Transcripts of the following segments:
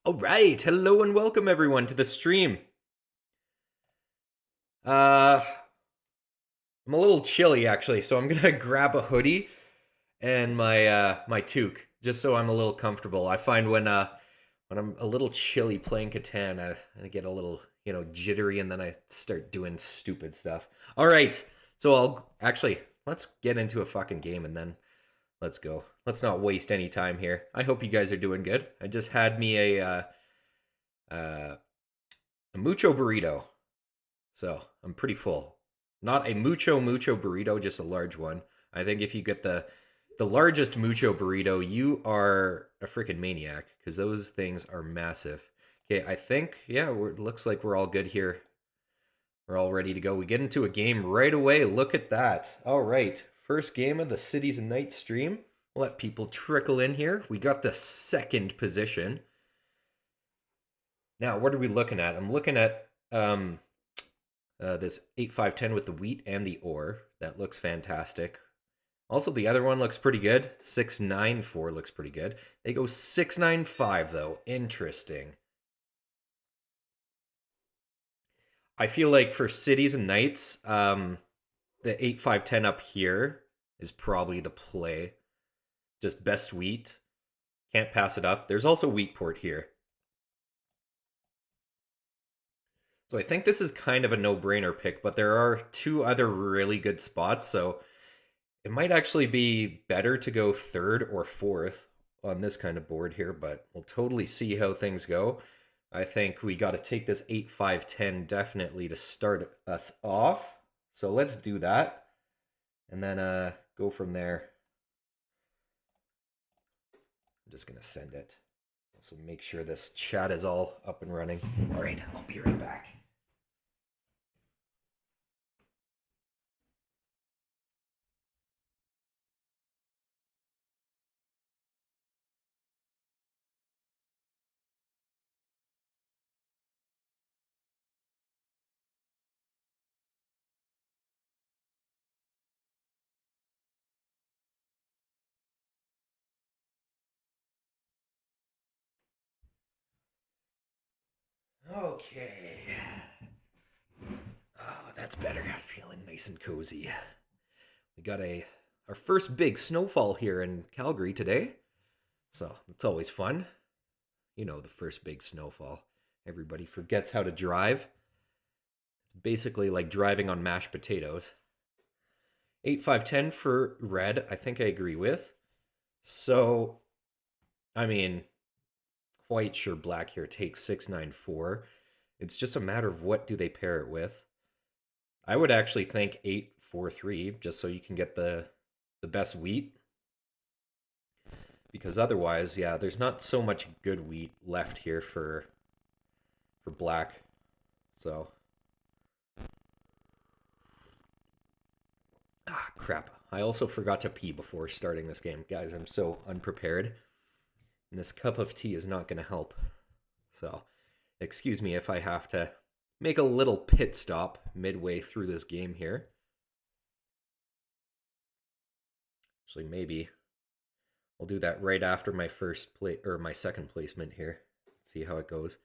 All right, hello and welcome everyone to the stream. I'm a little chilly actually, so I'm gonna grab a hoodie and my toque just so I'm a little comfortable. I find when I'm a little chilly playing Catan, I get a little jittery and then I start doing stupid stuff. All right, so I'll actually let's get into a fucking game and then let's go. Let's not waste any time here. I hope you guys are doing good. I just had me uh, a mucho burrito. So I'm pretty full. Not a mucho burrito, just a large one. I think if you get the largest mucho burrito, you are a freaking maniac because those things are massive. Okay, I think looks like we're all good here. We're all ready to go. We get into a game right away. Look at that. All right, first game of the Cities Knights stream. Let people trickle in here. We got the second position. Now, what are we looking at? I'm looking at this 8510 with the wheat and the ore. That looks fantastic. Also, the other one looks pretty good. 694 looks pretty good. They go 695 though. Interesting. I feel like for Cities and Knights, the 8510 up here is probably the play. Just best wheat. Can't pass it up. There's also wheat port here. So I think this is kind of a no-brainer pick, but there are two other really good spots, so it might actually be better to go third or fourth on this kind of board here, but we'll totally see how things go. I think we got to take this 8-5-10 definitely to start us off. So let's do that and then go from there. I'm just going to send it. So make sure this chat is all up and running. All right, I'll be right back. Okay. Oh, that's better. I'm feeling nice and cozy. We got our first big snowfall here in Calgary today. So it's always fun. You know, the first big snowfall. Everybody forgets how to drive. It's basically like driving on mashed potatoes. 8-5-10 for red, I think I agree with. So, I mean, quite sure black here takes 6-9-4. It's just a matter of what do they pair it with. I would actually think 8-4-3 just so you can get the best wheat. Because otherwise, yeah, there's not so much good wheat left here for black. So crap. I also forgot to pee before starting this game. Guys, I'm so unprepared. And this cup of tea is not going to help. So, excuse me if I have to make a little pit stop midway through this game here. Actually, maybe I'll do that right after my my second placement here. See how it goes.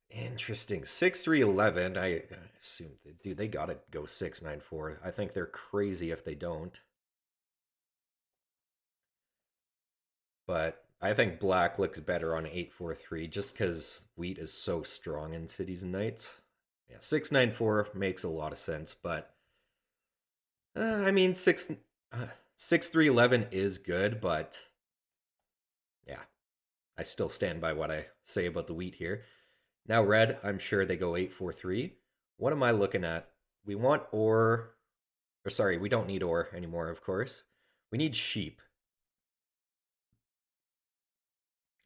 Interesting. 6-3-11. I assume, dude, they gotta go 6-9-4. I think they're crazy if they don't. But I think black looks better on 8-4-3 just because wheat is so strong in Cities and Knights. Yeah, 6-9-4 makes a lot of sense, but I mean 6-3-11 is good, but yeah, I still stand by what I say about the wheat here. Now red, I'm sure they go 8-4-3. What am I looking at? We want ore, or sorry, we don't need ore anymore, of course. We need sheep.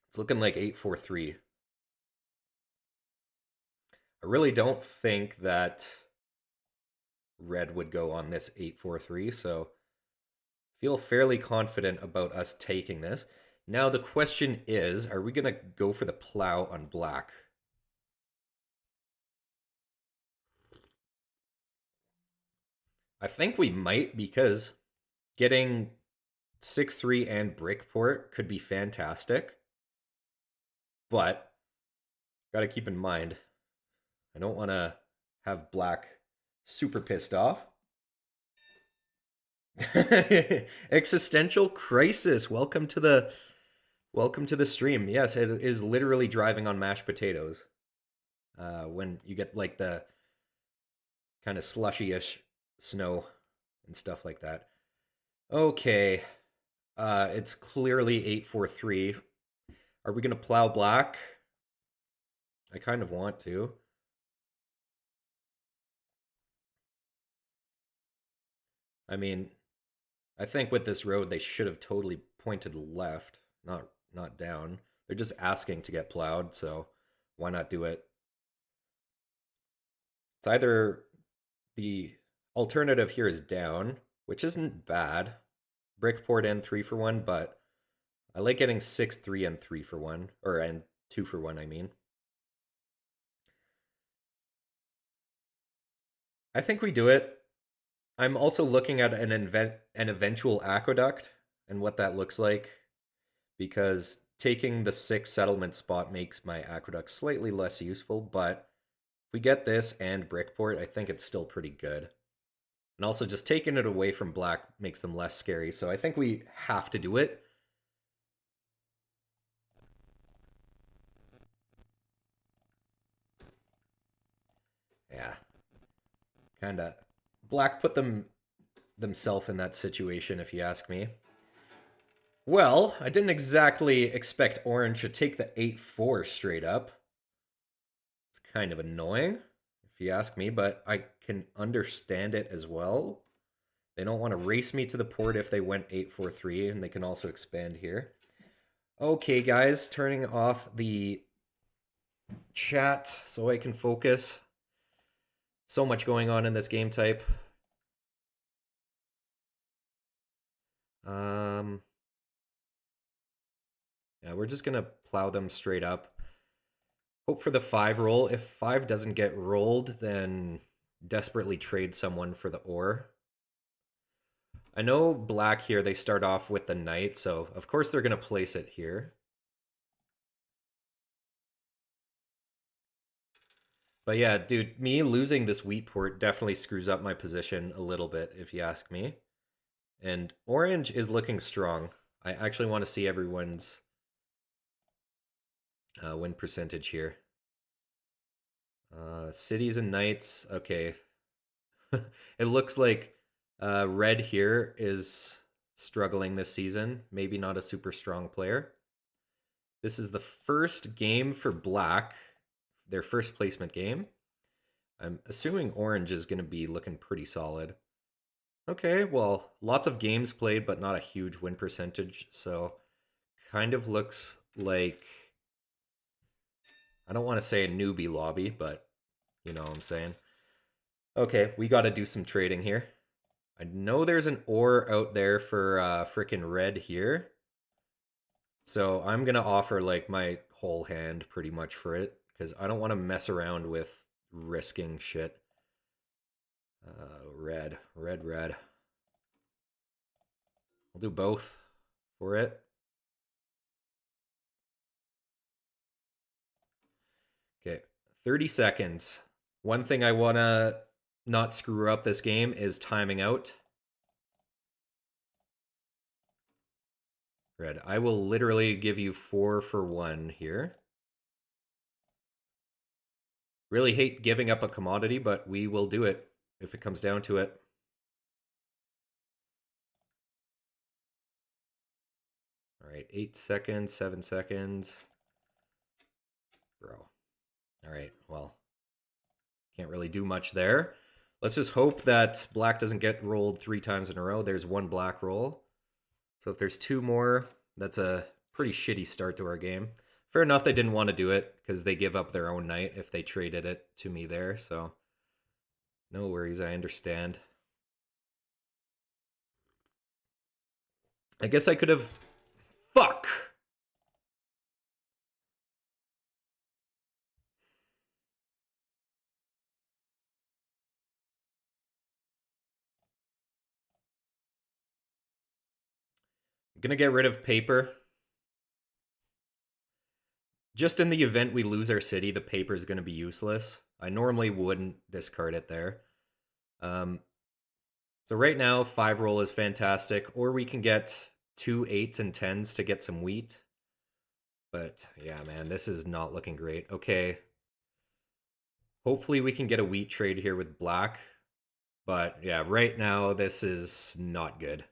It's looking like 8-4-3. I really don't think that red would go on this 8-4-3, so feel fairly confident about us taking this. Now the question is, are we going to go for the plow on black? I think we might because getting 6-3 and Brickport could be fantastic. But Got to keep in mind, I don't want to have black super pissed off. Existential crisis. Welcome to the stream. Yes, it is literally driving on mashed potatoes. When you get like the kind of slushy-ish snow and stuff like that. Okay. It's clearly 843. Are we gonna plow black? I kind of want to. I mean, I think with this road they should have totally pointed left, not down. They're just asking to get plowed, so why not do it? It's either the alternative here is down, which isn't bad. Brick poured in 3 for 1, but I like getting 6-3 and 3 for 1, or and 2 for 1. I mean, I think we do it. I'm also looking at an eventual aqueduct and what that looks like because taking the 6 settlement spot makes my aqueduct slightly less useful. But if we get this and Brickport, I think it's still pretty good. And also just taking it away from black makes them less scary. So I think we have to do it. Yeah, kind of. Black put themselves in that situation, if you ask me. Well, I didn't exactly expect orange to take the 8-4 straight up. It's kind of annoying, if you ask me, but I can understand it as well. They don't want to race me to the port if they went 8-4-3, and they can also expand here. Okay, guys, turning off the chat so I can focus. So much going on in this game type. Yeah, we're just gonna plow them straight up. Hope for the 5 roll. If 5 doesn't get rolled, then desperately trade someone for the ore. I know black here, they start off with the knight, so of course they're going to place it here. But yeah, dude, me losing this wheat port definitely screws up my position a little bit, if you ask me. And orange is looking strong. I actually want to see everyone's win percentage here. Cities and knights, okay. It looks like red here is struggling this season. Maybe not a super strong player. This is the first game for black, their first placement game. I'm assuming orange is going to be looking pretty solid. Okay, well, lots of games played, but not a huge win percentage. So kind of looks like, I don't want to say a newbie lobby, but you know what I'm saying. Okay, we got to do some trading here. I know there's an ore out there for freaking red here. So I'm going to offer like my whole hand pretty much for it because I don't want to mess around with risking shit. Red, red, red. I'll do both for it. Okay, 30 seconds. One thing I want to not screw up this game is timing out. Red, I will literally give you 4-for-1 here. Really hate giving up a commodity, but we will do it if it comes down to it. All right, 8 seconds, 7 seconds. Bro. All right, well, can't really do much there. Let's just hope that black doesn't get rolled 3 times in a row. There's 1 black roll. So if there's 2 more, that's a pretty shitty start to our game. Fair enough, they didn't want to do it because they give up their own knight if they traded it to me there. So no worries, I understand. I guess I could have... Fuck! I'm gonna get rid of paper. just in the event we lose our city, the paper is going to be useless. I normally wouldn't discard it there. Um, so right now, 5 roll is fantastic, or we can get 2 8s and 10s to get some wheat. But yeah, man, this is not looking great. Okay, hopefully we can get a wheat trade here with black. But yeah, right now this is not good.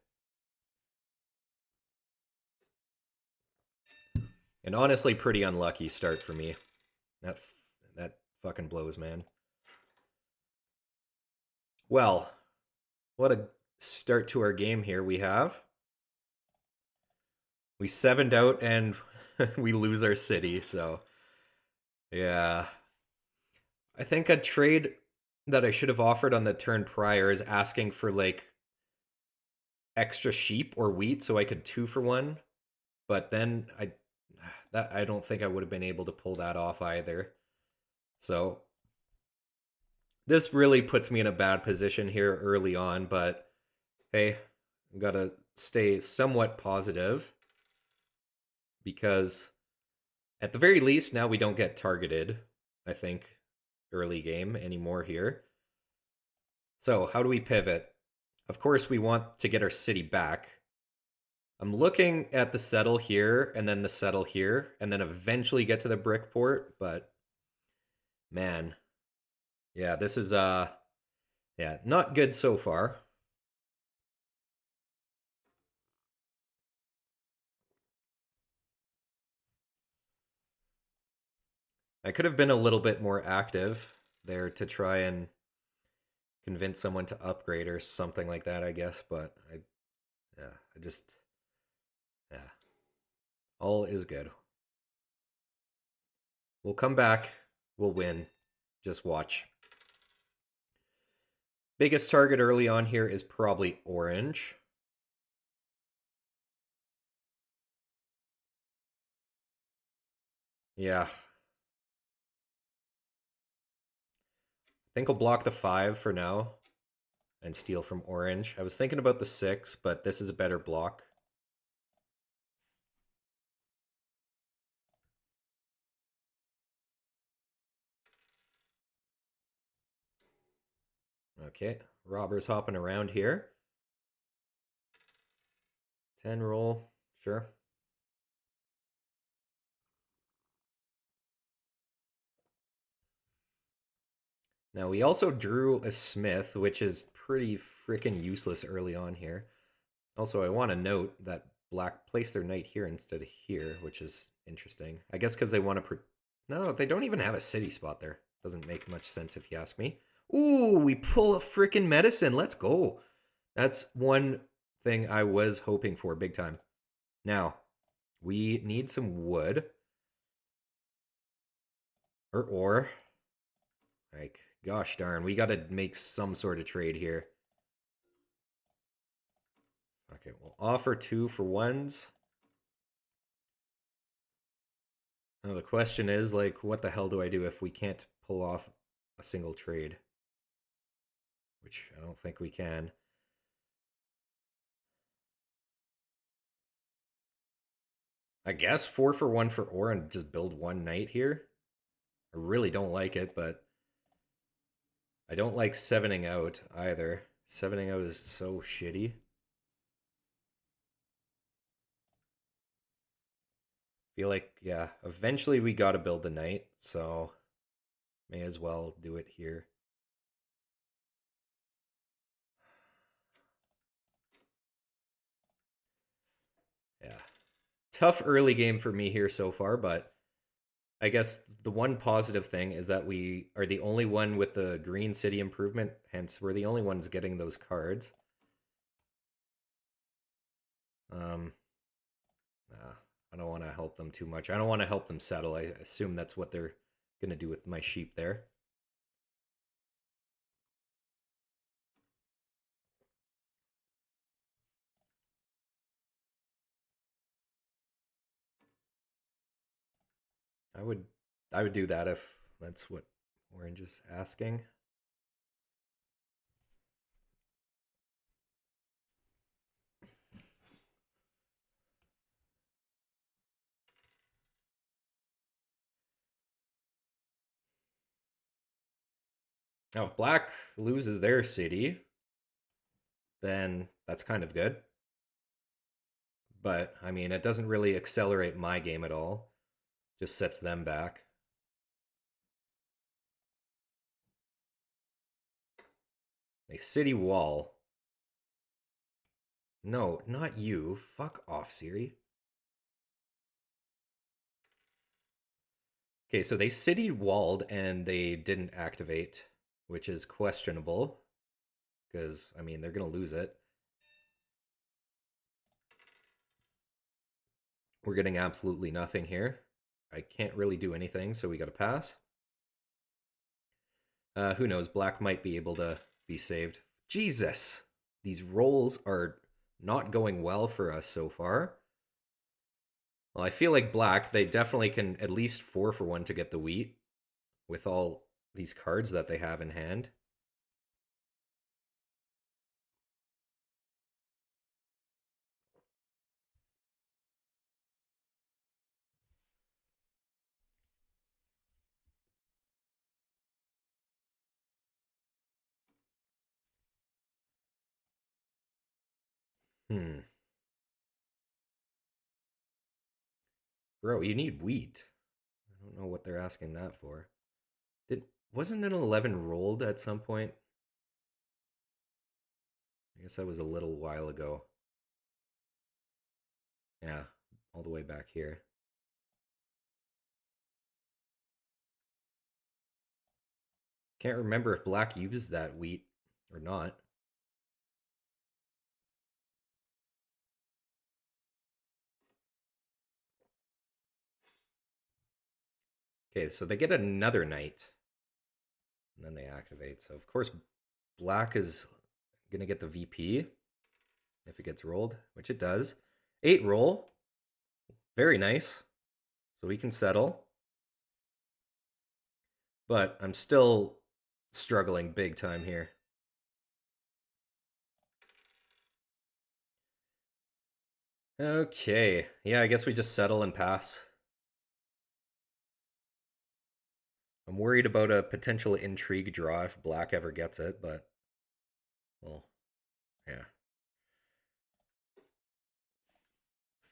And honestly, pretty unlucky start for me. That that fucking blows, man. Well, what a start to our game here we have. We 7'd out and we lose our city, so yeah. I think a trade that I should have offered on the turn prior is asking for like extra sheep or wheat so I could 2-for-1. But then I don't think I would have been able to pull that off either. So this really puts me in a bad position here early on, but hey, I've got to stay somewhat positive because at the very least now we don't get targeted, I think, early game anymore here. So how do we pivot? Of course, we want to get our city back. I'm looking at the settle here and then the settle here and then eventually get to the brick port, but man, yeah, this is yeah, not good so far. I could have been a little bit more active there to try and convince someone to upgrade or something like that, I guess, but yeah, I just yeah, all is good. We'll come back, we'll win. Just watch. Biggest target early on here is probably orange. Yeah. I think I'll block the 5 for now and steal from orange. I was thinking about the 6, but this is a better block. Okay, Robber's hopping around here. 10 roll, sure. Now, we also drew a smith, which is pretty freaking useless early on here. Also, I want to note that black placed their knight here instead of here, which is interesting. I guess because they want to... No, they don't even have a city spot there. Doesn't make much sense if you ask me. Ooh, we pull a freaking medicine. Let's go. That's one thing I was hoping for big time. Now, we need some wood. Or. Like, gosh darn, we got to make some sort of trade here. Okay, we'll offer 2-for-1s. Now the question is, like, what the hell do I do if we can't pull off a single trade? Which I don't think we can. I guess 4-for-1 for ore and just build one knight here. I really don't like it, but I don't like 7ing out either. 7ing out is so shitty. Feel like, yeah, eventually we got to build the knight, so may as well do it here. Yeah. Tough early game for me here so far, but I guess the one positive thing is that we are the only one with the green city improvement, hence we're the only ones getting those cards. Nah, I don't want to help them too much. I don't want to help them settle. I assume that's what they're going to do with my sheep there. I would I would do that if that's what Orange is asking. Now, if black loses their city, then that's kind of good. But, I mean, it doesn't really accelerate my game at all. Just sets them back. A city wall. No, not you. Fuck off, Siri. Okay, so they city walled and they didn't activate, which is questionable. Because, I mean, they're going to lose it. We're getting absolutely nothing here. I can't really do anything, so we got to pass. Who knows? Black might be able to be saved. Jesus! These rolls are not going well for us so far. Well, I feel like black, they definitely can at least 4 for 1 to get the wheat with all these cards that they have in hand. Hmm. Bro, you need wheat. I don't know what they're asking that for. Did Wasn't an 11 rolled at some point? I guess that was a little while ago. Yeah, all the way back here. Can't remember if black used that wheat or not. Okay, so they get another knight. And then they activate. So, of course, black is going to get the VP if it gets rolled, which it does. 8 roll. Very nice. So we can settle. But I'm still struggling big time here. Okay. Yeah, I guess we just settle and pass. I'm worried about a potential intrigue draw if black ever gets it, but well, yeah.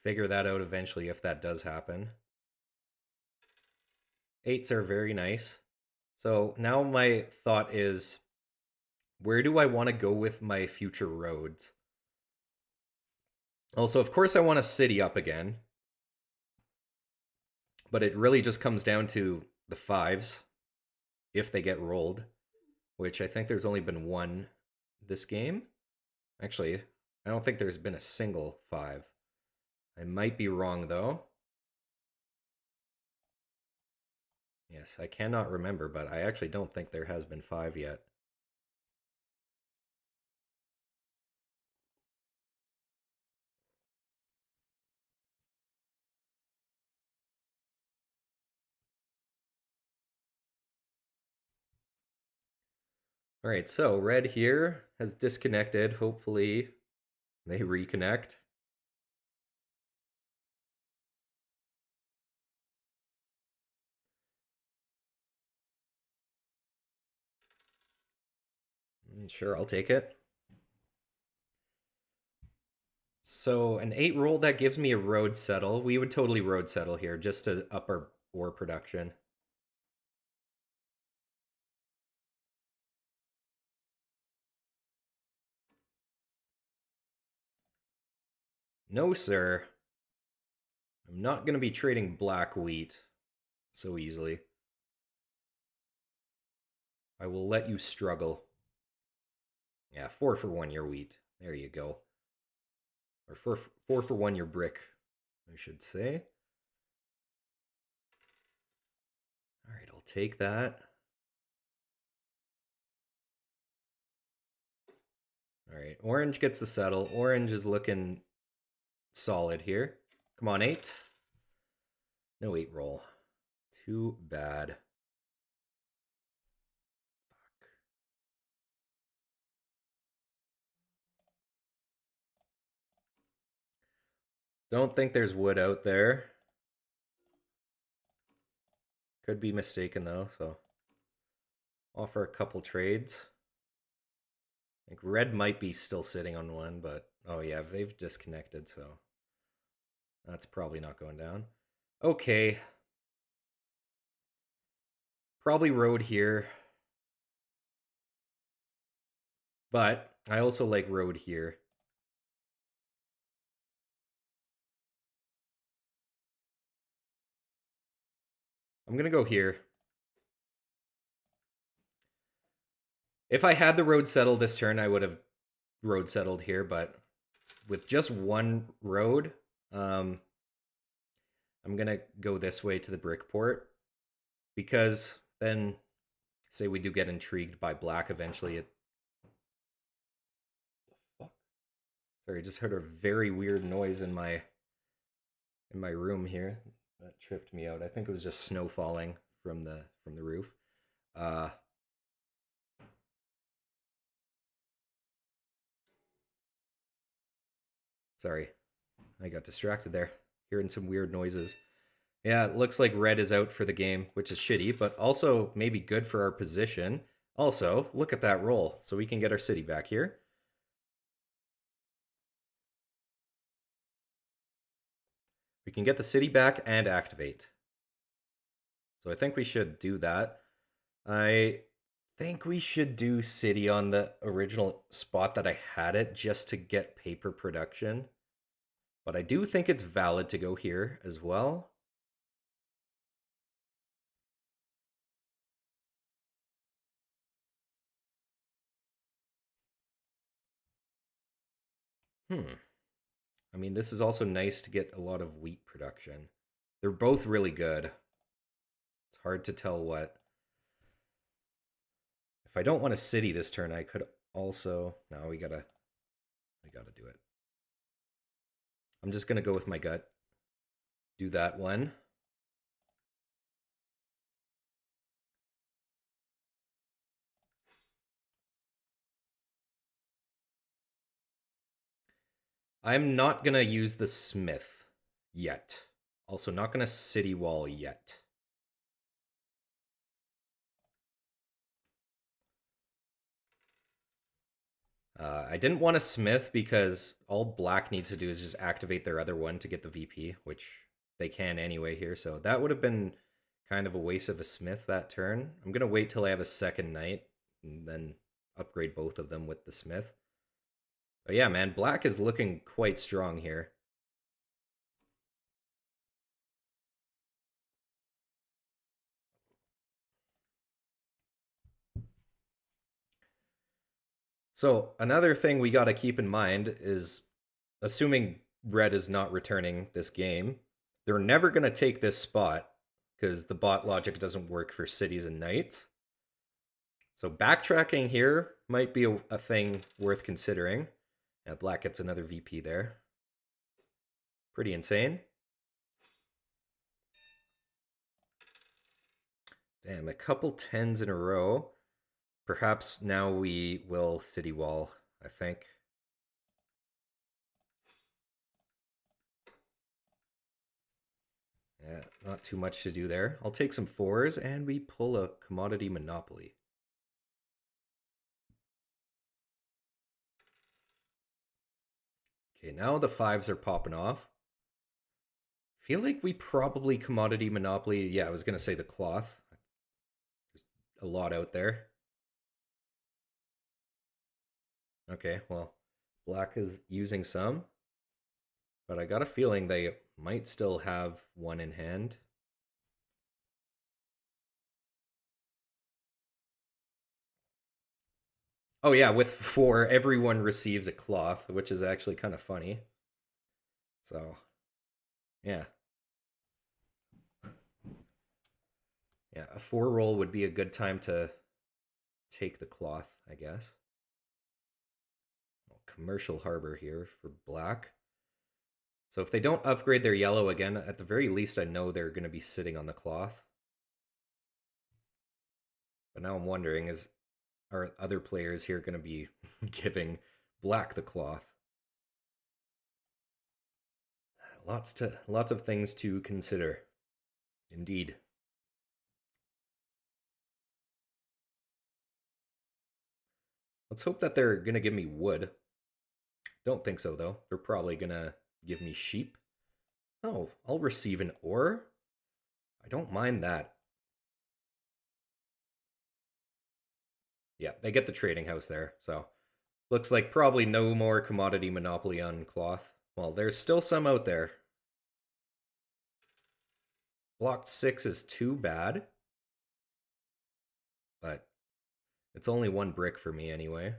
Figure that out eventually if that does happen. 8s are very nice. So now my thought is, where do I want to go with my future roads? Also, of course, I want a city up again, but it really just comes down to the 5s if they get rolled, which I think there's only been one this game. Actually, I don't think there's been a single 5. I might be wrong though. Yes, I cannot remember, but I actually don't think there has been 5 yet. All right, so red here has disconnected. Hopefully they reconnect. Sure, I'll take it. So an 8 roll, that gives me a road settle. We would totally road settle here just to up our ore production. No, sir. I'm not going to be trading black wheat so easily. I will let you struggle. Yeah, 4 for 1 your wheat. There you go. Or 4 for 1 your brick, I should say. All right, I'll take that. All right, orange gets the settle. Orange is looking solid here. Come on, 8. No 8 roll. Too bad. Don't think there's wood out there. Could be mistaken though, so offer a couple trades. Like red might be still sitting on one, but oh yeah, they've disconnected, so that's probably not going down. Okay. Probably road here. But I also like road here. I'm going to go here. If I had the road settled this turn, I would have road settled here, but with just one road, um, I'm going to go this way to the brick port because then, say we do get intrigued by black eventually. Sorry, I just heard a very weird noise in my room here that tripped me out. I think it was just snow falling from the roof. Uh, Sorry, I got distracted there, hearing some weird noises. Yeah, it looks like red is out for the game, which is shitty, but also maybe good for our position. Also, look at that roll, so we can get our city back here. We can get the city back and activate. So I think we should do that. I think we should do city on the original spot that I had it just to get paper production. But I do think it's valid to go here as well. Hmm. I mean, this is also nice to get a lot of wheat production. They're both really good. It's hard to tell what. If I don't want a city this turn, I could also. No, we gotta do it. I'm just gonna go with my gut. Do that one. I'm not gonna use the smith yet. Also, not gonna city wall yet. I didn't want a smith because all black needs to do is just activate their other one to get the VP, which they can anyway here. So that would have been kind of a waste of a smith that turn. I'm going to wait till I have a second knight and then upgrade both of them with the smith. But yeah, man, black is looking quite strong here. So another thing we got to keep in mind is assuming red is not returning this game, they're never going to take this spot because the bot logic doesn't work for cities and knights. So backtracking here might be a thing worth considering. Yeah, black gets another VP there. Pretty insane. Damn, a couple tens in a row. Perhaps now we will city wall, I think. Yeah, not too much to do there. I'll take some fours and we pull a commodity monopoly. Okay, now the fives are popping off. Feel like we probably commodity monopoly. Yeah, I was gonna say the cloth. There's a lot out there. Okay, well, black is using some, but I got a feeling they might still have one in hand. Oh yeah, with four, everyone receives a cloth, which is actually kind of funny. So, yeah. Yeah, a four roll would be a good time to take the cloth, I guess. Commercial harbor here for black. So if they don't upgrade their yellow again, at the very least I know they're going to be sitting on the cloth. But now I'm wondering, are other players here going to be giving black the cloth? Lots of things to consider. Indeed. Let's hope that they're gonna give me wood. Don't think so though. They're probably gonna give me sheep. Oh, I'll receive an ore. I don't mind that. Yeah, they get the trading house there, so looks like probably no more commodity monopoly on cloth. Well, there's still some out there. Block 6 is too bad, but it's only one brick for me anyway.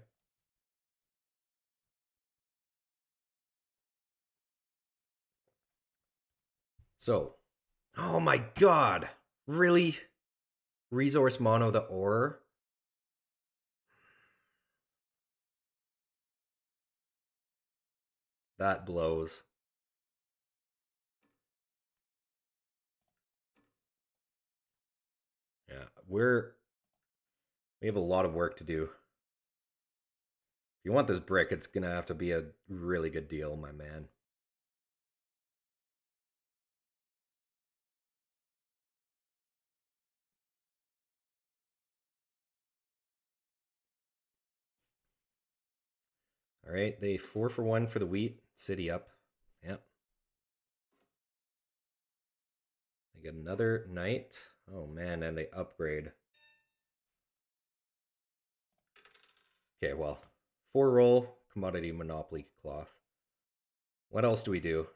So, oh my god, really? Resource mono the ore? That blows. Yeah, we have a lot of work to do. If you want this brick, it's gonna have to be a really good deal, my man. All right, they 4 for 1 for the wheat. City up. Yep. They get another knight. Oh man, and they upgrade. Okay, well, 4 roll commodity monopoly cloth. What else do we do?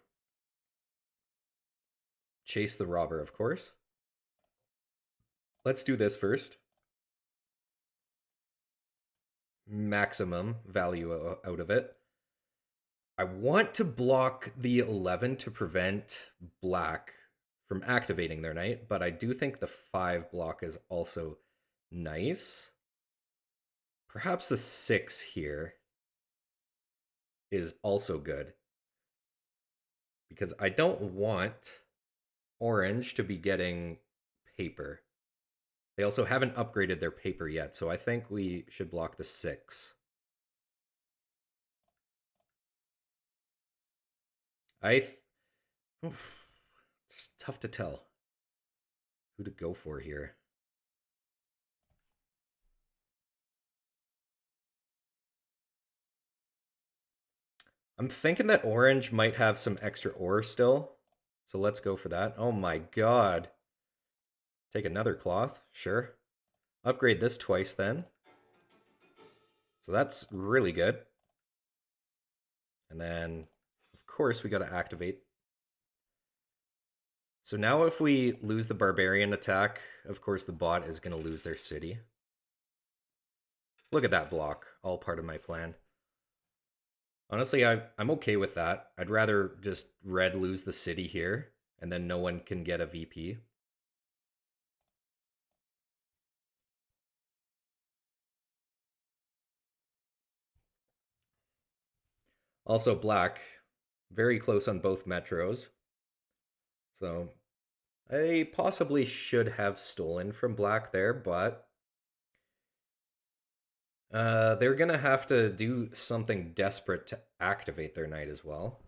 Chase the robber, of course. Let's do this first. Maximum value out of it. I want to block the 11 to prevent black from activating their knight, but I do think the 5 block is also nice. Perhaps the 6 here is also good, because I don't want orange to be getting paper. They also haven't upgraded their paper yet, so I think we should block the 6. It's tough to tell who to go for here. I'm thinking that orange might have some extra ore still, so let's go for that. Oh my god. Take another cloth, sure. Upgrade this twice then. So that's really good. And then, of course, we got to activate. So now if we lose the barbarian attack, of course the bot is going to lose their city. Look at that block, all part of my plan. Honestly, I'm okay with that. I'd rather just red lose the city here, and then no one can get a VP. Also, black, very close on both metros. So I possibly should have stolen from black there, but they're gonna have to do something desperate to activate their knight as well.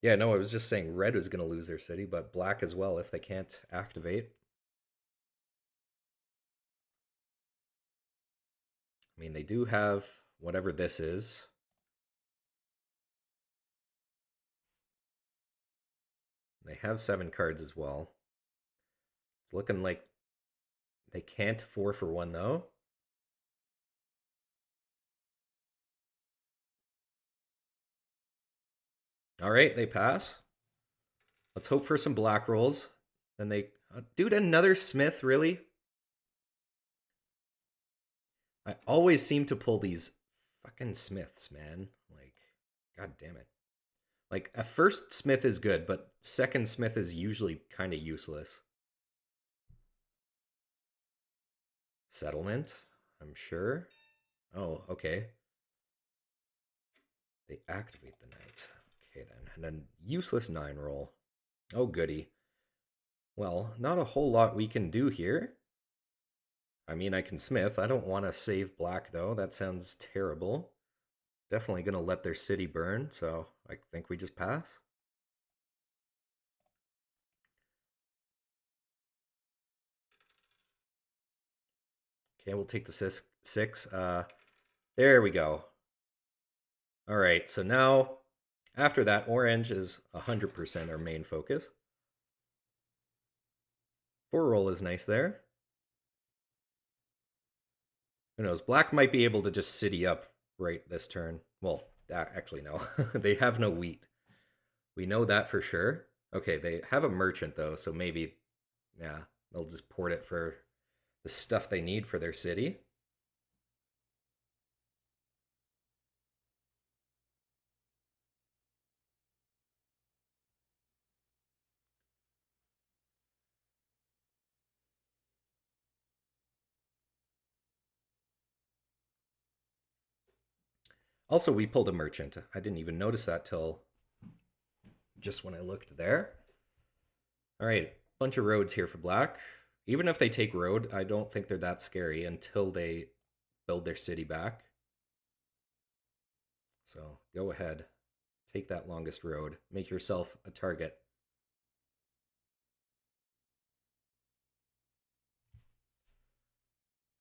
Yeah, no, I was just saying red is gonna lose their city, but black as well if they can't activate. I mean, they do have whatever this is. They have 7 cards as well. It's looking like they can't 4 for 1 though. All right, they pass. Let's hope for some black rolls. Then they, dude, another Smith, really? I always seem to pull these fucking Smiths, man. Like, god damn it. Like, a first Smith is good, but second Smith is usually kind of useless. Settlement, I'm sure. Oh, okay. They activate the knight. Okay, then. And then useless 9 roll. Oh, goody. Well, not a whole lot we can do here. I mean, I can smith. I don't want to save black, though. That sounds terrible. Definitely going to let their city burn, so I think we just pass. Okay, we'll take the 6. There we go. All right, so now after that, orange is 100% our main focus. 4 roll is nice there. Who knows? Black might be able to just city up right this turn. Well, actually, no. They have no wheat. We know that for sure. Okay, they have a merchant, though, so maybe, yeah, they'll just port it for the stuff they need for their city. Also, we pulled a merchant. I didn't even notice that till just when I looked there. All right, bunch of roads here for black. Even if they take road, I don't think they're that scary until they build their city back. So go ahead, take that longest road, make yourself a target.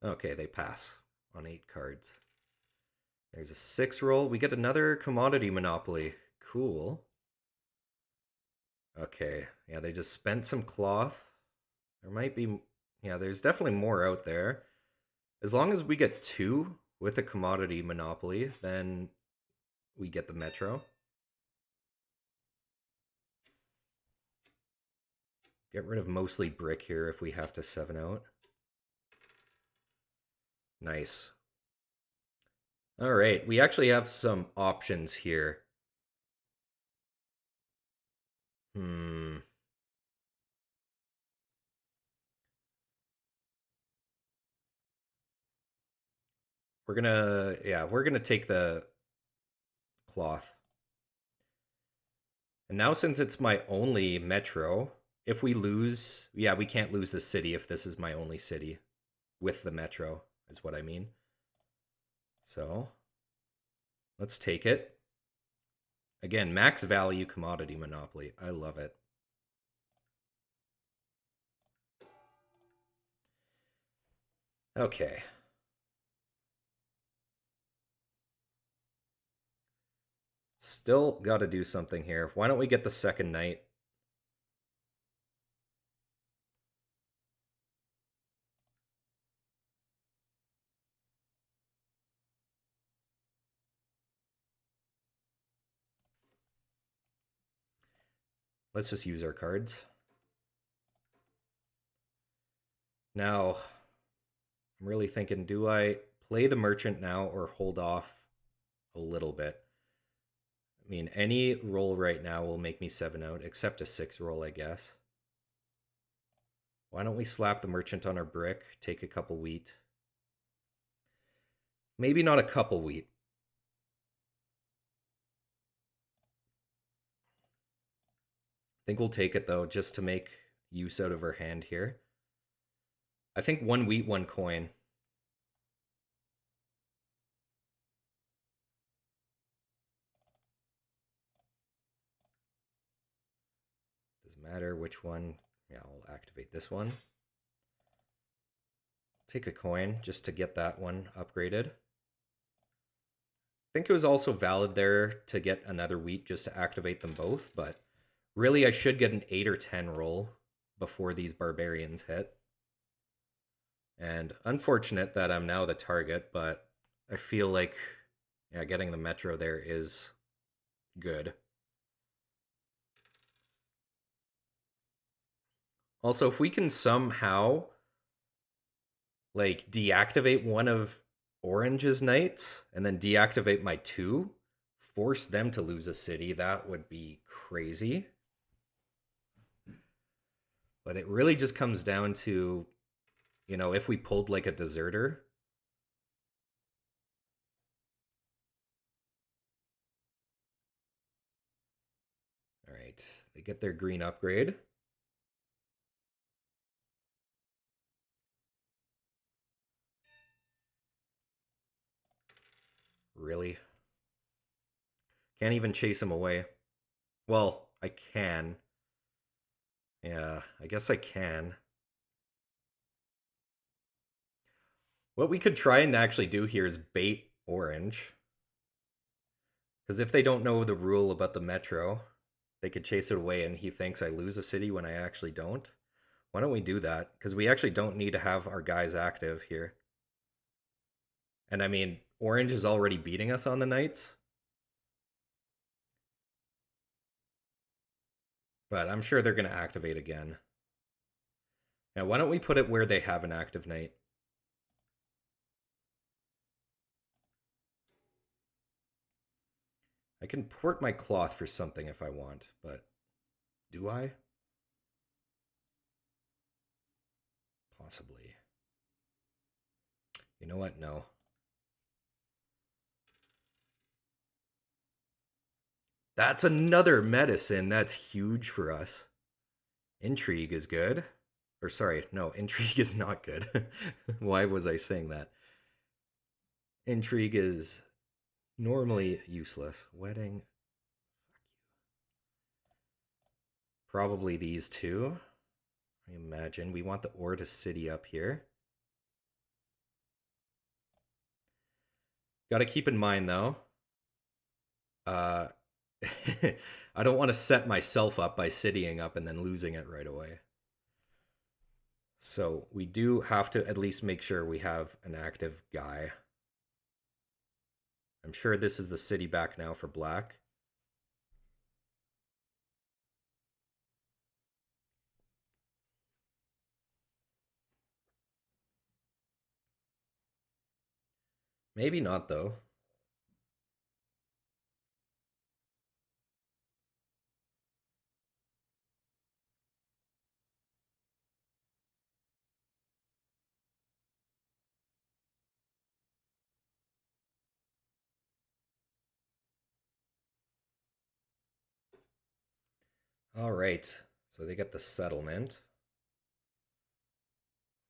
Okay, they pass on 8 cards. There's a 6 roll. We get another commodity monopoly. Cool. Okay, yeah, they just spent some cloth. There might be, yeah, there's definitely more out there. As long as we get 2 with a commodity monopoly, then we get the metro. Get rid of mostly brick here if we have to 7 out. Nice. All right, we actually have some options here. Hmm. We're gonna take the cloth. And now since it's my only metro, if we lose, yeah, we can't lose the city if this is my only city with the metro, is what I mean. So let's take it. Again, max value commodity monopoly. I love it. Okay. Still got to do something here. Why don't we get the second knight? Let's just use our cards. Now, I'm really thinking, do I play the merchant now or hold off a little bit? I mean, any roll right now will make me 7 out, except a 6 roll, I guess. Why don't we slap the merchant on our brick, take a couple wheat? Maybe not a couple wheat. I think we'll take it, though, just to make use out of our hand here. I think 1 wheat, 1 coin. Doesn't matter which one. Yeah, I'll activate this one. Take a coin just to get that one upgraded. I think it was also valid there to get another wheat just to activate them both, but really I should get an 8 or 10 roll before these barbarians hit. And unfortunate that I'm now the target, but I feel like, yeah, getting the metro there is good. Also, if we can somehow like deactivate one of Orange's knights and then deactivate my 2, force them to lose a city, that would be crazy. But it really just comes down to, if we pulled like a deserter. All right, they get their green upgrade. Really? Can't even chase him away. Well, I can. Yeah, I guess I can. What we could try and actually do here is bait orange. Because if they don't know the rule about the metro, they could chase it away and he thinks I lose a city when I actually don't. Why don't we do that? Because we actually don't need to have our guys active here. And I mean, orange is already beating us on the knights. But I'm sure they're going to activate again. Now, why don't we put it where they have an active knight? I can port my cloth for something if I want, but do I? Possibly. You know what? No. That's another medicine. That's huge for us. Intrigue is good. Or sorry, no, intrigue is not good. Why was I saying that? Intrigue is normally useless. Wedding. Probably these two. I imagine. We want the ore to city up here. Got to keep in mind, though, uh, I don't want to set myself up by citying up and then losing it right away. So we do have to at least make sure we have an active guy. I'm sure this is the city back now for black. Maybe not, though. All right. So they get the settlement.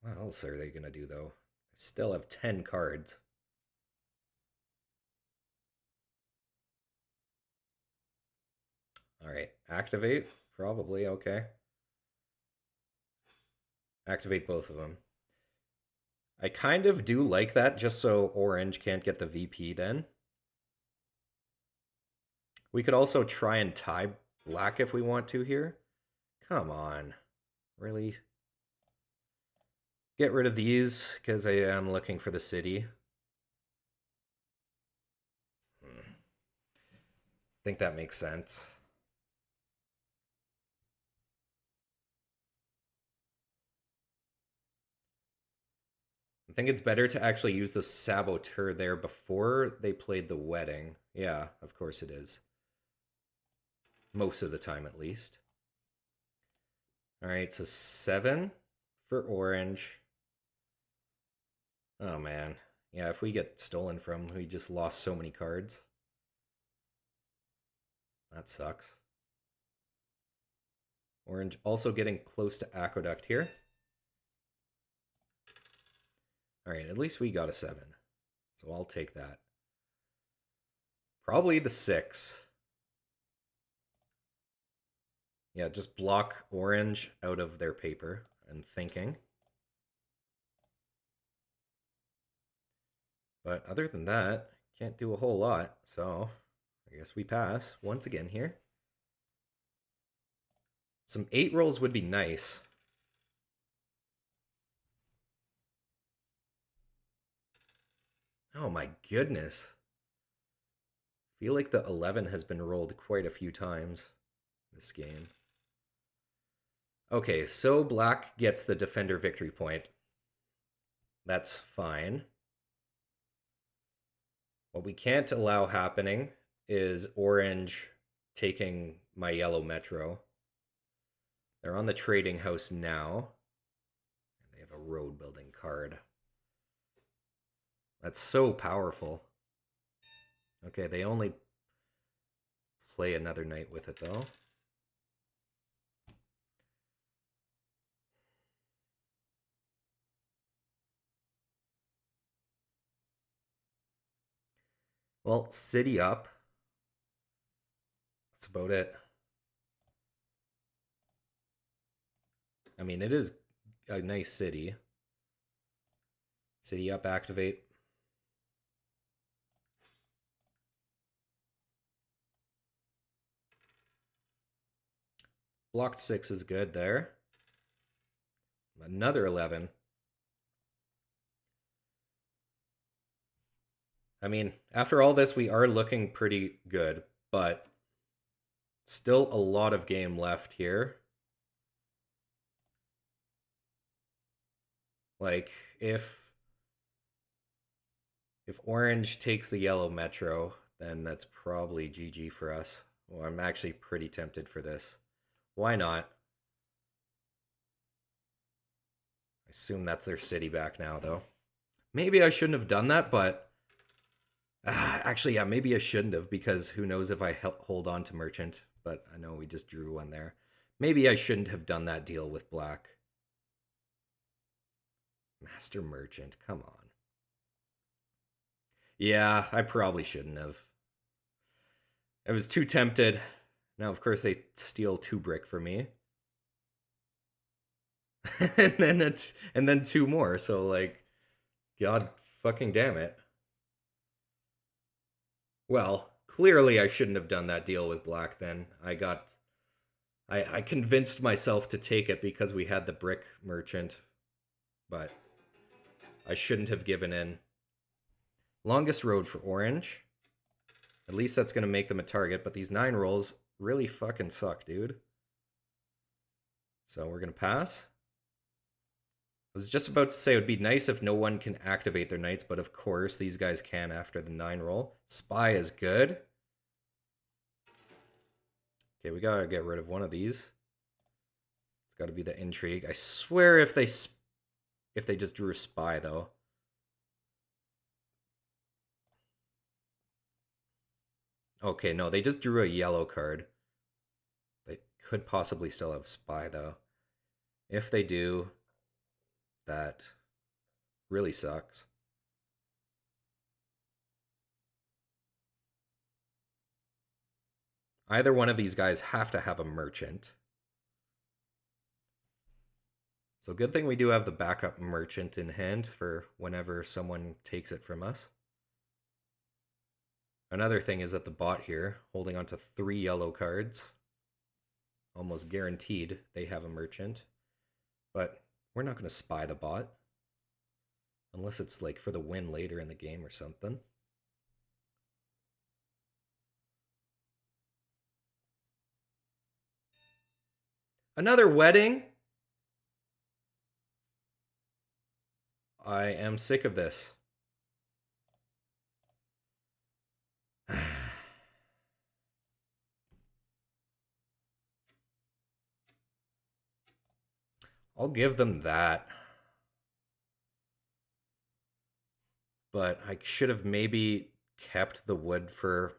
What else are they going to do, though? They still have 10 cards. All right. Activate? Probably. Okay. Activate both of them. I kind of do like that just so orange can't get the VP then. We could also try and tie black if we want to here. Come on. Really? Get rid of these because I am looking for the city. Think that makes sense. I think it's better to actually use the saboteur there before they played the wedding. Yeah, of course it is. Most of the time, at least. All right, so 7 for orange. Oh, man. Yeah, if we get stolen from, we just lost so many cards. That sucks. Orange also getting close to Aqueduct here. All right, at least we got a 7. So I'll take that. Probably the 6. Yeah, just block orange out of their paper and thinking. But other than that, can't do a whole lot. So I guess we pass once again here. Some 8 rolls would be nice. Oh my goodness. Feel like the 11 has been rolled quite a few times this game. Okay, so black gets the defender victory point. That's fine. What we can't allow happening is orange taking my yellow metro. They're on the trading house now. They have a road building card. That's so powerful. Okay, they only play another knight with it, though. Well, city up. That's about it. I mean, it is a nice city. City up, activate. Blocked 6 is good there. Another 11. I mean, after all this, we are looking pretty good, but still a lot of game left here. Like, if orange takes the yellow metro, then that's probably GG for us. Well, I'm actually pretty tempted for this. Why not? I assume that's their city back now, though. Maybe I shouldn't have done that, but... actually, yeah, maybe I shouldn't have, because who knows if I hold on to merchant. But I know we just drew one there. Maybe I shouldn't have done that deal with black. Master merchant, come on. Yeah, I probably shouldn't have. I was too tempted. Now, of course, they steal 2 brick for me. and then 2 more, so like, god fucking damn it. Well, clearly I shouldn't have done that deal with black then. I convinced myself to take it because we had the brick merchant, but I shouldn't have given in. Longest road for orange. At least that's going to make them a target, but these 9 rolls really fucking suck, dude. So we're going to pass. I was just about to say it would be nice if no one can activate their knights, but of course these guys can after the 9 roll. Spy is good. Okay, we gotta get rid of one of these. It's gotta be the intrigue. I swear if they just drew a spy, though. Okay, no, they just drew a yellow card. They could possibly still have spy, though. If they do, that really sucks. Either one of these guys have to have a merchant. So good thing we do have the backup merchant in hand for whenever someone takes it from us. Another thing is that the bot here, holding on to 3 yellow cards. Almost guaranteed they have a merchant. But we're not going to spy the bot. Unless it's like for the win later in the game or something. Another wedding? I am sick of this. I'll give them that. But I should have maybe kept the wood for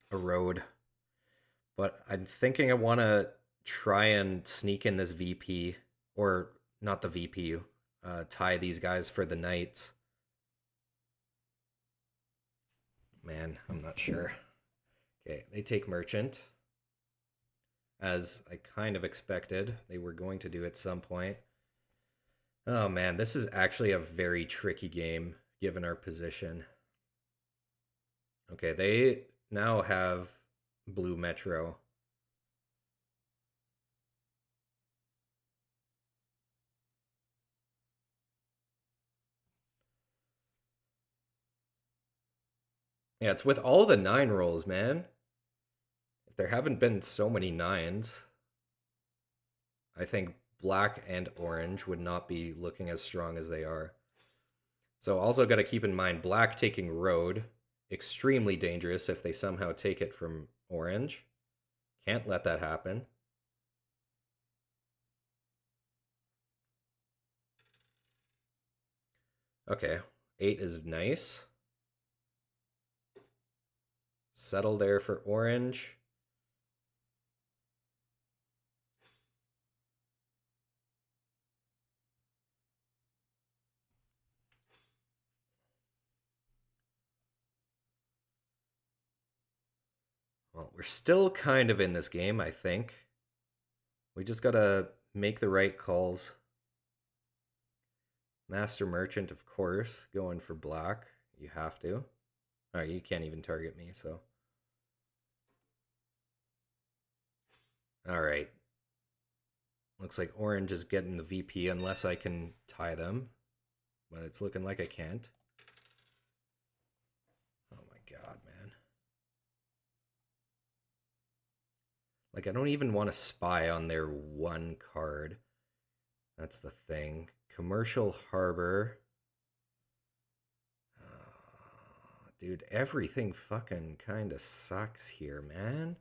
a road. But I'm thinking I want to try and sneak in this VP. Or not the VP. Tie these guys for the knights. Man, I'm not sure. Okay, they take merchant. As I kind of expected they were going to do at some point. Oh man, this is actually a very tricky game given our position. Okay, they now have blue metro. Yeah, it's with all the 9 rolls, man. If there haven't been so many 9s, I think black and orange would not be looking as strong as they are. So also got to keep in mind, black taking road, extremely dangerous if they somehow take it from orange. Can't let that happen. Okay, 8 is nice. Settle there for orange. Well, we're still kind of in this game, I think. We just gotta make the right calls. Master Merchant, of course, going for black. You have to. All right, you can't even target me, so. All right. Looks like orange is getting the VP unless I can tie them. But it's looking like I can't. Oh my god, man. Like, I don't even want to spy on their one card. That's the thing. Commercial Harbor. Dude, everything fucking kind of sucks here, man.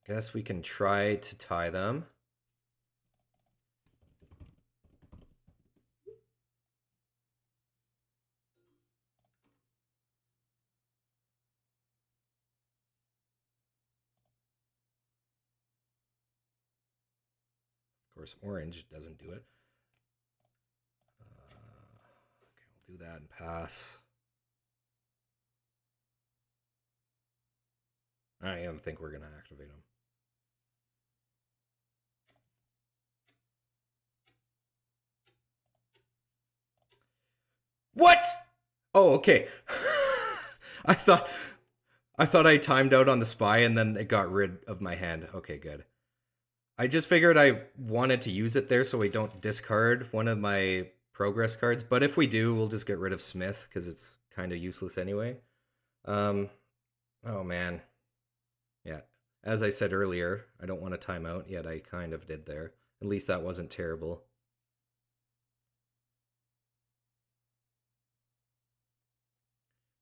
Guess we can try to tie them. Of course, orange doesn't do it. Okay, we'll do that and pass. I don't think we're going to activate them. What? Oh, okay. I thought I timed out on the spy and then it got rid of my hand. Okay, good. I just figured I wanted to use it there so we don't discard one of my progress cards. But if we do, we'll just get rid of Smith because it's kind of useless anyway. Oh man. Yeah. As I said earlier, I don't want to time out, yet I kind of did there. At least that wasn't terrible.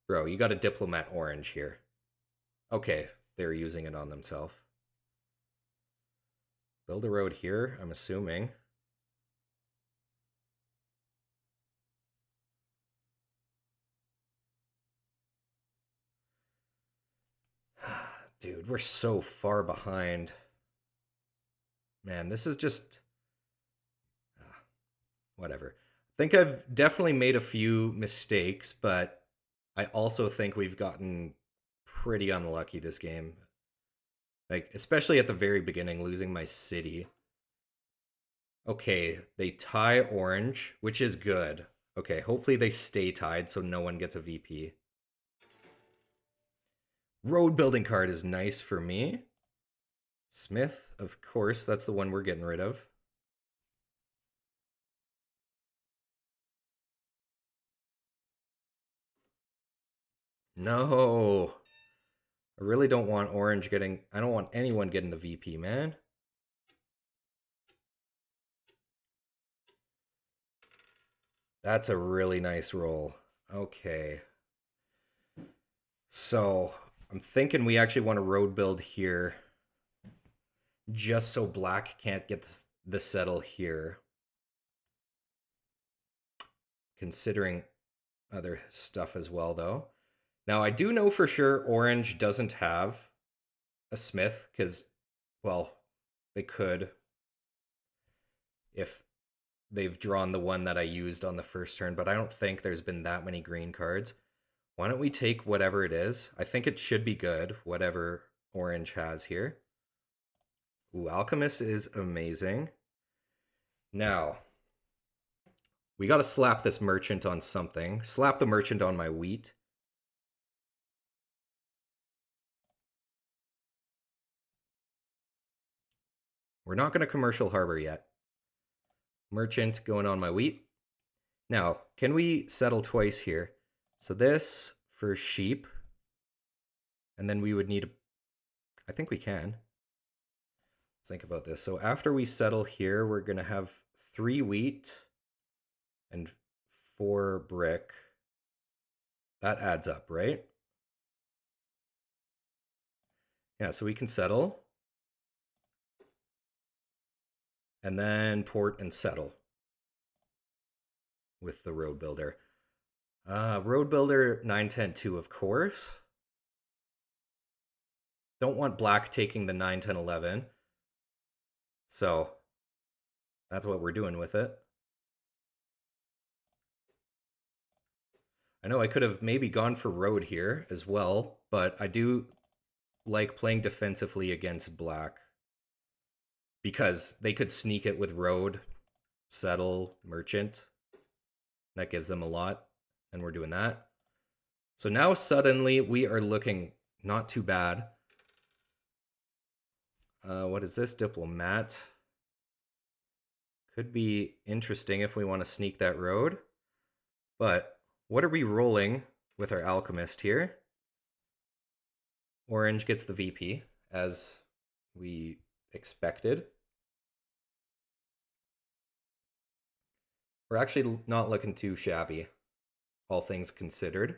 Bro, you got a diplomat orange here. Okay, they're using it on themselves. Build a road here, I'm assuming. Dude, we're so far behind. Man, this is just... whatever. I think I've definitely made a few mistakes, but I also think we've gotten pretty unlucky this game. Like, especially at the very beginning, losing my city. Okay, they tie orange, which is good. Okay, hopefully they stay tied so no one gets a VP. Road building card is nice for me. Smith, of course, that's the one we're getting rid of. No. I really don't want orange getting... I don't want anyone getting the VP, man. That's a really nice roll. Okay. So, I'm thinking we actually want to road build here. Just so black can't get the settle here. Considering other stuff as well, though. Now, I do know for sure orange doesn't have a smith, because, well, they could if they've drawn the one that I used on the first turn, but I don't think there's been that many green cards. Why don't we take whatever it is? I think it should be good, whatever orange has here. Ooh, Alchemist is amazing. Now, we got to slap this merchant on something. Slap the merchant on my wheat. We're not going to commercial harbor yet. Merchant going on my wheat. Now, can we settle twice here? So this for sheep. And then we would need... I think we can. Let's think about this. So after we settle here, we're going to have 3 wheat and 4 brick. That adds up, right? Yeah, so we can settle. And then port and settle with the road builder. Road builder 9-10-2, of course. Don't want black taking the 9-10-11. So that's what we're doing with it. I know I could have maybe gone for road here as well, but I do like playing defensively against black because they could sneak it with road, settle, merchant. That gives them a lot, and we're doing that. So now suddenly we are looking not too bad. What is this? Diplomat. Could be interesting if we want to sneak that road. But what are we rolling with our alchemist here? Orange gets the VP, as we expected. We're actually not looking too shabby, all things considered.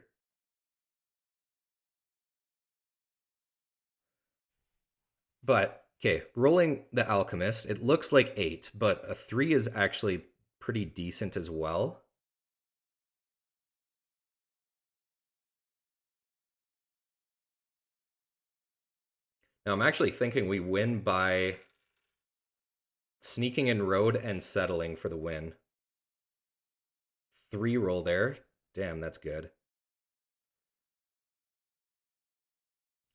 But, okay, rolling the alchemist, it looks like 8, but a 3 is actually pretty decent as well. Now, I'm actually thinking we win by sneaking in road and settling for the win. 3 roll there. Damn, that's good.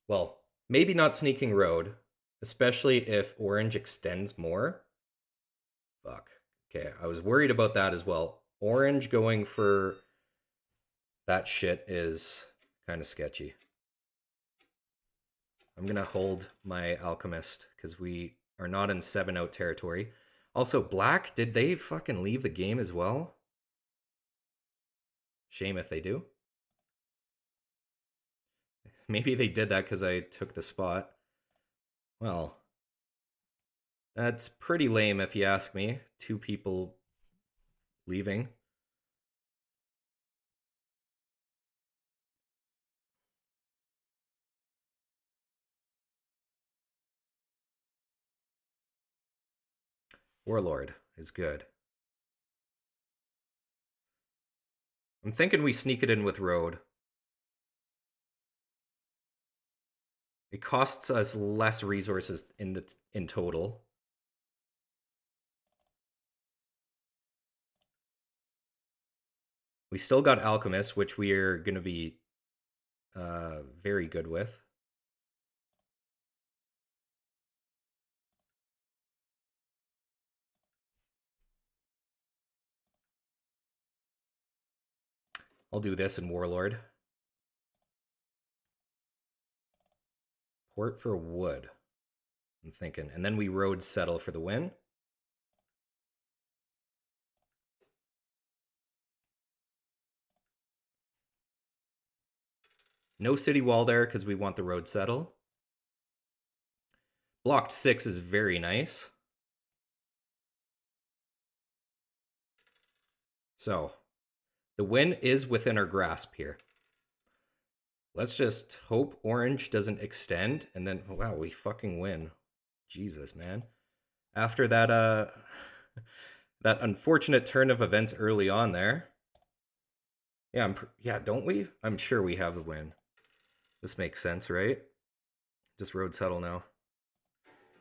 Well, maybe not sneaking road, especially if orange extends more. Fuck. Okay, I was worried about that as well. Orange going for that shit is kind of sketchy. I'm gonna hold my alchemist because we are not in 7-out territory. Also, black, did they fucking leave the game as well? Shame if they do. Maybe they did that because I took the spot. Well, that's pretty lame if you ask me. 2 people leaving. Warlord is good. I'm thinking we sneak it in with road. It costs us less resources in total. We still got alchemist, which we are going to be very good with. I'll do this in warlord. Port for wood. I'm thinking, and then we road settle for the win. No city wall there because we want the road settle. Blocked 6 is very nice. So, the win is within our grasp here. Let's just hope orange doesn't extend, and then, wow, we fucking win. Jesus, man. After that, that unfortunate turn of events early on there. Yeah, yeah, don't we? I'm sure we have the win. This makes sense, right? Just road settle now.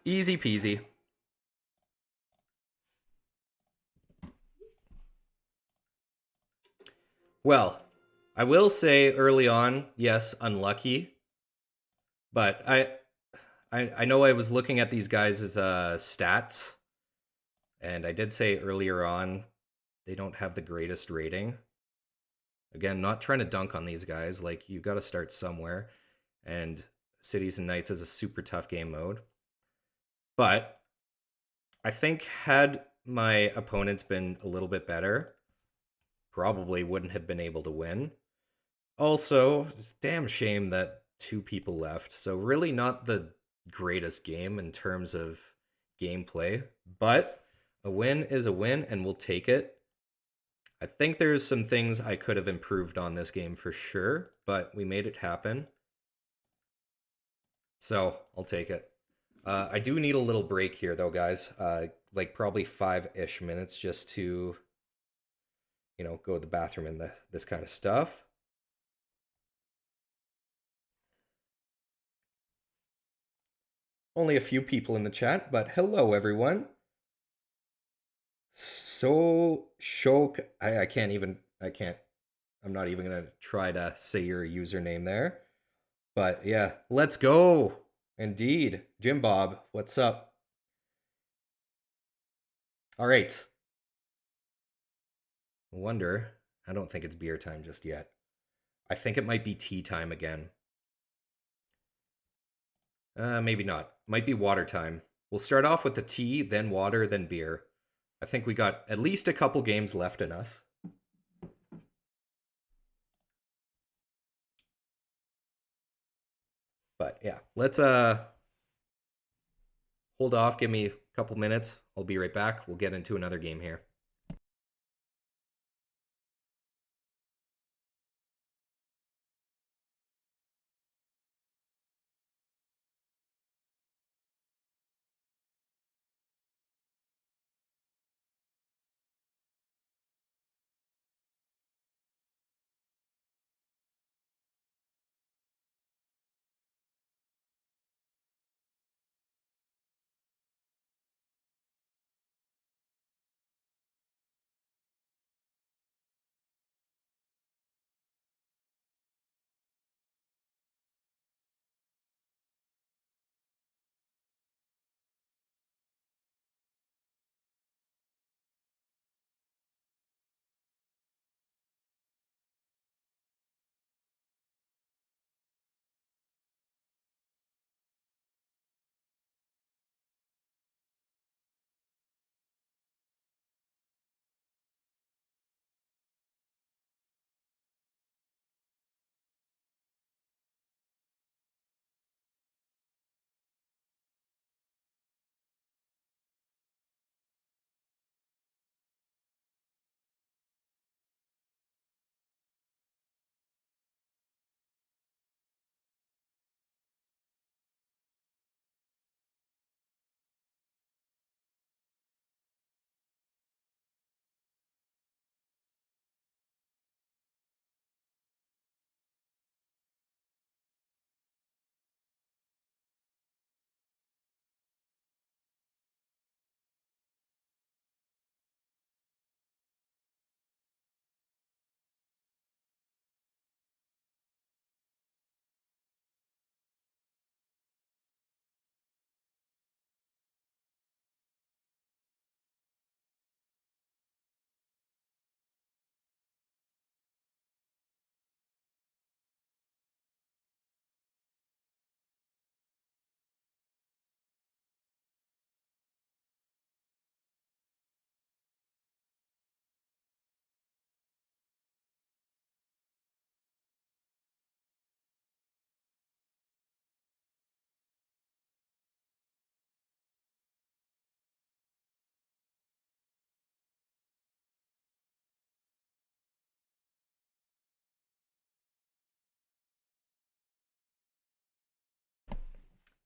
Easy peasy. Well, I will say early on, yes, unlucky, but I know I was looking at these guys' stats, and I did say earlier on they don't have the greatest rating. Again, not trying to dunk on these guys. Like, you got to start somewhere, and Cities and Knights is a super tough game mode. But I think had my opponents been a little bit better, probably wouldn't have been able to win. Also, it's a damn shame that 2 people left. So really not the greatest game in terms of gameplay, but a win is a win and we'll take it. I think there's some things I could have improved on this game for sure, but we made it happen. So I'll take it. I do need a little break here though, guys. Like probably 5-ish minutes just to, go to the bathroom and this kind of stuff. Only a few people in the chat, but hello everyone. So Shok, I can't I'm not even gonna try to say your username there. But yeah, let's go. Indeed. Jim Bob, what's up? All right. Wonder. I don't think it's beer time just yet. I think it might be tea time again. Maybe not. Might be water time. We'll start off with the tea, then water, then beer. I think we got at least a couple games left in us. But yeah, let's hold off, give me a couple minutes. I'll be right back. We'll get into another game here.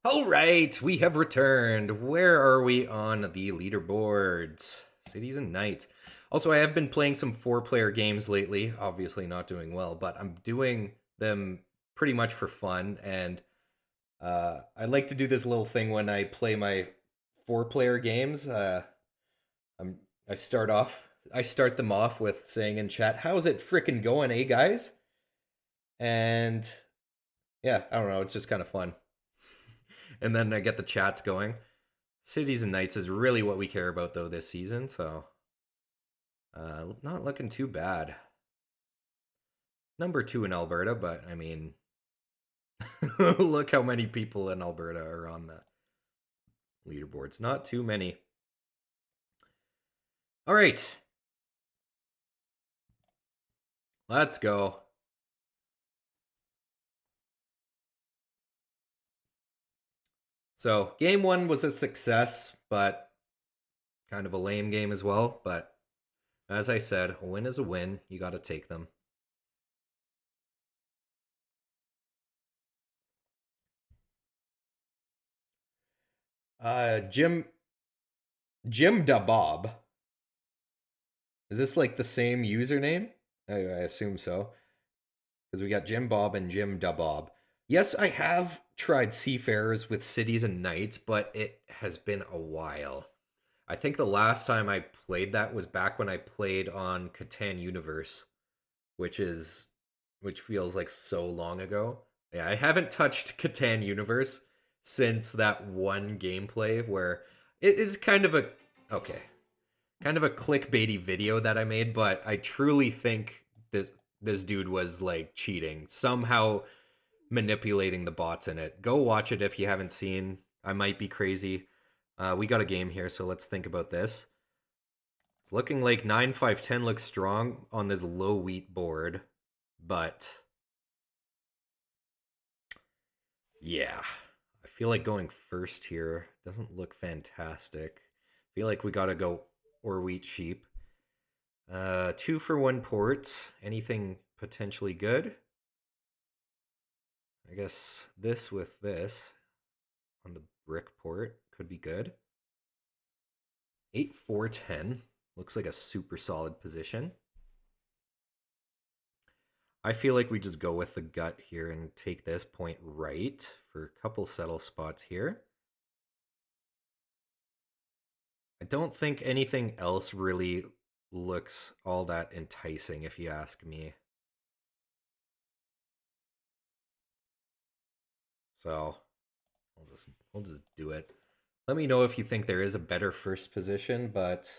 All right, we have returned. Where are we on the leaderboards? Cities and Knights. Also, I have been playing some four-player games lately. Obviously, not doing well, but I'm doing them pretty much for fun. And I like to do this little thing when I play my four-player games. I'm I start off. I start them off with saying in chat, "How's it frickin' going, eh, guys?" And yeah, I don't know. It's just kind of fun. And then I get the chats going. Cities and Knights is really what we care about though this season, so not looking too bad. Number 2 in Alberta, but I mean, look how many people in Alberta are on the leaderboards. Not too many. All right, let's go. So game 1 was a success, but kind of a lame game as well. But as I said, a win is a win. You got to take them. Jim da Bob. Is this like the same username? I assume so. Because we got Jim Bob and Jim da Bob. Yes, I have tried Seafarers with Cities and Knights, but it has been a while. I think the last time I played that was back when I played on Catan Universe. which is which feels like so long ago. Yeah, I haven't touched Catan Universe since that one gameplay where it is kind of a okay, kind of a clickbaity video that I made, but I truly think this dude was like cheating, somehow manipulating the bots in it. Go watch it if you haven't seen. I might be crazy. We got a game here, so let's think about this. It's looking like 9-5-10 looks strong on this low wheat board, but yeah, I feel like going first here doesn't look fantastic. I feel like we gotta go or wheat sheep. 2 for 1 port. Anything potentially good? I guess this with this on the brick port could be good. 8-4-10 looks like a super solid position. I feel like we just go with the gut here and take this point right for a couple settle spots here. I don't think anything else really looks all that enticing, if you ask me. So we'll just do it. Let me know if you think there is a better first position, but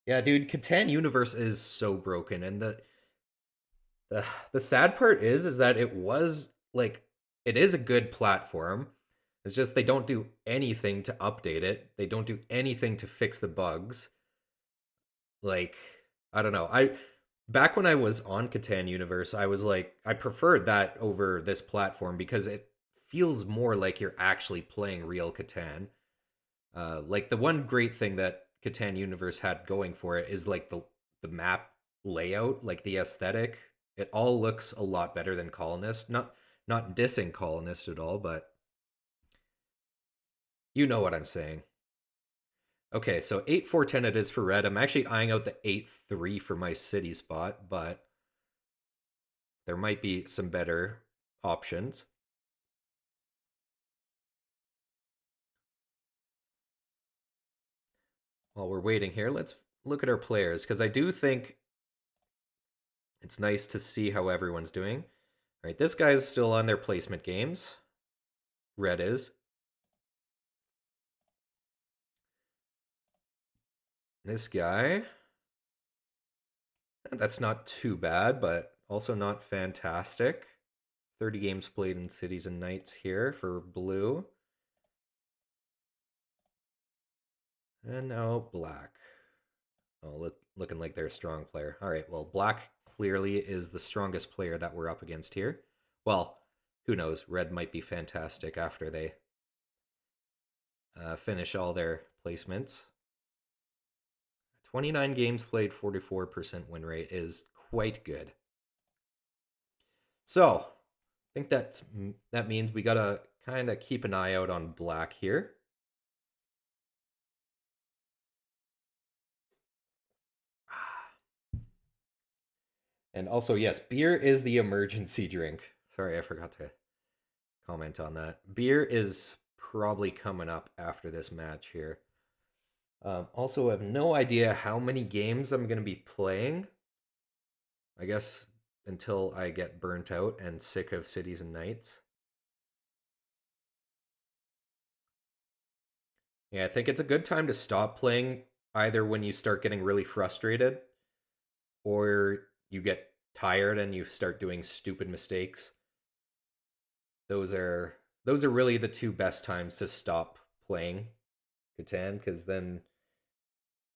yeah, dude, Catan Universe is so broken, and the sad part is that it was like it is a good platform. It's just they don't do anything to update it. They don't do anything to fix the bugs. Like I don't know. I back when I was on Catan Universe, I was like I preferred that over this platform because it feels more like you're actually playing real Catan. Like the one great thing that Catan Universe had going for it is like the map layout, like the aesthetic. It all looks a lot better than Colonist. Not dissing Colonist at all, but you know what I'm saying. Okay, so 8-4-10 it is for red. I'm actually eyeing out the 8-3 for my city spot, but there might be some better options. While we're waiting here, let's look at our players because I do think it's nice to see how everyone's doing. All right, this guy's still on their placement games. Red is. This guy, that's not too bad, but also not fantastic. 30 games played in Cities and Knights here for blue. And now black. Oh, looking like they're a strong player. All right, well, black clearly is the strongest player that we're up against here. Well, who knows? Red might be fantastic after they finish all their placements. 29 games played, 44% win rate is quite good. So, I think that means we gotta kind of keep an eye out on black here. And also, yes, beer is the emergency drink. Sorry, I forgot to comment on that. Beer is probably coming up after this match here. Also, I have no idea how many games I'm going to be playing. I guess until I get burnt out and sick of Cities and Knights. Yeah, I think it's a good time to stop playing either when you start getting really frustrated or you get tired and you start doing stupid mistakes. Those are those are really the two best times to stop playing Catan because then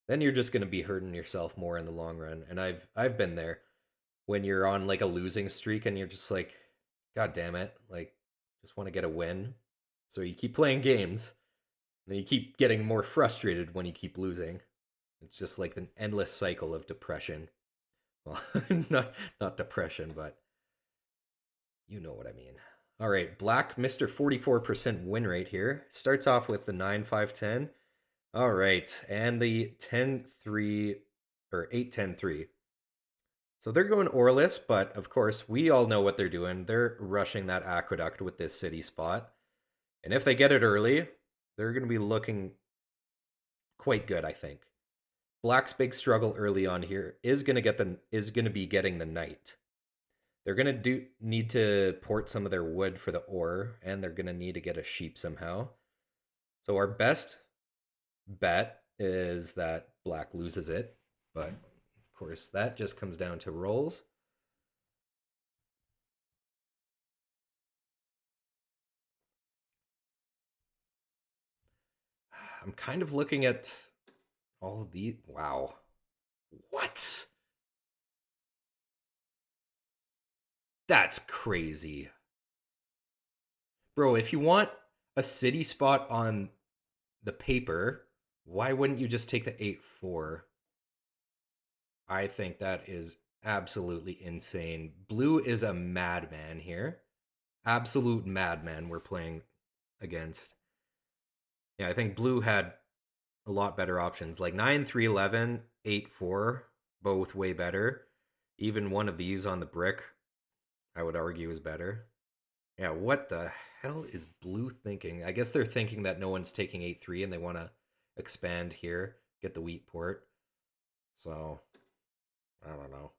you're just going to be hurting yourself more in the long run. And I've been there when you're on like a losing streak and you're just like god damn it, like just want to get a win. So you keep playing games, and then you keep getting more frustrated when you keep losing. It's just like an endless cycle of depression. Well, not depression, but you know what I mean. All right, black Mr. 44% win rate here. Starts off with the 9-5-10. All right, and the 10-3 or 8-10-3. So they're going Orlis, but of course, we all know what they're doing. They're rushing that aqueduct with this city spot. And if they get it early, they're going to be looking quite good, I think. Black's big struggle early on here is gonna be getting the knight. They're gonna do need to port some of their wood for the ore, and they're gonna need to get a sheep somehow. So our best bet is that black loses it, but of course that just comes down to rolls. I'm kind of looking at all of the wow. What? That's crazy. Bro, if you want a city spot on the paper, why wouldn't you just take the 8-4? I think that is absolutely insane. Blue is a madman here. Absolute madman we're playing against. Yeah, I think blue had a lot better options. Like 9-3-11, 8-4, both way better. Even one of these on the brick, I would argue, is better. Yeah, what the hell is blue thinking? I guess they're thinking that no one's taking 8-3 and they want to expand here, get the wheat port. So, I don't know.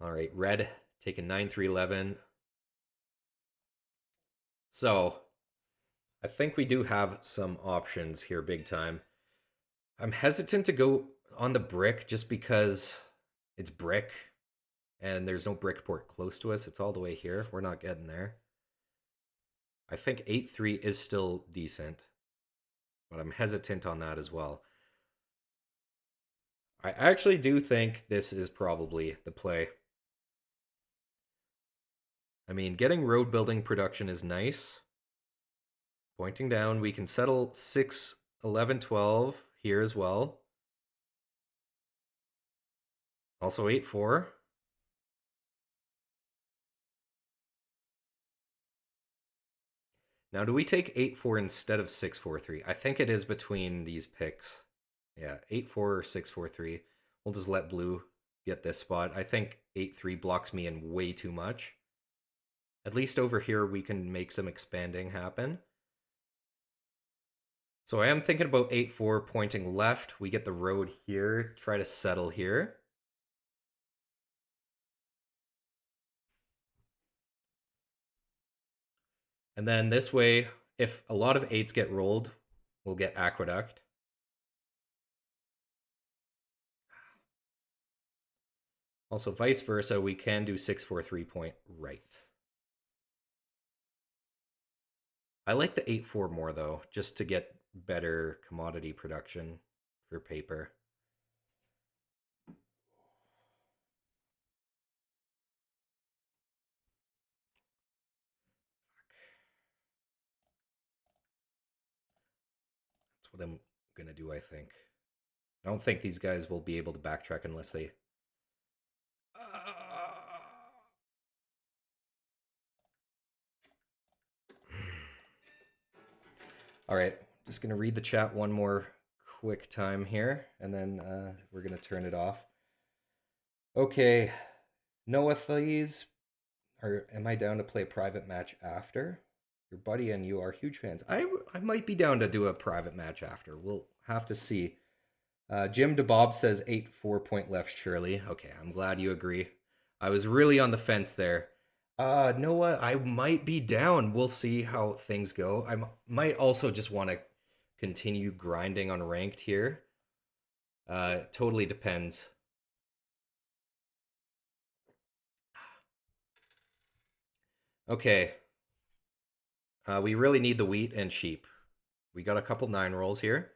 All right, red taking 9-3-11. So, I think we do have some options here big time. I'm hesitant to go on the brick just because it's brick and there's no brick port close to us. It's all the way here. We're not getting there. I think 8-3 is still decent, but I'm hesitant on that as well. I actually do think this is probably the play. I mean, getting road building production is nice. Pointing down, we can settle 6, 11, 12 here as well. Also 8-4. Now, do we take 8-4 instead of 6-4-3? I think it is between these picks. Yeah, 8-4 or 6-4-3. We'll just let blue get this spot. I think 8-3 blocks me in way too much. At least over here, we can make some expanding happen. So I am thinking about 8-4 pointing left. We get the road here, try to settle here. And then this way, if a lot of 8s get rolled, we'll get aqueduct. Also, vice versa, we can do 6-4-3 point right. I like the 8-4 more though, just to get better commodity production for paper. That's what I'm gonna do, I think. I don't think these guys will be able to backtrack unless they. All right, just gonna read the chat one more quick time here, and then we're gonna turn it off. Okay, Noah Thies, or am I down to play a private match after? Your buddy and you are huge fans. I might be down to do a private match after. We'll have to see. Jim DeBob says 8-4 point left, surely. Okay, I'm glad you agree. I was really on the fence there. Noah, I might be down. We'll see how things go. Might also just want to continue grinding on ranked here. Totally depends. Okay. We really need the wheat and sheep. We got a couple 9 rolls here.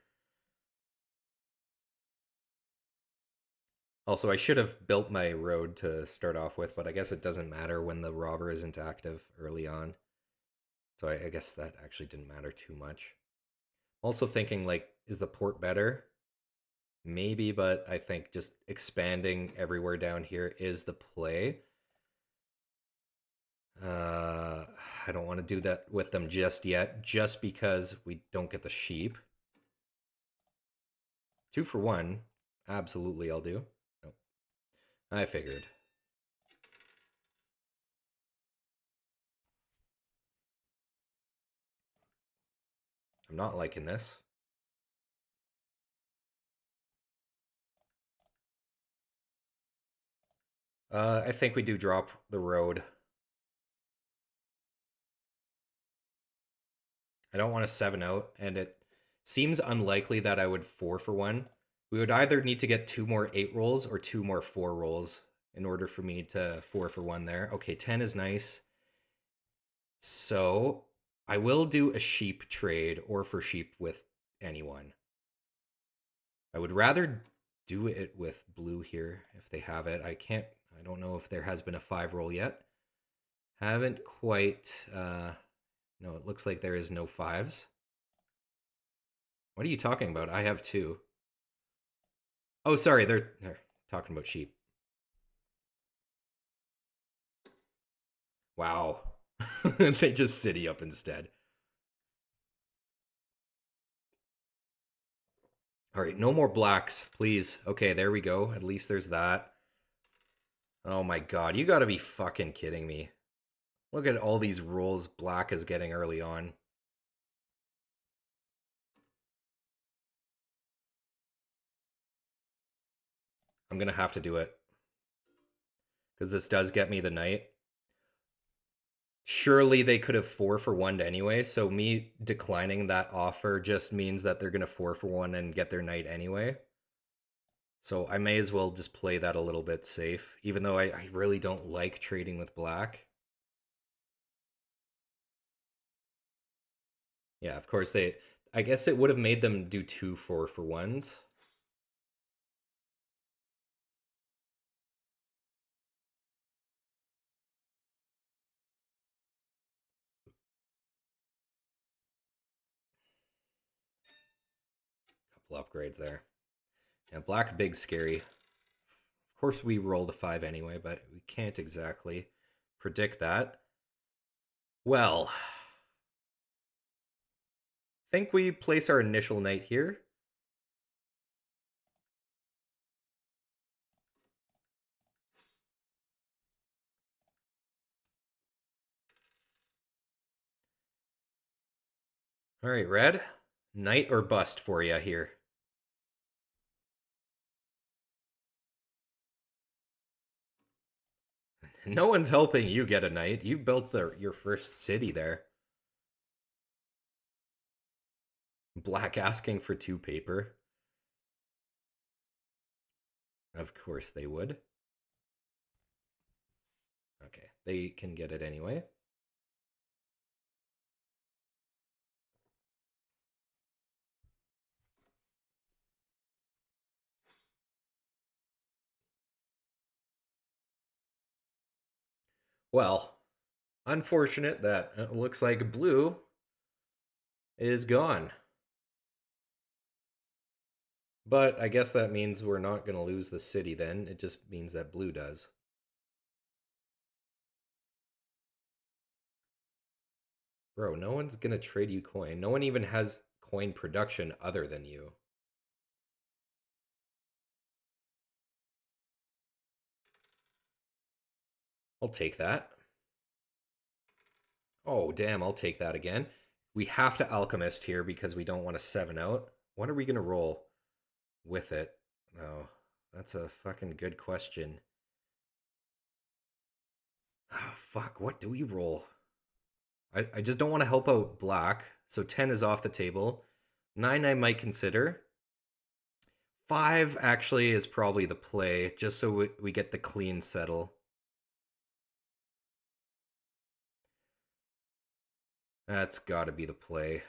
Also, I should have built my road to start off with, but I guess it doesn't matter when the robber isn't active early on. So I guess that actually didn't matter too much. Also thinking, like, is the port better? Maybe, but I think just expanding everywhere down here is the play. I don't want to do that with them just yet, just because we don't get the sheep. 2 for 1. Absolutely, I'll do. Nope. I figured. I'm not liking this. I think we do drop the road. I don't want to 7 out, and it seems unlikely that I would 4 for 1. We would either need to get 2 more 8 rolls or 2 more 4 rolls in order for me to 4 for 1 there. Okay, 10 is nice. So I will do a sheep trade or for sheep with anyone. I would rather do it with blue here if they have it. I don't know if there has been a 5 roll yet. Haven't quite, no, it looks like there is no 5s. What are you talking about? I have 2. Oh, sorry, they're talking about sheep. Wow. They just city up instead. All right, no more blacks, please. Okay, there we go. At least there's that. Oh my god, you gotta be fucking kidding me. Look at all these rolls black is getting early on. I'm gonna have to do it. Because this does get me the knight. Surely they could have 4 for 1 anyway, so me declining that offer just means that they're gonna 4 for 1 and get their knight anyway. So I may as well just play that a little bit safe, even though I really don't like trading with black. Yeah, of course they... I guess it would have made them do 2 4 for 1s. Couple upgrades there. Yeah, black big scary. Of course we roll the 5 anyway, but we can't exactly predict that. Well, think we place our initial knight here. All right, red. Knight or bust for you here. No one's helping you get a knight. You built your first city there. Black asking for 2 paper. Of course they would. Okay, they can get it anyway. Well, unfortunate that it looks like blue is gone. But I guess that means we're not going to lose the city then. It just means that blue does. Bro, no one's going to trade you coin. No one even has coin production other than you. I'll take that. Oh, damn, I'll take that again. We have to Alchemist here because we don't want to 7 out. What are we going to roll with it? Oh, that's a fucking good question. Oh, fuck, what do we roll? I just don't want to help out black. So 10 is off the table. 9 I might consider. 5 actually is probably the play, just so we get the clean settle. That's got to be the play.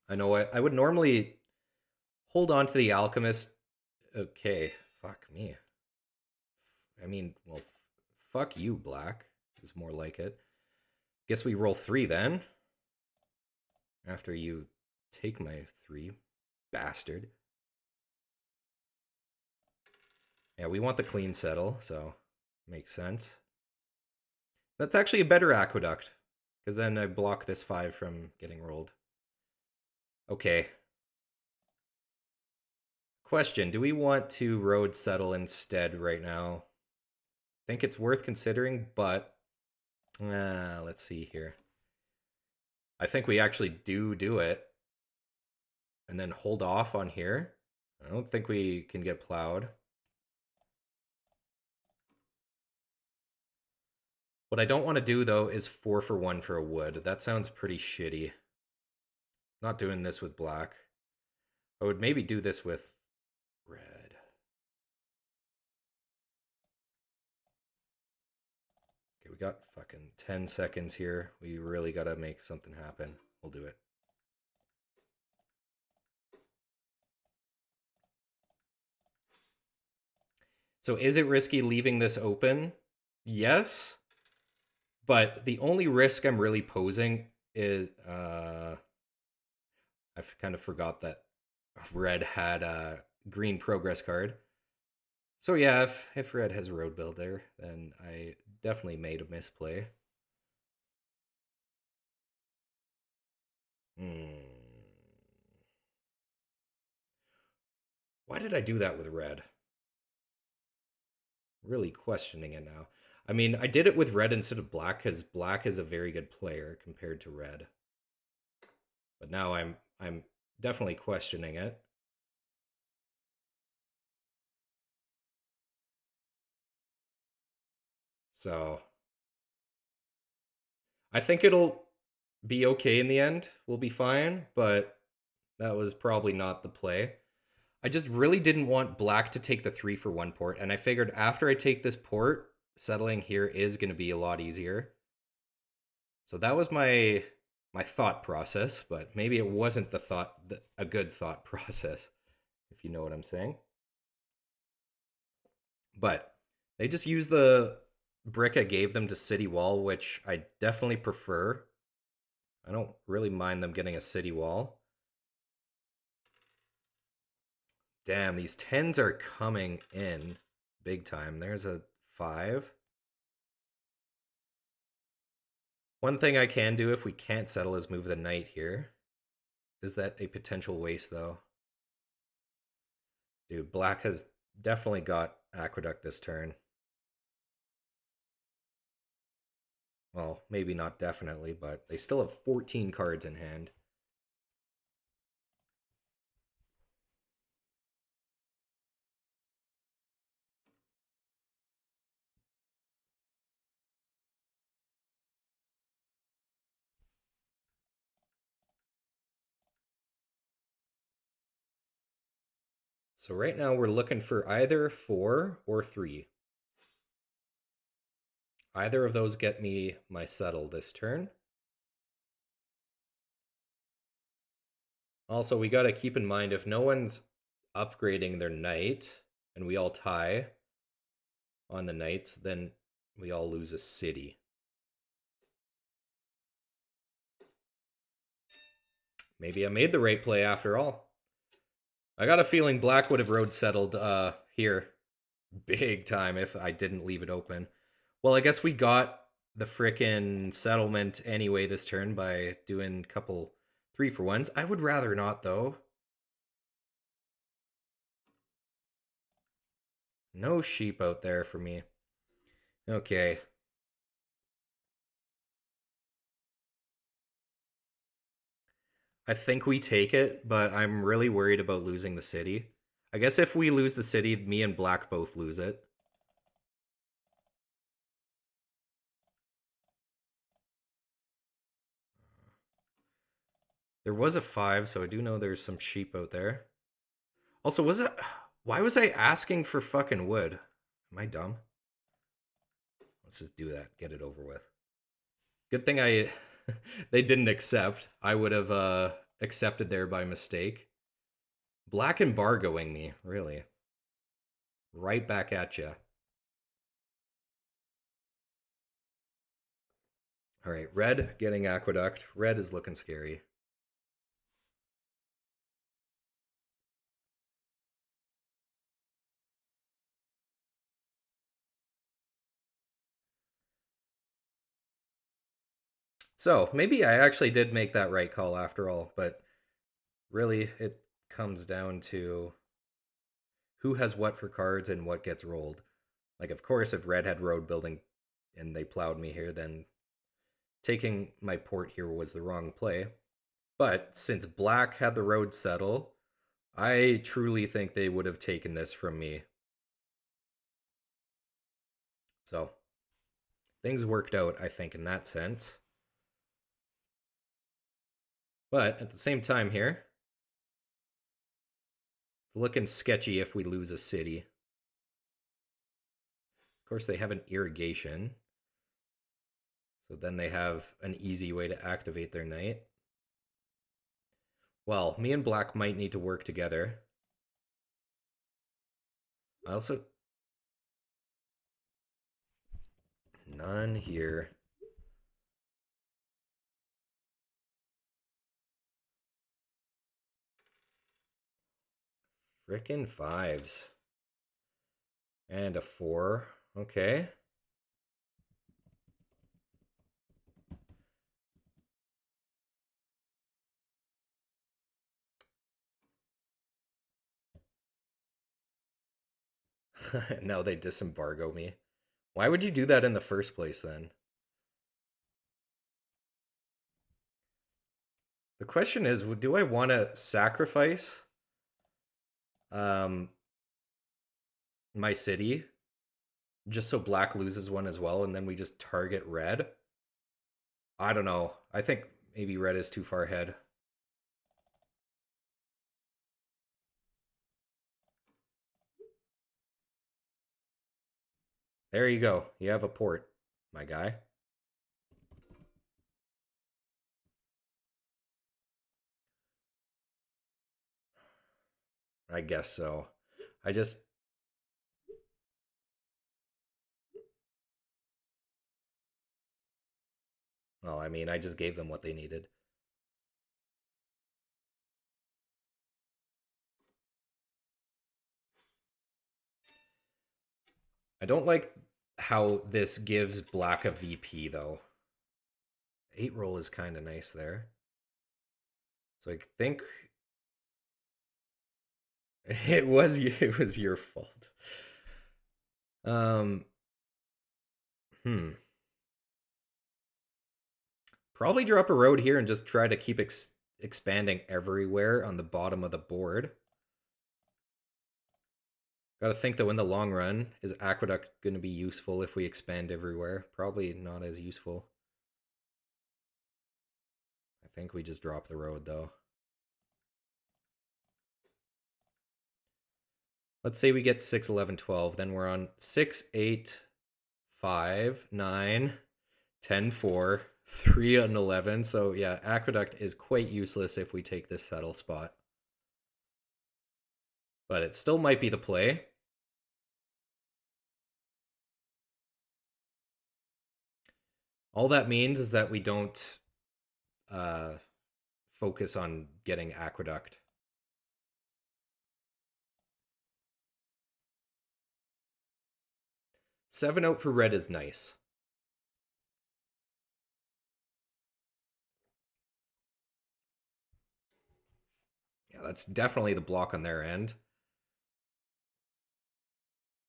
I know I would normally hold on to the Alchemist. Okay, fuck me. I mean, well, fuck you, black, is more like it. Guess we roll 3 then. After you take my 3, bastard. Yeah, we want the clean settle, so makes sense. That's actually a better aqueduct, because then I block this 5 from getting rolled. Okay. Question, do we want to road settle instead right now? Think it's worth considering, but let's see here. I think we actually do it. And then hold off on here. I don't think we can get plowed. What I don't want to do though is 4 for 1 for a wood. That sounds pretty shitty. Not doing this with black. I would maybe do this with red. Okay, we got fucking 10 seconds here. We really gotta make something happen. We'll do it. So is it risky leaving this open? Yes. But the only risk I'm really posing is I kind of forgot that red had a green progress card. So yeah, if red has a road builder, then I definitely made a misplay. Hmm. Why did I do that with red? Really questioning it now. I mean, I did it with red instead of black because black is a very good player compared to red. But now I'm definitely questioning it. So I think it'll be okay in the end. We'll be fine, but that was probably not the play. I just really didn't want black to take the 3 for 1 port, and I figured after I take this port, settling here is going to be a lot easier. So that was my thought process, but maybe it wasn't a good thought process, if you know what I'm saying. But they just used the brick I gave them to city wall, which I definitely prefer. I don't really mind them getting a city wall. Damn, these 10s are coming in big time. There's a 5. One thing I can do if we can't settle is move the knight here. Is that a potential waste, though? Dude, black has definitely got aqueduct this turn. Well, maybe not definitely, but they still have 14 cards in hand. So right now we're looking for either 4 or 3. Either of those get me my settle this turn. Also, we got to keep in mind if no one's upgrading their knight and we all tie on the knights, then we all lose a city. Maybe I made the right play after all. I got a feeling black would have road settled here big time if I didn't leave it open. Well, I guess we got the frickin' settlement anyway this turn by doing a couple 3 for 1s. I would rather not, though. No sheep out there for me. Okay. I think we take it, but I'm really worried about losing the city. I guess if we lose the city, me and black both lose it. There was a 5, so I do know there's some sheep out there. Also, was it... Why was I asking for fucking wood? Am I dumb? Let's just do that. Get it over with. Good thing I... they didn't accept. I would have accepted there by mistake. Black embargoing me, really. Right back at you. All right, red getting aqueduct. Red is looking scary. So maybe I actually did make that right call after all, but really it comes down to who has what for cards and what gets rolled. Like, of course, if red had road building and they plowed me here, then taking my port here was the wrong play. But since black had the road settle, I truly think they would have taken this from me. So things worked out, I think, in that sense. But at the same time here, it's looking sketchy if we lose a city. Of course, they have an irrigation. So then they have an easy way to activate their knight. Well, me and black might need to work together. I also... None here. Frickin' fives. And a 4. Okay. Now they disembargo me. Why would you do that in the first place then? The question is, do I want to sacrifice um, my city just so black loses one as well and then we just target red? I don't know. I think maybe red is too far ahead. There you go. You have a port, my guy. I guess so. I just... Well, I mean, I just gave them what they needed. I don't like how this gives black a VP, though. 8 roll is kind of nice there. So I think it was your fault. Um Probably drop a road here and just try to keep expanding everywhere on the bottom of the board. Got to think that in the long run, is Aqueduct going to be useful if we expand everywhere? Probably not as useful. I think we just drop the road though. Let's say we get 6, 11, 12. Then we're on 6, 8, 5, 9, 10, 4, 3, and 11. So yeah, Aqueduct is quite useless if we take this settle spot. But it still might be the play. All that means is that we don't focus on getting Aqueduct. 7 out for red is nice. Yeah, that's definitely the block on their end.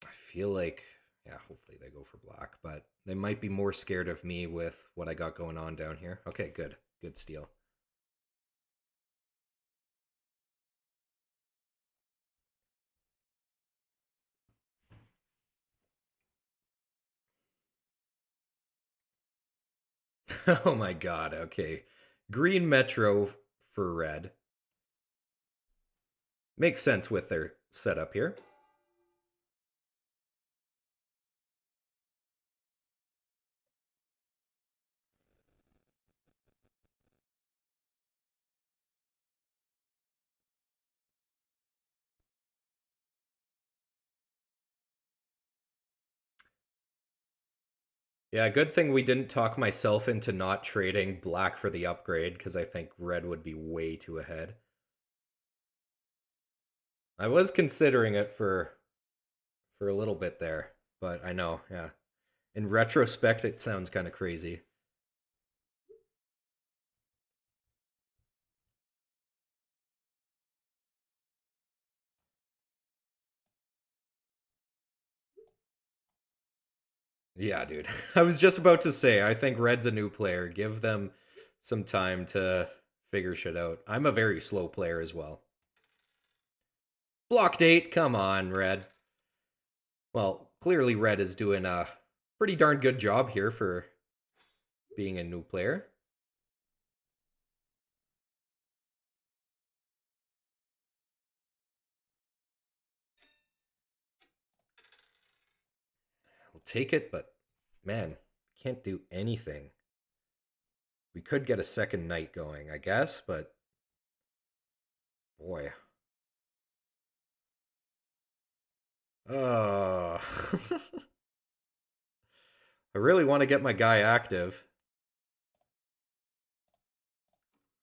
I feel like, yeah, hopefully they go for black, but they might be more scared of me with what I got going on down here. Okay, good. Good steal. Oh my god, okay. Green Metro for red. Makes sense with their setup here. Yeah, good thing we didn't talk myself into not trading black for the upgrade, because I think red would be way too ahead. I was considering it for a little bit there, but I know, yeah. In retrospect, it sounds kind of crazy. Yeah, dude. I was just about to say, I think Red's a new player. Give them some time to figure shit out. I'm a very slow player as well. Block date, come on, Red. Well, clearly Red is doing pretty darn good job here for being a new player. We'll take it, but man, can't do anything. We could get a second knight going, I guess, but boy. Uh, I really want to get my guy active.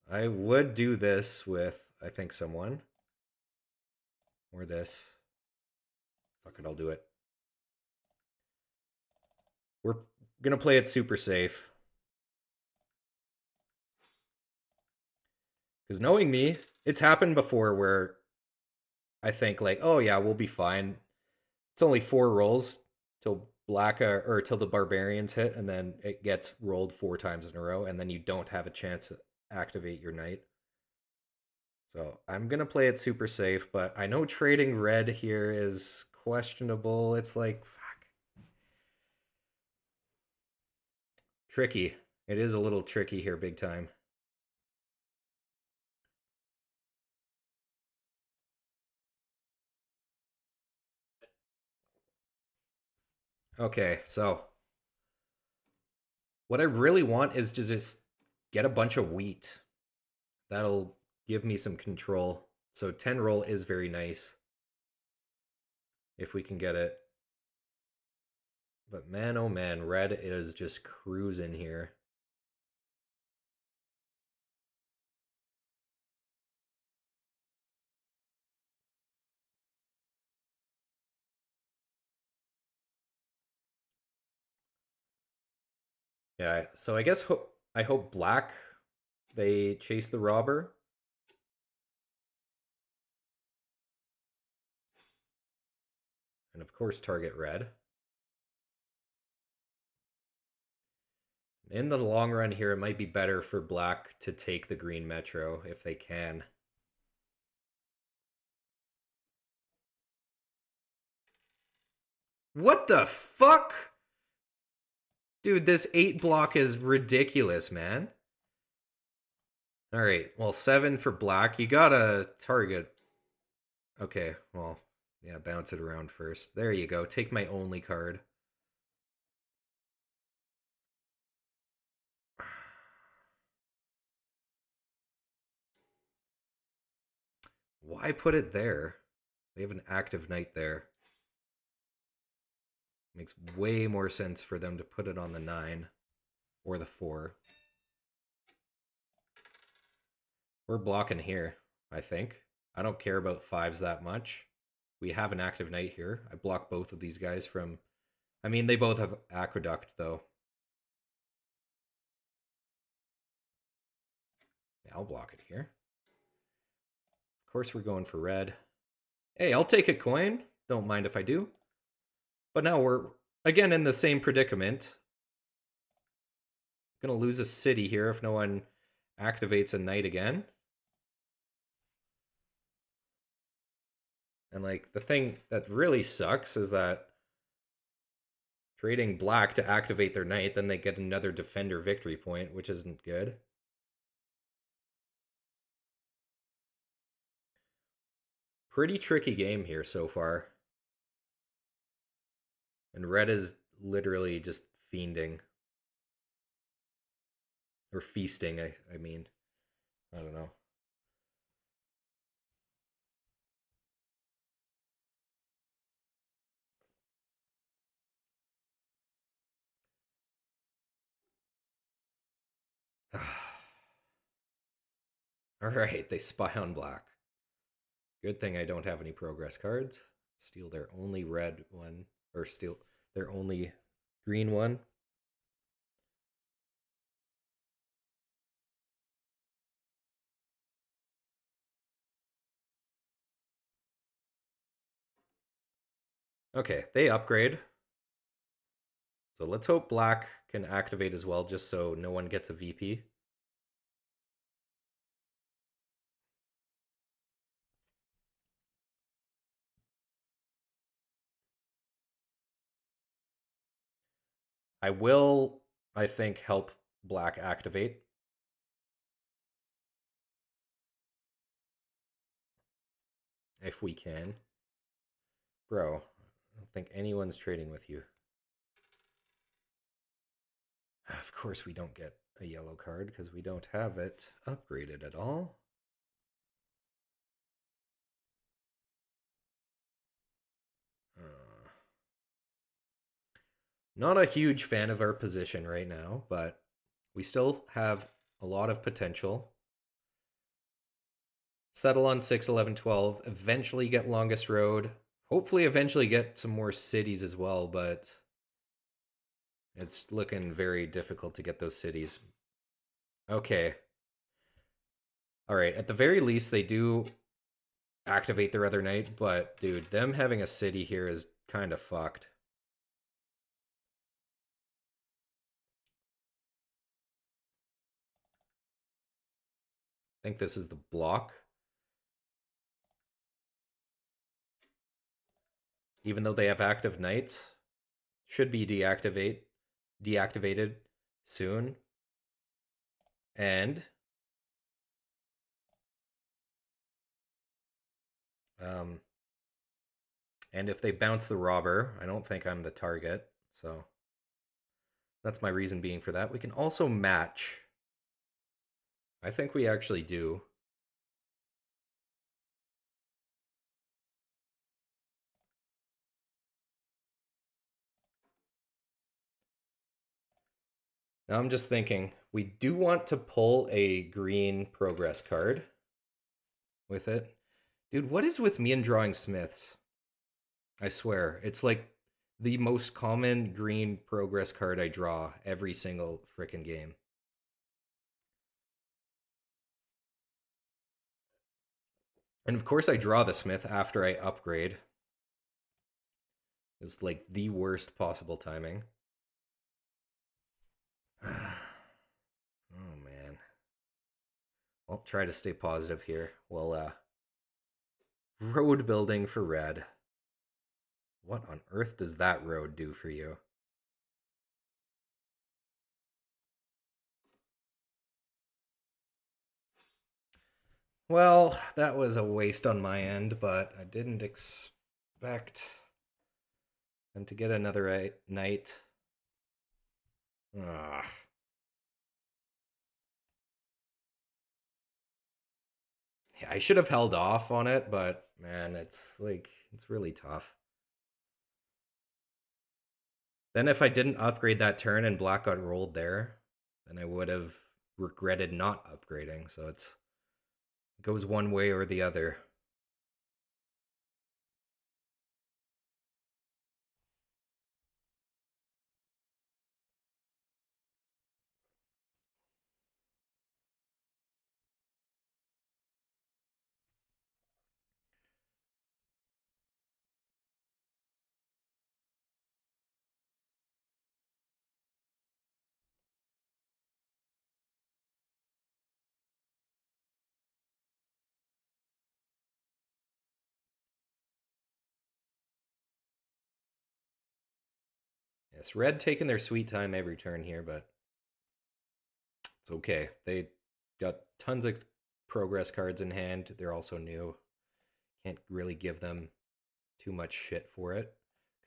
I would do this with, I think, someone. Or this. Fuck it, I'll do it. We're gonna play it super safe. Because knowing me, it's happened before where I think like, oh yeah, we'll be fine. It's only 4 rolls till black or till the barbarians hit, and then it gets rolled 4 times in a row, and then you don't have a chance to activate your knight. So I'm gonna play it super safe, but I know trading red here is questionable. It's like fuck. Tricky. It is a little tricky here, big time. Okay, so what I really want is to just get a bunch of wheat. That'll give me some control. So 10 roll is very nice if we can get it. But man, oh man, red is just cruising here. Yeah, so I guess I hope black, they chase the robber. And of course, target red. In the long run here, it might be better for black to take the green metro if they can. What the fuck? Dude, this 8 block is ridiculous, man. All right, well, 7 for black. You gotta target. Okay, well, yeah, bounce it around first. There you go. Take my only card. Why put it there? They have an active knight there. Makes way more sense for them to put it on the 9 or the 4. We're blocking here, I think. I don't care about 5s that much. We have an active knight here. I block both of these guys from... I mean, they both have aqueduct, though. Yeah, I'll block it here. Of course, we're going for red. Hey, I'll take a coin. Don't mind if I do. But now we're, again, in the same predicament. Gonna lose a city here if no one activates a knight again. And, like, the thing that really sucks is that trading black to activate their knight, then they get another defender victory point, which isn't good. Pretty tricky game here so far. And red is literally just fiending. Or feasting, I mean. I don't know. Alright, they spy on black. Good thing I don't have any progress cards. Steal their only red one. Or steal their only green one. Okay, they upgrade. So let's hope black can activate as well, just so no one gets a VP. I will, I think, help black activate if we can. Bro, I don't think anyone's trading with you. Of course, we don't get a yellow card because we don't have it upgraded at all. Uh, Not a huge fan of our position right now, but we still have a lot of potential. Settle on 6, 11, 12. Eventually get longest road. Hopefully, eventually get some more cities as well, but it's looking very difficult to get those cities. Okay. All right. At the very least, they do activate their other knight, but dude, them having a city here is kind of fucked. I think this is the block. Even though they have active knights, should be deactivated soon. And um and if they bounce the robber, I don't think I'm the target. So that's my reason being for that. We can also match. I think we actually do. Now I'm just thinking, we do want to pull a green progress card with it. Dude, what is with me and drawing smiths? I swear, it's like the most common green progress card I draw every single freaking game. And of course, I draw the smith after I upgrade. It's like the worst possible timing. Oh man. I'll try to stay positive here. Well, road building for red. What on earth does that road do for you? Well, that was a waste on my end, but I didn't expect them to get another knight. Ugh. Yeah, I should have held off on it, but man, it's really tough. Then if I didn't upgrade that turn and black got rolled there, then I would have regretted not upgrading. So it goes one way or the other. Yes, red taking their sweet time every turn here, but it's okay. They got tons of progress cards in hand. They're also new. Can't really give them too much shit for it,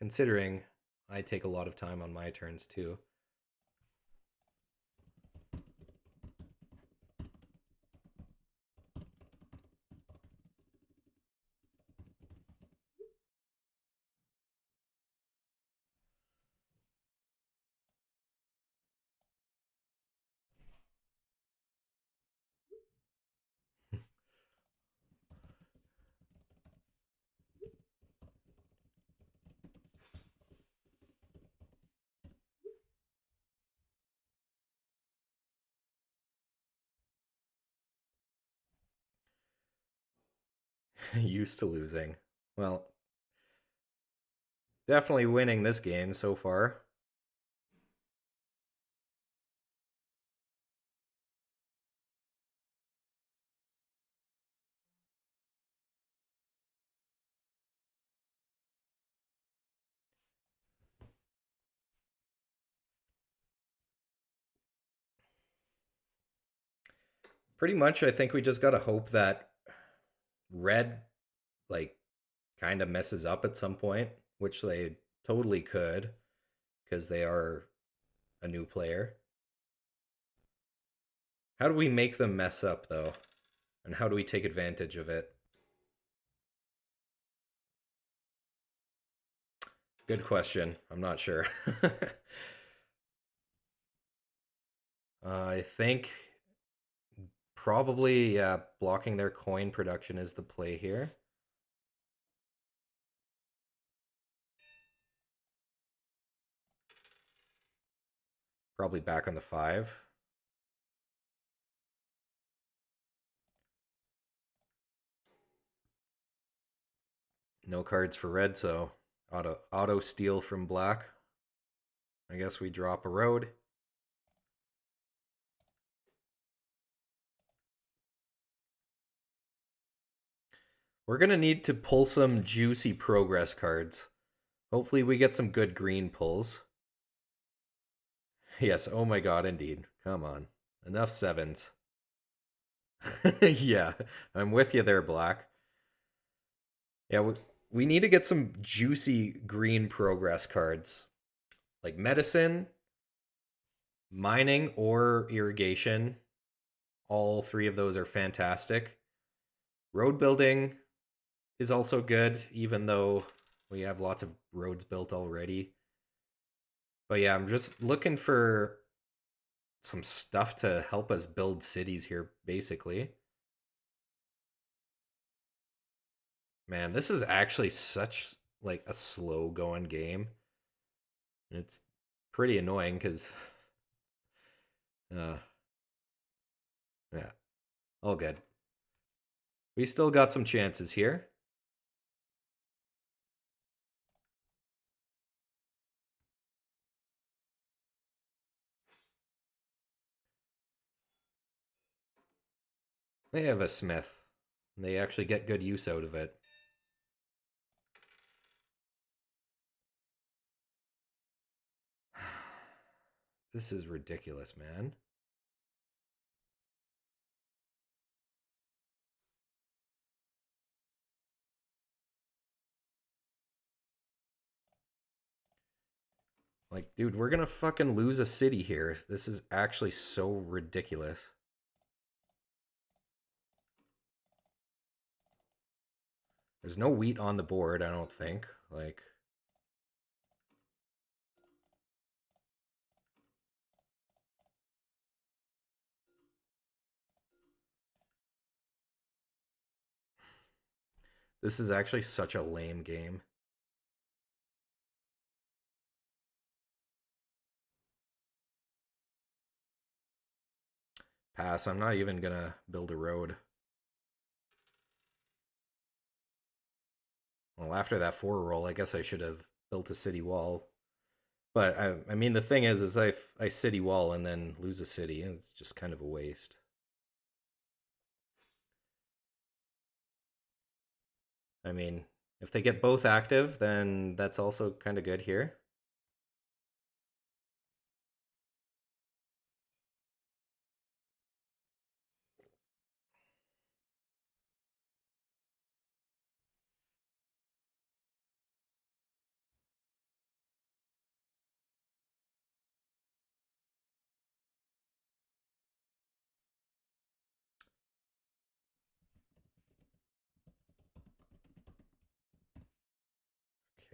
considering I take a lot of time on my turns too. Used to losing. Well, definitely winning this game so far. pretty much, I think we just gotta hope that red, like, kind of messes up at some point, which they totally could because they are a new player. How do we make them mess up, though? And how do we take advantage of it? Good question. I'm not sure. I think probably, yeah, blocking their coin production is the play here. Probably back on the 5. No cards for red, so auto steal from black. I guess we drop a road. We're gonna need to pull some juicy progress cards. Hopefully we get some good green pulls. Yes, oh my god, indeed. Come on. Enough 7s. Yeah, I'm with you there, Black. Yeah, we need to get some juicy green progress cards. Like medicine, mining, or irrigation. All three of those are fantastic. Road building is also good, even though we have lots of roads built already. But yeah, I'm just looking for some stuff to help us build cities here, basically. Man, this is actually such like a slow going game. And it's pretty annoying because uh yeah, all good. We still got some chances here. They have a smith. They actually get good use out of it. This is ridiculous, man. Like, dude, we're gonna fucking lose a city here. This is actually so ridiculous. There's no wheat on the board, I don't think. Like, this is actually such a lame game. Pass, I'm not even gonna build a road. Well, after that 4 roll, I guess I should have built a city wall. But I mean, the thing is I city wall and then lose a city, and it's just kind of a waste. I mean, if they get both active, then that's also kind of good here.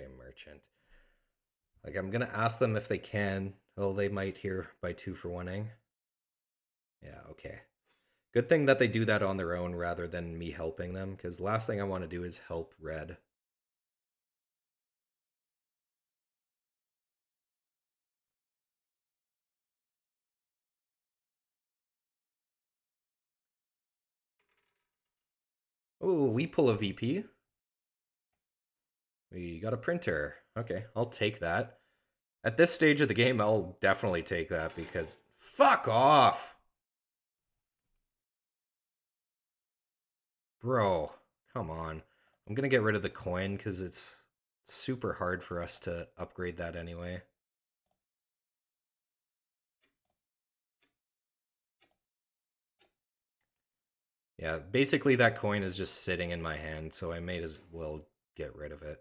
Okay, merchant. Like, I'm gonna ask them if they can. Oh, they might here by 2 for winning. Yeah, okay. Good thing that they do that on their own rather than me helping them, because last thing I want to do is help red. Oh, we pull a VP. We got a printer. Okay, I'll take that. At this stage of the game, I'll definitely take that because fuck off. Bro, come on. I'm gonna get rid of the coin because it's super hard for us to upgrade that anyway. Yeah, basically that coin is just sitting in my hand, so I may as well get rid of it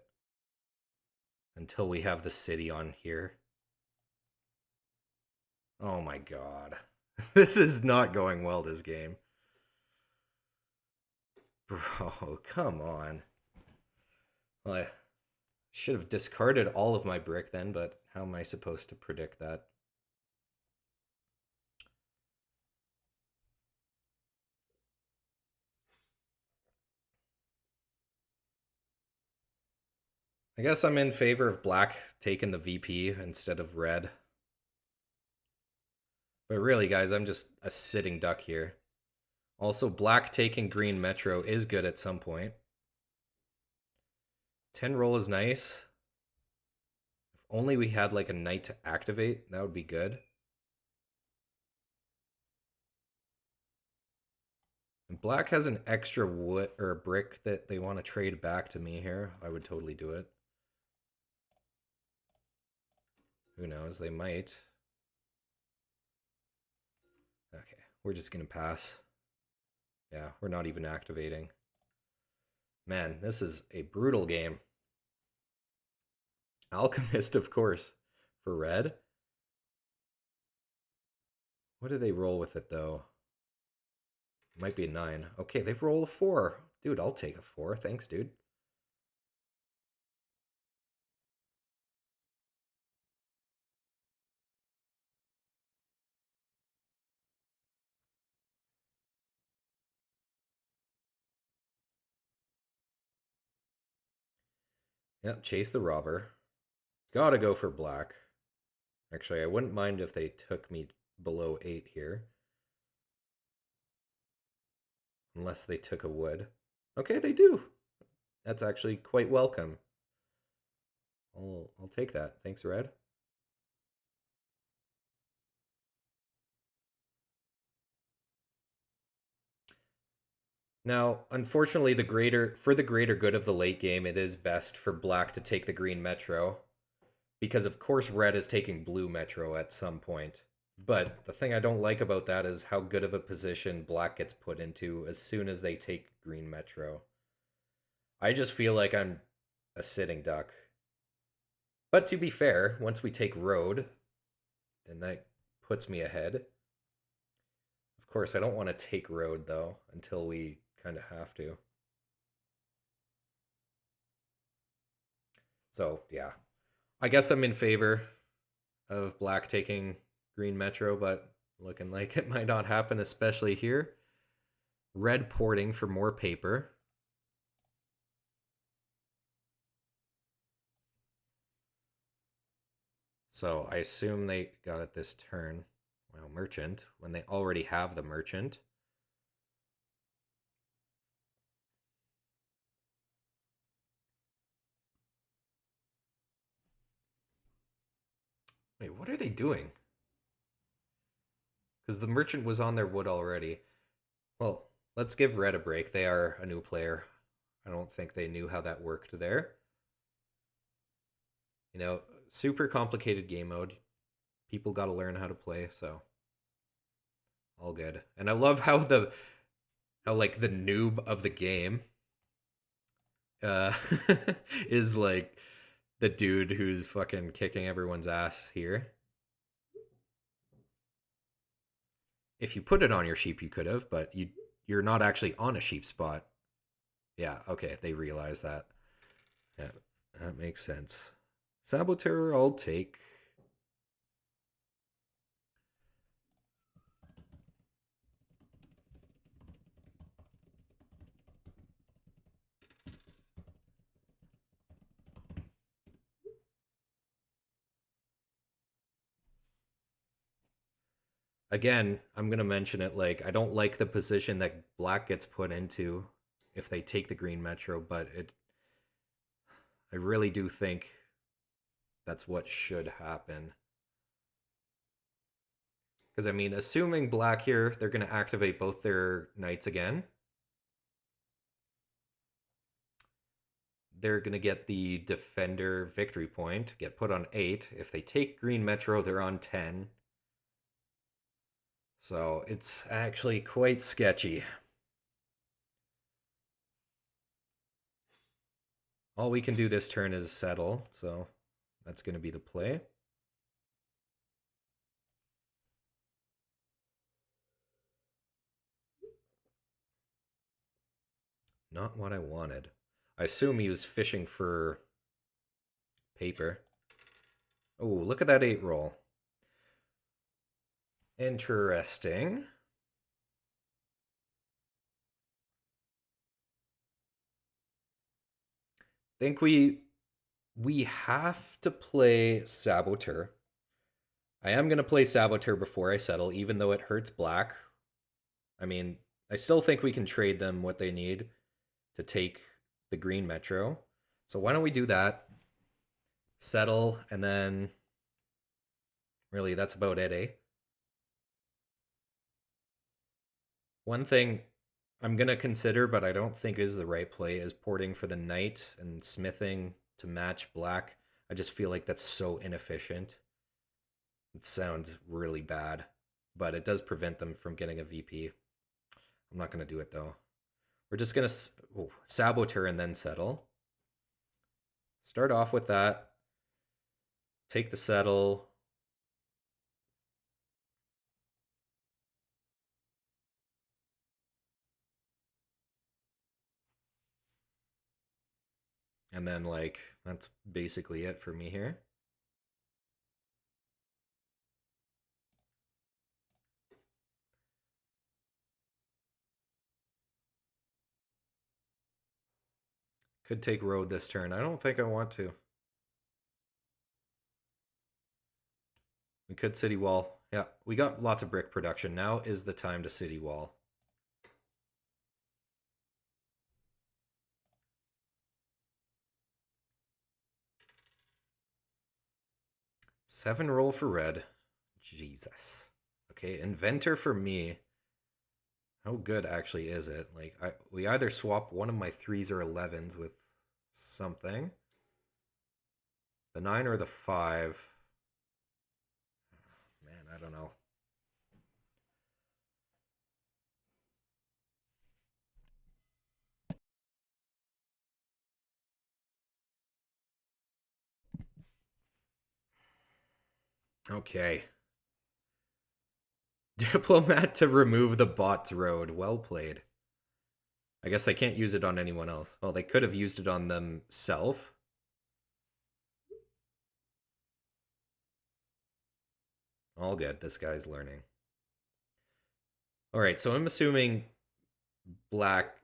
until we have the city on here. Oh my god. This is not going well, this game. Bro, come on. Well, I should have discarded all of my brick then, but how am I supposed to predict that? I guess I'm in favor of black taking the VP instead of red. But really, guys, I'm just a sitting duck here. Also, black taking green metro is good at some point. 10 roll is nice. If only we had like a knight to activate, that would be good. And black has an extra wood or a brick that they want to trade back to me here. I would totally do it. Who knows? They might. Okay, we're just going to pass. Yeah, we're not even activating. Man, this is a brutal game. Alchemist, of course, for red. What do they roll with it, though? Might be a 9. Okay, they roll a 4. Dude, I'll take a 4. Thanks, dude. Yep, chase the robber. Gotta go for black. Actually, I wouldn't mind if they took me below 8 here. Unless they took a wood. Okay, they do. That's actually quite welcome. I'll take that. Thanks, red. Now, unfortunately, for the greater good of the late game, it is best for black to take the green metro. Because of course red is taking blue metro at some point. But the thing I don't like about that is how good of a position black gets put into as soon as they take green metro. I just feel like I'm a sitting duck. But to be fair, once we take road, then that puts me ahead. Of course, I don't want to take road though until we kind of have to. So, yeah. I guess I'm in favor of black taking green metro, but looking like it might not happen, especially here. Red porting for more paper. So I assume they got it this turn. Well, merchant, when they already have the merchant. Wait, what are they doing? Because the merchant was on their wood already. Well, let's give red a break. They are a new player. I don't think they knew how that worked there. You know, super complicated game mode. People got to learn how to play, so all good. And I love how like the noob of the game uh is like the dude who's fucking kicking everyone's ass here. If you put it on your sheep, you could have, but you're not actually on a sheep spot. Yeah, okay, they realize that. Yeah, that makes sense. Saboteur, I'll take. Again, I'm gonna mention it. Like, I don't like the position that black gets put into if they take the green metro, but I really do think that's what should happen. Because I mean, assuming black here, they're gonna activate both their knights again. They're going to get the defender victory point, get put on 8. If they take green metro, they're on 10. So it's actually quite sketchy. All we can do this turn is settle, so that's going to be the play. Not what I wanted. I assume he was fishing for paper. Oh, look at that 8 roll. Interesting. Think we have to play Saboteur. I am going to play Saboteur before I settle, even though it hurts black. I mean, I still think we can trade them what they need to take the green Metro. So why don't we do that? Settle, and then really that's about it, eh? One thing I'm going to consider, but I don't think is the right play, is porting for the knight and smithing to match black. I just feel like that's so inefficient. It sounds really bad, but it does prevent them from getting a VP. I'm not going to do it though. We're just going to Saboteur and then settle. Start off with that. Take the settle. And then, like, that's basically it for me here. Could take road this turn. I don't think I want to. We could city wall. Yeah, we got lots of brick production. Now is the time to city wall. Seven roll for red. Jesus. Okay, inventor for me. How good actually is it? Like, we either swap one of my 3s or 11s with something. The 9 or the 5. Man, I don't know. Okay. Diplomat to remove the bot's road. Well played. I guess I can't use it on anyone else. Well, they could have used it on themselves. All good. This guy's learning. All right, so I'm assuming black.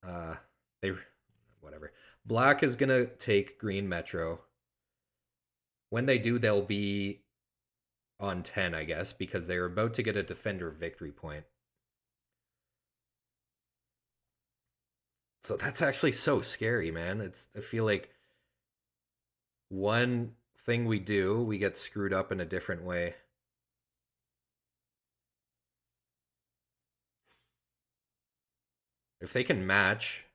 Uh, they, whatever. Black is gonna take green Metro. When they do, they'll be on 10, I guess, because they're about to get a defender victory point. So that's actually so scary, man. I feel like one thing we do, we get screwed up in a different way. If they can match,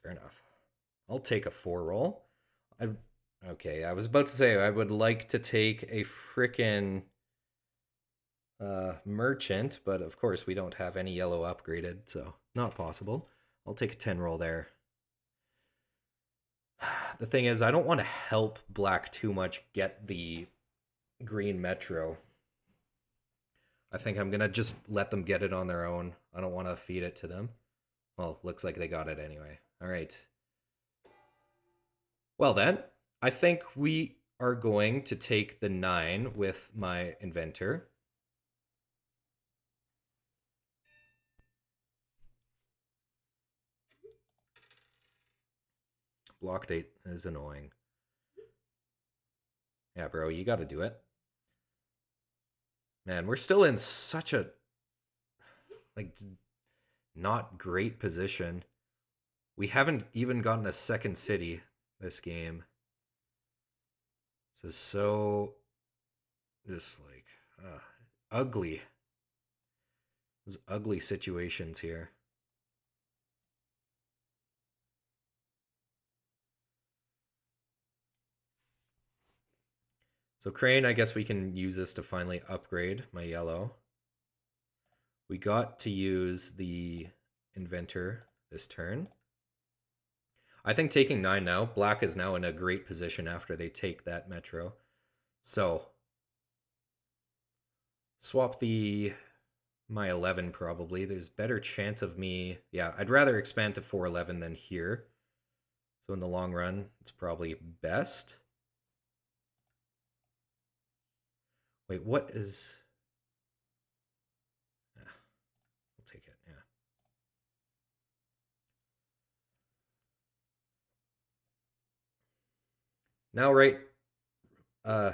fair enough. I'll take a 4 roll. I Okay, I was about to say I would like to take a frickin' merchant, but of course we don't have any yellow upgraded, so not possible. I'll take a 10 roll there. The thing is, I don't want to help black too much get the green Metro. I think I'm gonna just let them get it on their own. I don't want to feed it to them. Well, looks like they got it anyway. All right. Well then, I think we are going to take the 9 with my inventor. Block date is annoying. Yeah, bro, you got to do it. Man, we're still in such a like not great position. We haven't even gotten a second city this game. This is so just like ugly. There's ugly situations here. So Crane, I guess we can use this to finally upgrade my yellow. We got to use the Inventor this turn. I think taking 9 now, black is now in a great position after they take that Metro. So, swap my 11 probably. There's better chance of me... Yeah, I'd rather expand to 411 than here. So in the long run, it's probably best. Wait, what is... I'll take it, yeah. Now, right... Yeah.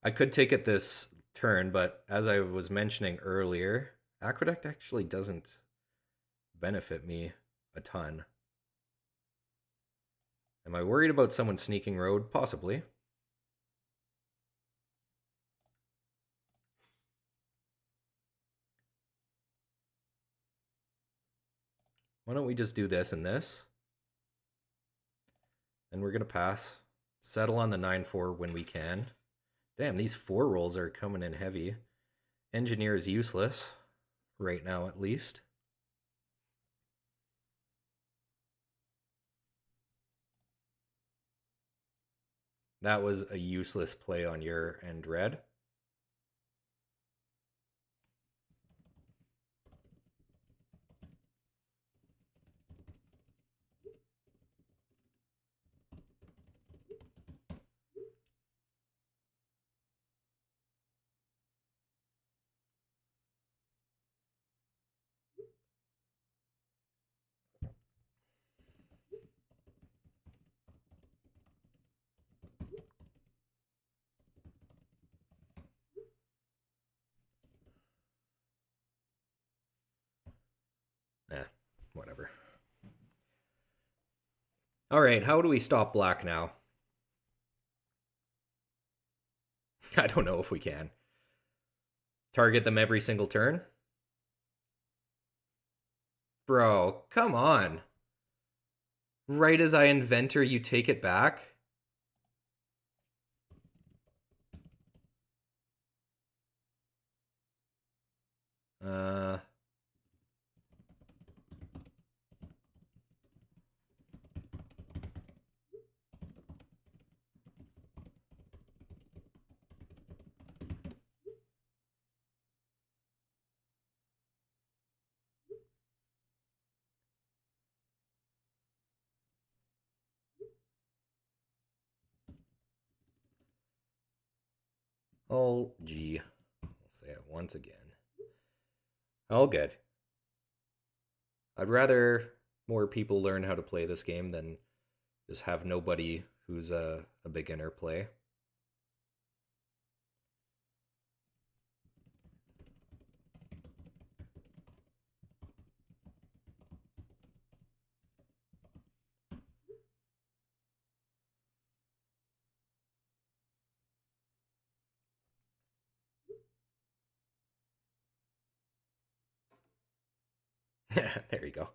I could take it this turn, but as I was mentioning earlier, Aqueduct actually doesn't benefit me a ton. Am I worried about someone sneaking road? Possibly. Why don't we just do this and this? And we're going to pass. Settle on the 9-4 when we can. Damn, these 4 rolls are coming in heavy. Engineer is useless. Right now, at least. That was a useless play on your end, Red. Eh, whatever. All right, how do we stop black now? I don't know if we can. Target them every single turn? Bro, come on. Right as I inventor, you take it back? Uh... Oh, gee. I'll say it once again. All good. I'd rather more people learn how to play this game than just have nobody who's a beginner play. There you go.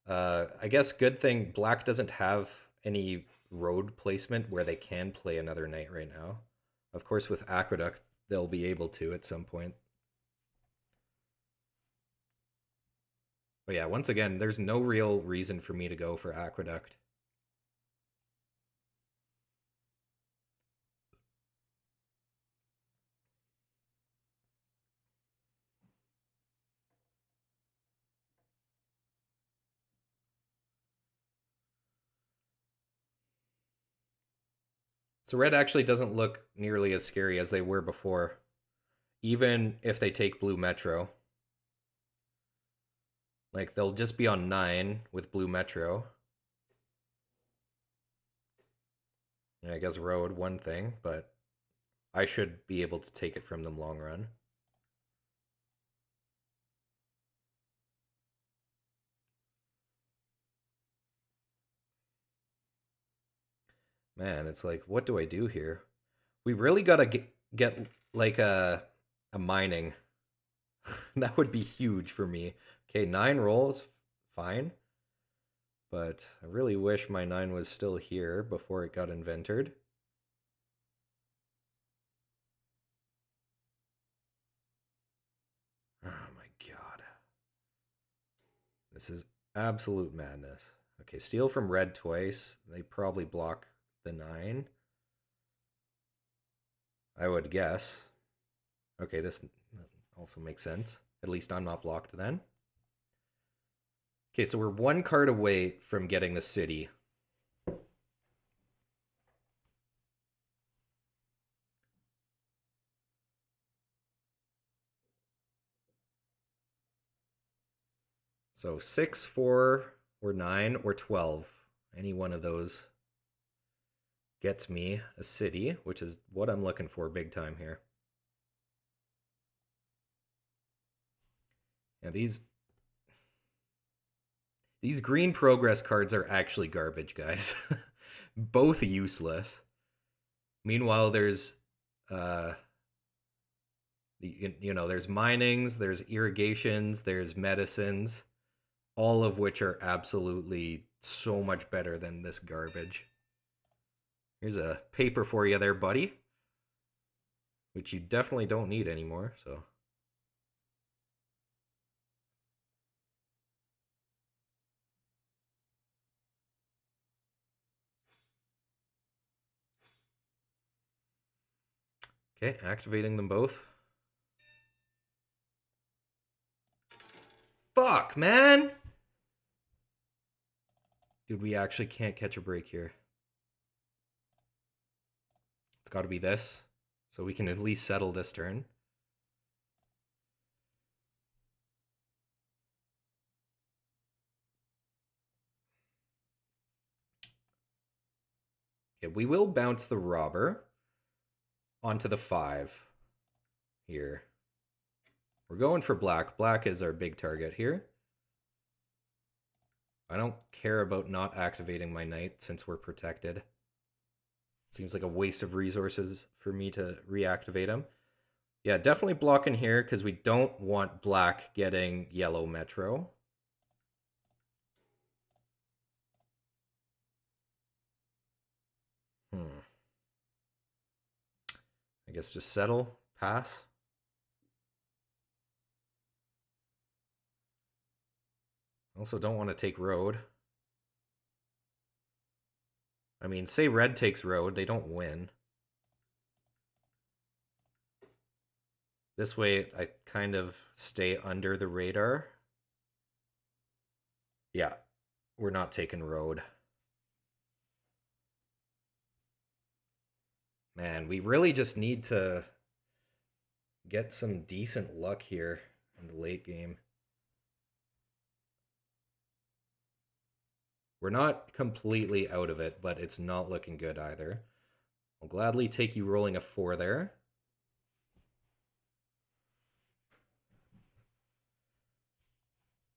I guess good thing black doesn't have any road placement where they can play another knight right now. Of course, with Aqueduct, they'll be able to at some point. But yeah, once again, there's no real reason for me to go for Aqueduct. So red actually doesn't look nearly as scary as they were before, even if they take blue Metro. Like, they'll just be on 9 with blue Metro. And I guess road, one thing, but I should be able to take it from them long run. Man, it's like, what do I do here? We really gotta get like a mining. That would be huge for me. Okay, 9 rolls, fine. But I really wish my 9 was still here before it got invented. Oh my god. This is absolute madness. Okay, steal from red twice. They probably block the 9, I would guess. Okay, this also makes sense. At least I'm not blocked then. Okay, so we're 1 card away from getting the city. So 6, 4, or 9, or 12. Any one of those gets me a city, which is what I'm looking for big time here. Yeah, these green progress cards are actually garbage, guys. Both useless. Meanwhile, there's uh there's minings, there's irrigations, there's medicines, all of which are absolutely so much better than this garbage. Here's a paper for you there, buddy, which you definitely don't need anymore, so okay, activating them both. Fuck, man! Dude, we actually can't catch a break here. It's got to be this, so we can at least settle this turn. Yeah, we will bounce the robber onto the 5 here. We're going for black. Black is our big target here. I don't care about not activating my knight since we're protected. Seems like a waste of resources for me to reactivate him. Yeah, definitely blocking here because we don't want black getting yellow metro. I guess just settle, pass. Also don't want to take road. I mean, say red takes road, they don't win. This way, I kind of stay under the radar. Yeah, we're not taking road. Man, we really just need to get some decent luck here in the late game. We're not completely out of it, but it's not looking good either. I'll gladly take you rolling a 4 there.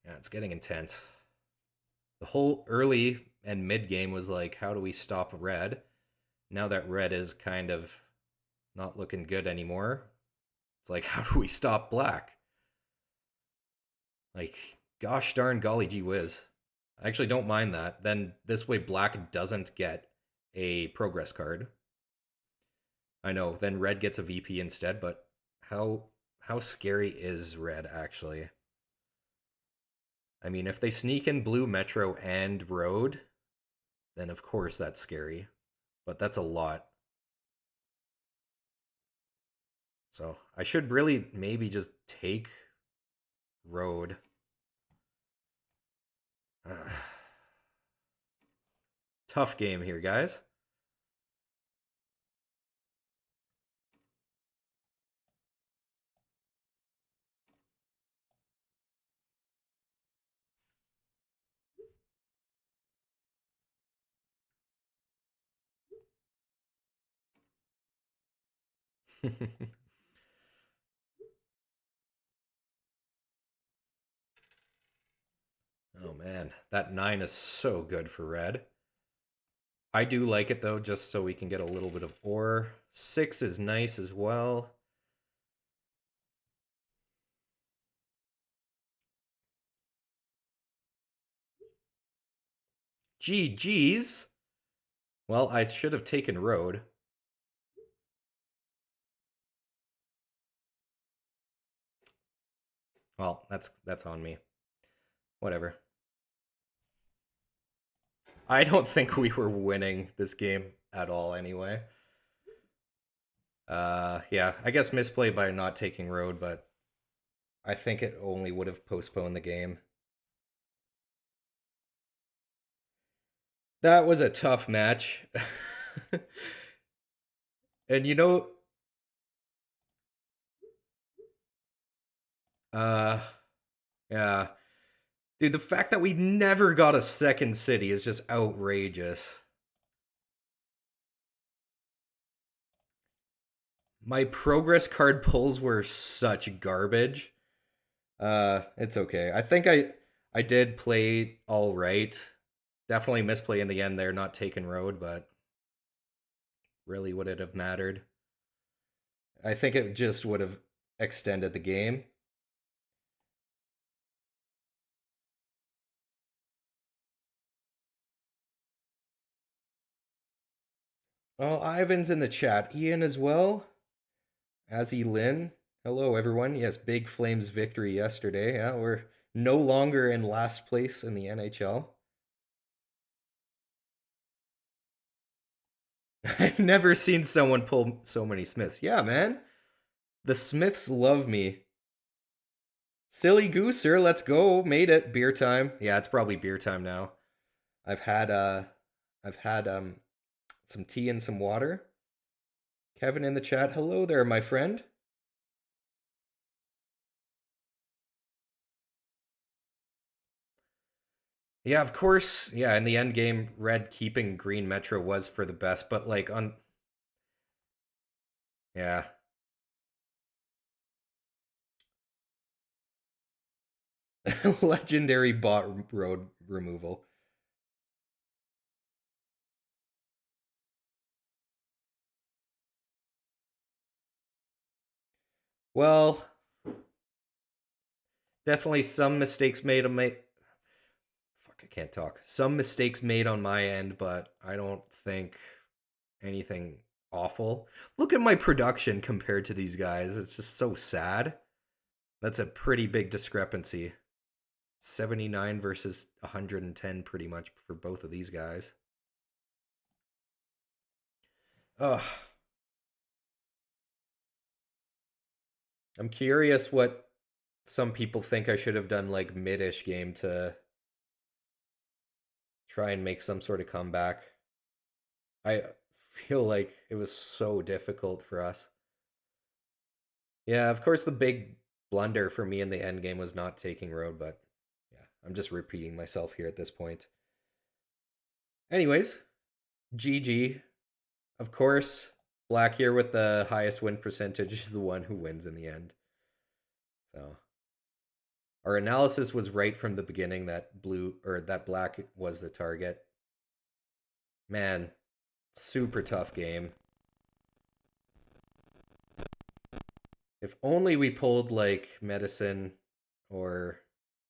Yeah, it's getting intense. The whole early and mid game was like, how do we stop red? Now that red is kind of not looking good anymore, it's like, how do we stop black? Like, gosh darn golly gee whiz. I actually don't mind that. Then this way black doesn't get a progress card. I know, then red gets a VP instead, but how scary is red actually? I mean, if they sneak in blue, metro, and road, then of course that's scary. But that's a lot. So I should really maybe just take road. Tough game here, guys. Oh man, that 9 is so good for red. I do like it though, just so we can get a little bit of ore. 6 is nice as well. GG's. Well, I should have taken road. Well, that's on me. Whatever. I don't think we were winning this game at all anyway. Yeah, I guess misplay by not taking road, but I think it only would have postponed the game. That was a tough match. And uh yeah. Dude, the fact that we never got a second city is just outrageous. My progress card pulls were such garbage. It's okay. I think I did play all right. Definitely misplay in the end there, not taking road, but really would it have mattered? I think it just would have extended the game. Oh, Ivan's in the chat. Ian as well. Azzy Lynn. Hello, everyone. Yes, big Flames victory yesterday. Yeah, we're no longer in last place in the NHL. I've never seen someone pull so many Smiths. Yeah, man. The Smiths love me. Silly Gooser, let's go. Made it. Beer time. Yeah, it's probably beer time now. I've had some tea and some water. Kevin in the chat. Hello there, my friend. Yeah, of course. Yeah, in the end game, red keeping green Metro was for the best, but like on yeah. Legendary bot road removal. Well, definitely some mistakes made on my fuck, I can't talk. Some mistakes made on my end, but I don't think anything awful. Look at my production compared to these guys. It's just so sad. That's a pretty big discrepancy. 79 versus 110 pretty much for both of these guys. Ugh. I'm curious what some people think I should have done like mid-ish game to try and make some sort of comeback. I feel like it was so difficult for us. Yeah, of course the big blunder for me in the end game was not taking road, but yeah, I'm just repeating myself here at this point. Anyways, GG. Of course, black here with the highest win percentage is the one who wins in the end. So our analysis was right from the beginning that blue or that black was the target. Man, super tough game. If only we pulled like medicine or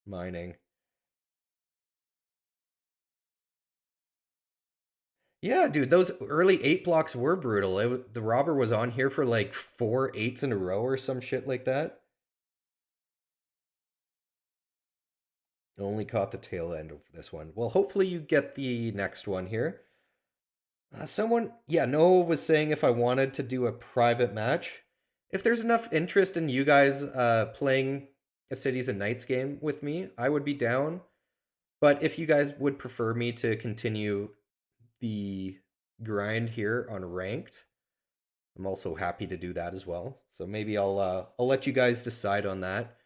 mining. Yeah, dude, those early 8 blocks were brutal. The robber was on here for like 4 8s in a row or some shit like that. Only caught the tail end of this one. Well, hopefully you get the next one here. Someone, yeah, Noah was saying if I wanted to do a private match, if there's enough interest in you guys playing a Cities and Knights game with me, I would be down. But if you guys would prefer me to continue the grind here on ranked, I'm also happy to do that as well. So maybe I'll let you guys decide on that.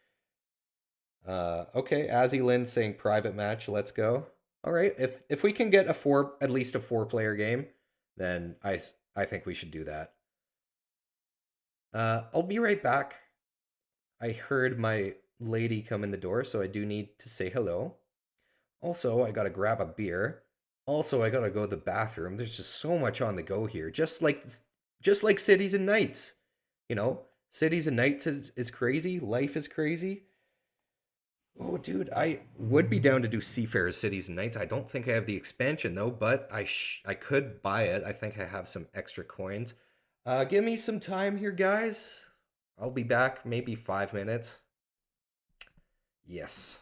Okay, Azzy Lynn saying private match. Let's go. All right, if we can get at least a 4 player game, then I think we should do that. I'll be right back. I heard my lady come in the door, so I do need to say hello. Also, I gotta grab a beer. Also, I gotta go to the bathroom. There's just so much on the go here. Just like Cities and Nights. You know, Cities and Nights is crazy. Life is crazy. Oh, dude, I would be down to do Seafarers Cities and Nights. I don't think I have the expansion though, but I could buy it. I think I have some extra coins. Give me some time here, guys. I'll be back maybe 5 minutes. Yes.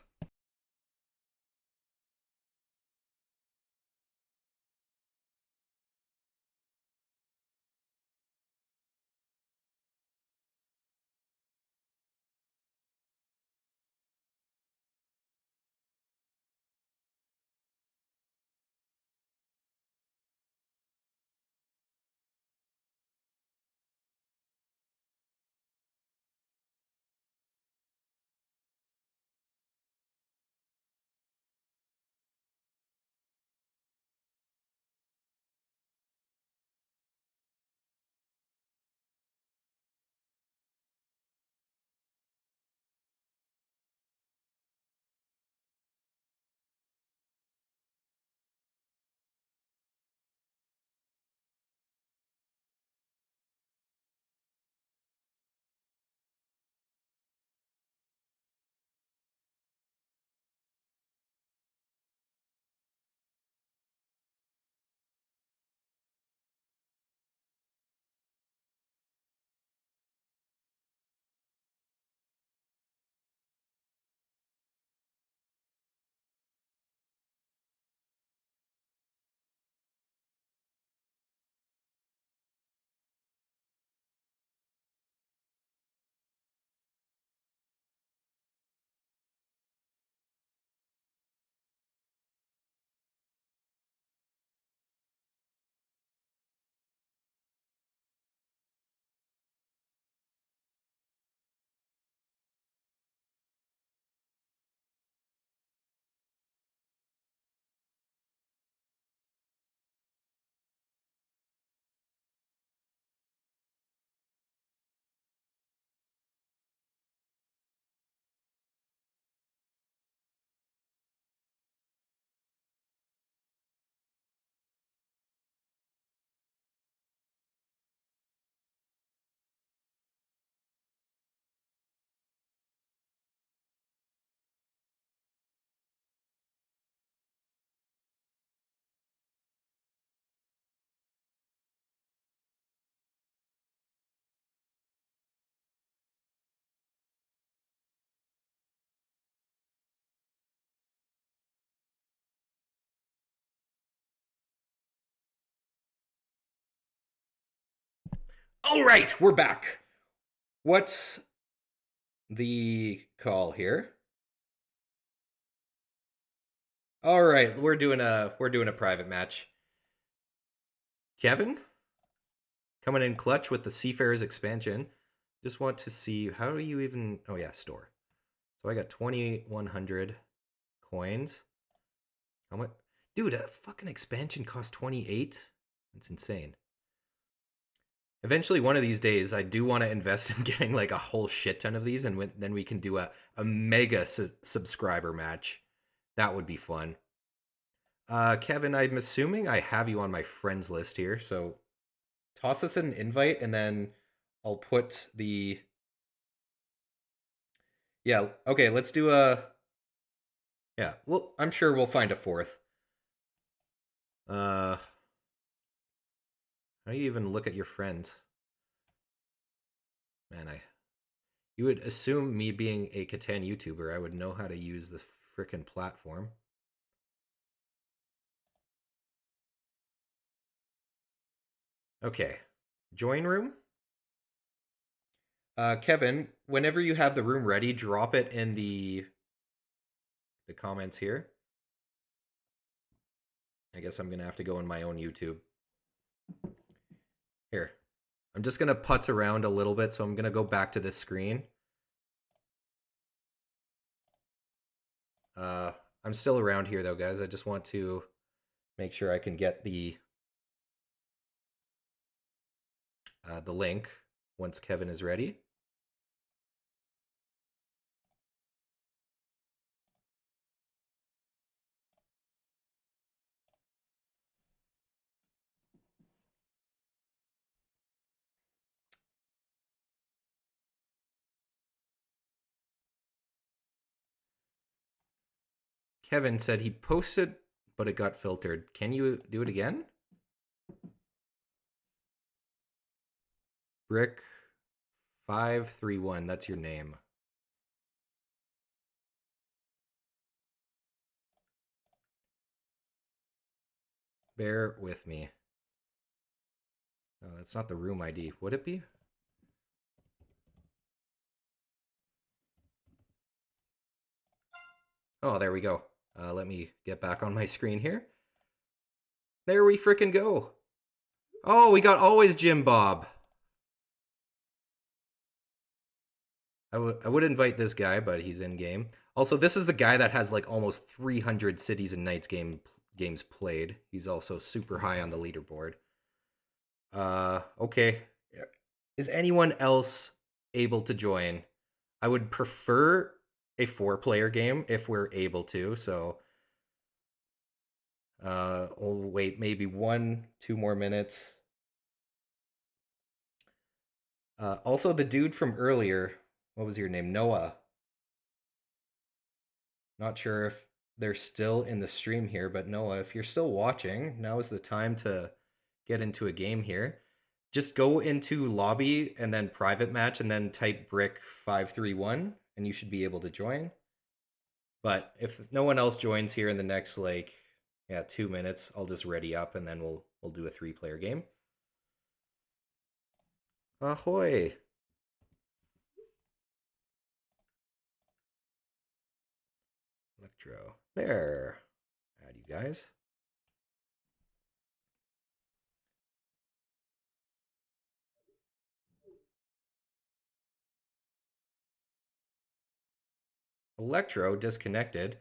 All right, we're back. What's the call here? All right, we're doing a private match. Kevin coming in clutch with the Seafarers expansion. Just want to see how do you even? Oh yeah, store. So I got 2,100 coins. How much? Dude, a fucking expansion costs 28. That's insane. Eventually, one of these days, I do want to invest in getting like a whole shit ton of these, and then we can do a mega subscriber match. That would be fun. Kevin, I'm assuming I have you on my friends list here, so toss us an invite, and then I'll put the yeah. Okay, let's do a yeah. Well, I'm sure we'll find a fourth. How do you even look at your friends? Man, you would assume me being a Catan YouTuber, I would know how to use the frickin' platform. Okay, join room. Kevin, whenever you have the room ready, drop it in the comments here. I guess I'm gonna have to go in my own YouTube. Here, I'm just gonna putz around a little bit, so I'm gonna go back to this screen. Uh, I'm still around here though, guys. I just want to make sure I can get the link once Kevin is ready. Kevin said he posted, but it got filtered. Can you do it again? Brick 531. That's your name. Bear with me. No, that's not the room ID. Would it be? Oh, there we go. Let me get back on my screen here. There we frickin' go. Oh, we got always Jim Bob. I would invite this guy, but he's in game. Also, this is the guy that has like almost 300 Cities and Knights games played. He's also super high on the leaderboard. Okay. Is anyone else able to join? I would prefer a 4-player game if we're able to. So, we'll wait maybe 1-2 more minutes. Also, the dude from earlier, what was your name? Noah. Not sure if they're still in the stream here, but Noah, if you're still watching, now is the time to get into a game here. Just go into lobby and then private match and then type brick 531 and you should be able to join. But if no one else joins here in the next 2 minutes, I'll just ready up and then we'll do a 3-player game. Ahoy. Electro. There. Add you guys. Electro disconnected.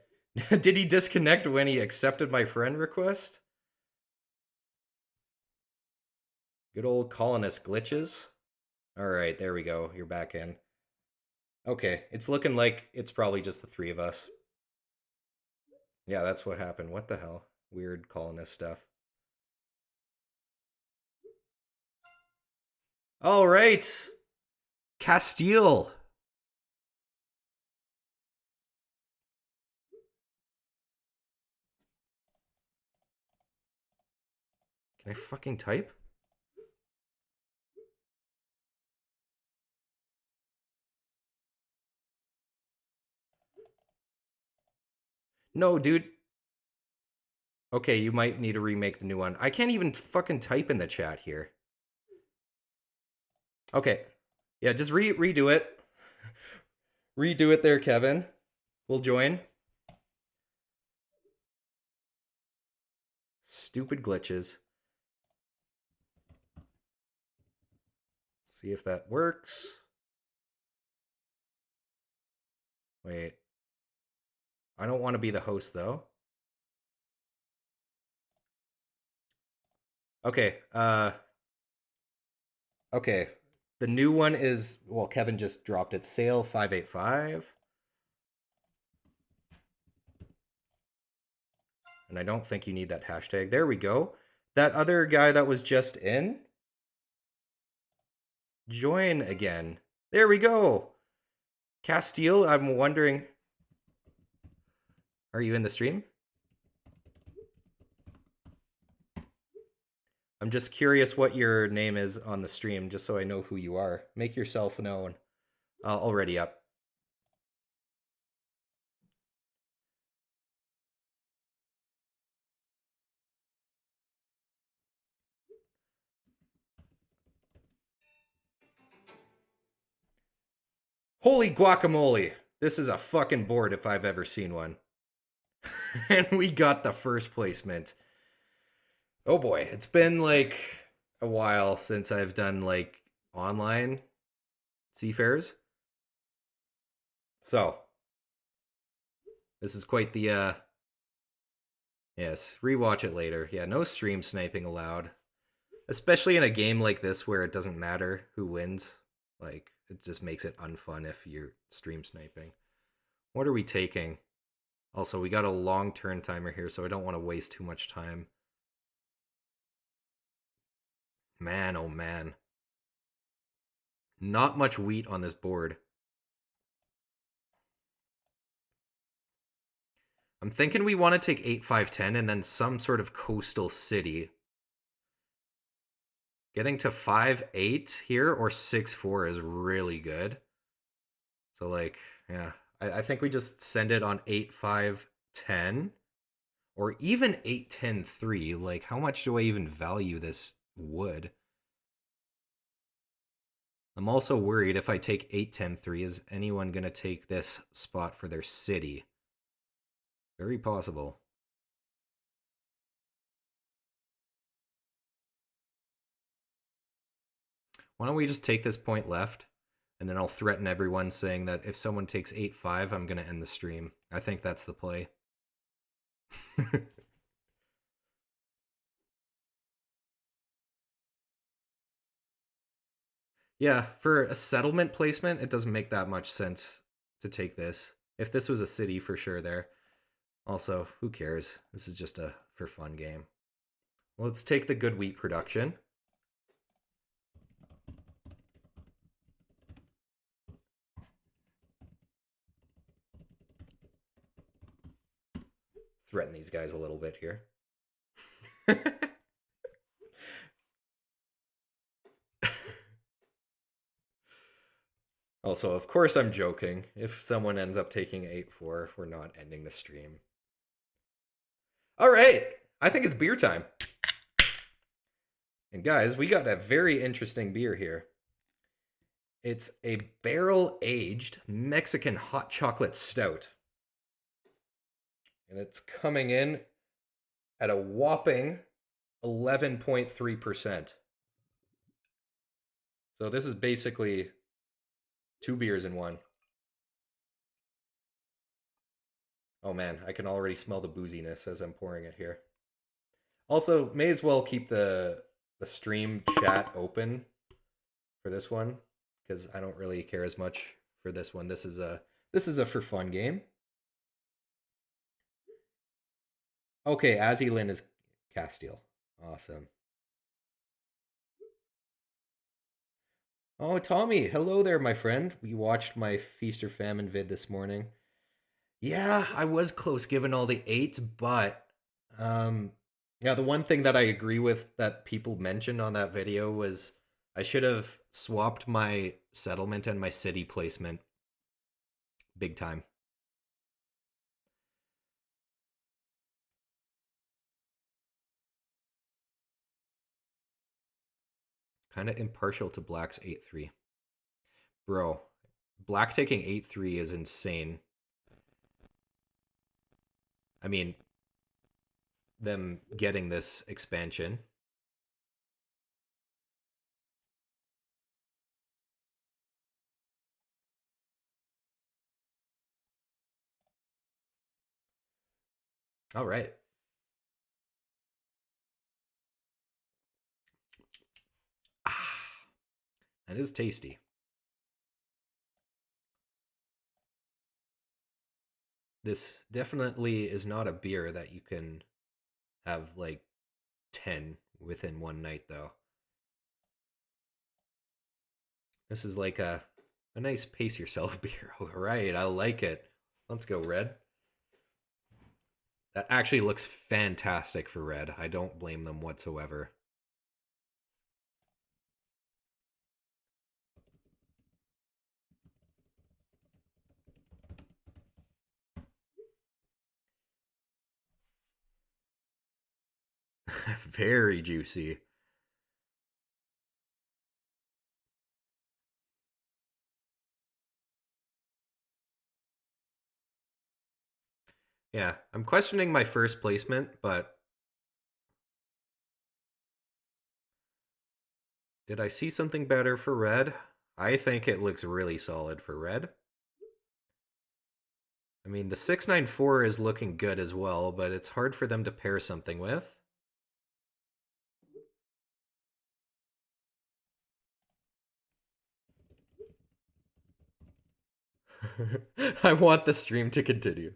Did he disconnect when he accepted my friend request? Good old colonist glitches. All right, there we go. You're back in. Okay, it's looking like it's probably just the 3 of us. Yeah, that's what happened. What the hell? Weird colonist stuff. All right. Castile. Can I fucking type? No, dude. Okay, you might need to remake the new one. I can't even fucking type in the chat here. Okay. Yeah, just redo it. Redo it there, Kevin. We'll join. Stupid glitches. See if that works. Wait. I don't want to be the host, though. Okay. Okay. The new one is, well, Kevin just dropped it. Sale 585. And I don't think you need that hashtag. There we go. That other guy that was just in, join again. There we go. Castile, I'm wondering, are you in the stream? I'm just curious what your name is on the stream, just so I know who you are. Make yourself known. Already up. Holy guacamole! This is a fucking board if I've ever seen one. And we got the first placement. Oh boy, it's been like a while since I've done like online seafarers. So, this is quite the yes, rewatch it later. Yeah, no stream sniping allowed. Especially in a game like this where it doesn't matter who wins. Like, it just makes it unfun if you're stream sniping. What are we taking? Also, we got a long turn timer here, so I don't want to waste too much time. Man, oh man. Not much wheat on this board. I'm thinking we want to take 8, 5, 10, and then some sort of coastal city. Getting to 5, 8 here or 6, 4 is really good. So, like, yeah. I think we just send it on 8, 5, 10, or even 8, 10, 3. Like, how much do I even value this wood? I'm also worried if I take 8, 10, 3, is anyone going to take this spot for their city? Very possible. Why don't we just take this point left? And then I'll threaten everyone saying that if someone takes 8, 5, I'm going to end the stream. I think that's the play. Yeah, for a settlement placement, it doesn't make that much sense to take this. If this was a city, for sure there. Also, who cares? This is just a for fun game. Well, let's take the good wheat production. Threaten these guys a little bit here. Also, of course I'm joking. If someone ends up taking 8-4, we're not ending the stream. All right, I think it's beer time. And guys, we got a very interesting beer here. It's a barrel-aged Mexican hot chocolate stout. And it's coming in at a whopping 11.3%. So this is basically 2 beers in one. Oh man, I can already smell the booziness as I'm pouring it here. Also, may as well keep the stream chat open for this one because I don't really care as much for this one. This is a for fun game. Okay, Azilin is Castile. Awesome. Oh, Tommy, hello there, my friend. We watched my Feast or Famine vid this morning. Yeah, I was close given all the eights, but um yeah, the one thing that I agree with that people mentioned on that video was I should have swapped my settlement and my city placement big time. Kind of impartial to Black's 8-3. Bro, Black taking 8-3 is insane. I mean, them getting this expansion. All right. Ah, that is tasty. This definitely is not a beer that you can have like 10 within one night, though. This is like a nice pace yourself beer. All right, I like it. Let's go, Red. That actually looks fantastic for Red. I don't blame them whatsoever. Very juicy. Yeah, I'm questioning my first placement, but did I see something better for Red? I think it looks really solid for Red. I mean, the 694 is looking good as well, but it's hard for them to pair something with. I want the stream to continue.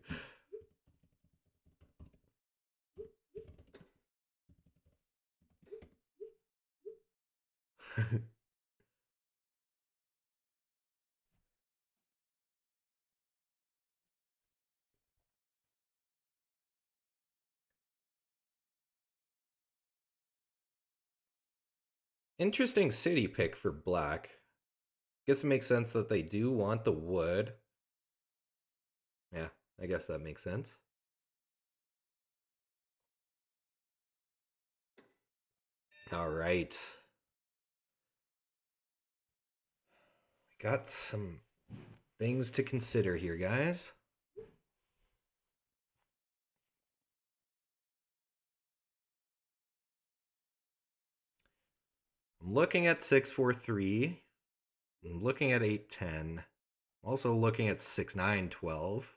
Interesting city pick for black. Guess it makes sense that they do want the wood. Yeah, I guess that makes sense. All right. Got some things to consider here, guys. I'm looking at 643. I'm looking at 810. I'm also looking at 6912.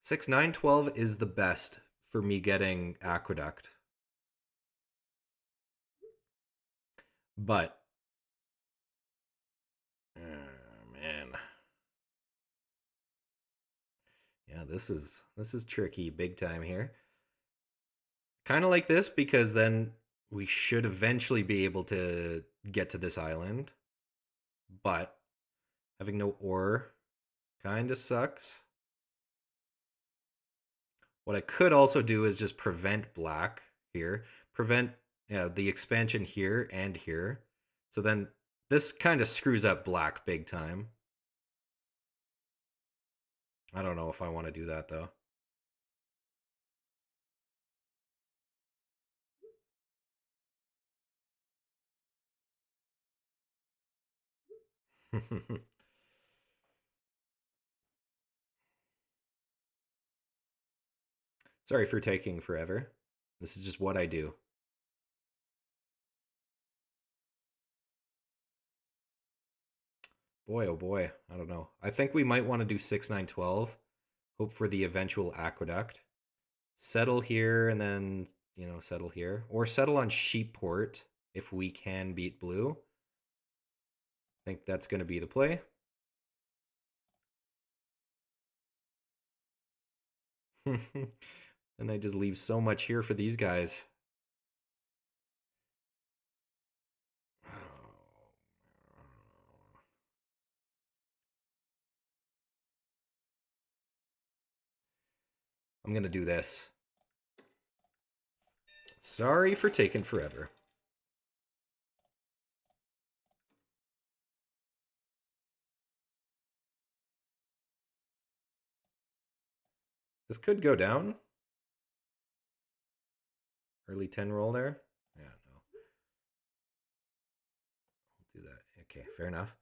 6912 is the best for me getting Aqueduct. But man. Yeah, this is tricky big time here. Kind of like this because then we should eventually be able to get to this island, but having no ore kind of sucks. What I could also do is just prevent black here, prevent the expansion here and here. So then this kind of screws up black big time. I don't know if I want to do that though. Sorry for taking forever. This is just what I do. Boy, oh boy, I don't know. I think we might want to do 6912. Hope for the eventual aqueduct. Settle here and then, settle here. Or settle on Sheepport if we can beat blue. I think that's going to be the play. And I just leave so much here for these guys. I'm going to do this. Sorry for taking forever. This could go down. Early 10 roll there. Yeah, no. I'll do that. Okay, fair enough.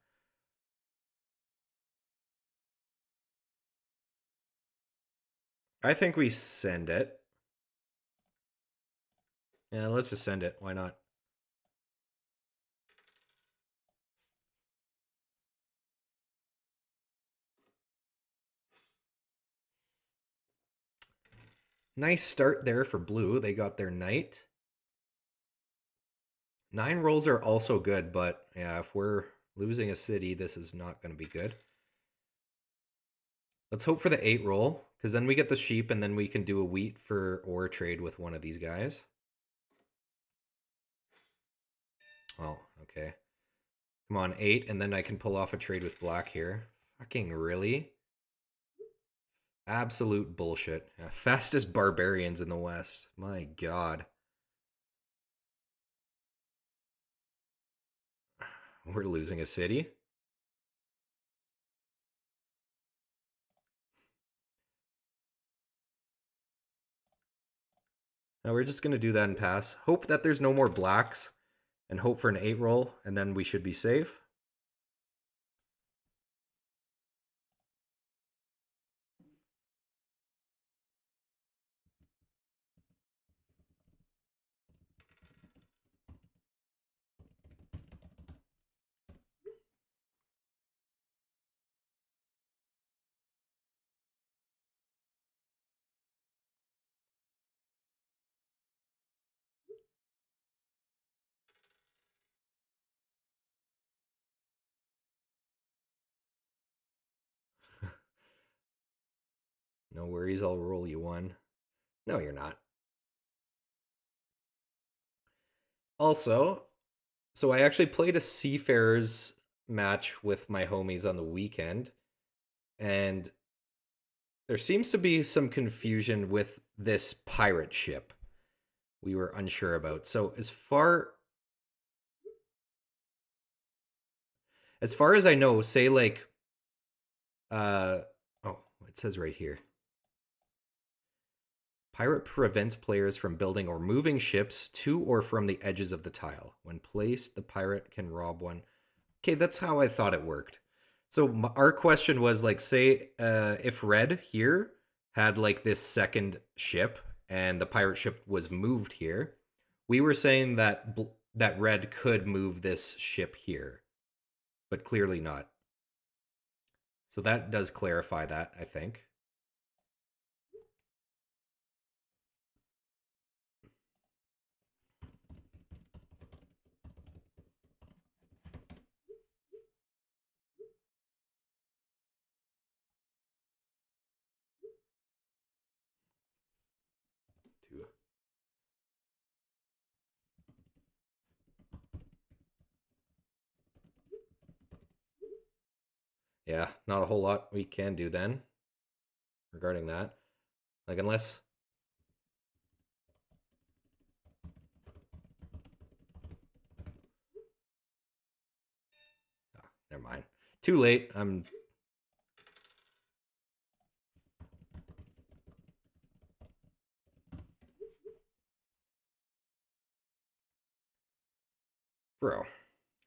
I think we send it. Yeah, let's just send it. Why not? Nice start there for blue. They got their knight. 9 rolls are also good, but yeah, if we're losing a city, this is not going to be good. Let's hope for the 8 roll, because then we get the sheep, and then we can do a wheat for ore trade with one of these guys. Oh, okay. Come on, 8, and then I can pull off a trade with black here. Fucking really? Absolute bullshit. Yeah, fastest barbarians in the West. My god. We're losing a city. Now we're just going to do that and pass. Hope that there's no more blacks. And hope for an 8 roll. And then we should be safe. No worries, I'll roll you one. No, you're not. Also, so I actually played a Seafarers match with my homies on the weekend, and there seems to be some confusion with this pirate ship. we were unsure about. So as far as I know, say like uh oh, it says right here. Pirate prevents players from building or moving ships to or from the edges of the tile. When placed, the pirate can rob one. Okay, that's how I thought it worked. So our question was like, say, if red here had like this second ship and the pirate ship was moved here, we were saying that that red could move this ship here, but clearly not. So that does clarify that, I think. Two. Yeah, not a whole lot we can do then regarding that. Like unless never mind. Too late. I'm bro.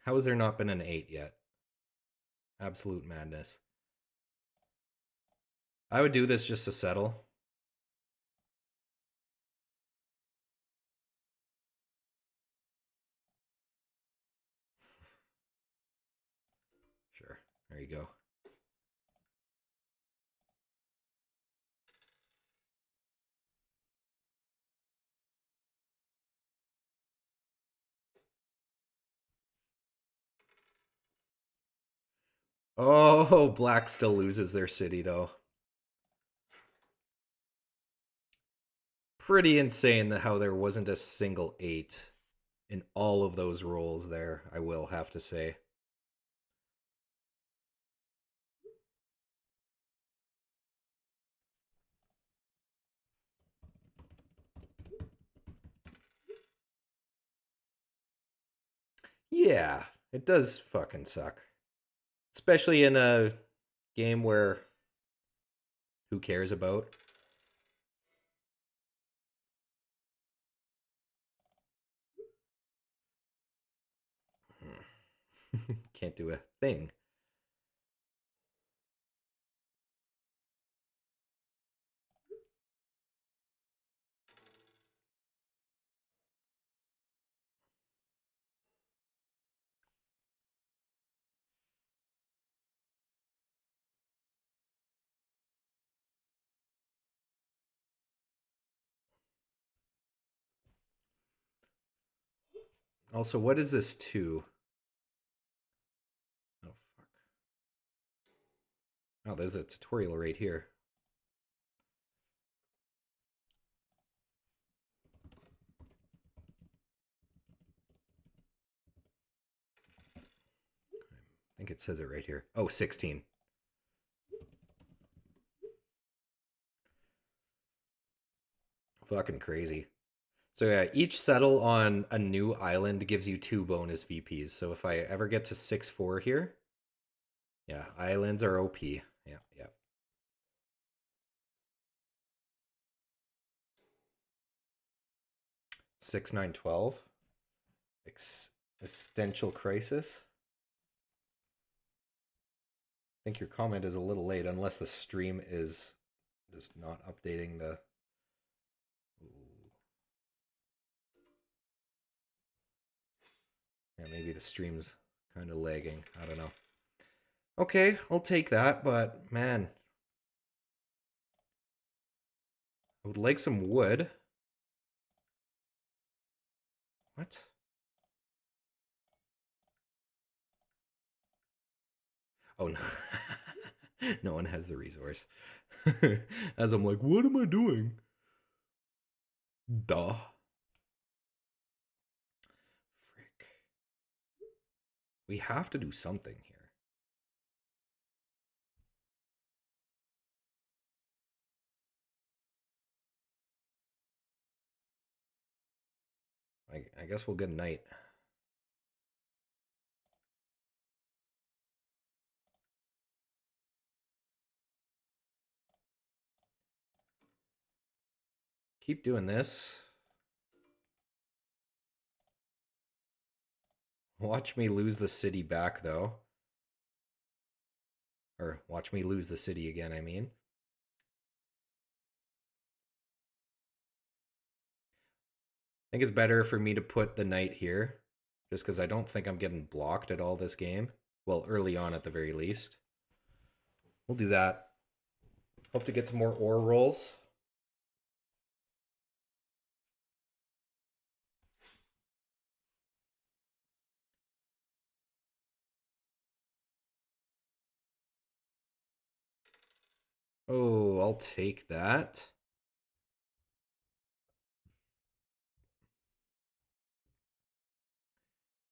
How has there not been an 8 yet? Absolute madness. I would do this just to settle. Sure. There you go. Oh, black still loses their city though. Pretty insane that how there wasn't a single 8 in all of those rolls there, I will have to say. Yeah, it does fucking suck. Especially in a game where who cares about? Can't do a thing. Also, what is this 2? Oh, fuck. Oh, there's a tutorial right here. I think it says it right here. Oh, 16. Fucking crazy. So yeah, each settle on a new island gives you 2 bonus VPs. So if I ever get to 6-4 here, yeah, islands are OP. Yeah, yeah. 6-9-12. Existential crisis. I think your comment is a little late, unless the stream is just not updating the. Ooh. Yeah, maybe the stream's kind of lagging. I don't know. Okay, I'll take that, but man, I would like some wood. What? Oh no. No one has the resource. As I'm like, what am I doing? Duh. Frick. We have to do something here. I guess we'll get a knight. Keep doing this. Watch me lose the city back, though. Or watch me lose the city again, I mean. I think it's better for me to put the knight here, just because I don't think I'm getting blocked at all this game. Well, early on at the very least. We'll do that. Hope to get some more ore rolls. Oh, I'll take that.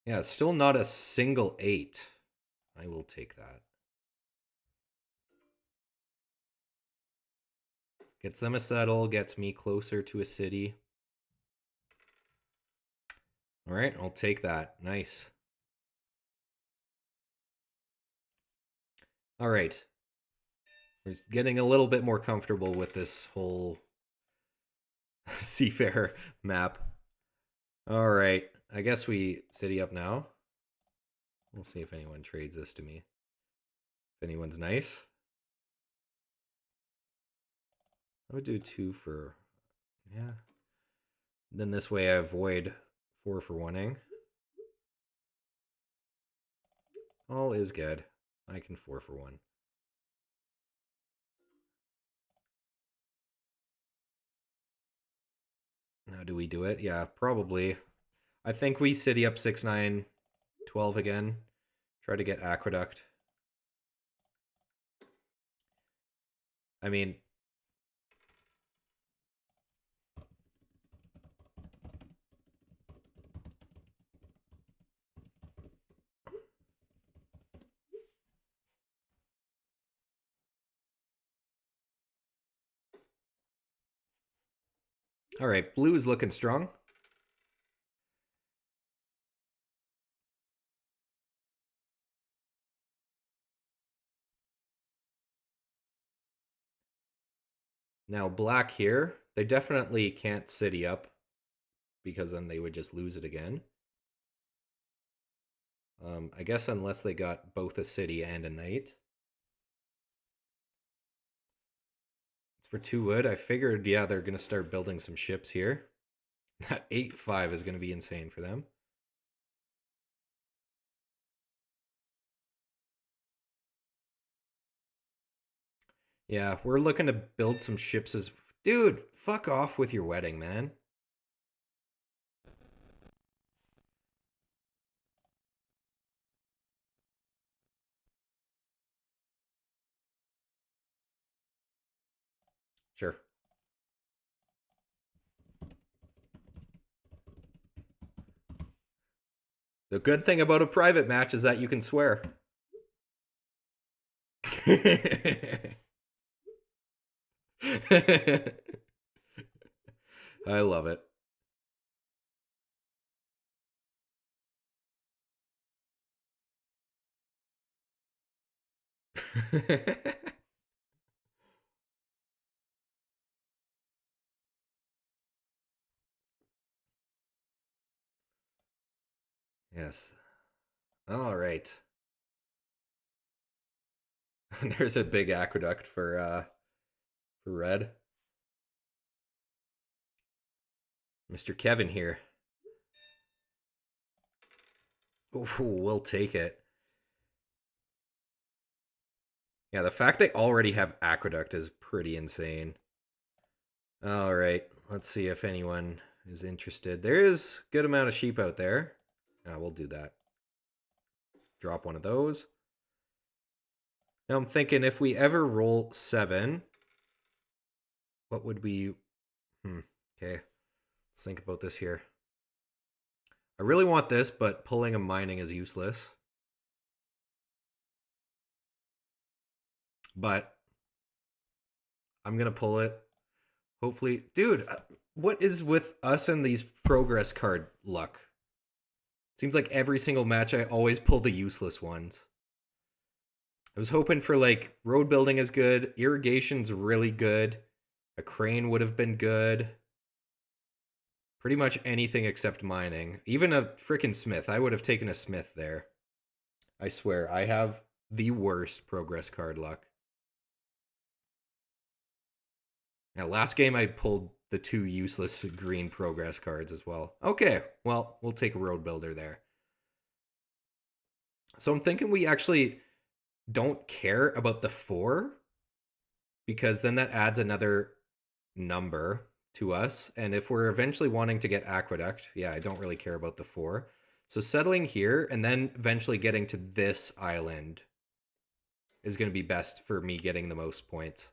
Yeah, still not a single 8. I will take that. Gets them a settle, gets me closer to a city. All right, I'll take that. Nice. All right. We're getting a little bit more comfortable with this whole Seafarer map. All right. I guess we city up now. We'll see if anyone trades this to me. If anyone's nice. I would do 2 for... Yeah. Then this way I avoid 4 for 1-ing. All is good. I can 4 for 1. How do we do it? Yeah, probably. I think we city up 6, 9, 12 again. Try to get Aqueduct. I mean... All right, blue is looking strong. Now black here, they definitely can't city up because then they would just lose it again. I guess unless they got both a city and a knight. It's for 2 wood. I figured, yeah, they're going to start building some ships here. That 8-5 is going to be insane for them. Yeah, we're looking to build some ships as... Dude, fuck off with your wedding, man. Sure. The good thing about a private match is that you can swear. I love it. Yes. All right. There's a big aqueduct for red. Mr. Kevin here. Ooh, we'll take it. Yeah, the fact they already have aqueduct is pretty insane. All right, let's see if anyone is interested. There is a good amount of sheep out there. We'll do that. Drop one of those. Now I'm thinking if we ever roll 7, what would we... Okay, let's think about this here. I really want this, but pulling a mining is useless. But I'm going to pull it. Hopefully... Dude, What is with us and these progress card luck? Seems like every single match I always pull the useless ones. I was hoping for like road building is good, irrigation's really good, a crane would have been good. Pretty much anything except mining. Even a freaking smith. I would have taken a smith there. I swear, I have the worst progress card luck. Now, last game I pulled the two useless green progress cards as well. Okay, well, we'll take a road builder there. So I'm thinking we actually don't care about the 4 because then that adds another number to us. And if we're eventually wanting to get aqueduct, yeah, I don't really care about the 4. So settling here and then eventually getting to this island is going to be best for me getting the most points.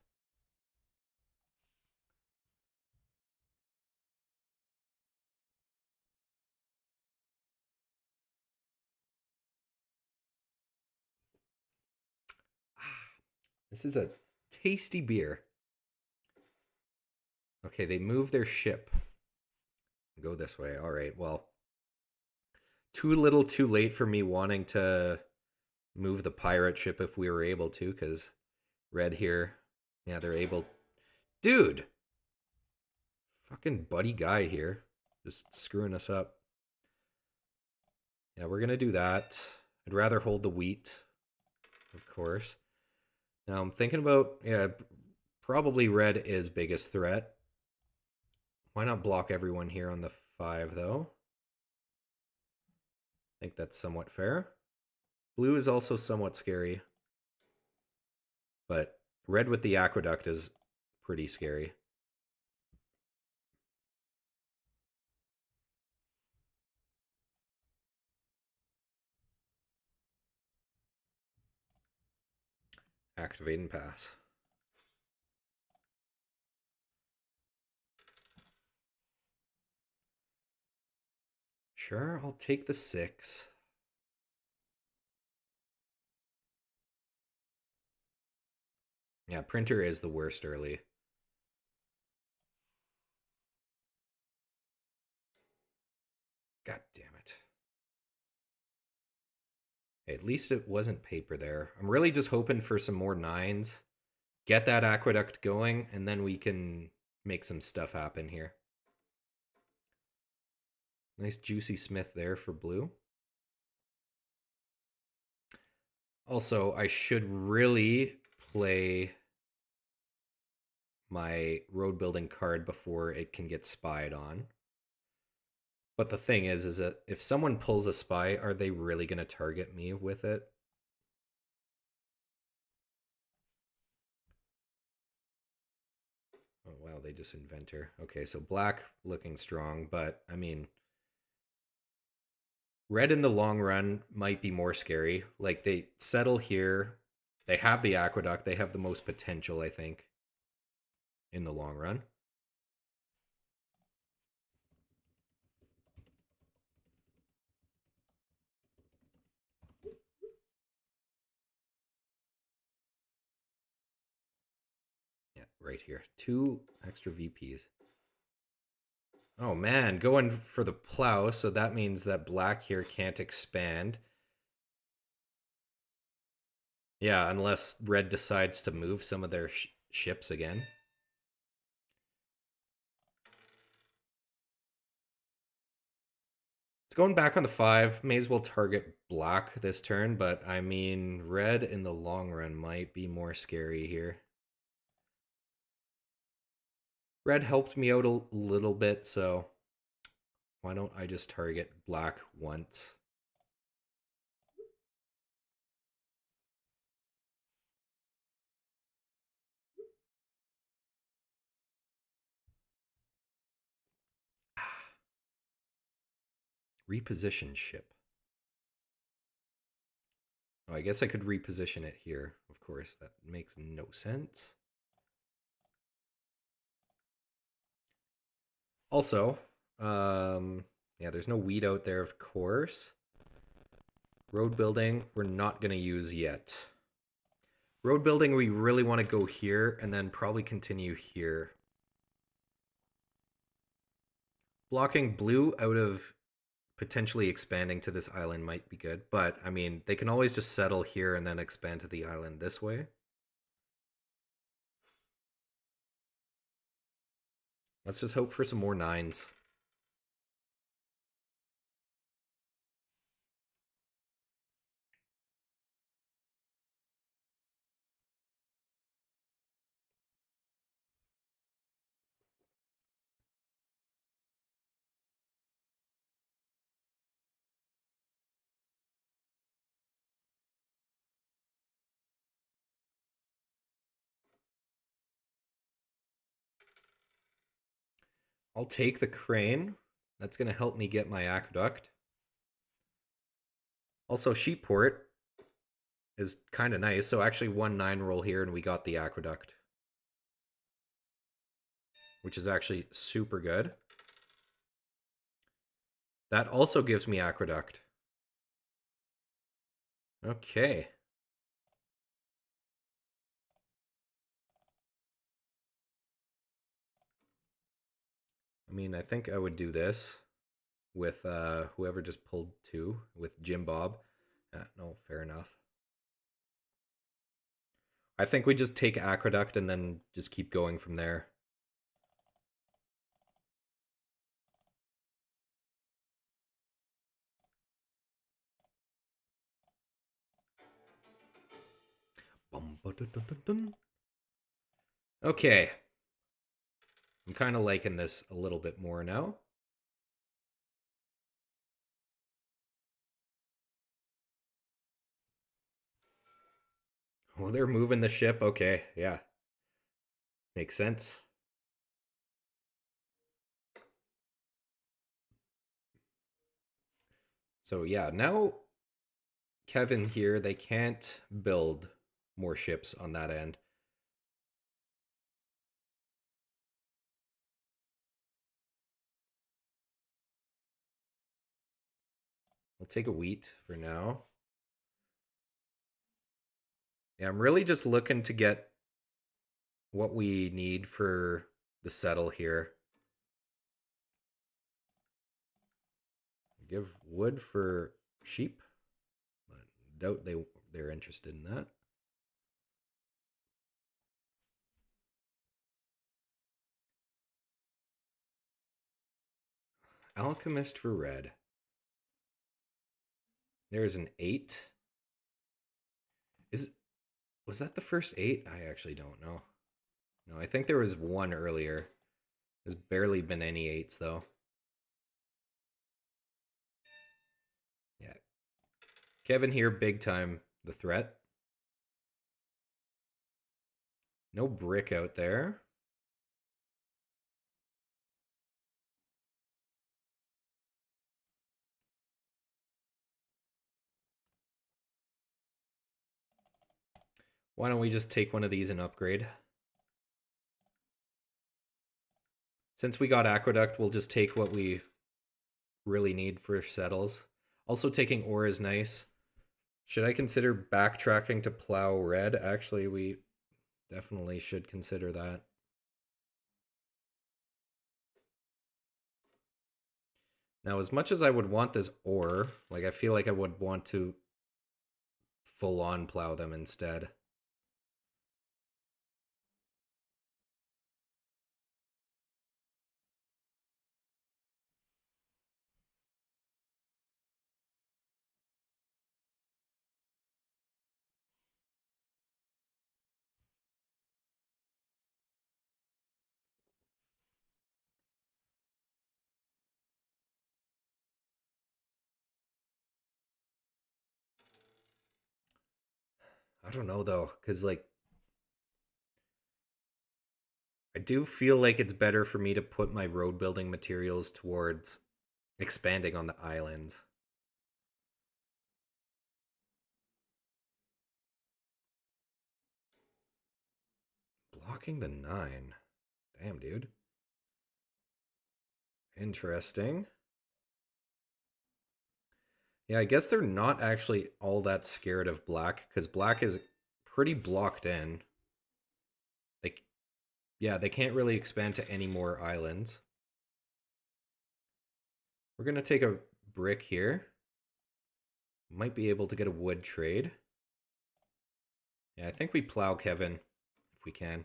This is a tasty beer. Okay, they move their ship. Go this way. All right, well, too little too late for me wanting to move the pirate ship if we were able to, because red here, yeah, they're able. Dude! Fucking buddy guy here. Just screwing us up. Yeah, we're gonna do that. I'd rather hold the wheat, of course. Now I'm thinking about, yeah, probably red is biggest threat. Why not block everyone here on the 5, though? I think that's somewhat fair. Blue is also somewhat scary. But red with the aqueduct is pretty scary. Activate and pass. Sure, I'll take the 6. Yeah, printer is the worst early. God damn it. At least it wasn't paper there. I'm really just hoping for some more 9s. Get that aqueduct going, and then we can make some stuff happen here. Nice juicy smith there for blue. Also, I should really play my road building card before it can get spied on. But the thing is that if someone pulls a spy, are they really going to target me with it? Oh, wow, they just inventor. Okay, so black looking strong, but I mean, red in the long run might be more scary. Like they settle here, they have the aqueduct, they have the most potential, I think, in the long run. Yeah, right here. 2 extra VPs. Oh man, going for the plow, so that means that black here can't expand. Yeah, unless red decides to move some of their ships again. It's going back on the 5. May as well target black this turn, but I mean, red in the long run might be more scary here. Red helped me out a little bit, so why don't I just target black once? Reposition ship. Oh, I guess I could reposition it here. Of course, that makes no sense. Also, yeah, there's no weed out there, of course. Road building, we're not going to use yet. Road building, we really want to go here and then probably continue here. blocking blue out of potentially expanding to this island might be good, but I mean, they can always just settle here and then expand to the island this way. Let's just hope for some more nines. I'll take the crane. That's going to help me get my aqueduct. Also, Sheepport is kind of nice. So actually 1-9 roll here and we got the aqueduct, which is actually super good. That also gives me aqueduct. Okay. I mean, I think I would do this with whoever just pulled 2 with Jim Bob. No, fair enough. I think we just take aqueduct and then just keep going from there. Okay. I'm kind of liking this a little bit more now. Oh, they're moving the ship. Okay, yeah. Makes sense. So yeah, now Kevin here, they can't build more ships on that end. I'll take a wheat for now. Yeah, I'm really just looking to get what we need for the settle here. Give wood for sheep. But doubt they're interested in that. Alchemist for red. There's an 8. Is Was that the first 8? I actually don't know. No, I think there was one earlier. There's barely been any 8s though. Yeah. Kevin here, big time the threat. No brick out there. Why don't we just take one of these and upgrade? Since we got aqueduct, we'll just take what we really need for settles. Also, taking ore is nice. Should I consider backtracking to plow red? Actually, we definitely should consider that. Now, as much as I would want this ore, like I feel like I would want to full on plow them instead. I don't know though, because like I do feel like it's better for me to put my road building materials towards expanding on the island. Blocking the 9. Damn, dude. Interesting. Yeah, I guess they're not actually all that scared of black because black is pretty blocked in. Like, yeah, they can't really expand to any more islands. We're going to take a brick here. Might be able to get a wood trade. Yeah, I think we plow Kevin if we can.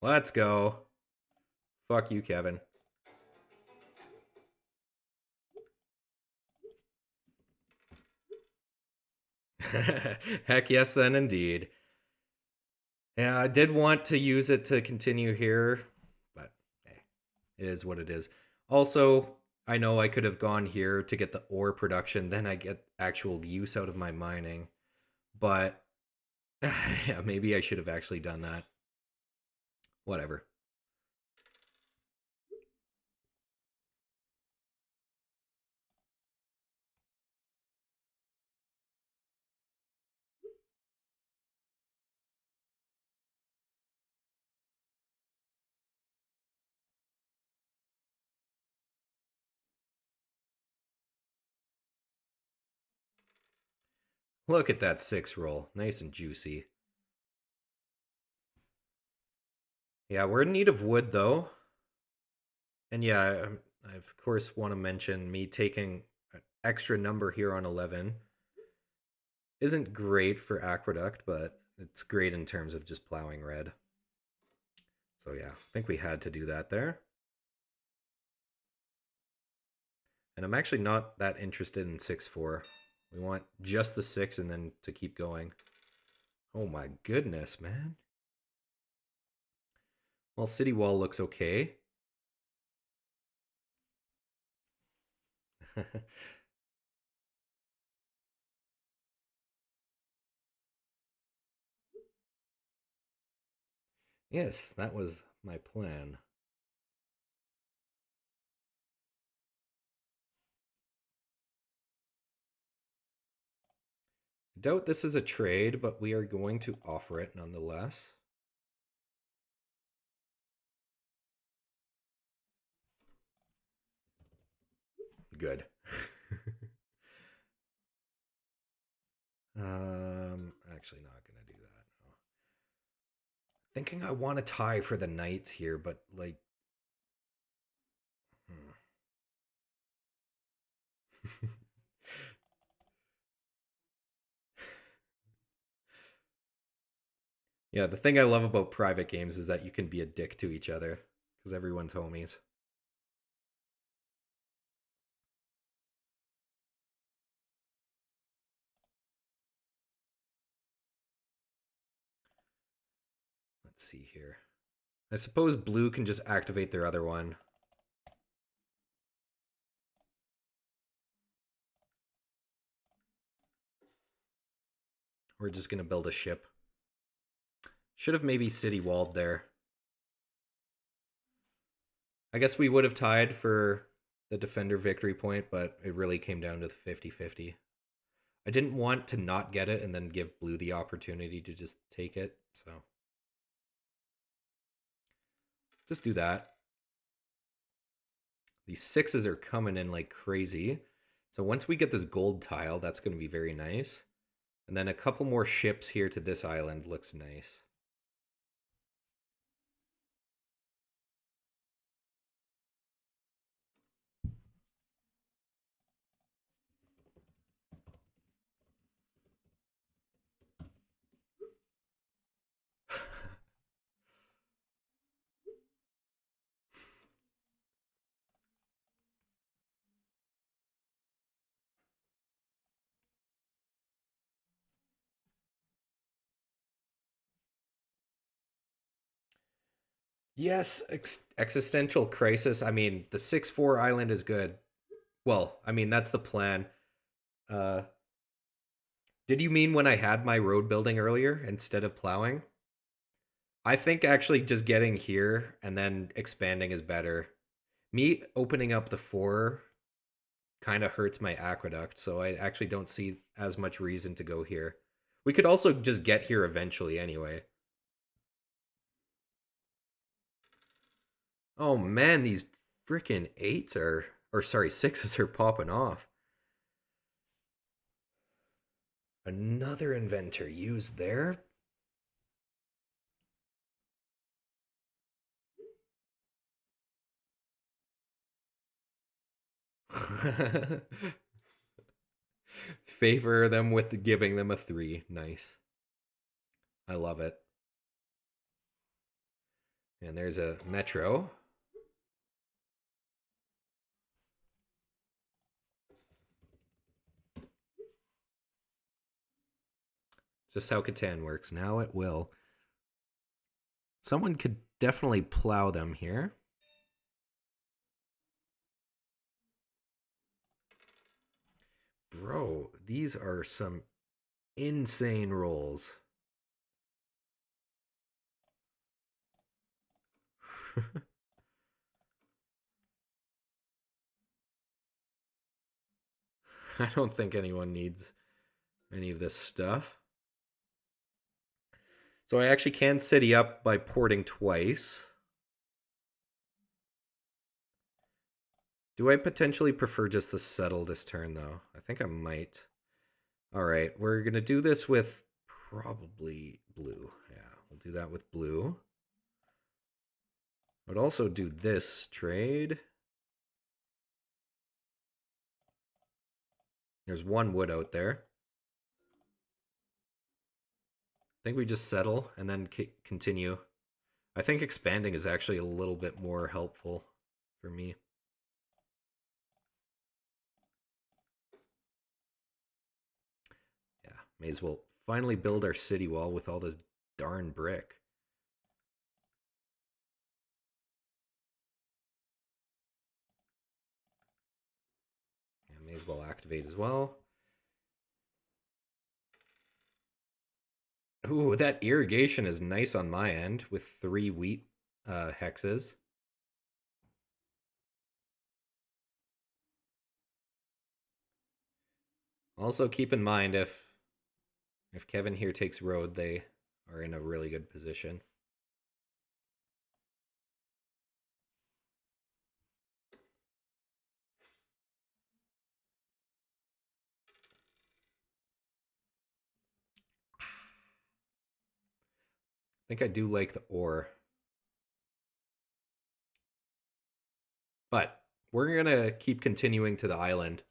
Let's go. Fuck you, Kevin. Heck yes, then indeed. Yeah, I did want to use it to continue here, but it is what it is. Also, I know I could have gone here to get the ore production, then I get actual use out of my mining. But yeah, maybe I should have actually done that. Whatever. Look at that 6 roll. Nice and juicy. Yeah, we're in need of wood though. And yeah, I of course want to mention me taking an extra number here on 11 isn't great for aqueduct, but it's great in terms of just plowing red. So yeah, I think we had to do that there. And I'm actually not that interested in 6-4. We want just the 6 and then to keep going. Oh my goodness, man. Well, city wall looks okay. Yes, that was my plan. Doubt this is a trade, but we are going to offer it nonetheless. Good. Actually not gonna do that. No. Thinking I want to tie for the knights here, but like, hmm. Yeah, the thing I love about private games is that you can be a dick to each other because everyone's homies. Let's see here. I suppose blue can just activate their other one. We're just gonna build a ship. Should have maybe city walled there. I guess we would have tied for the defender victory point, but it really came down to 50-50. I didn't want to not get it and then give blue the opportunity to just take it, so just do that. These 6s are coming in like crazy. So once we get this gold tile, that's going to be very nice. And then a couple more ships here to this island looks nice. Yes, existential crisis. I mean, the 6-4 island is good. Well, I mean, that's the plan. Uh, did you mean when I had my road building earlier instead of plowing? I think actually just getting here and then expanding is better. Me opening up the 4 kind of hurts my aqueduct, so I actually don't see as much reason to go here. We could also just get here eventually anyway. Oh man, these freaking eights are, or sorry, sixes are popping off. Another inventor used there. Favor them with giving them a three. Nice. I love it. And there's a metro. Just how Catan works. Now it will. Someone could definitely plow them here. Bro, these are some insane rolls. I don't think anyone needs any of this stuff. So I actually can city up by porting twice. Do I potentially prefer just to settle this turn, though? I think I might. All right, we're going to do this with probably blue. Yeah, we'll do that with blue. I would also do this trade. There's one wood out there. I think we just settle and then continue. I think expanding is actually a little bit more helpful for me. Yeah, may as well finally build our city wall with all this darn brick. Yeah, may as well activate as well. Ooh, that irrigation is nice on my end with 3 wheat hexes. Also keep in mind if Kevin here takes road, they are in a really good position. I think I do like the ore. But we're going to keep continuing to the island.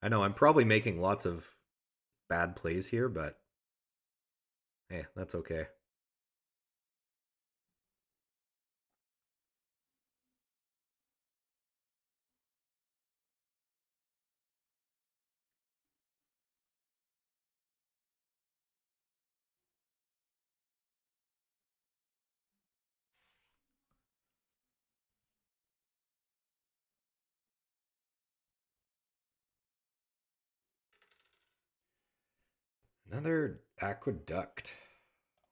I know I'm probably making lots of bad plays here, but hey, that's okay. Another aqueduct.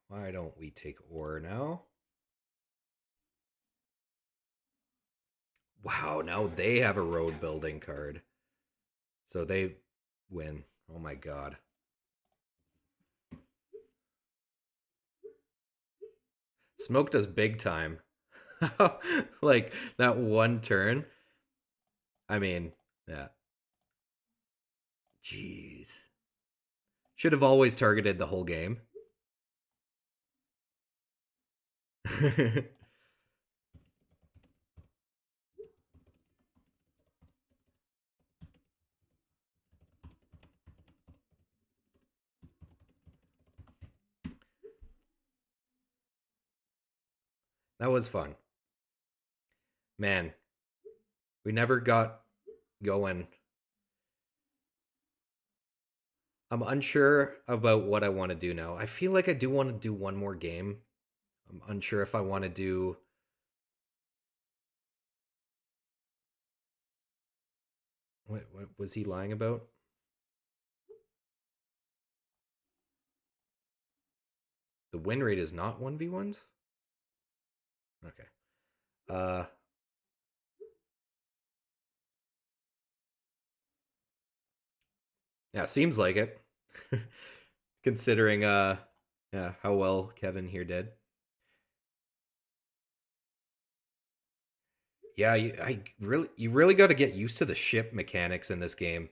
Why don't we take ore now? Wow, now they have a road building card. So they win. Oh my god. Smoked us big time. Like that one turn. I mean, yeah. Jeez. Should have always targeted the whole game. That was fun. Man, we never got going. I'm unsure about what I want to do now. I feel like I do want to do one more game. I'm unsure if I want to do. What was he lying about? The win rate is not 1v1s? Okay. Uh, Yeah, seems like it. Considering yeah, how well Kevin here did. Yeah, you really got to get used to the ship mechanics in this game.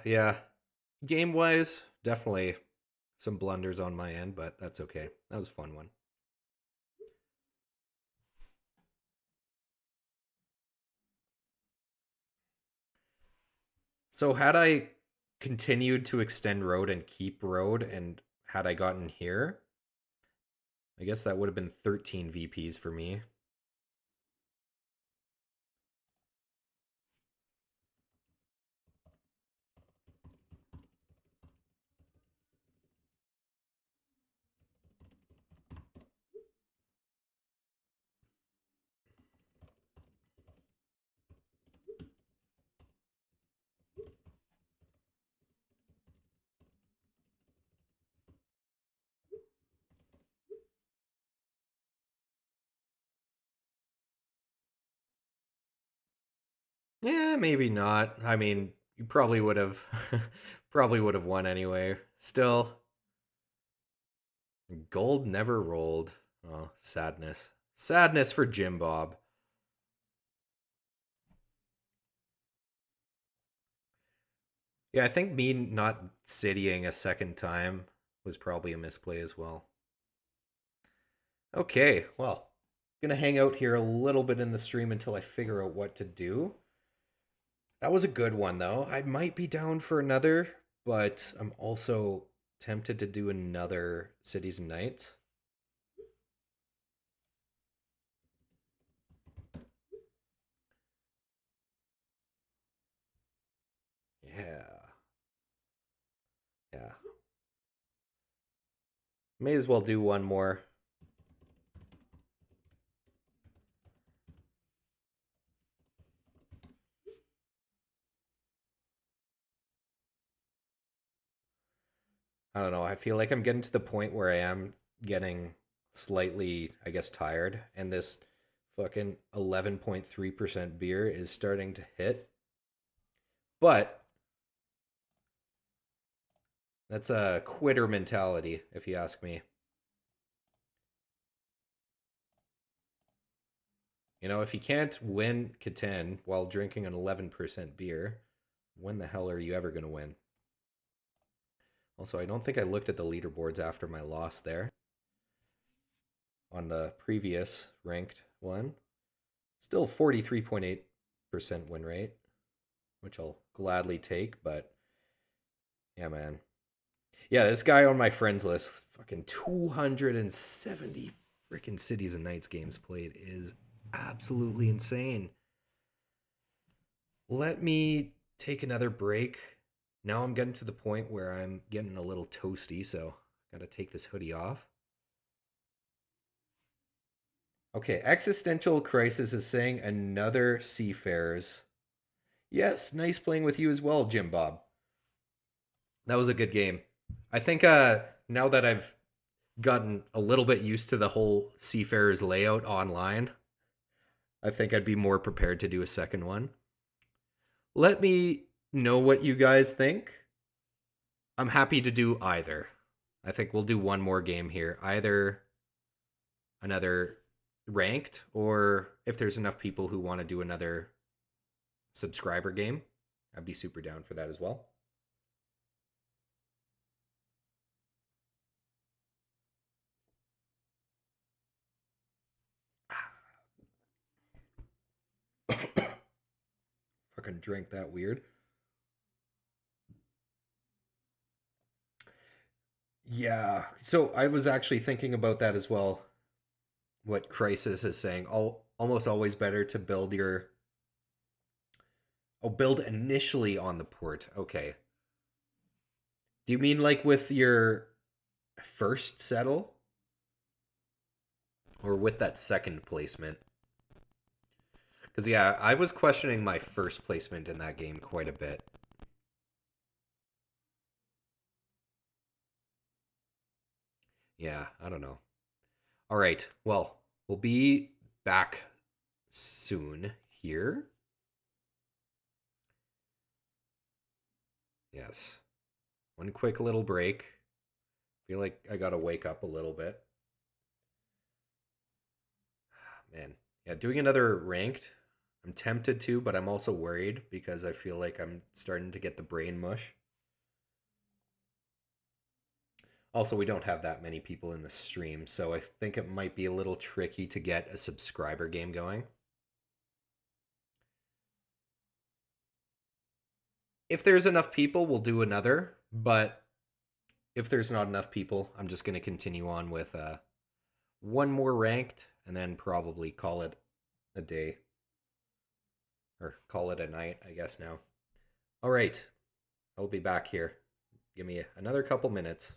Yeah. Game wise, definitely some blunders on my end, but that's okay. That was a fun one. So had I continued to extend road and keep road, and had I gotten here, I guess that would have been 13 VPs for me. Yeah, maybe not. I mean, you probably would have probably would have won anyway. Still, gold never rolled. Oh, sadness. Sadness for Jim Bob. Yeah, I think me not citying a second time was probably a misplay as well. Okay, well, gonna hang out here a little bit in the stream until I figure out what to do. That was a good one though. I might be down for another, but I'm also tempted to do another Cities Knights. Yeah, yeah. May as well do one more. I don't know. I feel like I'm getting to the point where I am getting slightly, I guess, tired, and this fucking 11.3% beer is starting to hit. But that's a quitter mentality, if you ask me. You know, if you can't win Catan while drinking an 11% beer, when the hell are you ever going to win? Also, I don't think I looked at the leaderboards after my loss there on the previous ranked one. Still 43.8% win rate, which I'll gladly take, but yeah, man. Yeah, this guy on my friends list, fucking 270 freaking Cities and Knights games played is absolutely insane. Let me take another break. Now I'm getting to the point where I'm getting a little toasty, so got to take this hoodie off. Okay, Existential Crisis is saying another Seafarers. Yes, nice playing with you as well, Jim Bob. That was a good game. I think now that I've gotten a little bit used to the whole Seafarers layout online, I think I'd be more prepared to do a second one. Let me know what you guys think. I'm happy to do either. I think we'll do one more game here. Either another ranked, or if there's enough people who want to do another subscriber game, I'd be super down for that as well. Fucking drink that weird. Yeah. So I was actually thinking about that as well. What Crisis is saying. Almost always better to build your build initially on the port. Okay. Do you mean like with your first settle or with that second placement? Because, yeah, I was questioning my first placement in that game quite a bit. Yeah, I don't know. All right. Well, we'll be back soon here. Yes. One quick little break. Feel like I gotta wake up a little bit. Man. Yeah, doing another ranked. I'm tempted to, but I'm also worried because I feel like I'm starting to get the brain mush. Also, we don't have that many people in the stream, so I think it might be a little tricky to get a subscriber game going. If there's enough people, we'll do another, but if there's not enough people, I'm just going to continue on with one more ranked and then probably call it a day or call it a night, I guess now. All right, I'll be back here. Give me another couple minutes.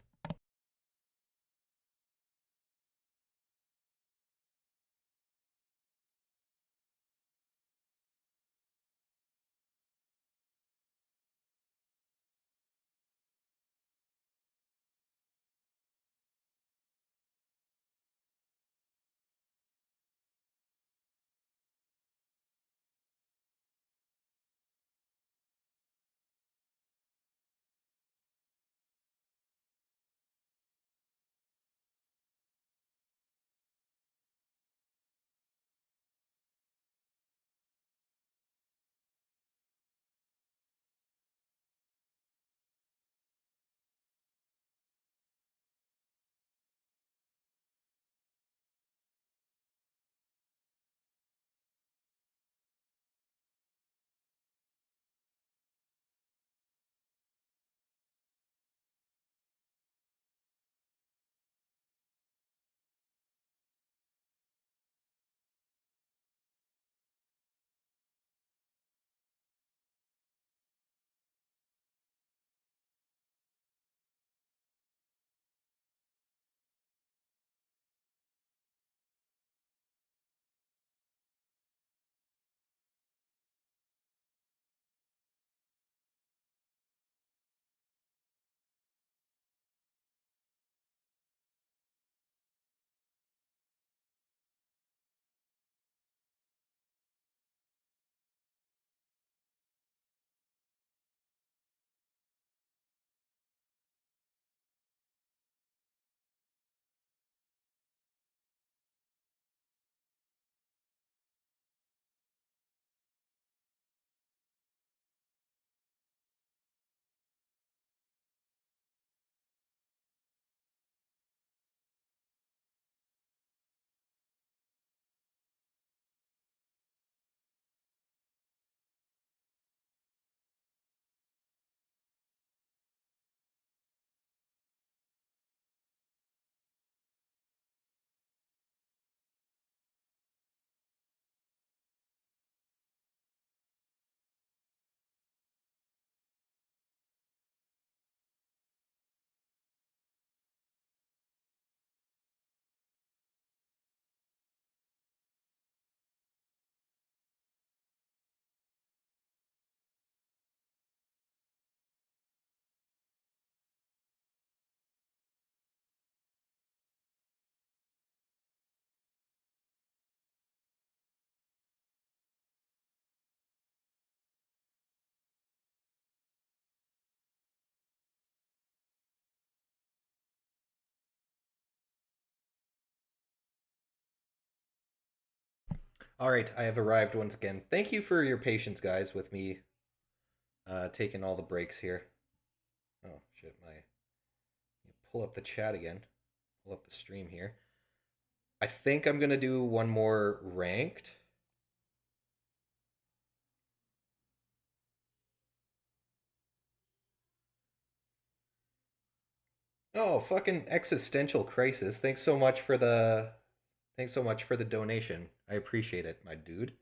All right, I have arrived once again. Thank you for your patience, guys, with me taking all the breaks here. Oh shit, my pull up the chat again. Pull up the stream here. I think I'm gonna do one more ranked. Oh, fucking existential crisis. Thanks so much for the donation. I appreciate it, my dude.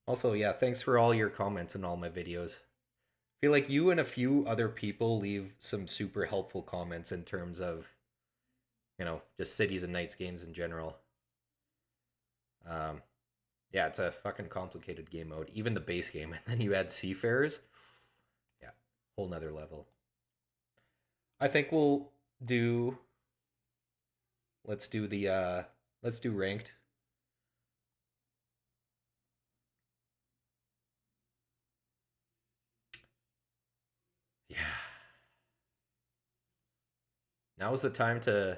Also, yeah, thanks for all your comments in all my videos. I feel like you and a few other people leave some super helpful comments in terms of, just Cities and Knights games in general. Um, Yeah, it's a fucking complicated game mode. Even the base game, and then you add Seafarers. Yeah, whole nother level. I think we'll do. Let's do the. Let's do ranked. Yeah. Now is the time to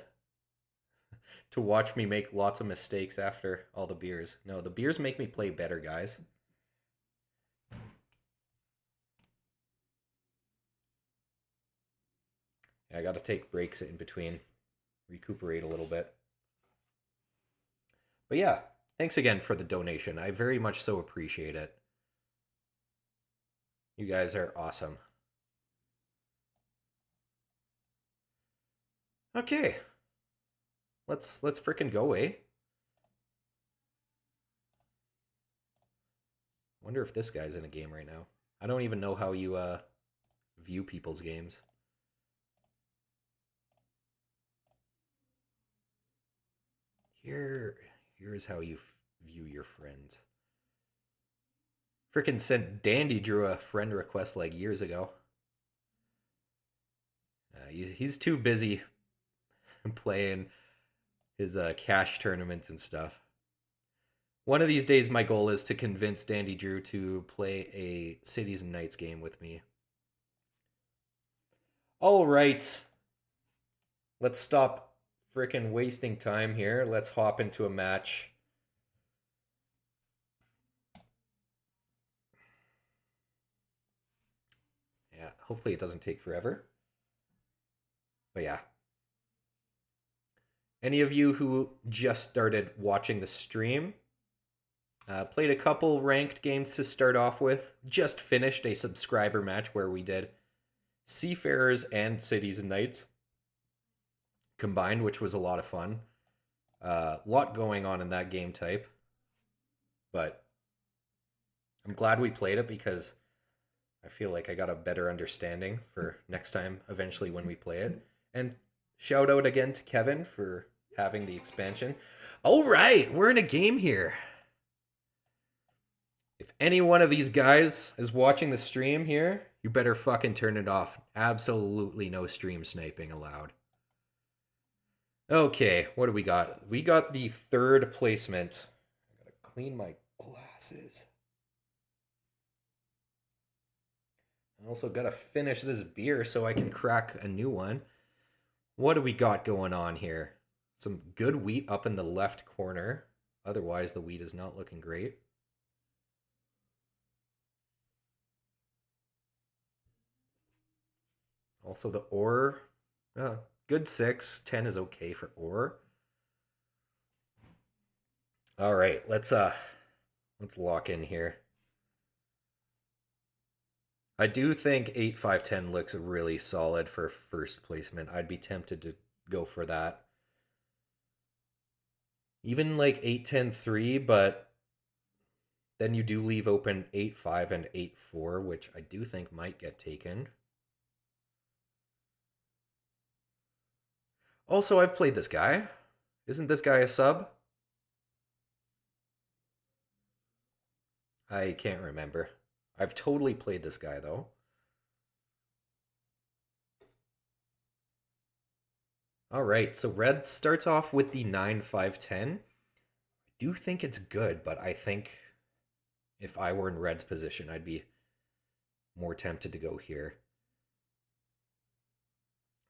watch me make lots of mistakes after all the beers. No, the beers make me play better, guys. I got to take breaks in between, recuperate a little bit. But yeah, thanks again for the donation. I very much so appreciate it. You guys are awesome. Okay. Let's freaking go, eh? Wonder if this guy's in a game right now. I don't even know how you view people's games. Here's how you view your friends. Freaking sent Dandy drew a friend request like years ago. He's too busy playing his cash tournaments and stuff. One of these days, my goal is to convince Dandy Drew to play a Cities Knights game with me. All right. Let's stop freaking wasting time here. Let's hop into a match. Yeah, hopefully it doesn't take forever. But yeah. Any of you who just started watching the stream, played a couple ranked games to start off with, just finished a subscriber match where we did Seafarers and Cities Knights combined, which was a lot of fun. A lot going on in that game type, but I'm glad we played it because I feel like I got a better understanding for next time eventually when we play it. And shout out again to Kevin for having the expansion. All right, we're in a game here. If any one of these guys is watching the stream here, you better fucking turn it off. Absolutely no stream sniping allowed. Okay, what do we got? We got the third placement. I gotta clean my glasses. I also gotta finish this beer so I can crack a new one. What do we got going on here? Some good wheat up in the left corner. Otherwise, the wheat is not looking great. Also, the ore, good 6. 10 is okay for ore. All right, let's lock in here. I do think 8, 5, 10 looks really solid for first placement. I'd be tempted to go for that. Even like 8, 10, 3, but then you do leave open 8, 5, and 8, 4, which I do think might get taken. Also, I've played this guy. Isn't this guy a sub? I can't remember. I've totally played this guy, though. All right, so red starts off with the 9, 5, 10. I do think it's good, but I think if I were in red's position, I'd be more tempted to go here.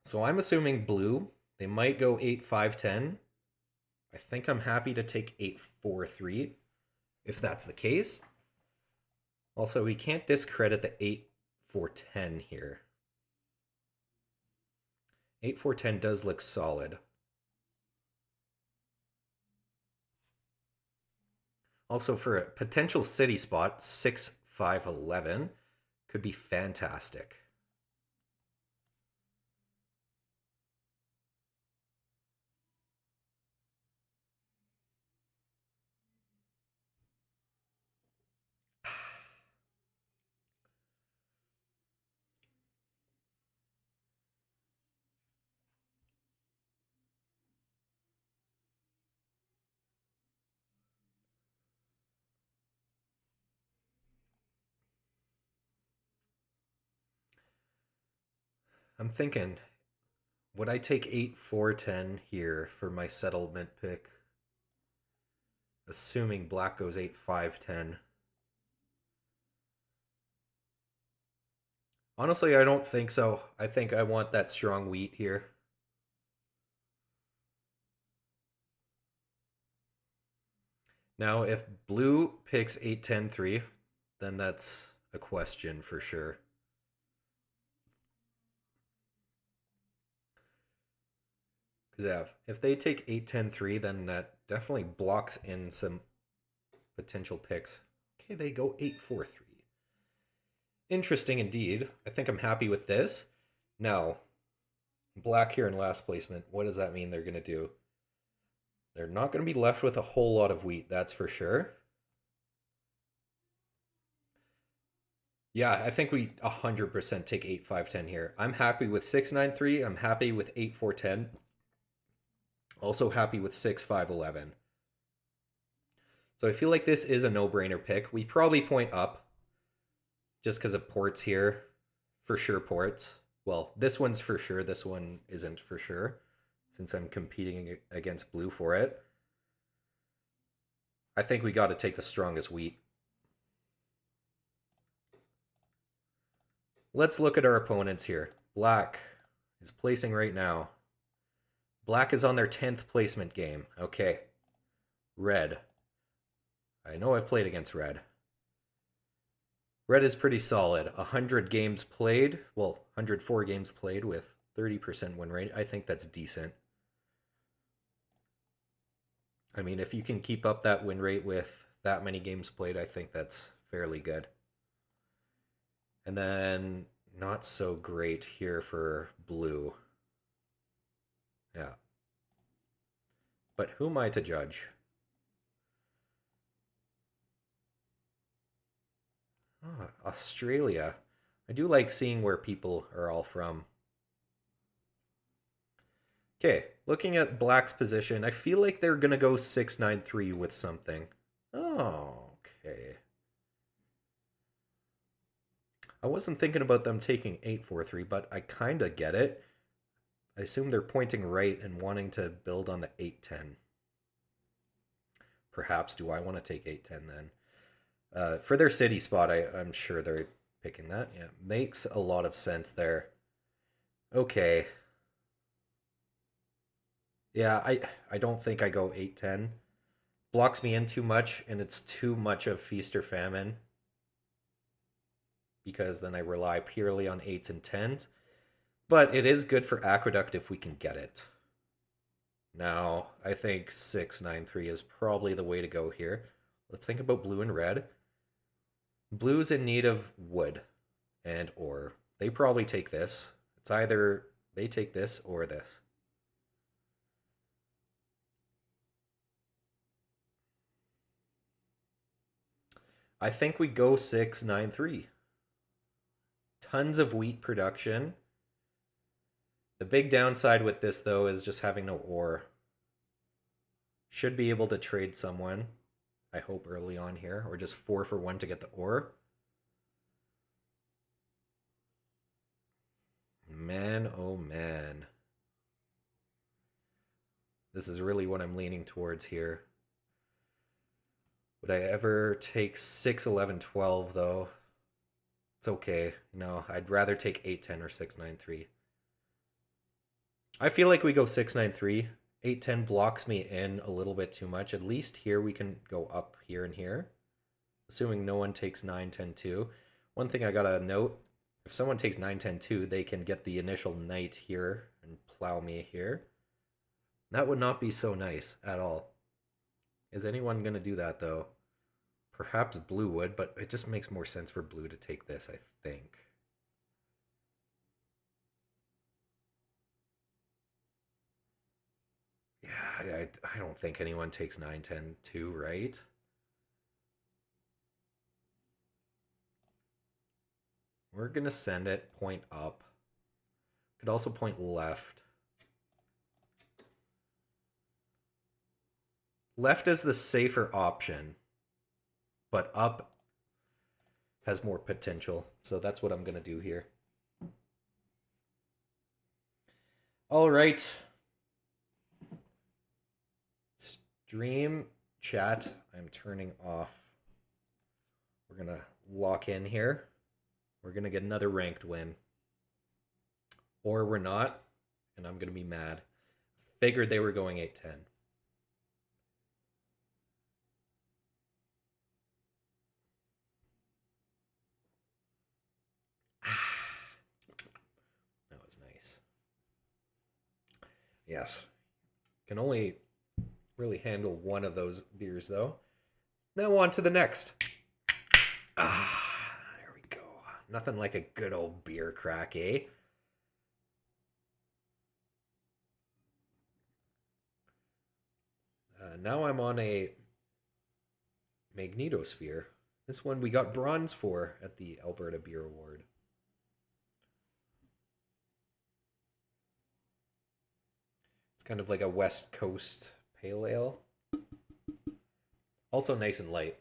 So I'm assuming blue. They might go 8, 5, 10. I think I'm happy to take 8, 4, 3 if that's the case. Also, we can't discredit the 8, 4, 10 here. 8, 4, 10 does look solid. Also, for a potential city spot, 6, 5, 11 could be fantastic. I'm thinking, would I take 8-4-10 here for my settlement pick? Assuming black goes 8-5-10. Honestly, I don't think so. I think I want that strong wheat here. Now, if blue picks 8-10-3, then that's a question for sure. Because yeah, if they take 8-10-3, then that definitely blocks in some potential picks. Okay, they go 8-4-3. Interesting indeed. I think I'm happy with this. Now, black here in last placement. What does that mean they're going to do? They're not going to be left with a whole lot of wheat, that's for sure. Yeah, I think we 100% take 8-5-10 here. I'm happy with 6-9-3. I'm happy with 8-4-10. Also happy with 6-5-11. So I feel like this is a no-brainer pick. We probably point up just because of ports here. For sure ports. Well, this one's for sure. This one isn't for sure since I'm competing against blue for it. I think we got to take the strongest wheat. Let's look at our opponents here. Black is placing right now. Black is on their 10th placement game. Okay. Red. I know I've played against red. Red is pretty solid. 100 games played. Well, 104 games played with 30% win rate. I think that's decent. I mean, if you can keep up that win rate with that many games played, I think that's fairly good. And then not so great here for blue. Yeah. But who am I to judge? Oh, Australia. I do like seeing where people are all from. Okay, looking at black's position, I feel like they're going to go 6-9-3 with something. Oh, okay. I wasn't thinking about them taking 8-4-3, but I kind of get it. I assume they're pointing right and wanting to build on the 8-10. Perhaps do I want to take 8-10 then? For their city spot, I'm sure they're picking that. Yeah, makes a lot of sense there. Okay. Yeah, I don't think I go 8-10. Blocks me in too much, and it's too much of feast or famine. Because then I rely purely on 8s and 10s. But it is good for Aqueduct if we can get it. Now, I think 6-9-3 is probably the way to go here. Let's think about blue and red. Blue's in need of wood and ore. They probably take this. It's either they take this or this. I think we go 6-9-3. Tons of wheat production. The big downside with this, though, is just having no ore. Should be able to trade someone, I hope, early on here, or just 4 for 1 to get the ore. Man, oh man. This is really what I'm leaning towards here. Would I ever take 6-11-12, though? It's okay. No, I'd rather take 8-10 or 6-9-3. I feel like we go 6-9-3. 8-10 blocks me in a little bit too much. At least here we can go up here and here. Assuming no one takes 9-10-2. One thing I gotta note, if someone takes 9-10-2, they can get the initial knight here and plow me here. That would not be so nice at all. Is anyone gonna do that, though? Perhaps blue would, but it just makes more sense for blue to take this, I think. Yeah, I don't think anyone takes 9-10-2, right? We're going to send it point up. Could also point left. Left is the safer option, but up has more potential. So that's what I'm going to do here. All right. Stream chat. I'm turning off. We're going to lock in here. We're going to get another ranked win. Or we're not, and I'm going to be mad. Figured they were going 8-10. That was nice. Yes. Can only really handle one of those beers, though. Now on to the next. There we go. Nothing like a good old beer crack, eh? Now I'm on a magnetosphere. This one we got bronze for at the Alberta Beer Award. It's kind of like a West Coast pale ale. Also nice and light.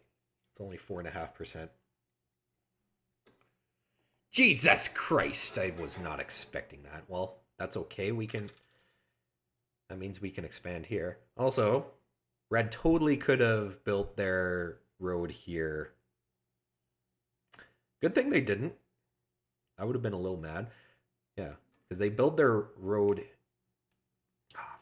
It's only 4.5%. Jesus Christ, I was not expecting that. Well, that's okay. That means we can expand here. Also, Red totally could have built their road here. Good thing they didn't. I would have been a little mad. Yeah, because they built their road. Ah,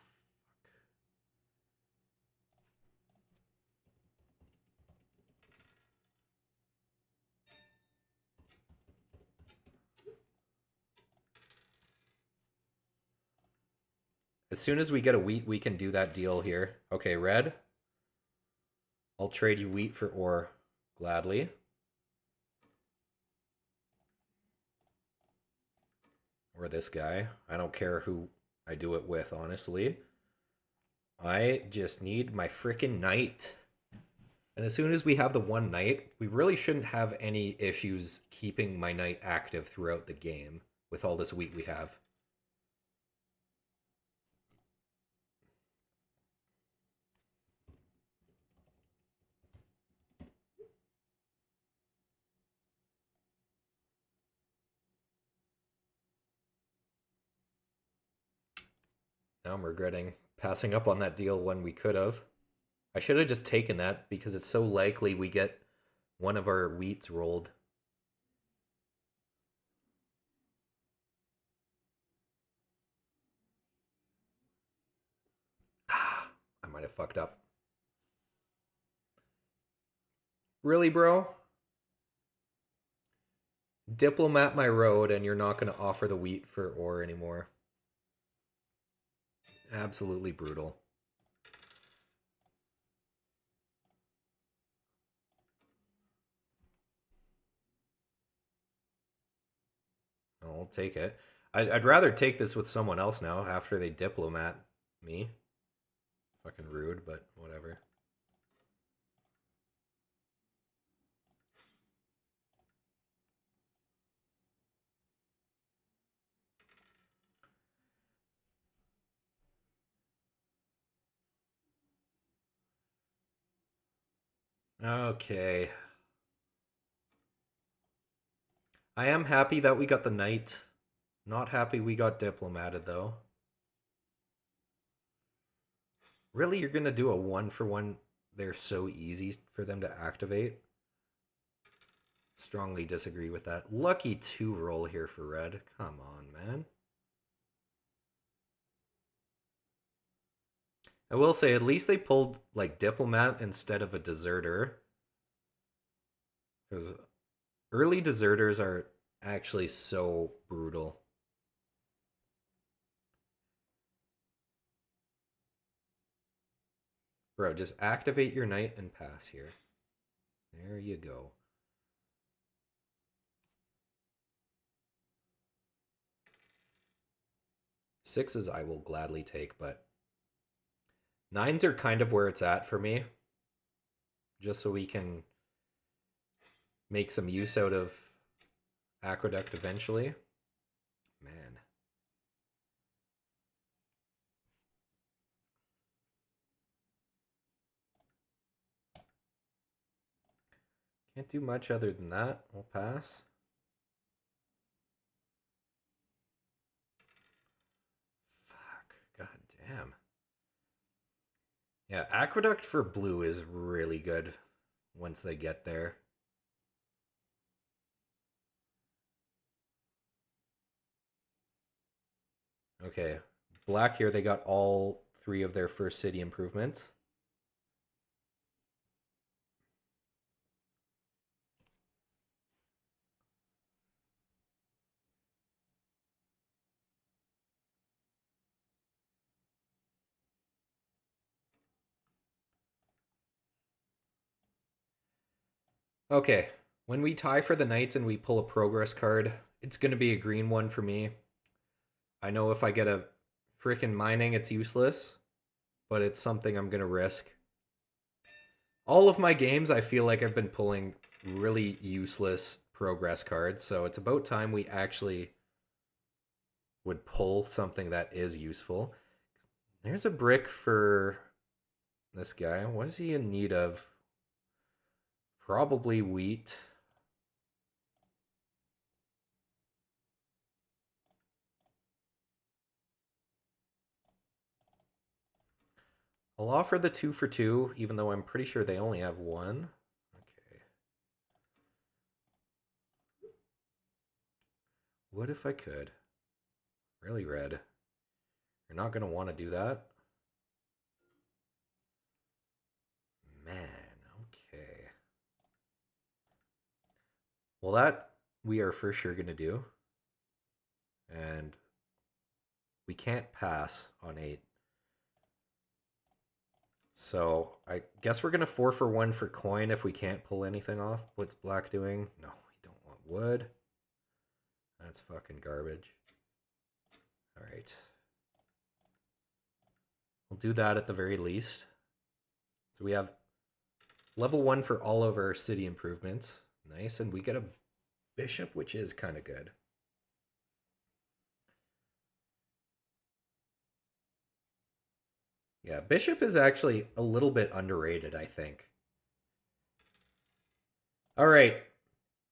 as soon as we get a wheat, we can do that deal here. Okay, Red. I'll trade you wheat for ore gladly. Or this guy. I don't care who I do it with, honestly. I just need my freaking knight. And as soon as we have the one knight, we really shouldn't have any issues keeping my knight active throughout the game with all this wheat we have. Now I'm regretting passing up on that deal when we could have. I should have just taken that because it's so likely we get one of our wheats rolled. I might have fucked up. Really, bro? Diplomat my road and you're not going to offer the wheat for ore anymore. Absolutely brutal. I'll take it. I'd rather take this with someone else now after they diplomat me. Fucking rude, but whatever. Okay. I am happy that we got the knight. Not happy we got diplomated, though. Really, you're going to do a 1-for-1? They're so easy for them to activate. Strongly disagree with that. Lucky 2 roll here for red. Come on, man. I will say, at least they pulled, like, diplomat instead of a deserter. Because early deserters are actually so brutal. Bro, just activate your knight and pass here. There you go. Sixes I will gladly take, but nines are kind of where it's at for me. Just so we can make some use out of Aqueduct eventually. Man. Can't do much other than that. We'll pass. Damn. Yeah, Aqueduct for blue is really good once they get there. Okay. Black here, they got all three of their first city improvements. Okay. When we tie for the knights and we pull a progress card, it's going to be a green one for me. I know if I get a frickin' mining, it's useless, but it's something I'm going to risk. All of my games, I feel like I've been pulling really useless progress cards, so it's about time we actually would pull something that is useful. There's a brick for this guy. What is he in need of? Probably wheat. I'll offer the 2 for 2, even though I'm pretty sure they only have one. Okay. What if I could? Really red. You're not going to want to do that. Man, okay. Well, that we are for sure going to do. And we can't pass on 8. So I guess we're going to 4 for 1 for coin if we can't pull anything off. What's black doing? No, we don't want wood. That's fucking garbage. All right. We'll do that at the very least. So we have level 1 for all of our city improvements. Nice. And we get a bishop, which is kind of good. Yeah, bishop is actually a little bit underrated, I think. All right.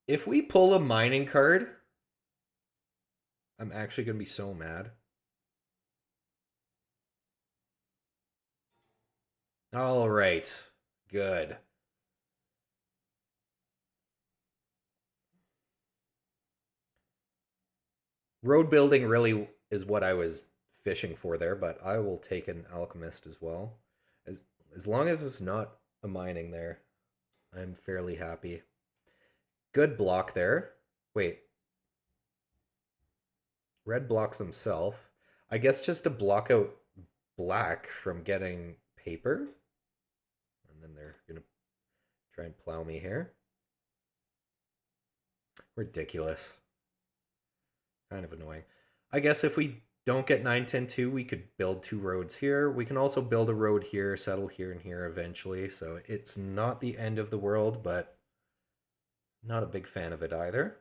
If we pull a mining card, I'm actually going to be so mad. All right. Good. Road building really is what I was fishing for there, but I will take an alchemist as well. As long as it's not a mining there, I'm fairly happy. Good block there. Wait. Red blocks himself. I guess just to block out black from getting paper. And then they're going to try and plow me here. Ridiculous. Kind of annoying. I guess if we don't get 9, 10, 2, we could build 2 roads here. We can also build a road here, settle here and here eventually. So it's not the end of the world, but not a big fan of it either.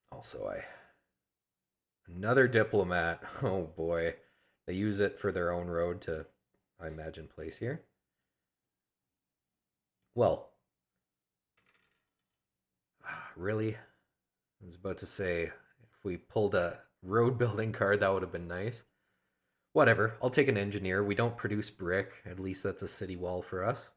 Also, another diplomat. Oh boy. They use it for their own road to, I imagine, place here. Well, really? I was about to say, if we pulled a road building card, that would have been nice. Whatever, I'll take an engineer. We don't produce brick. At least that's a city wall for us.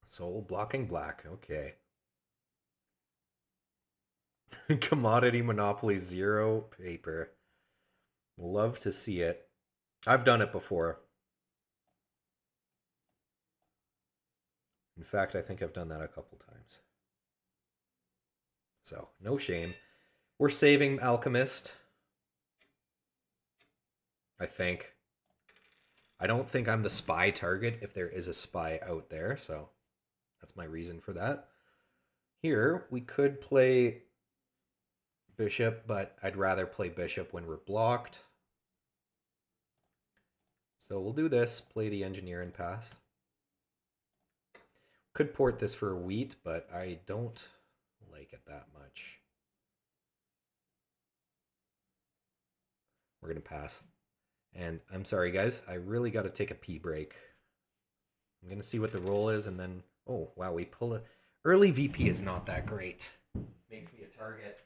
So blocking black, okay. Commodity monopoly 0 paper. Love to see it. I've done it before. In fact, I think I've done that a couple times. So, no shame. We're saving Alchemist. I think. I don't think I'm the spy target if there is a spy out there, so that's my reason for that. Here, we could play Bishop, but I'd rather play Bishop when we're blocked. So we'll do this, play the Engineer and pass. Could port this for wheat, but I don't like it that much. We're going to pass. And I'm sorry, guys. I really got to take a pee break. I'm gonna see what the roll is, and then oh wow, we pull a early VP is not that great. Makes me a target.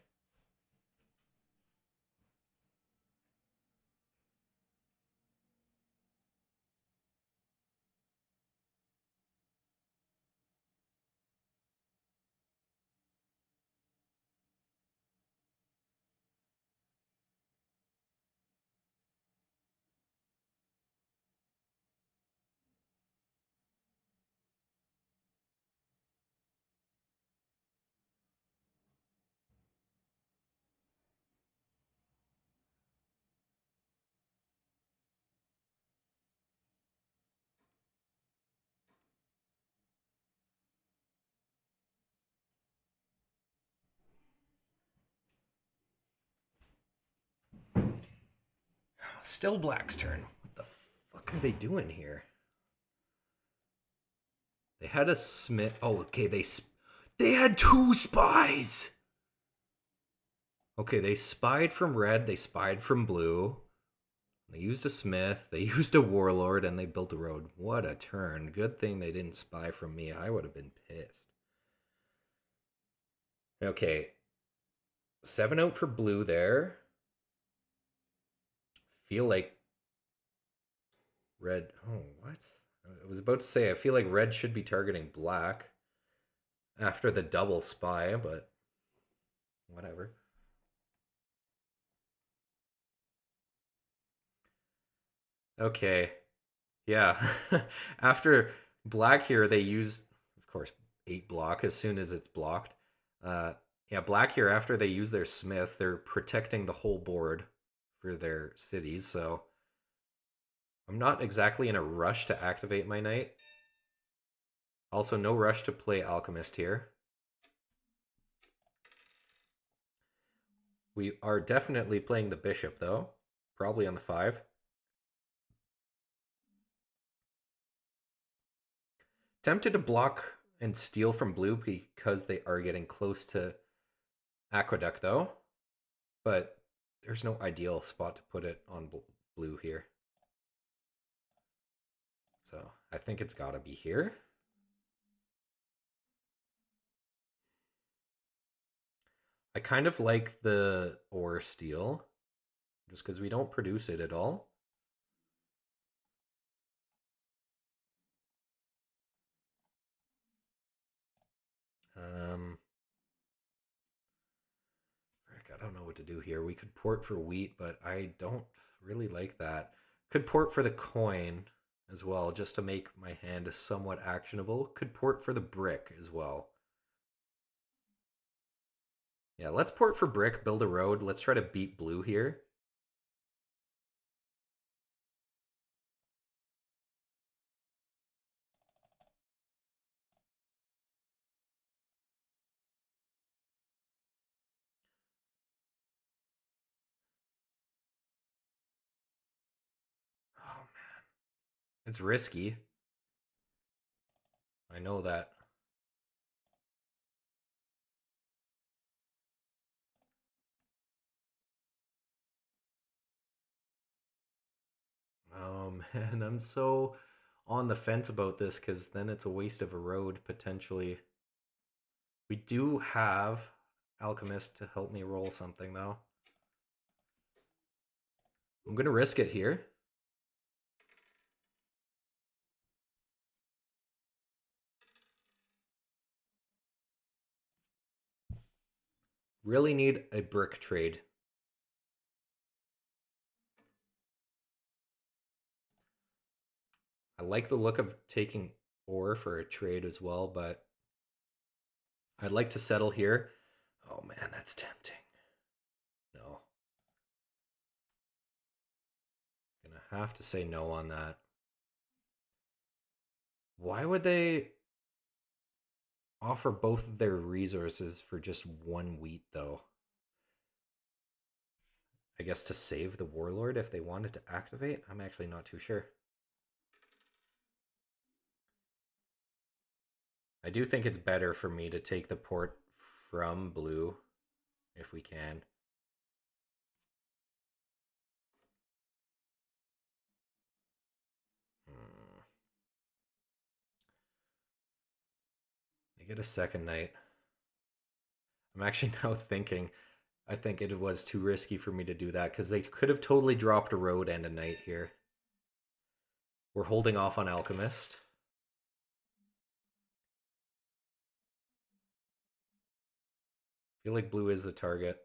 Still Black's turn. What the fuck are they doing here? They had a Smith. Oh, okay. They had two spies. Okay, they spied from red. They spied from blue. They used a Smith. They used a Warlord, and they built a road. What a turn! Good thing they didn't spy from me. I would have been pissed. Okay, 7 out for blue there. Feel like red. Oh, what? I was about to say, I feel like red should be targeting black after the double spy, but whatever. Okay. Yeah. After black here, they use, of course, 8 block as soon as it's blocked. Uh, yeah, black here, after they use their smith, they're protecting the whole board for their cities, so I'm not exactly in a rush to activate my knight. Also, no rush to play alchemist here. We are definitely playing the bishop, though. Probably on the 5. Tempted to block and steal from blue because they are getting close to aqueduct, though. But there's no ideal spot to put it on blue here. So I think it's got to be here. I kind of like the ore steel just because we don't produce it at all. Um, Frick, I don't know what to do here. We could port for wheat, but I don't really like that. Could port for the coin as well, just to make my hand somewhat actionable. Could port for the brick as well. Yeah, let's port for brick, build a road. Let's try to beat blue here. Oh man, it's risky. I know that. Oh man, I'm so on the fence about this because then it's a waste of a road potentially. We do have Alchemist to help me roll something though. I'm gonna risk it here. Really need a brick trade. I like the look of taking ore for a trade as well, but I'd like to settle here. Oh man, that's tempting. No. Gonna have to say no on that. Why would they offer both of their resources for just 1 wheat though? I guess to save the warlord if they wanted to activate? I'm actually not too sure. I do think it's better for me to take the port from blue if we can. Hmm. get a second knight. I'm actually now thinking, I think it was too risky for me to do that because they could have totally dropped a road and a knight here. We're holding off on Alchemist. I feel like blue is the target.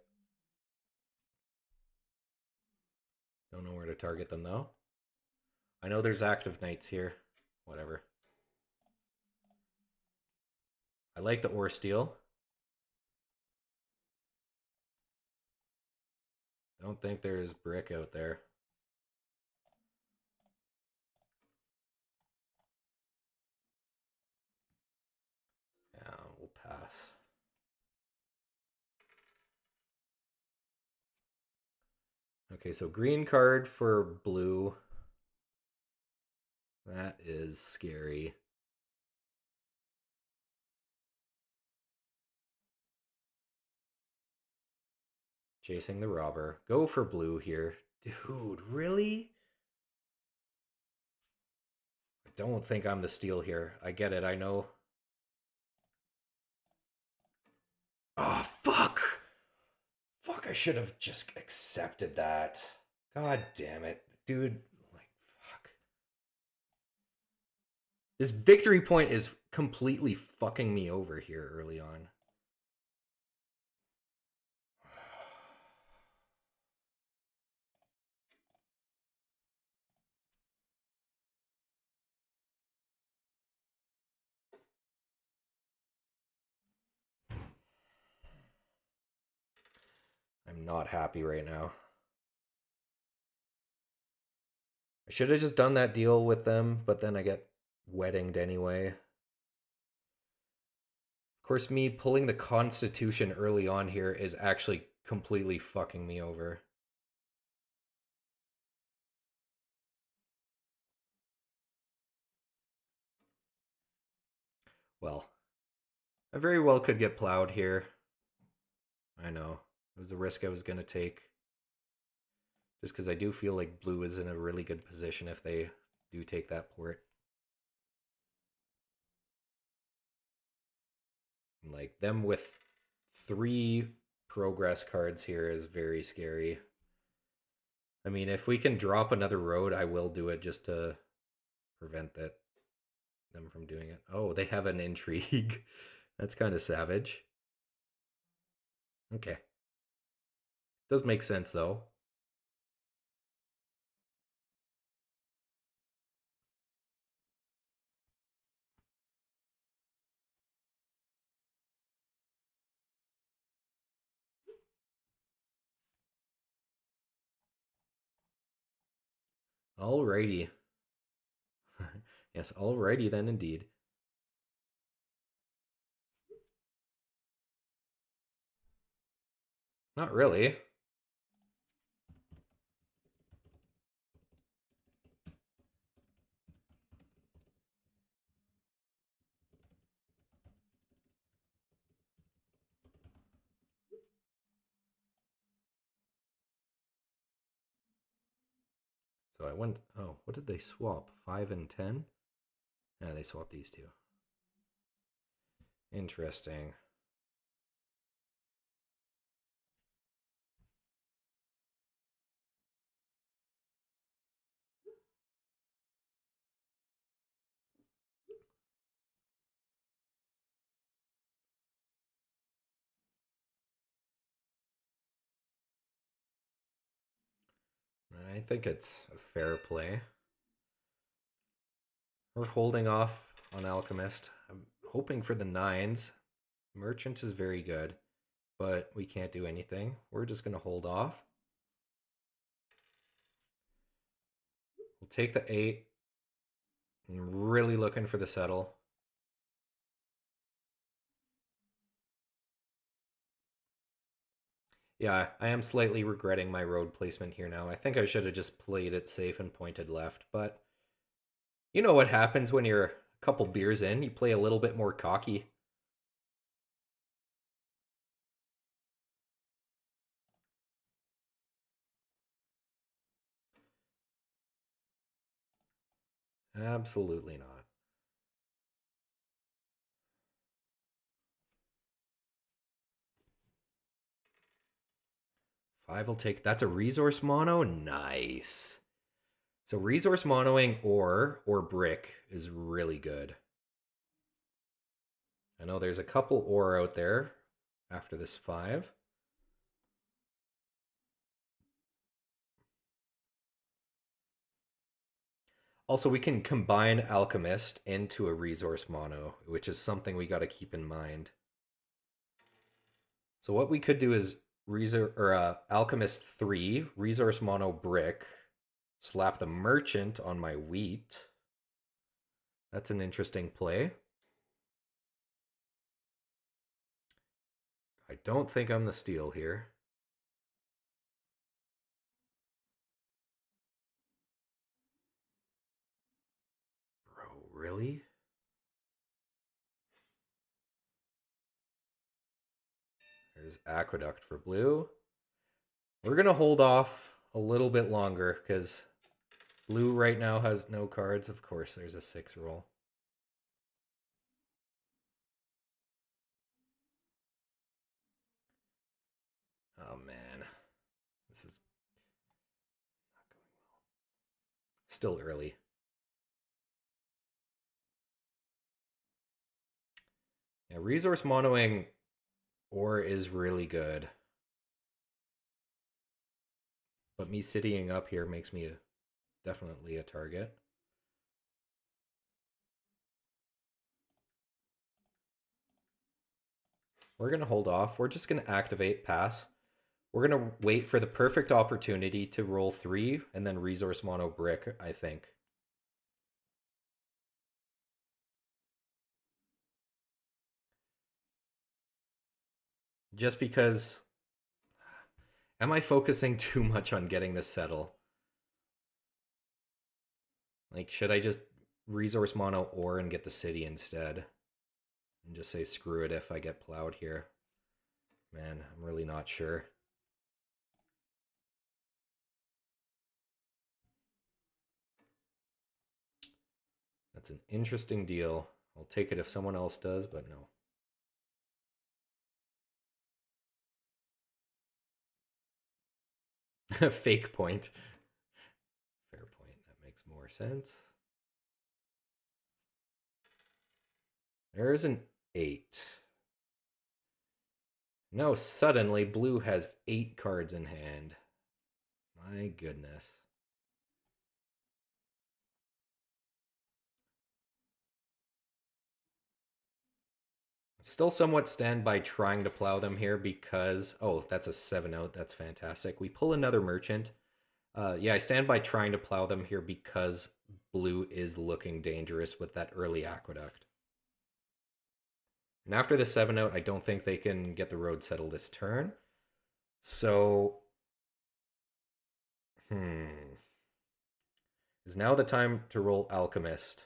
Don't know where to target them though. I know there's active knights here. Whatever. I like the ore steel. Don't think there's brick out there. Yeah, we'll pass. Okay, so green card for blue. That is scary. Chasing the robber. Go for blue here. Dude, really? I don't think I'm the steal here. I get it, I know. Oh, fuck! Fuck, I should have just accepted that. God damn it. Dude, like, fuck. This victory point is completely fucking me over here early on. I'm not happy right now. I should have just done that deal with them, but then I get weddinged anyway. Of course, me pulling the Constitution early on here is actually completely fucking me over. Well, I very well could get plowed here. I know. It was a risk I was going to take. Just because I do feel like blue is in a really good position if they do take that port. Like, them with 3 progress cards here is very scary. I mean, if we can drop another road, I will do it just to prevent them from doing it. Oh, they have an intrigue. That's kind of savage. Okay. Does make sense, though. Alrighty. Yes, alrighty then indeed. Not really. So I went. Oh, what did they swap? 5 and 10? Yeah, they swapped these two. Interesting. I think it's a fair play. We're holding off on Alchemist. I'm hoping for the 9s. Merchant is very good, but we can't do anything. We're just going to hold off. We'll take the 8. I'm really looking for the settle. Yeah, I am slightly regretting my road placement here now. I think I should have just played it safe and pointed left, but you know what happens when you're a couple beers in? You play a little bit more cocky. Absolutely not. 5 will take. That's a resource mono. Nice. So resource monoing or brick is really good. I know there's a couple ore out there after this 5. Also, we can combine Alchemist into a resource mono, which is something we got to keep in mind. So what we could do is Alchemist 3, resource mono brick, slap the merchant on my wheat. That's an interesting play. I don't think I'm the steal here. Bro, really? There's Aqueduct for blue. We're going to hold off a little bit longer because blue right now has no cards. Of course, there's a 6 roll. Oh, man. This is not going well. Still early. Yeah, resource monoing ore is really good. But me citying up here makes me definitely a target. We're going to hold off. We're just going to activate pass. We're going to wait for the perfect opportunity to roll 3 and then resource mono brick, I think. Just because... Am I focusing too much on getting this settle? Like, should I just resource mono ore and get the city instead? And just say screw it if I get plowed here. Man, I'm really not sure. That's an interesting deal. I'll take it if someone else does, but no. Fake point. Fair point. That makes more sense. There's an 8. No, suddenly blue has 8 cards in hand. My goodness. Still somewhat stand by trying to plow them here because... Oh, that's a 7-out. That's fantastic. We pull another merchant. Yeah, I stand by trying to plow them here because blue is looking dangerous with that early aqueduct. And after the 7-out, I don't think they can get the road settled this turn. So... Is now the time to roll Alchemist.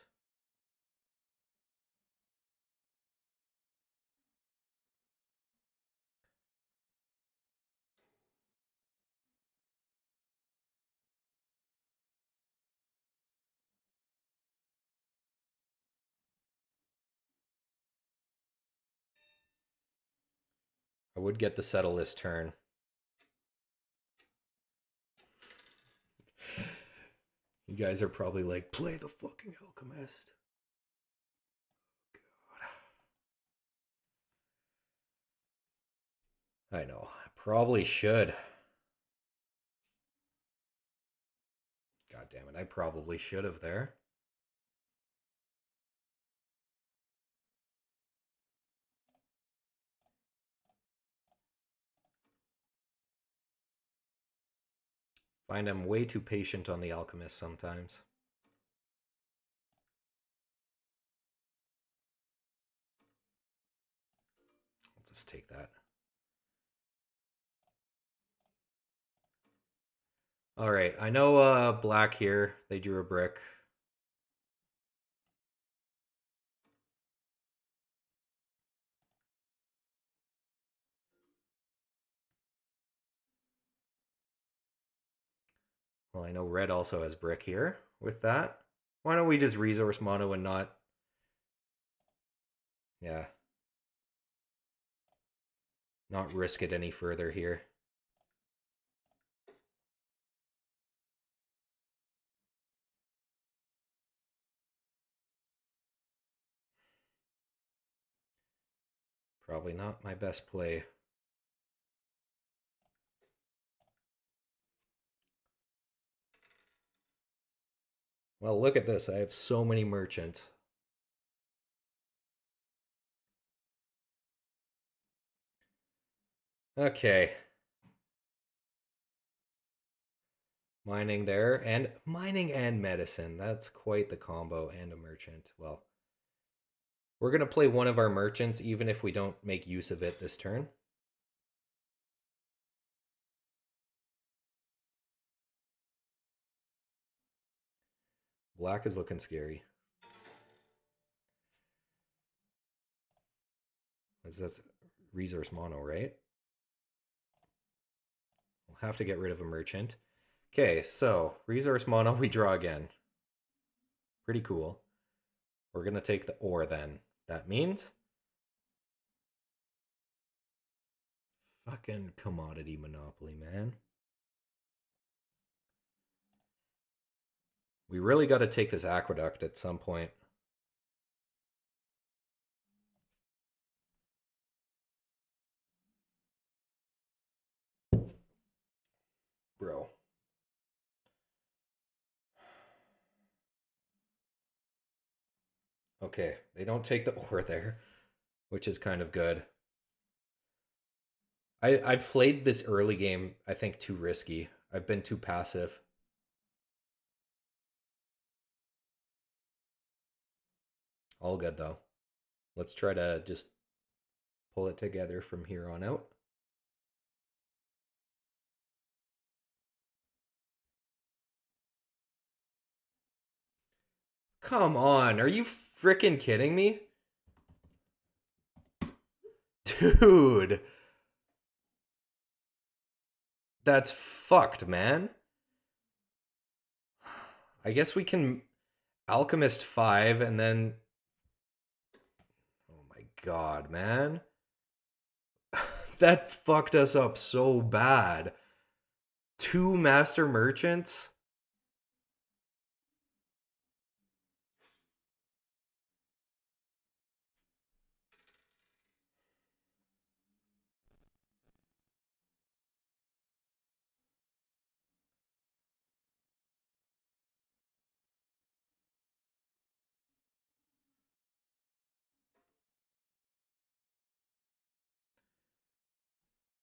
I would get the settle this turn. You guys are probably like, play the fucking Alchemist. God. I know. I probably should. God damn it. I probably should have there. Find I'm way too patient on the Alchemist sometimes. I'll just take that. All right. I know black here. They drew a brick. Well, I know red also has brick here with that. Why don't we just resource mono and not... Yeah. Not risk it any further here. Probably not my best play. Well, look at this. I have so many merchants. Okay. Mining and medicine. That's quite the combo and a merchant. Well, we're going to play one of our merchants even if we don't make use of it this turn. Black is looking scary. That's resource mono, right? We'll have to get rid of a merchant. Okay, so resource mono, we draw again. Pretty cool. We're going to take the ore then. That means fucking commodity monopoly, man. We really got to take this aqueduct at some point. Bro. Okay, they don't take the ore there, which is kind of good. I've played this early game, I think, too risky. I've been too passive. All good, though. Let's try to just pull it together from here on out. Come on, are you freaking kidding me? Dude, that's fucked, man. I guess we can Alchemist 5 and then... Oh my god, man. That fucked us up so bad. Two Master Merchants?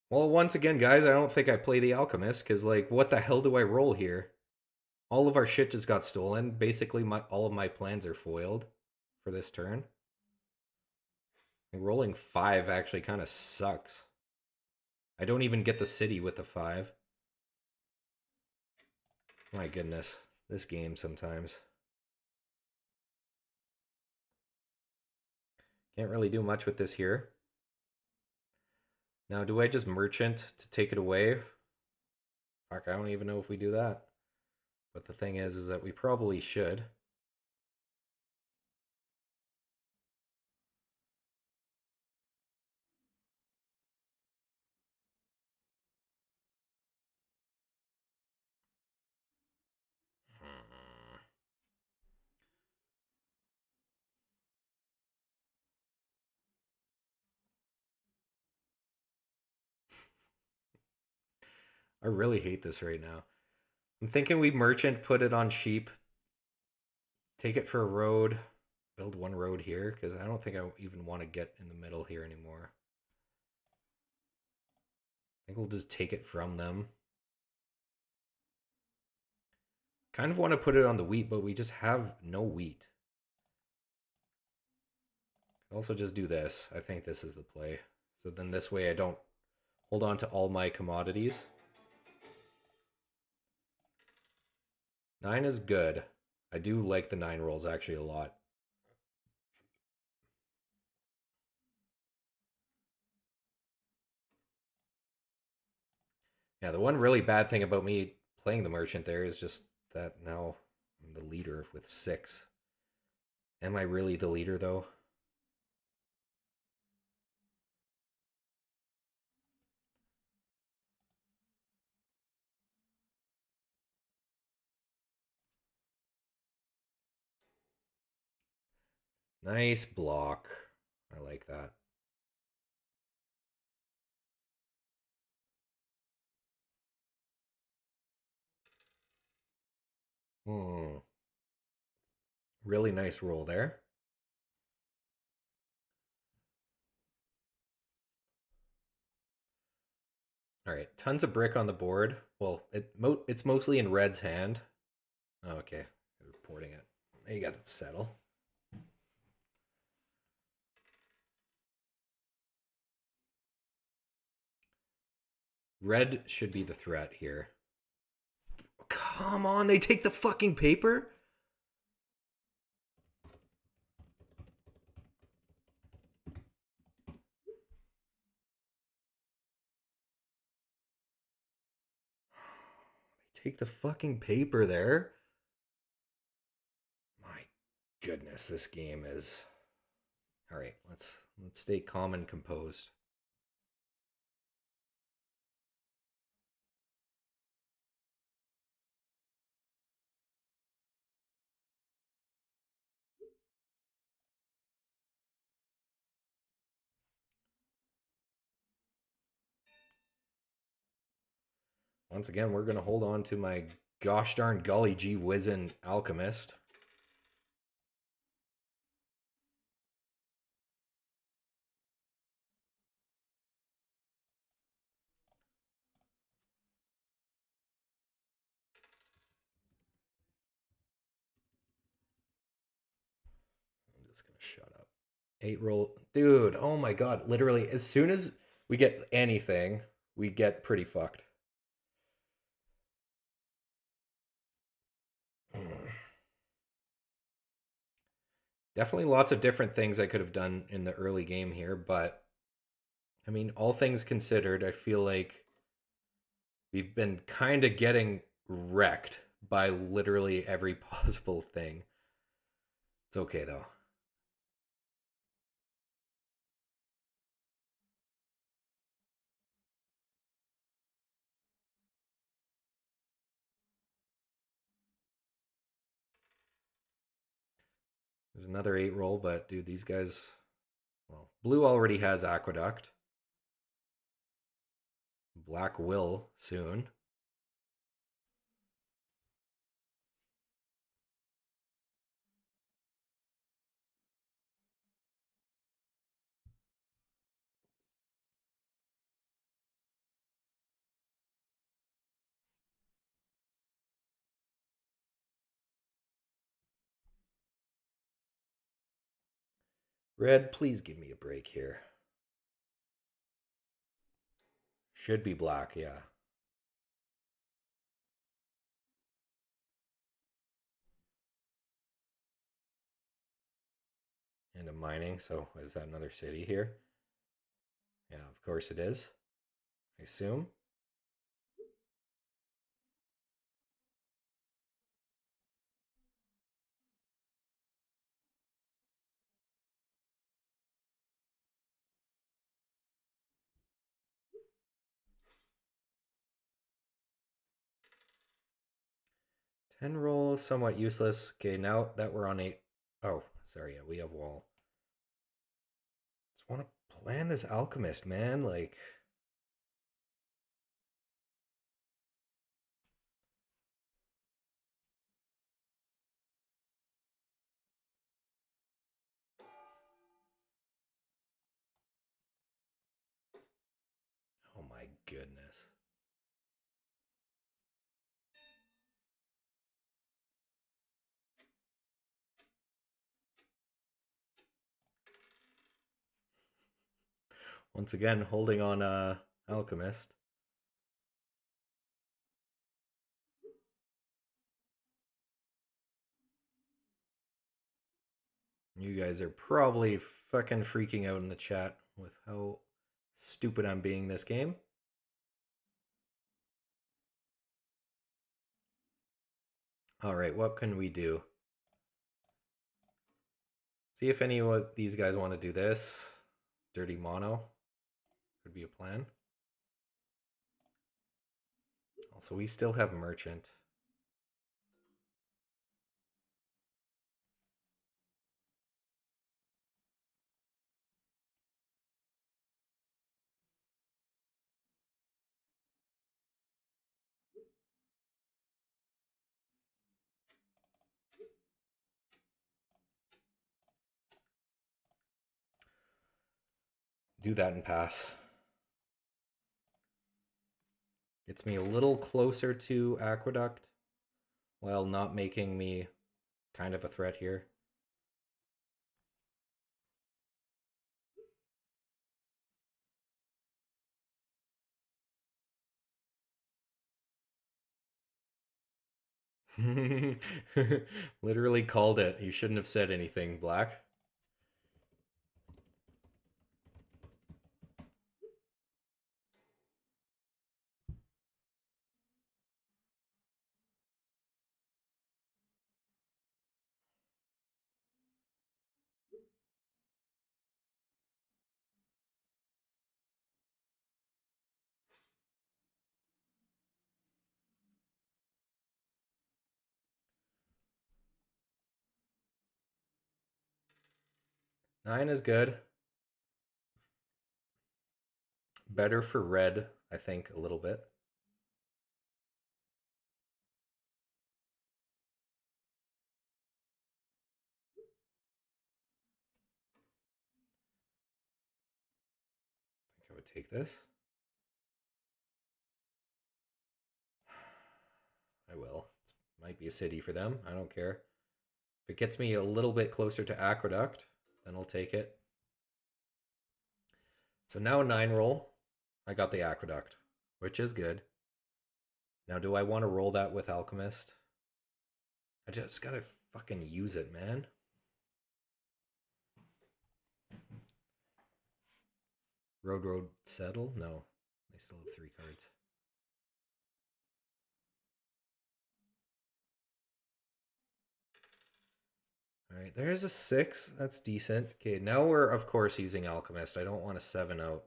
Well, once again, guys, I don't think I play the Alchemist, because, like, what the hell do I roll here? All of our shit just got stolen. Basically, all of my plans are foiled for this turn. And rolling 5 actually kind of sucks. I don't even get the city with the 5. My goodness. This game sometimes. Can't really do much with this here. Now, do I just merchant to take it away? Fuck, I don't even know if we do that. But the thing is that we probably should. I really hate this right now. I'm thinking we merchant, put it on sheep, take it for a road, build one road here, because I don't think I even want to get in the middle here anymore. I think we'll just take it from them. Kind of want to put it on the wheat, but we just have no wheat. Also just do this. I think this is the play. So then this way I don't hold on to all my commodities. 9 is good. I do like the 9 rolls actually a lot. Yeah, the one really bad thing about me playing the merchant there is just that now I'm the leader with 6. Am I really the leader though? Nice block. I like that. Hmm. Really nice roll there. All right, tons of brick on the board. Well, it's mostly in red's hand. Oh, okay, reporting it. You got to settle. Red should be the threat here. Come on, they take the fucking paper? They take the fucking paper there? My goodness, this game is. All right, let's stay calm and composed. Once again, we're gonna hold on to my gosh darn golly gee whizzin' alchemist. I'm just gonna shut up. 8 roll, dude. Oh my god! Literally, as soon as we get anything, we get pretty fucked. Definitely lots of different things I could have done in the early game here, but I mean, all things considered, I feel like we've been kind of getting wrecked by literally every possible thing. It's okay though. There's another 8 roll, but dude, these guys. Well, blue already has aqueduct. Black will soon. Red, please give me a break here. Should be black, yeah. And a mining, so is that another city here? Yeah, of course it is. I assume. 10 roll, somewhat useless. Okay, now that we're on 8. Oh, sorry, yeah, we have wall. Just want to plan this alchemist, man. Like, oh my goodness. Once again, holding on alchemist. You guys are probably fucking freaking out in the chat with how stupid I'm being this game. All right, what can we do? See if any of these guys want to do this. Dirty mono could be a plan. Also, we still have merchant. do that and pass. Gets me a little closer to Aqueduct while not making me kind of a threat here. Literally called it. You shouldn't have said anything, Black. Nine is good. Better for red, I think, a little bit. I think I would take this. I will. It might be a city for them. I don't care. If it gets me a little bit closer to Aqueduct, then I'll take it. So now 9 roll. I got the Aqueduct, which is good. Now, do I want to roll that with Alchemist? I just gotta fucking use it, man. Road settle? No. I still have 3 cards. Alright, there's a 6. That's decent. Okay, now we're, of course, using Alchemist. I don't want a 7 out.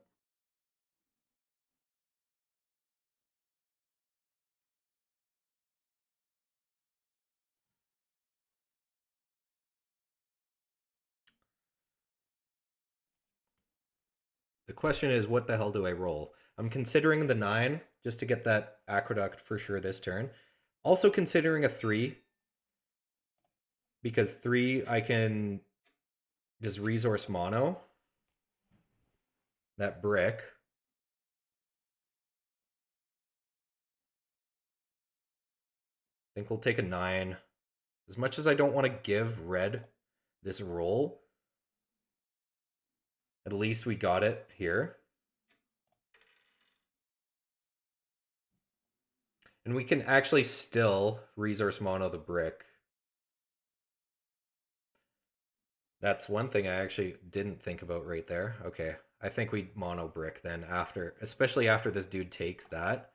The question is, what the hell do I roll? I'm considering the 9, just to get that Aqueduct for sure this turn. Also considering a 3, because 3, I can just resource mono. That brick. I think we'll take a 9. As much as I don't want to give red this roll, at least we got it here. And we can actually still resource mono the brick. That's one thing I actually didn't think about right there. Okay, I think we mono brick then after, especially after this dude takes that.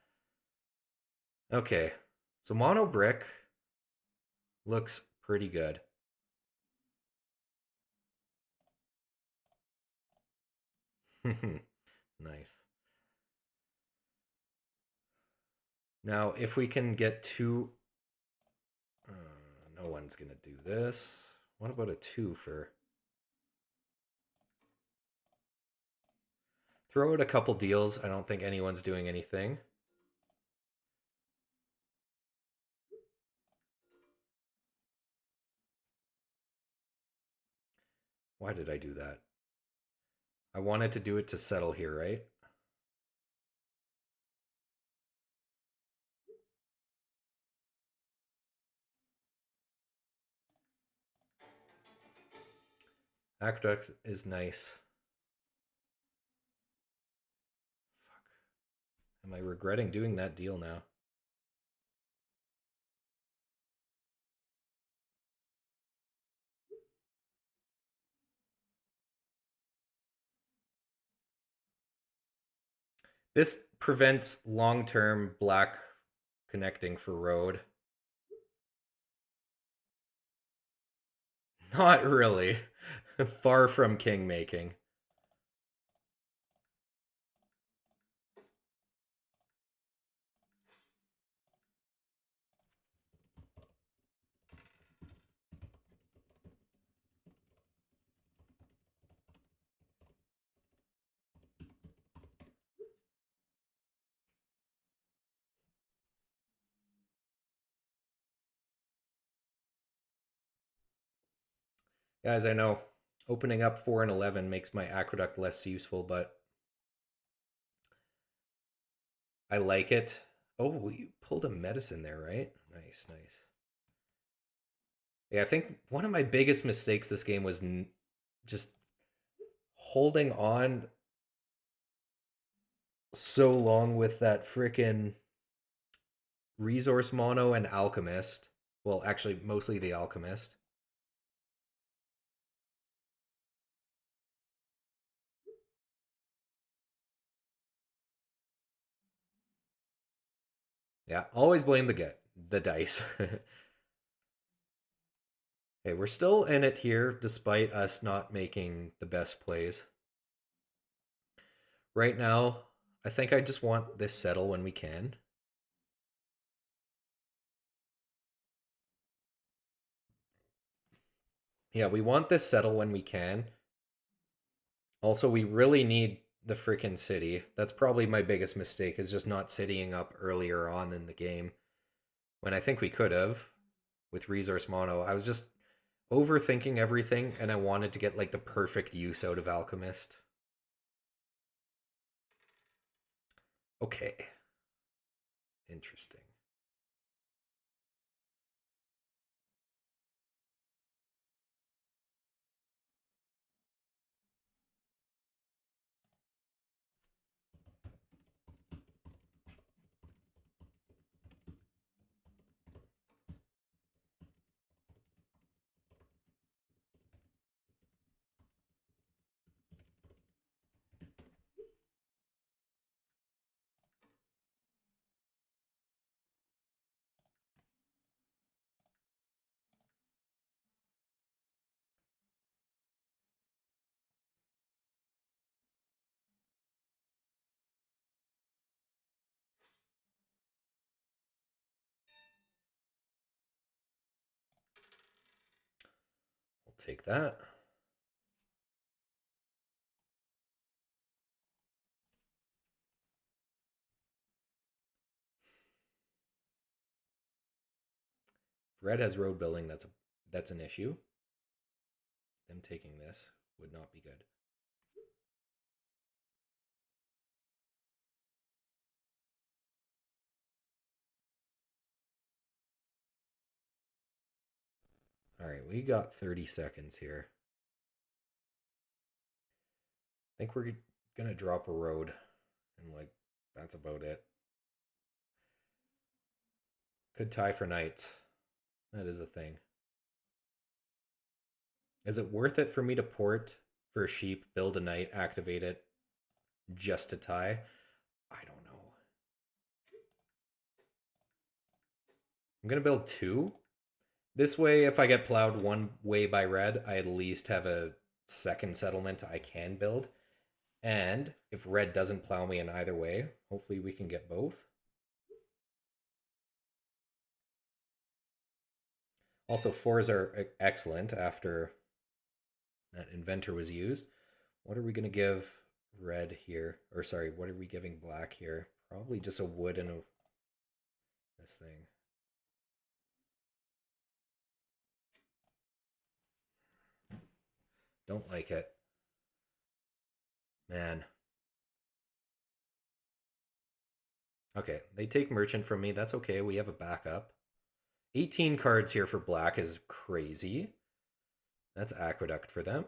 Okay, so mono brick looks pretty good. Nice. Now, if we can get 2... no one's going to do this. What about a 2 for... Throw out a couple deals. I don't think anyone's doing anything. Why did I do that? I wanted to do it to settle here, right? Aqueduct is nice. Fuck. Am I regretting doing that deal now? This prevents long-term black connecting for road. Not really. Far from king making. Guys, I know opening up 4 and 11 makes my aqueduct less useful, but I like it. Oh, you pulled a medicine there, right? Nice, nice. Yeah, I think one of my biggest mistakes this game was just holding on so long with that frickin' resource mono and alchemist. Well, actually, mostly the alchemist. Yeah, always blame the dice. Hey, we're still in it here despite us not making the best plays. Right now, I think I just want this settle when we can. Yeah, we want this settle when we can. Also, we really need the freaking city. That's probably my biggest mistake is just not citying up earlier on in the game when I think we could have with resource mono. I was just overthinking everything and I wanted to get like the perfect use out of alchemist. Okay, interesting. I'll take that. If red has road building, that's an issue. Them taking this would not be good. All right, we got 30 seconds here. I think we're gonna drop a road, and like that's about it. Could tie for knights. That is a thing. Is it worth it for me to port for a sheep, build a knight, activate it just to tie? I don't know. I'm gonna build two. This way, if I get plowed one way by red, I at least have a second settlement I can build. And if red doesn't plow me in either way, hopefully we can get both. Also, fours are excellent after that inventor was used. What are we going to give red here? Or sorry, what are we giving black here? Probably just a wood and a this thing. Don't like it. Man. Okay, they take merchant from me. That's okay. We have a backup. 18 cards here for black is crazy. That's aqueduct for them.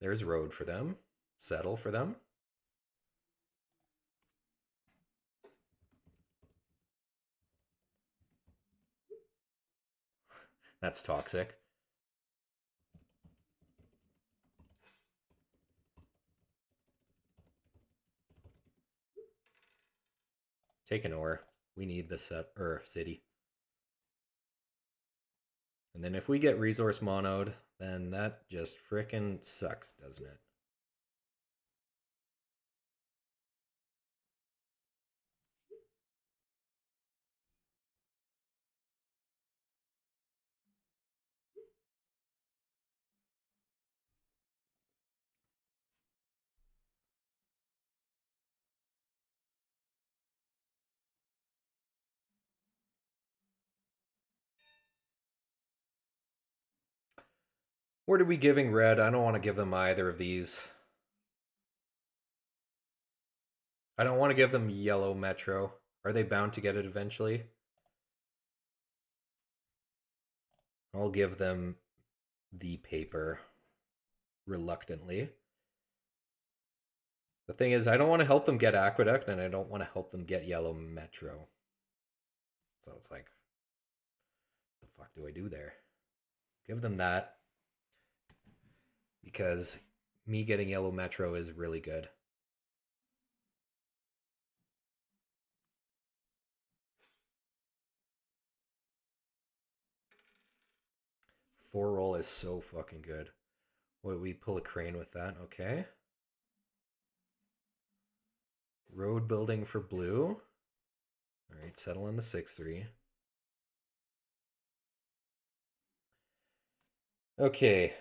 There's road for them. Settle for them. That's toxic. Take an ore. We need the set or city. And then if we get resource monoed, then that just frickin' sucks, doesn't it? What are we giving red? I don't want to give them either of these. I don't want to give them yellow metro. Are they bound to get it eventually? I'll give them the paper reluctantly. The thing is, I don't want to help them get aqueduct, and I don't want to help them get yellow metro. So it's like, the fuck do I do there? Give them that. Because me getting yellow metro is really good. Four roll is so fucking good. What, we pull a crane with that? Okay. Road building for blue. All right, settle on the 6-3. Okay.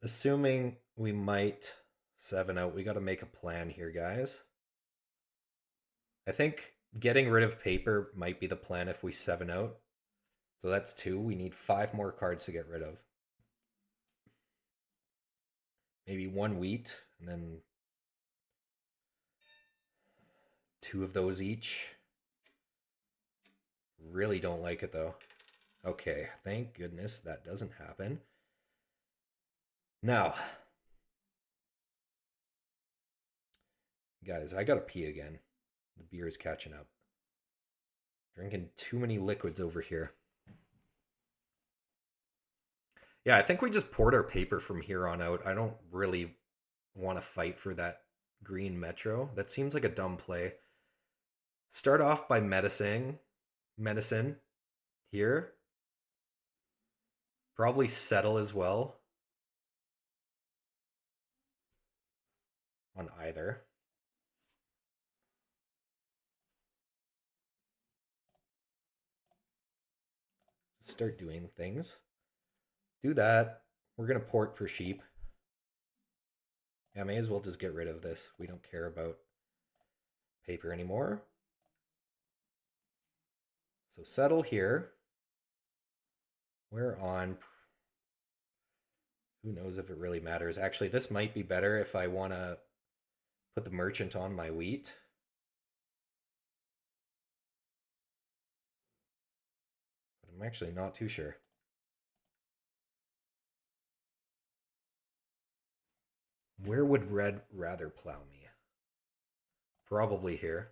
Assuming we might 7 out, we got to make a plan here, guys. I think getting rid of paper might be the plan if we 7 out. So that's 2. We need 5 more cards to get rid of. Maybe 1 wheat, and then 2 of those each. Really don't like it, though. Okay, thank goodness that doesn't happen. Now, guys, I gotta pee again. The beer is catching up. Drinking too many liquids over here. Yeah, I think we just poured our paper from here on out. I don't really want to fight for that green metro. That seems like a dumb play. Start off by medicine here. Probably settle as well on either. Start doing things. Do that. We're going to port for sheep. Yeah, may as well just get rid of this. We don't care about paper anymore. So settle here. We're on... Who knows if it really matters. Actually, this might be better if I want to put the merchant on my wheat. But I'm actually not too sure. Where would red rather plow me? Probably here.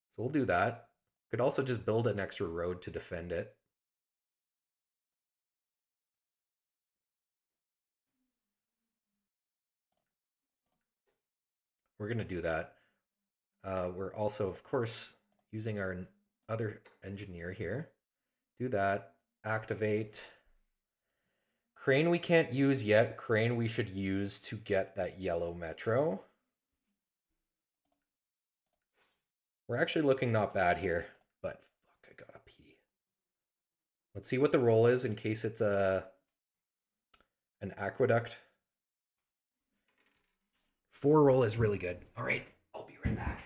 So we'll do that. Could also just build an extra road to defend it. We're going to do that. We're also, of course, using our other engineer here. Do that. Activate. Crane we can't use yet. Crane we should use to get that yellow metro. We're actually looking not bad here, but fuck, I gotta pee. Let's see what the roll is in case it's an aqueduct. 4 roll is really good. All right, I'll be right back.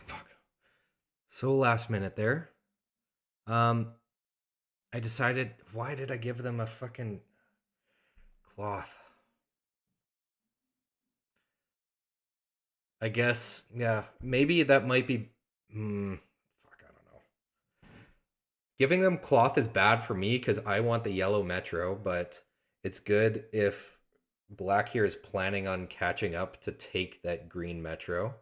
Fuck. So last minute there. I decided, why did I give them a fucking cloth? I guess, yeah, maybe that might be. Fuck, I don't know. Giving them cloth is bad for me because I want the yellow metro, but it's good if Black here is planning on catching up to take that green metro.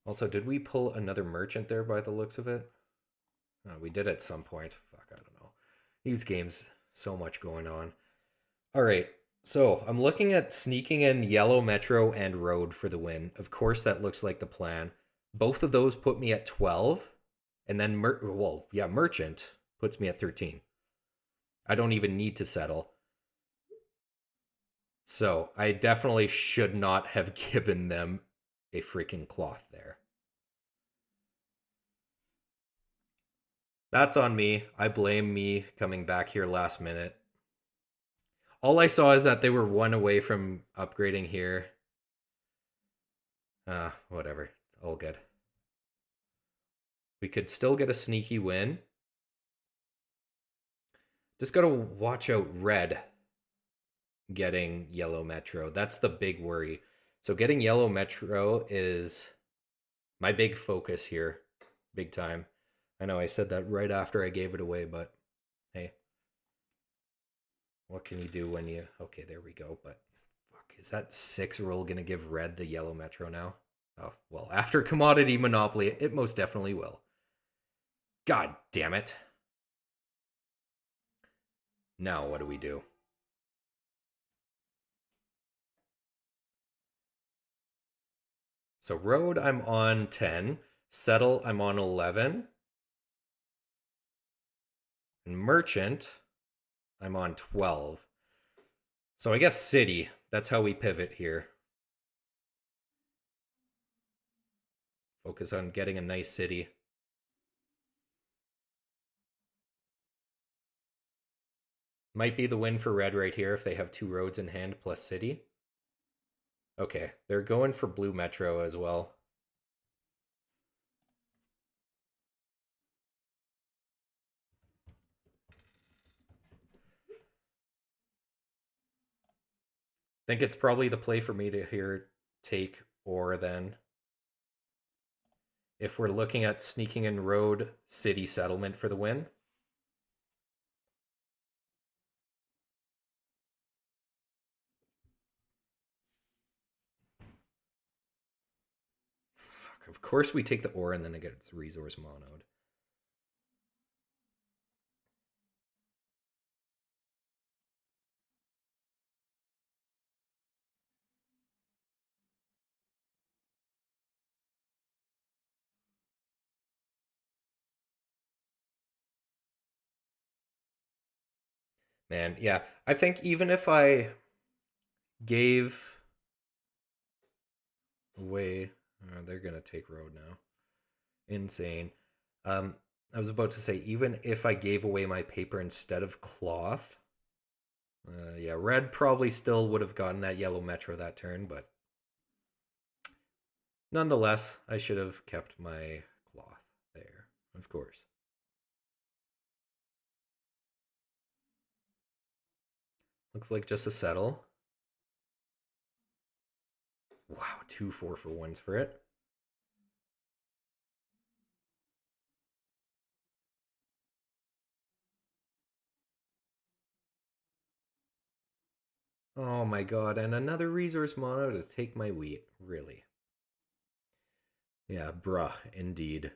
Also, did we pull another merchant there by the looks of it? We did at some point. Fuck, I don't know. These games, so much going on. All right. So I'm looking at sneaking in yellow metro and road for the win. Of course, that looks like the plan. Both of those put me at 12. And then, merchant puts me at 13. I don't even need to settle. So I definitely should not have given them a freaking cloth there. That's on me. I blame me coming back here last minute. All I saw is that they were one away from upgrading here. Whatever. It's all good. We could still get a sneaky win. Just gotta watch out red getting yellow metro. That's the big worry. So getting yellow metro is my big focus here. Big time. I know I said that right after I gave it away, but hey. What can you do when you... Okay, there we go, but... Fuck, is that 6 roll gonna give red the yellow metro now? Oh, well, after Commodity Monopoly, it most definitely will. God damn it. Now what do we do? So road, I'm on 10. Settle, I'm on 11. And merchant, I'm on 12. So I guess city, that's how we pivot here. Focus on getting a nice city. Might be the win for red right here if they have 2 roads in hand plus city. Okay, they're going for blue metro as well. Think it's probably the play for me to here take or then. If we're looking at sneaking in road city settlement for the win. Fuck, of course we take the ore and then it gets resource monoed. Man, yeah. I think even if I gave away... they're going to take road now. Insane. Um, I was about to say, even if I gave away my paper instead of cloth, yeah, red probably still would have gotten that yellow metro that turn, but nonetheless, I should have kept my cloth there, of course. Looks like just a settle. Wow, 2 4-for-1s for it. Oh my god, and another resource mono to take my wheat. Really? Yeah, bruh, indeed.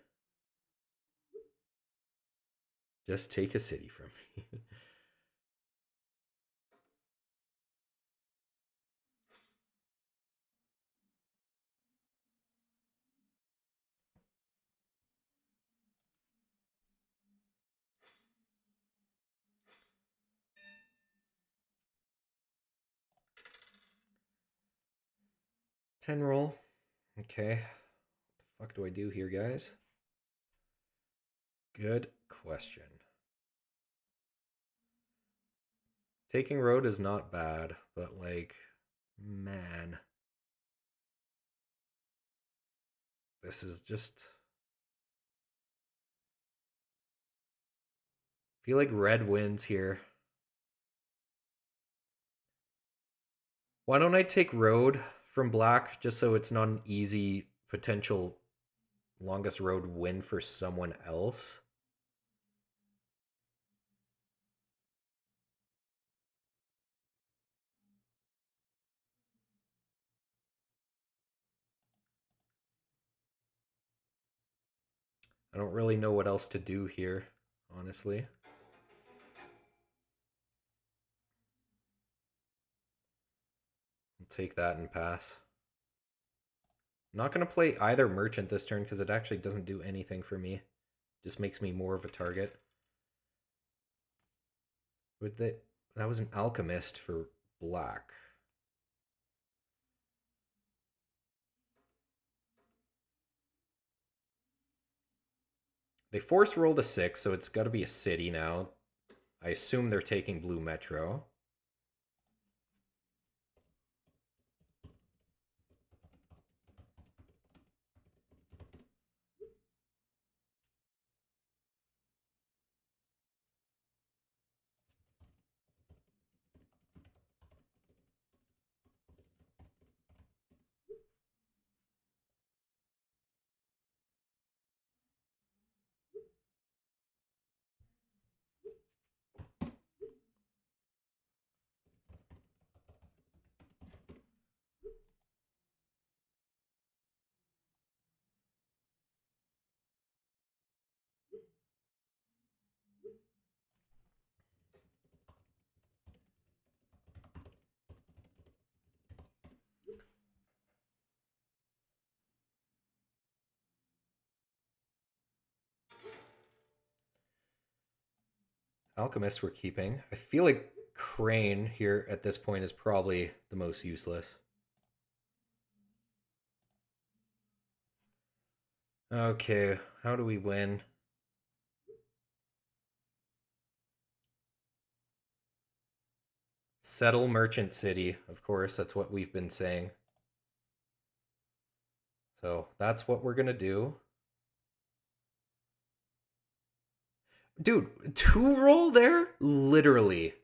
Just take a city from me. 10 roll. Okay. What the fuck do I do here, guys? Good question. Taking road is not bad, but like, man. This is just... I feel like red wins here. Why don't I take road from black just so it's not an easy potential Longest road win for someone else. I don't really know what else to do here, honestly. I'll take that and pass. I'm not going to play either merchant this turn because it actually doesn't do anything for me. Just makes me more of a target. Would they? That was an alchemist for black. They force rolled a 6, so it's got to be a city now. I assume they're taking blue metro. Alchemist we're keeping. I feel like Crane here at this point is probably the most useless. Okay, how do we win? Settle Merchant City, of course, that's what we've been saying. So that's what we're gonna do. Dude, 2 roll there? Literally.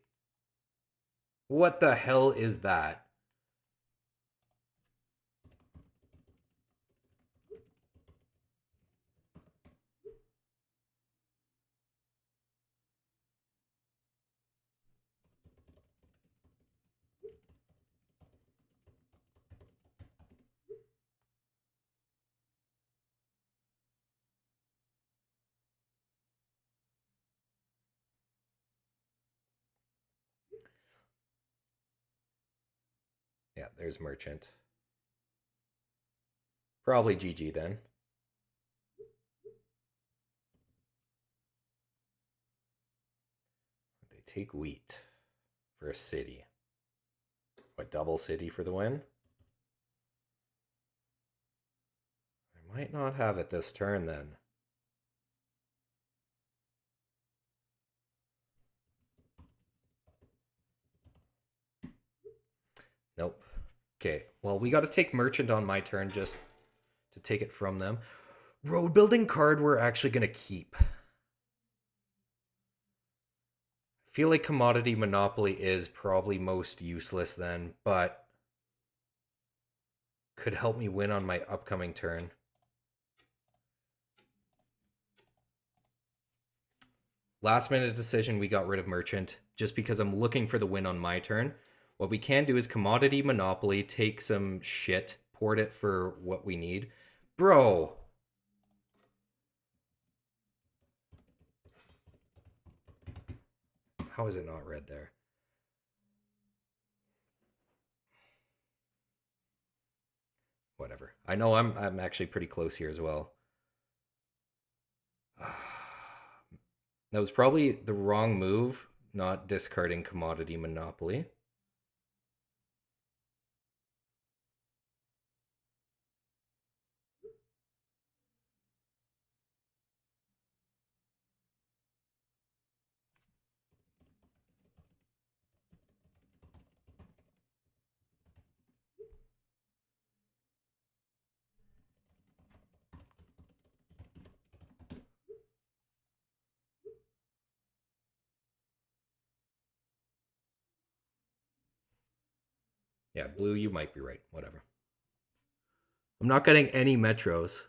What the hell is that? Yeah, there's Merchant. Probably GG then. They take wheat for a city. What, double city for the win? I might not have it this turn then. Nope. Okay, well, we got to take Merchant on my turn just to take it from them. Road building card we're actually going to keep. I feel like Commodity Monopoly is probably most useless then, but could help me win on my upcoming turn. Last minute decision, we got rid of Merchant just because I'm looking for the win on my turn. What we can do is Commodity Monopoly, take some shit, port it for what we need. Bro! How is it not red there? Whatever. I know I'm actually pretty close here as well. That was probably the wrong move, not discarding Commodity Monopoly. Yeah, blue, you might be right. Whatever. I'm not getting any metros.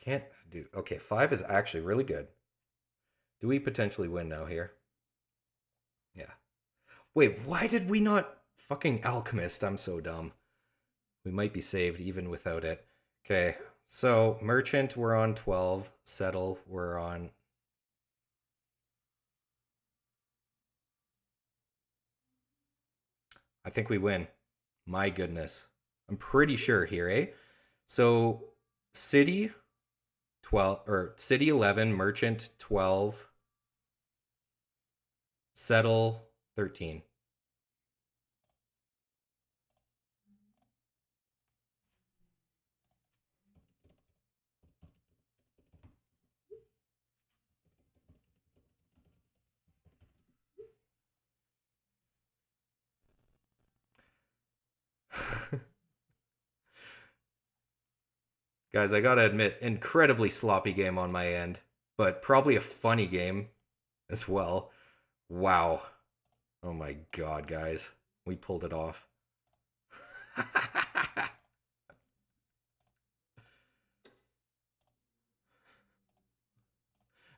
Can't do. Okay, 5 is actually really good. Do we potentially win now here? Yeah. Wait, why did we not fucking alchemist? I'm so dumb. We might be saved even without it. Okay, so merchant, we're on 12. Settle, we're on. I think we win. My goodness. I'm pretty sure here, eh? So city 12 or city 11, merchant 12, settle 13. Guys, I gotta admit, incredibly sloppy game on my end, but probably a funny game as well. Wow. Oh my god, guys. We pulled it off.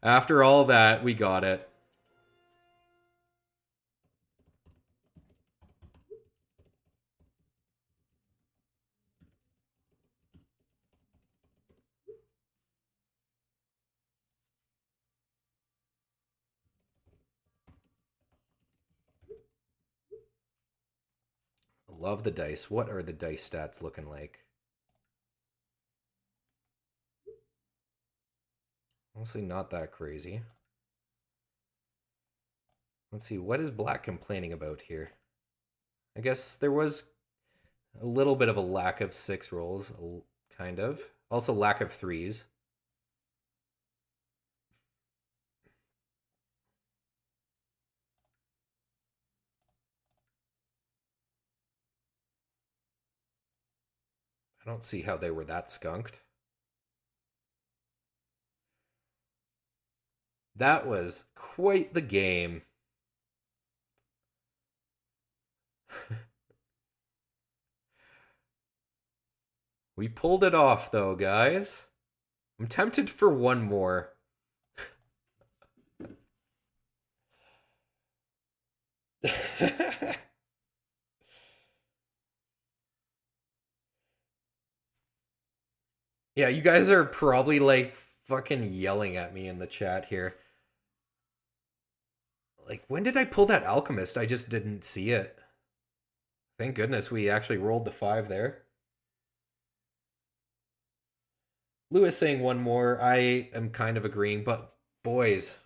After all that, we got it. Love the dice. What are the dice stats looking like? Honestly, not that crazy. Let's see, what is Black complaining about here? I guess there was a little bit of a lack of 6 rolls, kind of. Also, lack of 3s. I don't see how they were that skunked. That was quite the game. We pulled it off, though, guys. I'm tempted for one more. Yeah, you guys are probably like fucking yelling at me in the chat here. Like, when did I pull that alchemist? I just didn't see it. Thank goodness we actually rolled the 5 there. Lewis saying one more. I am kind of agreeing, but boys,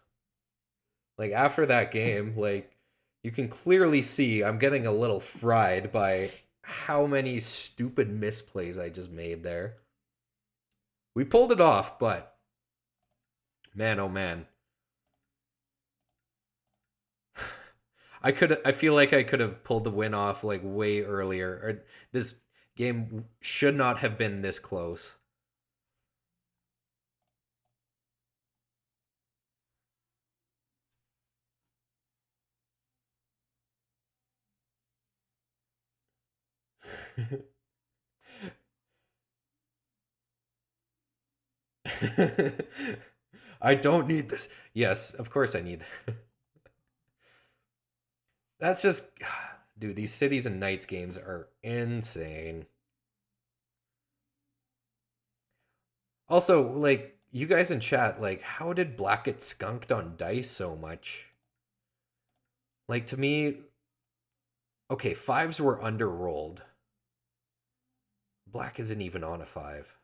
like after that game, like you can clearly see I'm getting a little fried by how many stupid misplays I just made there. We pulled it off, but man, oh man. I feel like I could have pulled the win off like way earlier. Or this game should not have been this close. I don't need this. Yes, of course I need. That's just dude, these Cities and Knights games are insane. Also, like you guys in chat, like how did Black get skunked on dice so much? Like to me, okay, 5s were underrolled. Black isn't even on a 5.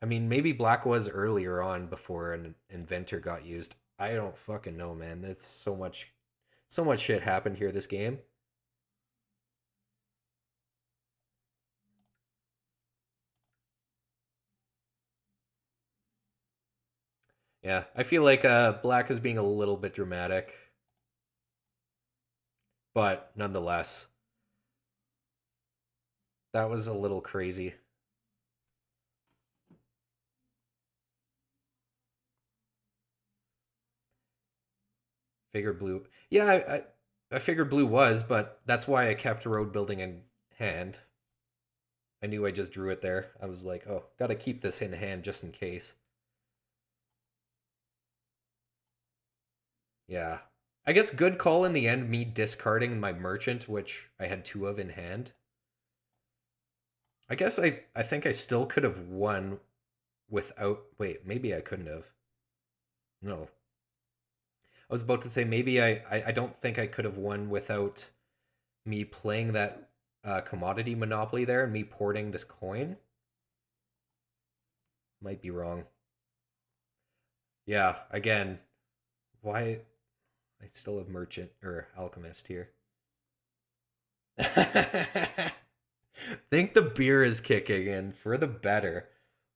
I mean, maybe Black was earlier on before an inventor got used. I don't fucking know, man. There's so much shit happened here this game. Yeah, I feel like Black is being a little bit dramatic, but nonetheless, that was a little crazy. Figured blue. Yeah, I figured blue was, but that's why I kept road building in hand. I knew I just drew it there. I was like, oh, gotta keep this in hand just in case. Yeah. I guess good call in the end, me discarding my merchant, which I had two of in hand. I guess I think I still could have won without. Wait, maybe I couldn't have. No. I was about to say maybe I don't think I could have won without me playing that commodity monopoly there and me porting this coin. Might be wrong. Yeah, again, why I still have merchant or alchemist here. Think the beer is kicking in for the better.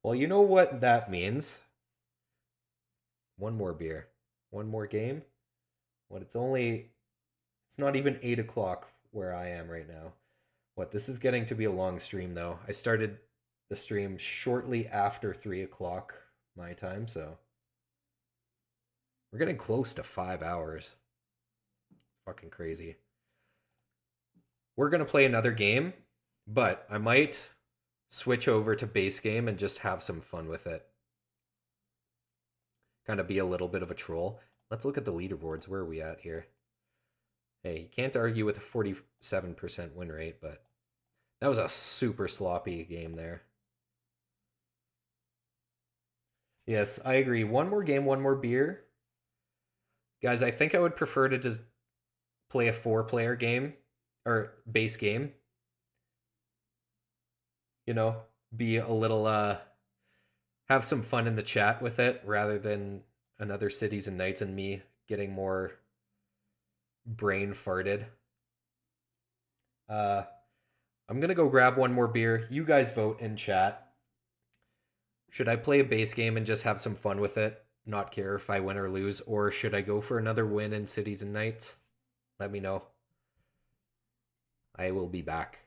Well, you know what that means. One more beer. One more game. What it's not even 8 o'clock where I am right now. What, this is getting to be a long stream though. I started the stream shortly after 3 o'clock my time, so we're getting close to 5 hours. Fucking crazy. We're gonna play another game, but I might switch over to base game and just have some fun with it. Kind of be a little bit of a troll. Let's look at the leaderboards. Where are we at here? Hey, you can't argue with a 47% win rate, but that was a super sloppy game there. Yes, I agree. One more game, one more beer. Guys, I think I would prefer to just play a 4-player game or base game. You know, be a little have some fun in the chat with it rather than another Cities and Knights and me getting more brain farted. Uh I'm gonna go grab one more beer. You guys vote in chat. Should I play a base game and just have some fun with it? Not care if I win or lose, or should I go for another win in Cities and Knights? Let me know. I will be back.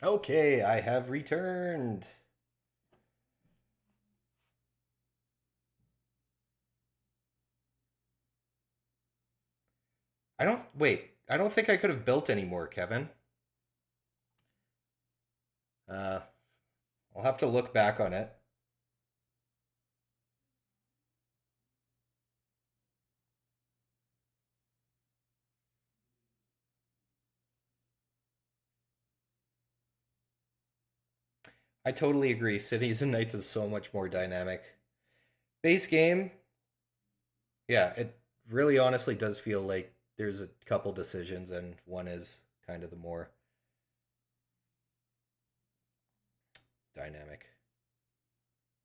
Okay, I have returned. I don't wait. I don't think I could have built any more, Kevin. Uh, I'll have to look back on it. I totally agree. Cities and Knights is so much more dynamic. Base game, yeah, it really honestly does feel like there's a couple decisions, and one is kind of the more dynamic.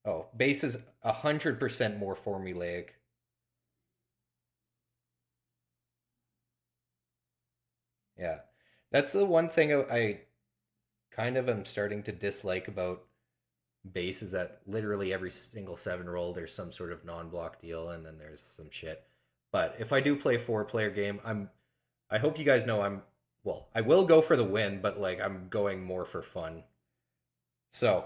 Oh, base is 100% more formulaic. Yeah. That's the one thing I kind of am starting to dislike about base is that literally every single seven roll there's some sort of non-block deal and then there's some shit. But if I do play a four-player game, I hope you guys know I will go for the win, but like I'm going more for fun. So,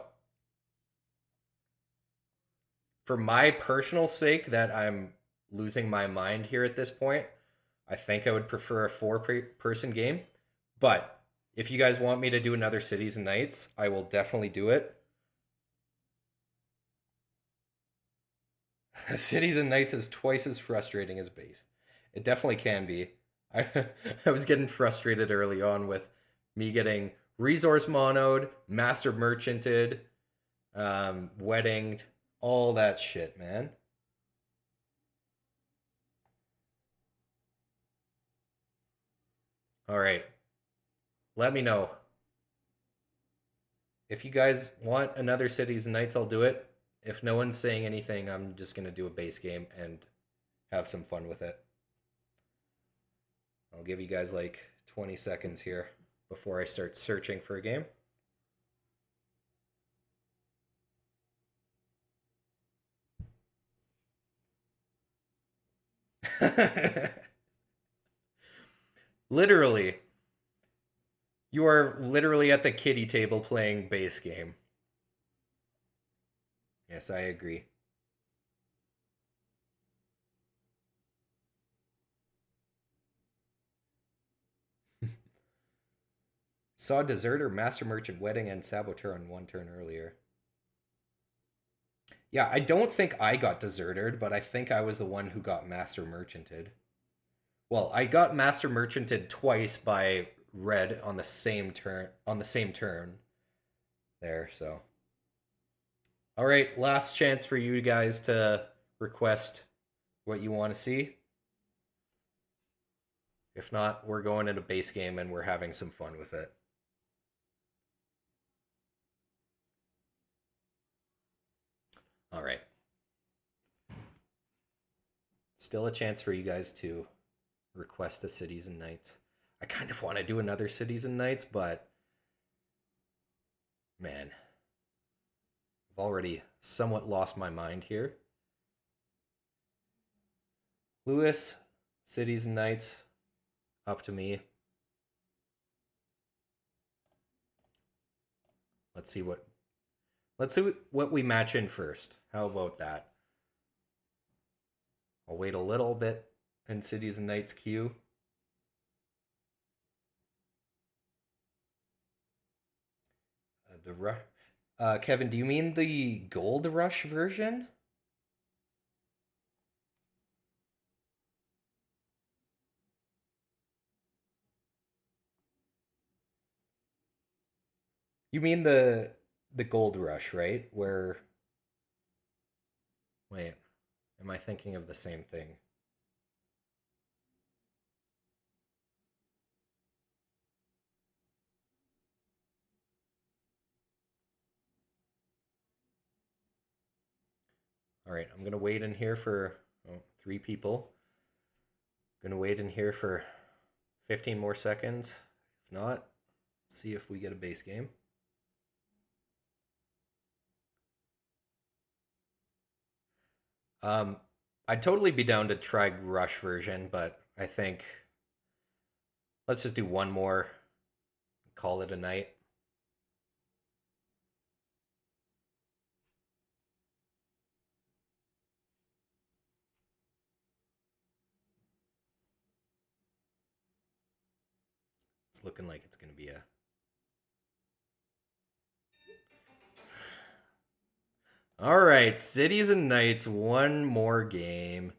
for my personal sake that I'm losing my mind here at this point, I think I would prefer a four-person game. But if you guys want me to do another Cities and Nights, I will definitely do it. Cities and Nights is twice as frustrating as base. It definitely can be. I I was getting frustrated early on with me getting resource monoed, master merchanted, weddinged, all that shit, man. All right, let me know if you guys want another Cities and Nights. I'll do it. If no one's saying anything, I'm just gonna do a base game and have some fun with it. I'll give you guys like 20 seconds here before I start searching for a game. Literally, you are literally at the kiddie table playing base game. Yes, I agree. Saw Deserter, Master Merchant, Wedding, and Saboteur on one turn earlier. Yeah, I don't think I got Deserted, but I think I was the one who got Master Merchanted. Well, I got Master Merchanted twice by red on the same turn there, so. All right, last chance for you guys to request what you want to see. If not, we're going into base game and we're having some fun with it. All right. Still a chance for you guys to request a Cities and Nights. I kind of want to do another Cities and Nights, but man, I've already somewhat lost my mind here. Lewis, Cities and Nights, up to me. Let's see what let's see what we match in first. How about that? I'll wait a little bit in Cities and Nights queue. The rush. Kevin, do you mean the Gold Rush version? You mean the Gold Rush, right? Where wait, am I thinking of the same thing? All right, I'm gonna wait in here for three people. Gonna wait in here for 15 more seconds. If not, let's see if we get a base game. Um, I'd totally be down to try Rush version, but I think let's just do one more. Call it a night. It's looking like it's going to be a... All right, Cities and Knights, one more game.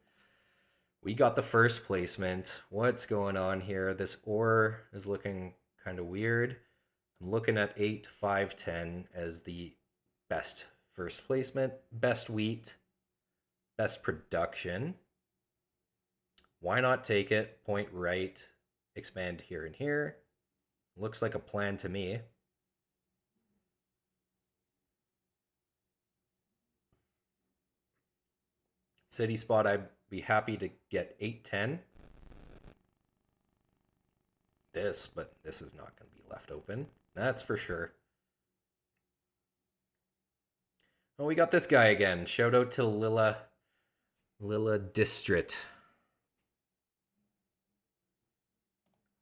We got the first placement. What's going on here? This ore is looking kind of weird. I'm looking at 8, 5, 10 as the best first placement, best wheat, best production. Why not take it? Point right, expand here and here. Looks like a plan to me. City spot, I'd be happy to get 8, 10. But this is not going to be left open. That's for sure. Oh, we got this guy again. Shout out to Lilla Distrit.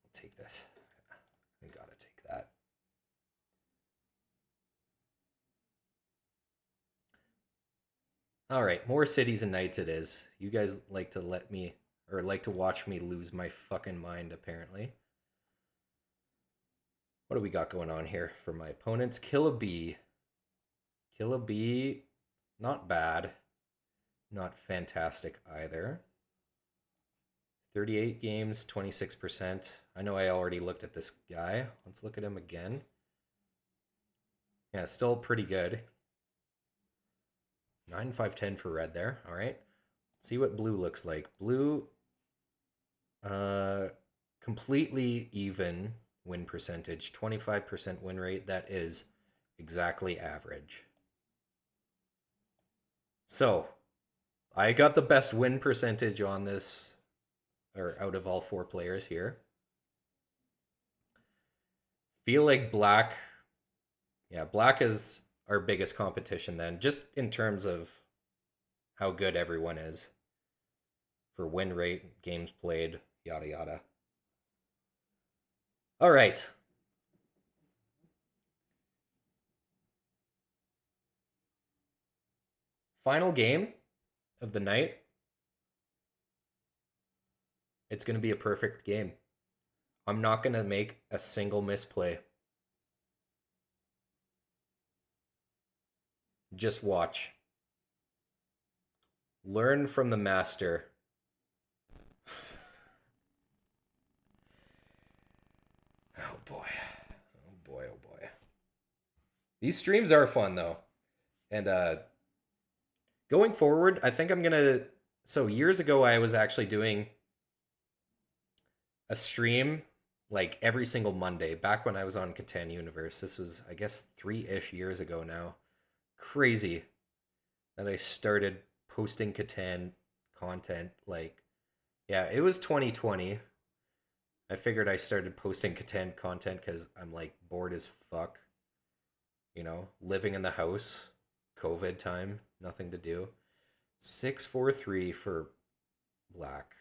I'll take this. We gotta take that. All right, more Cities and Knights it is. You guys like to let me, or like to watch me lose my fucking mind, apparently. What do we got going on here for my opponents? Kill a bee. Kill a bee, not bad. Not fantastic either. 38 games, 26%. I know I already looked at this guy. Let's look at him again. Yeah, still pretty good. 9, 5, 10 for red there. All right. Let's see what blue looks like. Blue, completely even win percentage. 25% win rate. That is exactly average. So, I got the best win percentage on this, or out of all 4 players here. Feel like black, yeah, black is our biggest competition then, just in terms of how good everyone is for win rate, games played, yada yada. All right. Final game of the night. It's going to be a perfect game. I'm not going to make a single misplay. Just watch. Learn from the master. Oh boy. Oh boy, oh boy. These streams are fun though. And going forward, I think I'm going to... So years ago, I was actually doing a stream like every single Monday back when I was on Catan Universe. This was, I guess, 3-ish years ago now. Crazy that I started posting Catan content. Like, yeah, it was 2020. I figured I started posting Catan content because I'm like bored as fuck. You know, living in the house, COVID time, nothing to do. 6-4-3 for black.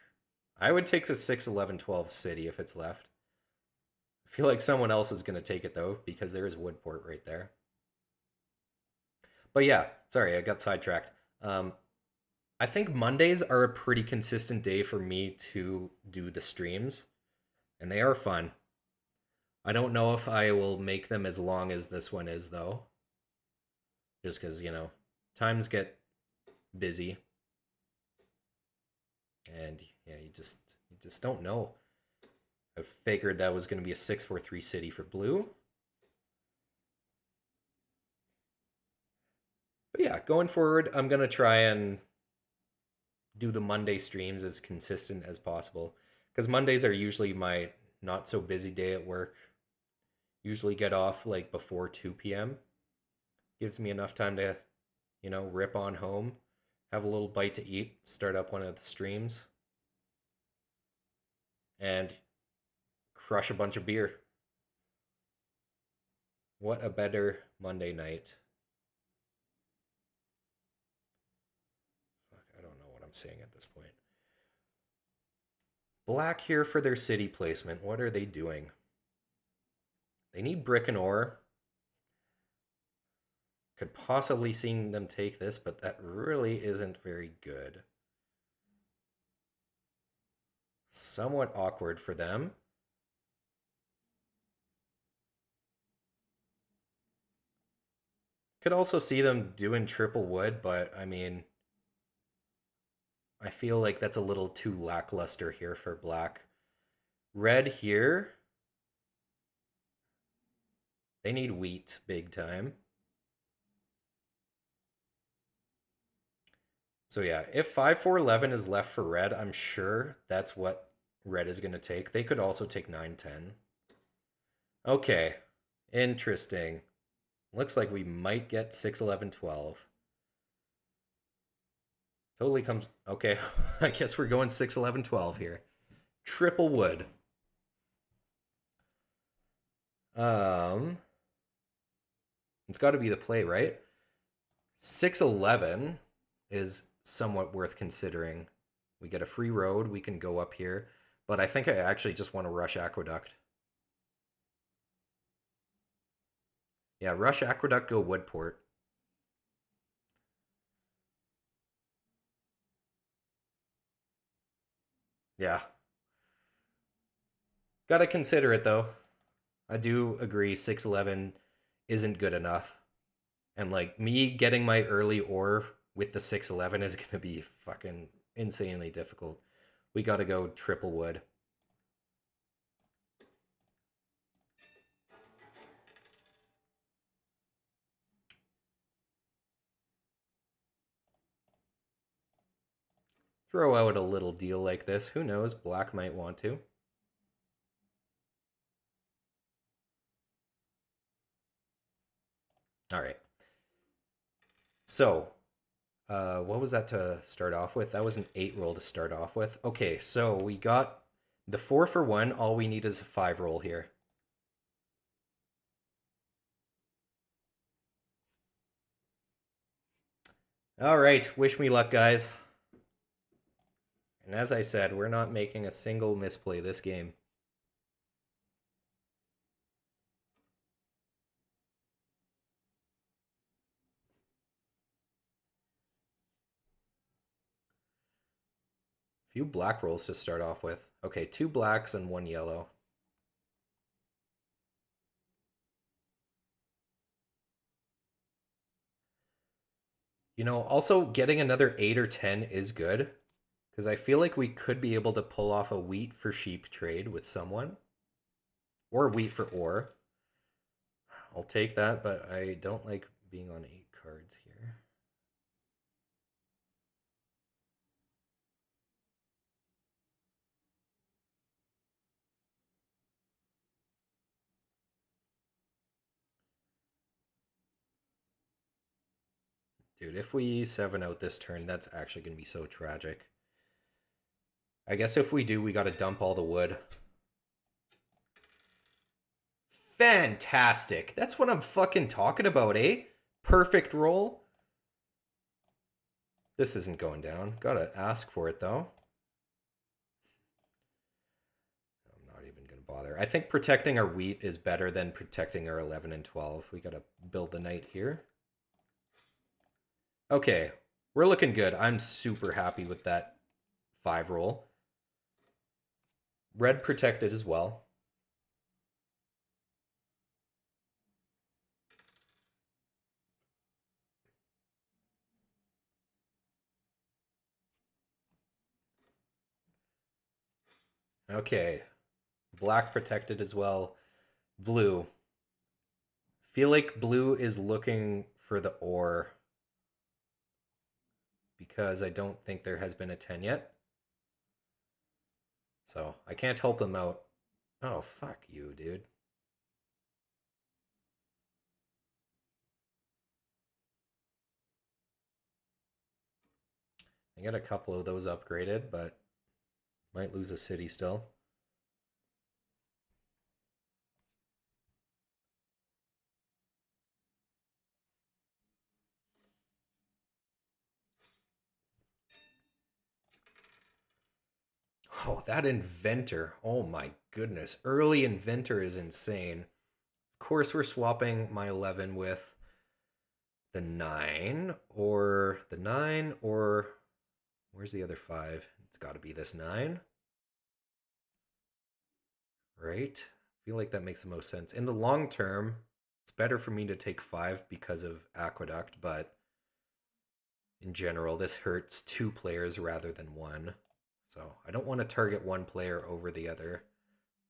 I would take the 6-11-12 city if it's left. I feel like someone else is going to take it though, because there is Woodport right there. But yeah, sorry, I got sidetracked. I think Mondays are a pretty consistent day for me to do the streams, and they are fun. I don't know if I will make them as long as this one is though. Just because, you know, times get busy. And yeah, you just don't know. I figured that was going to be a 6-4-3 city for blue. But yeah, going forward, I'm going to try and do the Monday streams as consistent as possible. Because Mondays are usually my not so busy day at work. Usually get off like before 2 p.m. Gives me enough time to, you know, rip on home, have a little bite to eat, start up one of the streams, and crush a bunch of beer. What a better Monday night. Fuck, I don't know what I'm saying at this point. Black here for their city placement. What are they doing? They need brick and ore. Could possibly see them take this, but that really isn't very good. Somewhat awkward for them. Could also see them doing triple wood, but I mean, I feel like that's a little too lackluster here for black. Red here, they need wheat big time. So yeah, if 5 4 11 is left for red, I'm sure that's what red is going to take. They could also take 9 10. Okay, interesting. Looks like we might get 6 11 12. Totally comes. Okay, I guess we're going 6 11 12 here. Triple wood. Um, it's got to be the play, right? 6 11 is somewhat worth considering. We get a free road. We can go up here. But I think I actually just want to rush Aqueduct. Yeah, rush Aqueduct, go Woodport. Yeah. Gotta consider it though. I do agree 6 11 isn't good enough. And like me getting my early ore with the 6 11 is gonna be fucking insanely difficult. We gotta go triple wood. Throw out a little deal like this. Who knows? Black might want to. All right. So, what was that to start off with? That was an 8 roll to start off with. Okay, so we got the 4 for 1. All we need is a 5 roll here. All right, wish me luck, guys. And as I said, we're not making a single misplay this game. Few black rolls to start off with. Okay, 2 blacks and 1 yellow. You know, also getting another 8 or 10 is good because I feel like we could be able to pull off a wheat for sheep trade with someone or wheat for ore. I'll take that, but I don't like being on 8 cards here. Dude, if we 7 out this turn, that's actually going to be so tragic. I guess if we do, we got to dump all the wood. Fantastic. That's what I'm fucking talking about, eh? Perfect roll. This isn't going down. Gotta ask for it, though. I'm not even gonna bother. I think protecting our wheat is better than protecting our 11 and 12. We gotta build the knight here. Okay, we're looking good. I'm super happy with that 5 roll. Red protected as well. Okay, black protected as well. Blue. Feel like blue is looking for the ore because I don't think there has been a 10 yet. So I can't help them out. Oh, fuck you, dude. I got a couple of those upgraded, but might lose a city still. Oh, that inventor. Oh my goodness. Early inventor is insane. Of course, we're swapping my 11 with the 9, or where's the other 5? It's got to be this 9, right? I feel like that makes the most sense. In the long term, It's better for me to take 5 because of Aqueduct, but in general, this hurts 2 players rather than 1. So I don't want to target 1 player over the other.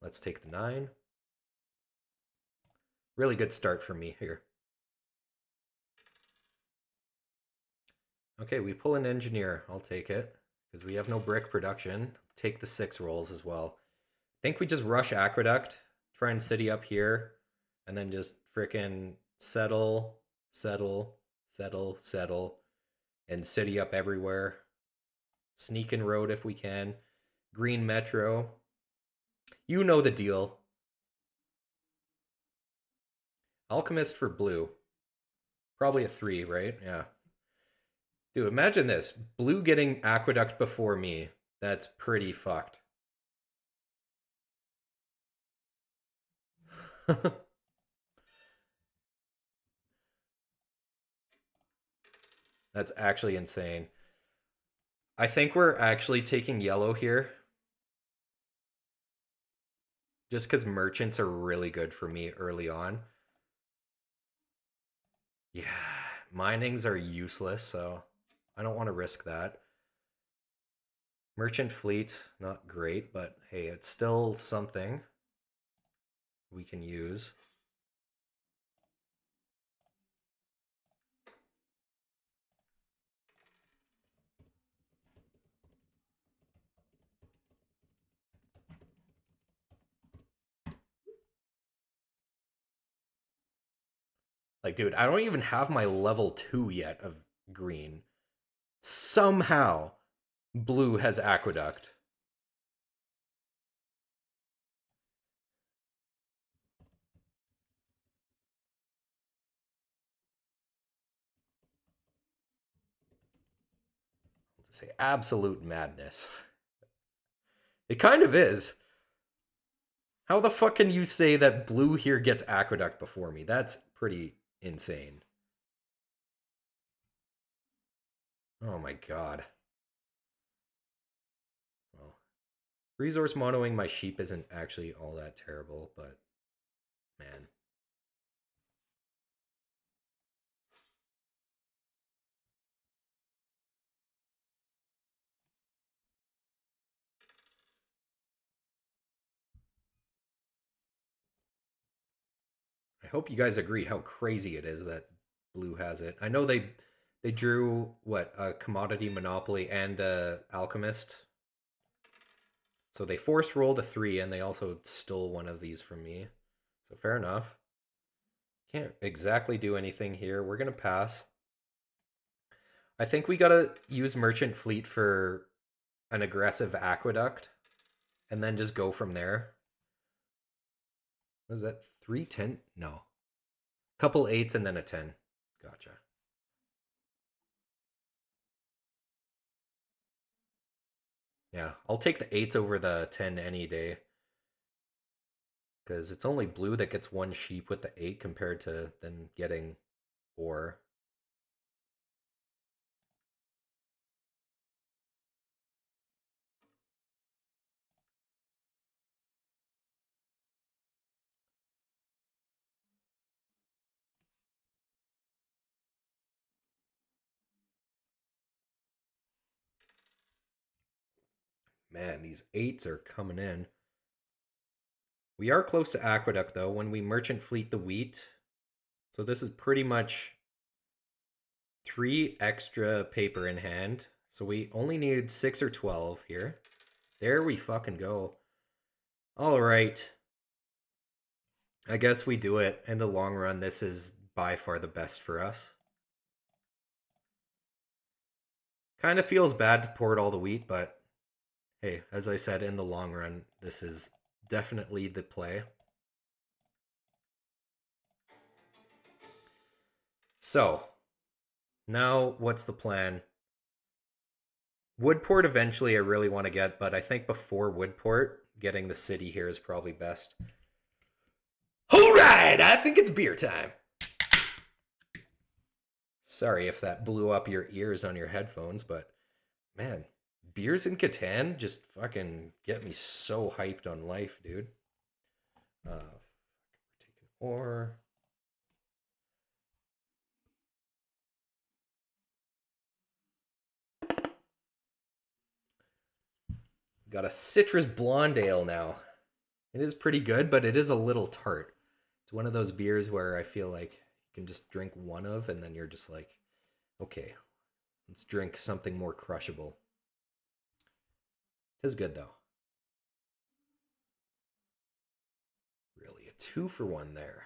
Let's take the 9. Really good start for me here. Okay, we pull an engineer. I'll take it because we have no brick production. Take the 6 rolls as well. I think we just rush Aqueduct, try and city up here, and then just frickin' settle, settle, settle, settle, and city up everywhere. Sneak in road if we can. Green Metro. You know the deal. Alchemist for blue. Probably a 3, right? Yeah. Dude, imagine this. Blue getting Aqueduct before me. That's pretty fucked. That's actually insane. I think we're actually taking yellow here. Just because merchants are really good for me early on. Yeah, minings are useless, so I don't want to risk that. Merchant fleet, not great, but hey, it's still something we can use. Like, dude, I don't even have my level 2 yet of green. Somehow, blue has Aqueduct. Let's say absolute madness. It kind of is. How the fuck can you say that blue here gets Aqueduct before me? That's pretty insane. Oh my god. Well, resource monoing my sheep isn't actually all that terrible, but man. I hope you guys agree how crazy it is that blue has it. I know they drew what, a commodity monopoly and a alchemist. So they force rolled a 3 and they also stole one of these from me. So fair enough. Can't exactly do anything here. We're going to pass. I think we got to use merchant fleet for an aggressive aqueduct and then just go from there. Was that 310? No. Couple 8s and then a 10. Gotcha. Yeah, I'll take the 8s over the 10 any day. Because it's only blue that gets 1 sheep with the 8 compared to them getting 4. Man, these 8s are coming in. We are close to Aqueduct, though, when we merchant fleet the wheat. So this is pretty much 3 extra paper in hand. So we only need 6 or 12 here. There we fucking go. All right. I guess we do it. In the long run, this is by far the best for us. Kind of feels bad to port all the wheat, but hey, as I said, in the long run, this is definitely the play. So, now what's the plan? Woodport eventually I really want to get, but I think before Woodport, getting the city here is probably best. All right, I think it's beer time. Sorry if that blew up your ears on your headphones, but man, beers in Catan just fucking get me so hyped on life, dude. We're taking ore. Got a citrus blonde ale now. It is pretty good, but it is a little tart. It's one of those beers where I feel like you can just drink one of and then you're just like, okay, let's drink something more crushable. It is good though. Really, a 2 for 1 there.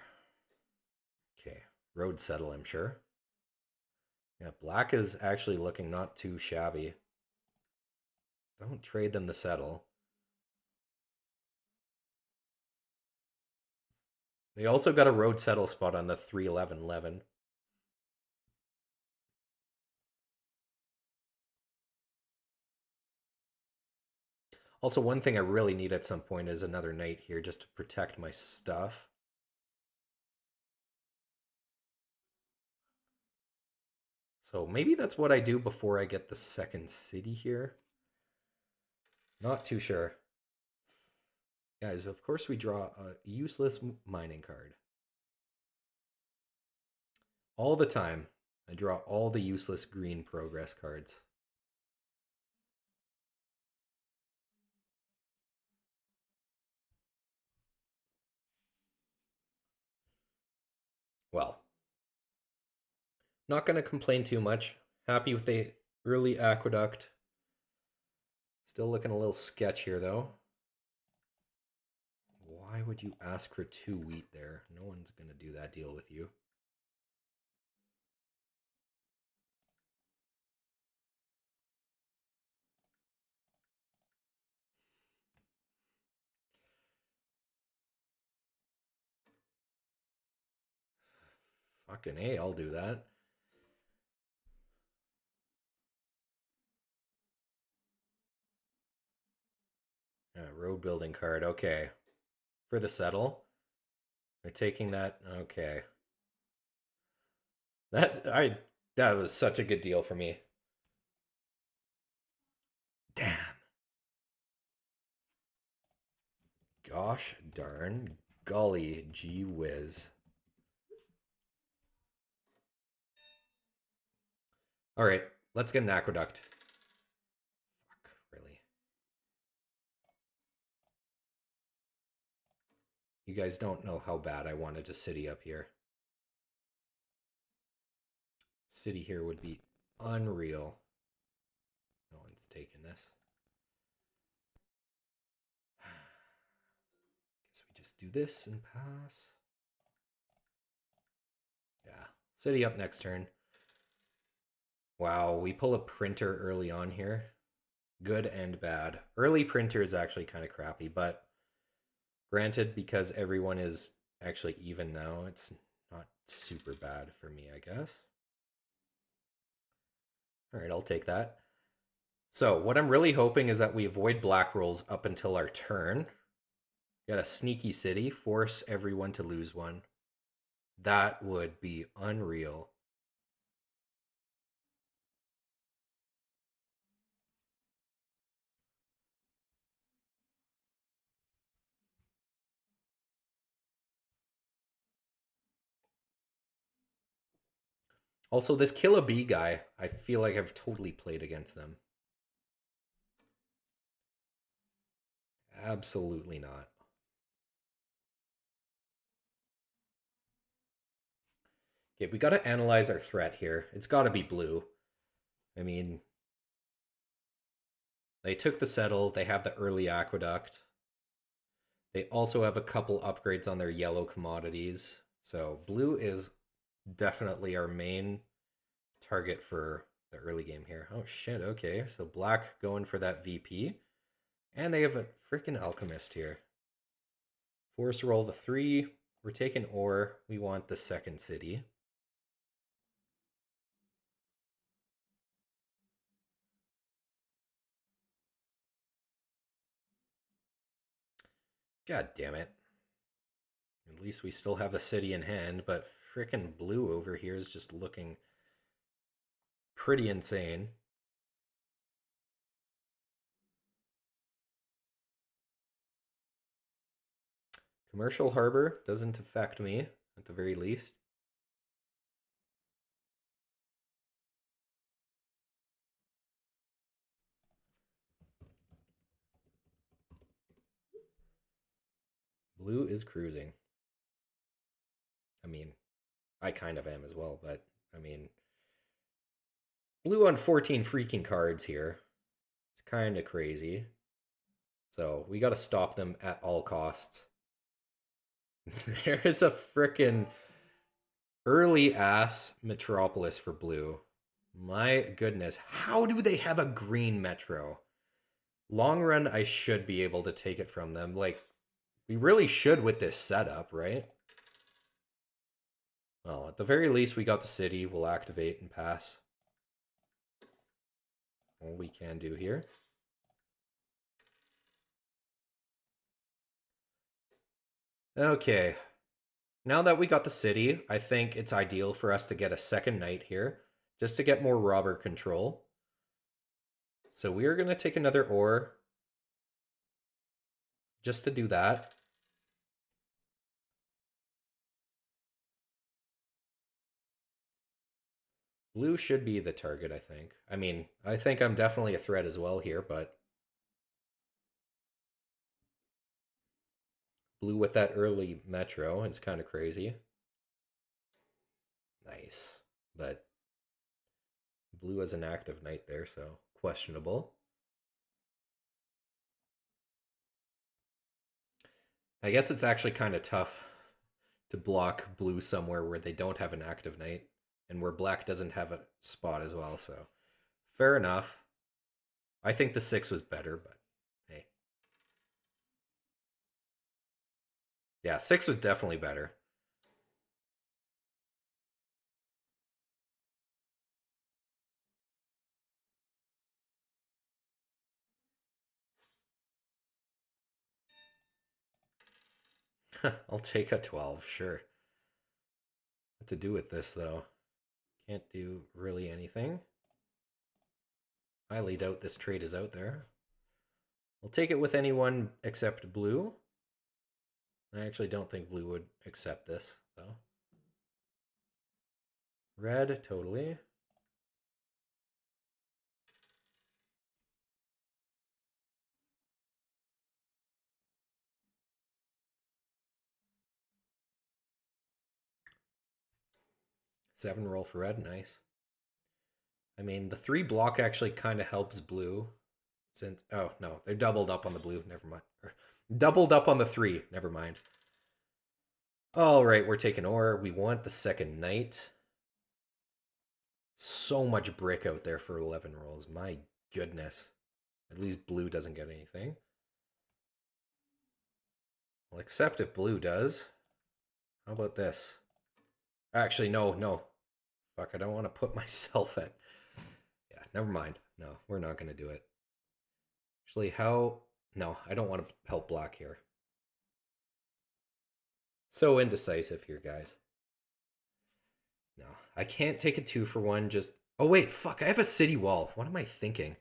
Okay, road settle, I'm sure. Yeah, black is actually looking not too shabby. Don't trade them the settle. They also got a road settle spot on the 3-11-11. Also, one thing I really need at some point is another knight here just to protect my stuff. So maybe that's what I do before I get the second city here. Not too sure. Guys, of course we draw a useless mining card. All the time, I draw all the useless green progress cards. Well, not going to complain too much. Happy with the early aqueduct. Still looking a little sketch here, though. Why would you ask for 2 wheat there? No one's going to do that deal with you. Fucking A, I'll do that. Road building card, okay. For the settle. They're taking that, okay. That was such a good deal for me. Damn. Gosh darn. Golly gee whiz. Alright, let's get an aqueduct. Fuck, really. You guys don't know how bad I wanted a city up here. City here would be unreal. No one's taking this. Guess we just do this and pass. Yeah, city up next turn. Wow, we pull a printer early on here. Good and bad. Early printer is actually kind of crappy, but granted, because everyone is actually even now, it's not super bad for me, I guess. All right, I'll take that. So what I'm really hoping is that we avoid black rolls up until our turn. Got a sneaky city, force everyone to lose one. That would be unreal. Also, this kill a bee guy, I feel like I've totally played against them. Absolutely not. Okay, we got to analyze our threat here. It's got to be blue. I mean, they took the settle. They have the early aqueduct. They also have a couple upgrades on their yellow commodities. So blue is definitely our main target for the early game here. Oh shit, okay. So black going for that VP. And they have a freaking alchemist here. Force roll the 3. We're taking ore. We want the second city. God damn it. At least we still have the city in hand, but frickin' blue over here is just looking pretty insane. Commercial harbor doesn't affect me, at the very least. Blue is cruising. I mean, I kind of am as well, but I mean, blue on 14 freaking cards here. It's kind of crazy. So we got to stop them at all costs. There's a frickin' early ass Metropolis for blue. My goodness. How do they have a green Metro? Long run, I should be able to take it from them. Like, we really should with this setup, right? Well, at the very least, we got the city. We'll activate and pass. All we can do here. Okay. Now that we got the city, I think it's ideal for us to get a second knight here, just to get more robber control. So we are going to take another ore, just to do that. Blue should be the target, I think. I mean, I think I'm definitely a threat as well here, but blue with that early Metro is kind of crazy. Nice. But blue has an active knight there, so questionable. I guess it's actually kind of tough to block blue somewhere where they don't have an active knight and where black doesn't have a spot as well, so fair enough. I think the 6 was better, but hey. Yeah, 6 was definitely better. I'll take a 12, sure. What to do with this, though? Can't do really anything. Highly doubt this trade is out there. I'll take it with anyone except blue. I actually don't think blue would accept this, though. Red, totally. Seven roll for red, nice. I mean, the 3 block actually kind of helps blue. Since, oh, no, they're doubled up on the blue, never mind. Or, doubled up on the 3, never mind. All right, we're taking ore. We want the second knight. So much brick out there for 11 rolls. My goodness. At least blue doesn't get anything. Well, except if blue does. How about this? Actually, no. Fuck, I don't want to put myself at... Yeah, never mind. No, we're not going to do it. Actually, how... No, I don't want to help black here. So indecisive here, guys. No, I can't take a 2-for-1 just... Oh, wait, fuck, I have a city wall. What am I thinking?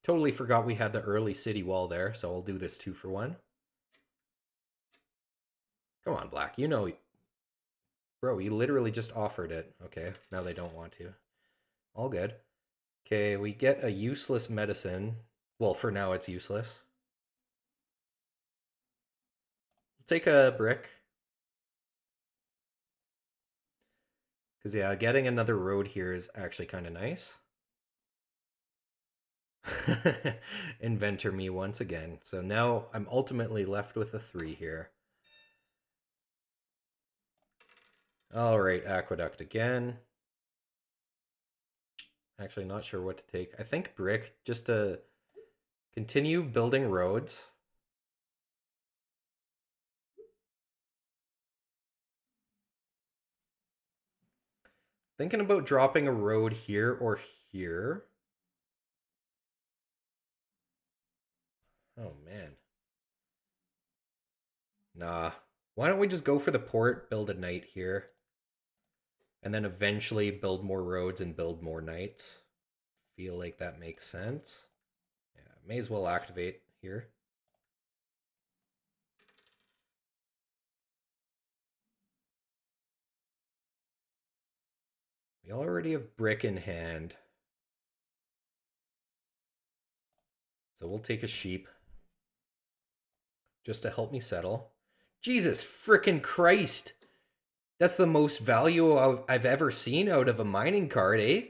Totally forgot we had the early city wall there, so I'll do this 2-for-1. Come on, black, you know... Bro, you literally just offered it. Okay, now they don't want to. All good. Okay, we get a useless medicine. Well, for now it's useless. We'll take a brick. Because, yeah, getting another road here is actually kind of nice. Inventor me once again. So now I'm ultimately left with a 3 here. All right, aqueduct again. Actually, not sure what to take. I think brick, just to continue building roads. Thinking about dropping a road here or here. Oh, man. Nah. Why don't we just go for the port, build a knight here, and then eventually build more roads and build more knights? Feel like that makes sense. Yeah, may as well activate here. already have brick in hand. So we'll take a sheep. Just to help me settle. Jesus frickin' Christ. That's the most value I've ever seen out of a mining card, eh?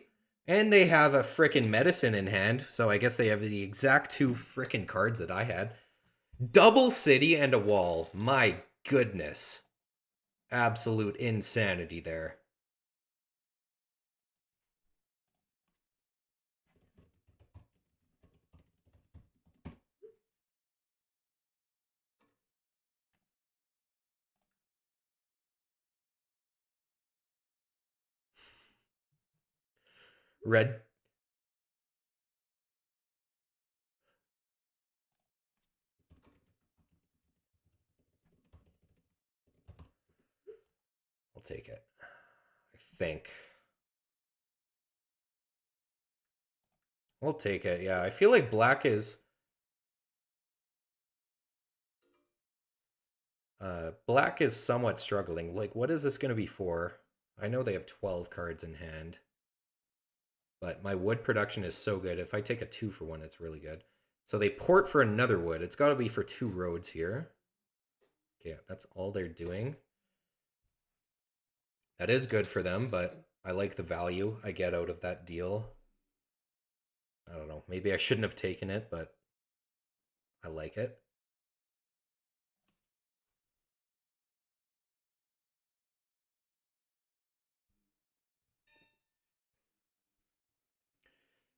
And they have a frickin' medicine in hand, so I guess they have the exact two frickin' cards that I had. Double city and a wall. My goodness. Absolute insanity there. Red. I'll take it. I think. I'll take it, yeah. I feel like black is... black is somewhat struggling. Like, what is this going to be for? I know they have 12 cards in hand. But my wood production is so good. If I take a 2 for 1, it's really good. So they port for another wood. It's got to be for 2 roads here. Okay, that's all they're doing. That is good for them, but I like the value I get out of that deal. I don't know. Maybe I shouldn't have taken it, but I like it.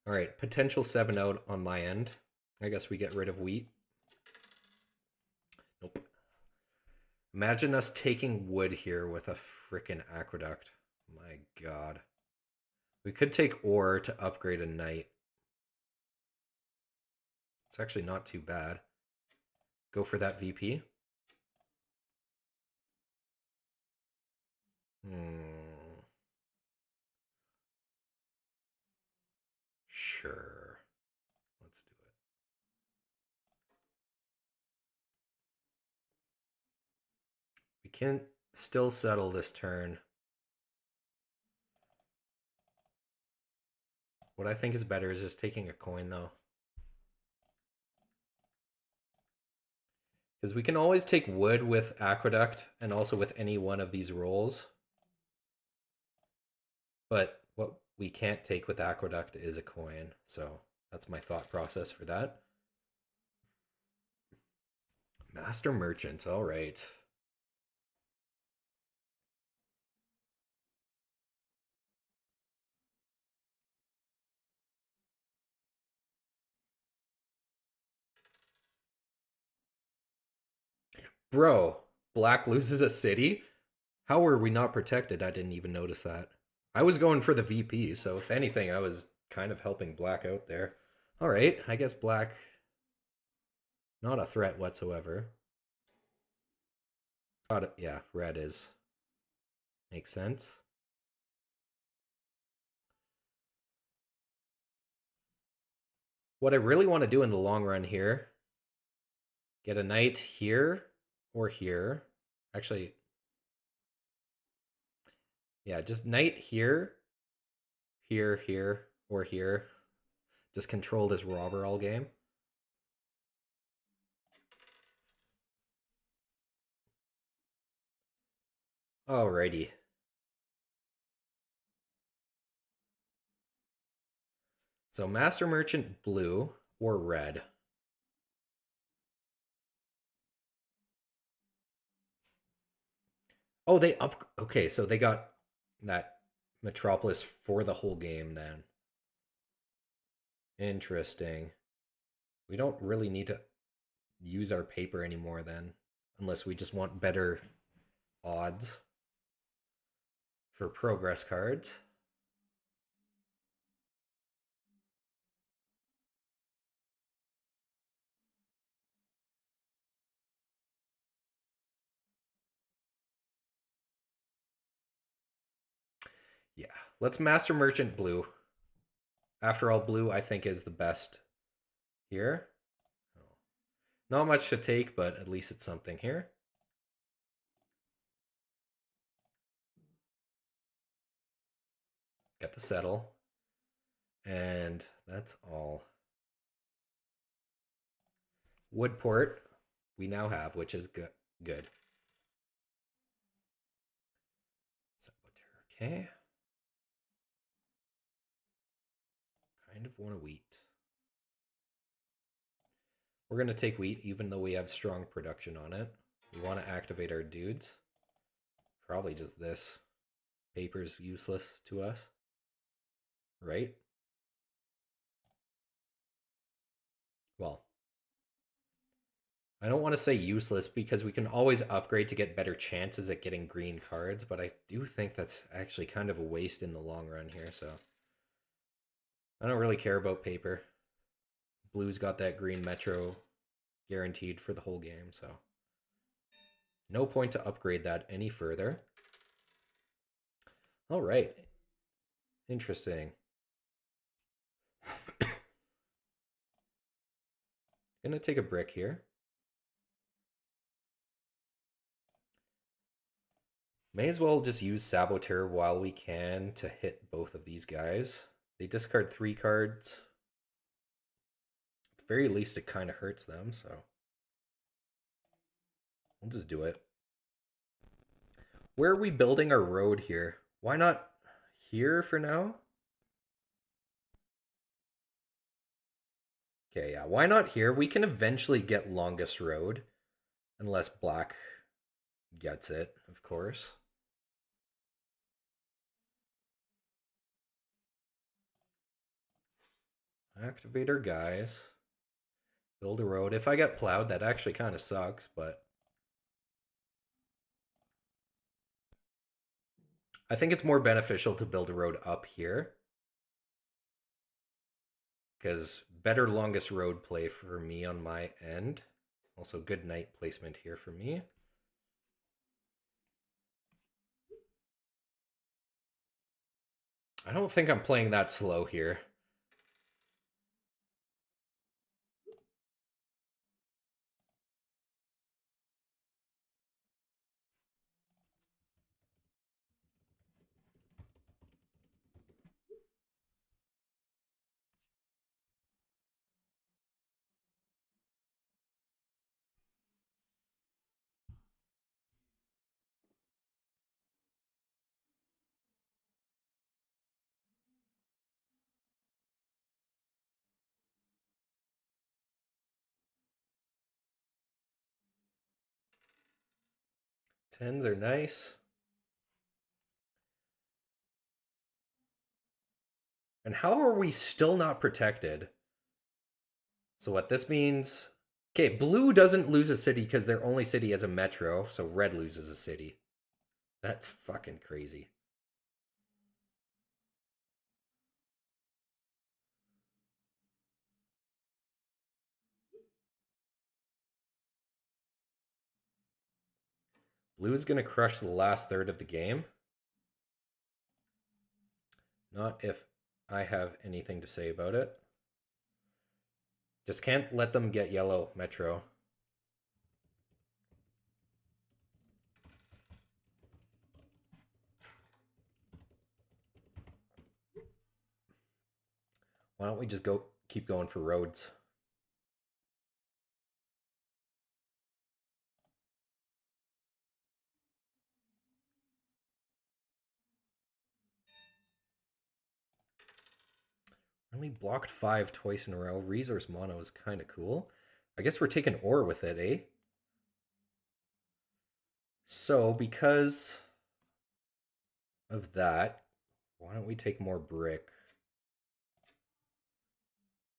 All right, potential 7 out on my end. I guess we get rid of wheat. Nope. Imagine us taking wood here with a frickin' aqueduct. My god. We could take ore to upgrade a knight. It's actually not too bad. Go for that VP. Sure. Let's do it. We can still settle this turn. What I think is better is just taking a coin, though. Because we can always take wood with aqueduct and also with any one of these rolls. But what we can't take with aqueduct is a coin. So that's my thought process for that. Master Merchant, all right. Bro, black loses a city? How were we not protected? I didn't even notice that. I was going for the VP, so if anything, I was kind of helping black out there. All right, I guess black, not a threat whatsoever. Got it. Yeah, red is. Makes sense. What I really want to do in the long run here, get a knight here or here. Actually, yeah, just knight here, here, or here. Just control this robber all game. Alrighty. So Master Merchant blue or red. Oh, they up. Okay, so they got that Metropolis for the whole game then. Interesting. We don't really need to use our paper anymore then, unless we just want better odds for progress cards. Yeah, let's Master Merchant blue. After all, blue I think is the best here. Not much to take, but at least it's something here. Get the settle. And that's all. Woodport we now have, which is good. Okay. Kind of want a wheat. We're going to take wheat even though we have strong production on it. We want to activate our dudes. Probably just this. Paper's useless to us. Right? Well, I don't want to say useless because we can always upgrade to get better chances at getting green cards, but I do think that's actually kind of a waste in the long run here, so I don't really care about paper. Blue's got that green metro guaranteed for the whole game, so no point to upgrade that any further. All right. Interesting. Gonna take a brick here. May as well just use Saboteur while we can to hit both of these guys. They discard 3 cards. At the very least, it kind of hurts them, so we'll just do it. Where are we building our road here? Why not here for now? Okay, yeah, why not here? We can eventually get longest road. Unless black gets it, of course. Activate our guys. Build a road. If I get plowed, that actually kind of sucks, but I think it's more beneficial to build a road up here. Because better longest road play for me on my end. Also good knight placement here for me. I don't think I'm playing that slow here. Tens are nice. And how are we still not protected? So what this means... Okay, blue doesn't lose a city because their only city is a metro, so red loses a city. That's fucking crazy. Blue is going to crush the last third of the game. Not if I have anything to say about it. Just can't let them get yellow metro. Why don't we just keep going for roads? Only blocked 5 twice in a row. Resource mono is kind of cool. I guess we're taking ore with it, eh? So, because of that, why don't we take more brick?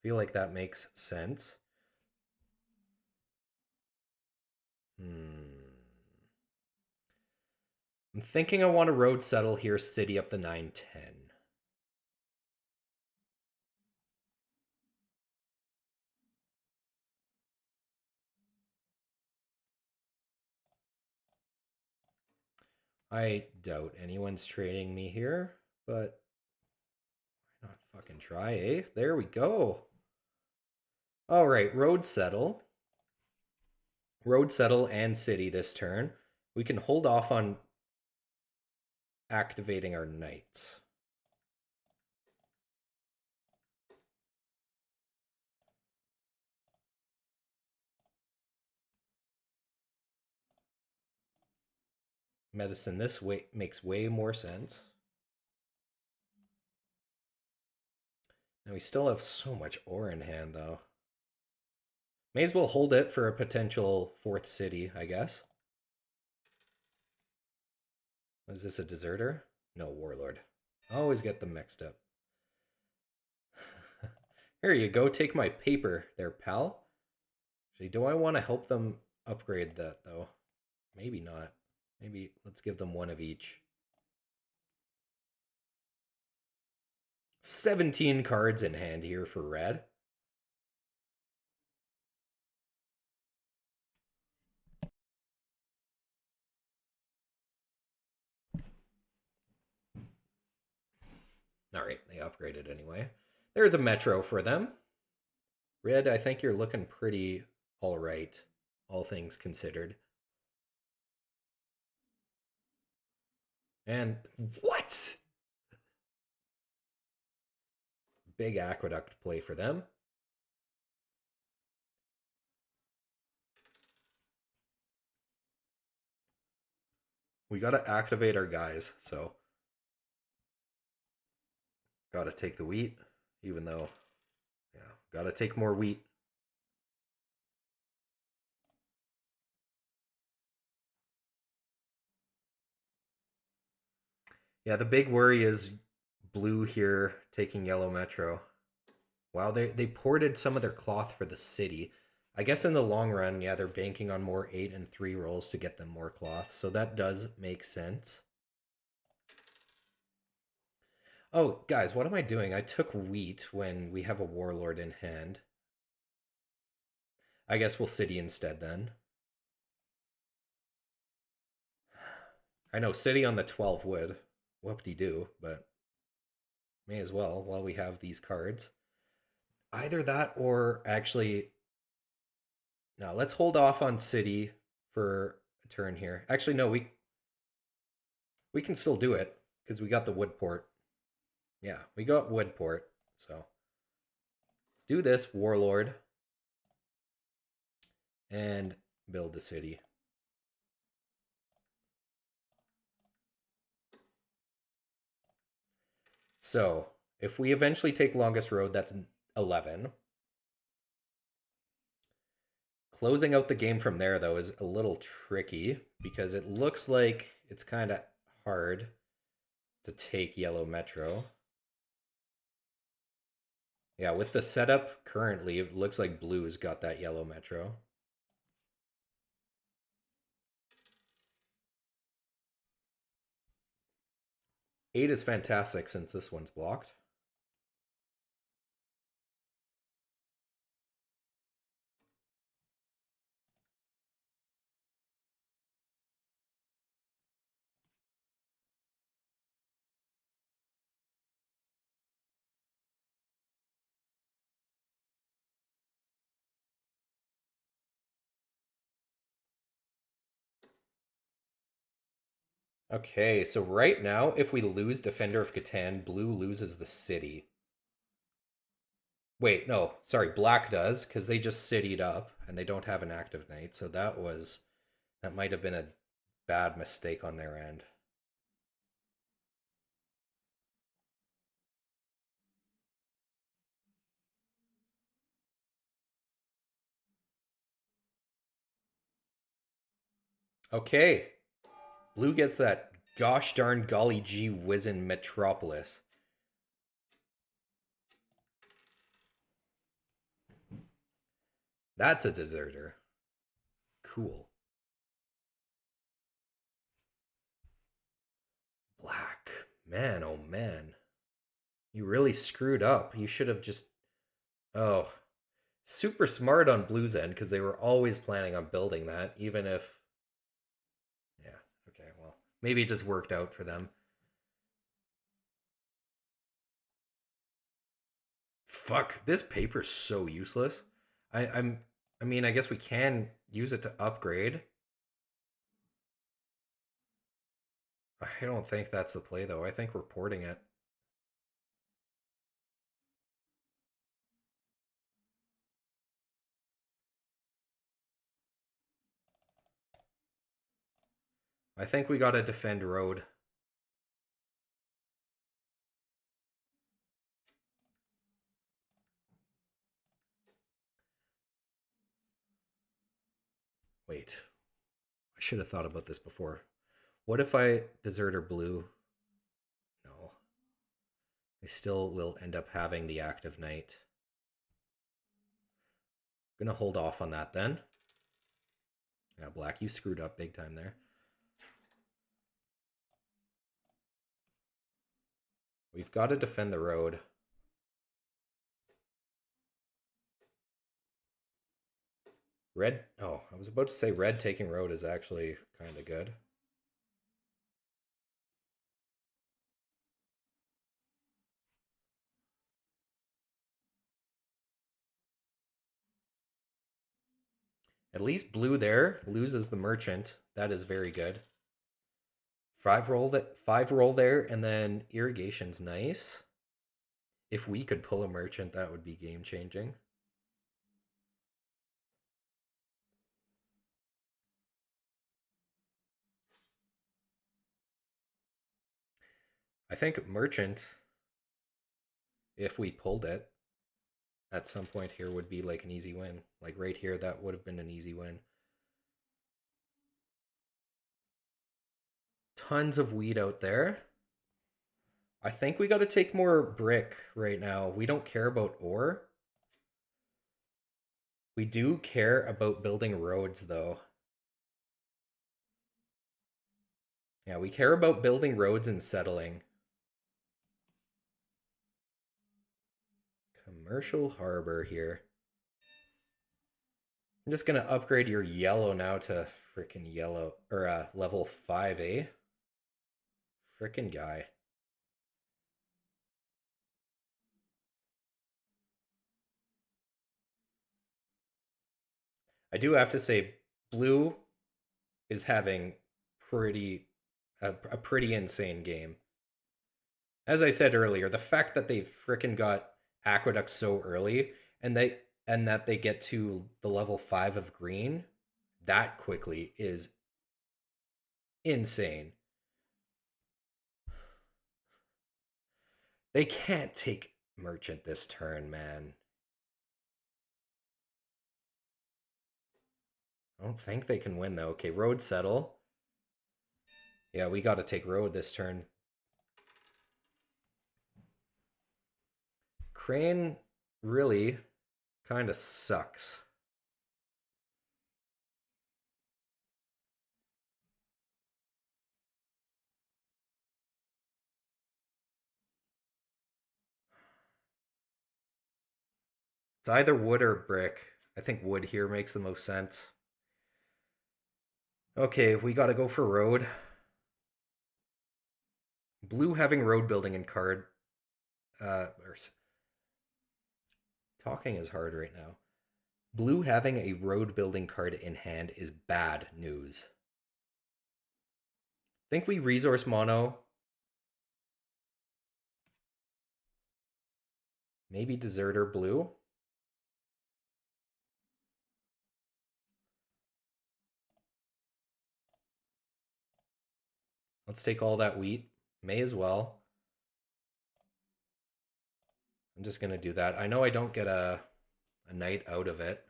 Feel like that makes sense. I'm thinking I want to road settle here, city up the 9-10. I doubt anyone's trading me here, but why not fucking try, eh? There we go. All right, road settle. Road settle and city this turn. We can hold off on activating our knights. medicine this way makes way more sense. And we still have so much ore in hand, though. May as well hold it for a potential fourth city, I guess. Was this a deserter? No, warlord. I always get them mixed up. Here you go. Take my paper there, pal. Actually, do I want to help them upgrade that, though? Maybe not. Maybe let's give them one of each. 17 cards in hand here for red. All right, they upgraded anyway. There's a metro for them. Red, I think you're looking pretty all right, all things considered. And what? Big aqueduct play for them. We got to activate our guys, so got to take the wheat, even though, yeah, got to take more wheat. Yeah, the big worry is blue here taking yellow metro. Wow, they ported some of their cloth for the city. I guess in the long run, yeah, they're banking on more 8 and 3 rolls to get them more cloth. So that does make sense. Oh, guys, what am I doing? I took wheat when we have a warlord in hand. I guess we'll city instead then. I know city on the 12 would. Whoop-de-doo, but may as well while we have these cards. Either that or actually... No, let's hold off on city for a turn here. Actually, no, we can still do it because we got the wood port. Yeah, we got wood port. So let's do this, warlord, and build the city. So if we eventually take longest road, that's 11. Closing out the game from there, though, is a little tricky because it looks like it's kind of hard to take yellow metro. Yeah, with the setup currently, it looks like blue has got that yellow metro. Eight is fantastic since this one's blocked. Okay, so right now, if we lose Defender of Catan, blue loses the city. Wait, no, sorry, black does, because they just citied up and they don't have an active knight, so that might have been a bad mistake on their end. Okay, blue gets that gosh darn golly gee whizzin' metropolis. That's a deserter. Cool. Black. Man, oh man. You really screwed up. You should have just... Oh. Super smart on Blue's end because they were always planning on building that, even if... Yeah, okay, well. Maybe it just worked out for them. Fuck, this paper's so useless. I mean, I guess we can use it to upgrade. I don't think that's the play, though. I think we're porting it. I think we gotta defend road. Wait, I should have thought about this before. What if I deserter blue? No. I still will end up having the active knight. I'm gonna hold off on that then. Yeah, black, you screwed up big time there. We've got to defend the road. Red, oh, I was about to say red taking road is actually kind of good. At least blue there loses the merchant. That is very good. Five roll there, and then irrigation's nice. If we could pull a merchant, that would be game changing. I think merchant, if we pulled it at some point here, would be like an easy win. Like right here, that would have been an easy win. Tons of weed out there. I think we got to take more brick right now. We don't care about ore. We do care about building roads, though. Yeah, we care about building roads and settling. Commercial harbor here. I'm just gonna upgrade your yellow now to freaking yellow, or level 5, eh? Freaking guy. I do have to say, blue is having pretty a pretty insane game. As I said earlier, the fact that they freaking got aqueduct so early and that they get to the level 5 of green that quickly is insane. They can't take merchant this turn, man. I don't think they can win though. Okay, road settle. Yeah, we got to take road this turn. Crane really kind of sucks. It's either wood or brick. I think wood here makes the most sense. Okay, we got to go for road. Blue having road building in card. Or talking is hard right now. Blue having a road building card in hand is bad news. Think we resource mono. Maybe deserter blue. Let's take all that wheat. May as well. I'm just going to do that. I know I don't get a knight out of it.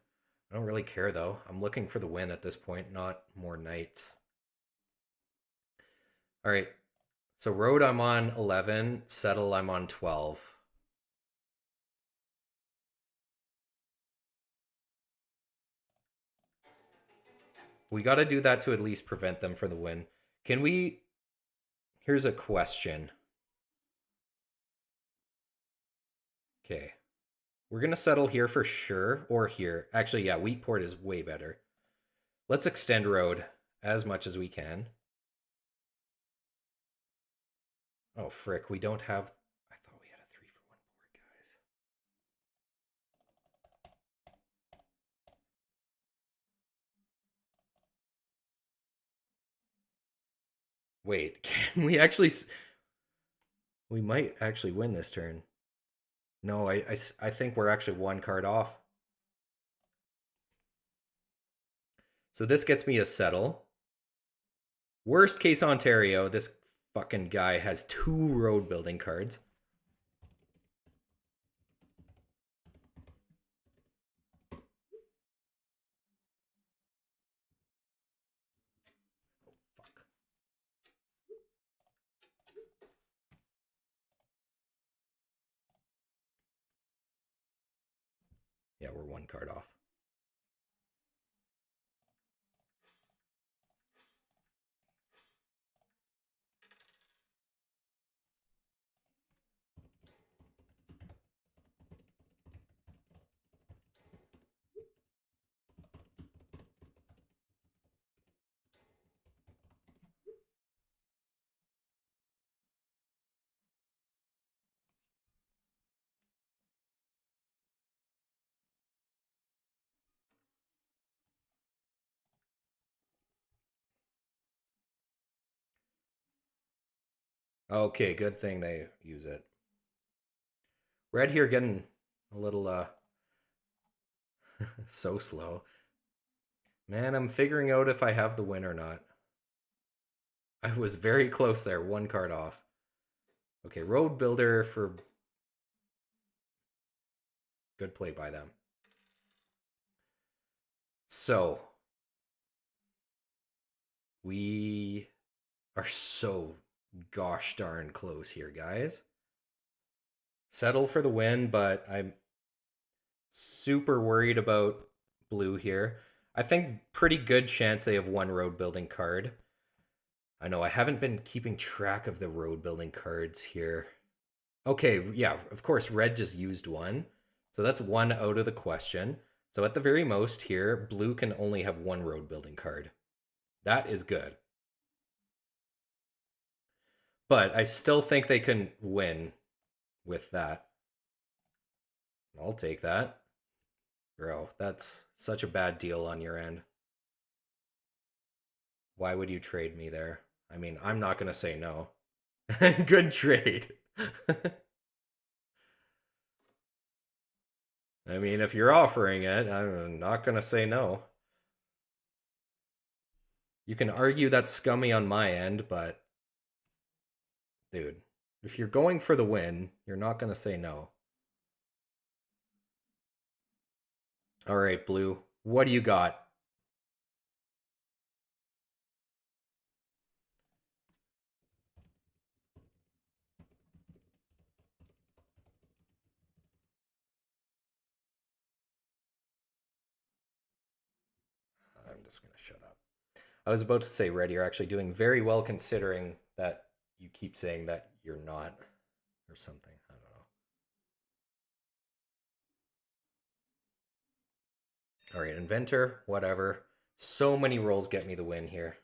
I don't really care though. I'm looking for the win at this point, not more knights. All right. So road I'm on 11, settle I'm on 12. We got to do that to at least prevent them from the win. Can we... Here's a question. Okay. We're going to settle here for sure, or here. Actually, yeah, Wheatport is way better. Let's extend road as much as we can. Oh, frick, we don't have... I thought we had a 3-for-1 board, guys. Wait, can we actually... We might actually win this turn. No, I think we're actually one card off. So this gets me a settle. Worst case Ontario, this fucking guy has 2 road building cards. Fuck. Yeah, we're 1 card off. Okay, good thing they use it. Red here getting a little so slow. Man, I'm figuring out if I have the win or not. I was very close there, 1 card off. Okay, road builder for good play by them. So we are so gosh darn close here, guys. Settle for the win, but I'm super worried about blue here. I think pretty good chance they have 1 road building card. I know I haven't been keeping track of the road building cards here. Okay, yeah, of course, red just used 1. So that's 1 out of the question. So at the very most here, blue can only have 1 road building card. That is good. But I still think they can win with that. I'll take that. Bro, that's such a bad deal on your end. Why would you trade me there? I mean, I'm not going to say no. Good trade. I mean, if you're offering it, I'm not going to say no. You can argue that's scummy on my end, but dude, if you're going for the win, you're not going to say no. All right, blue. What do you got? I'm just going to shut up. I was about to say, Red, you're actually doing very well considering that you keep saying that you're not or something. I don't know. All right, inventor, whatever. So many rolls get me the win here.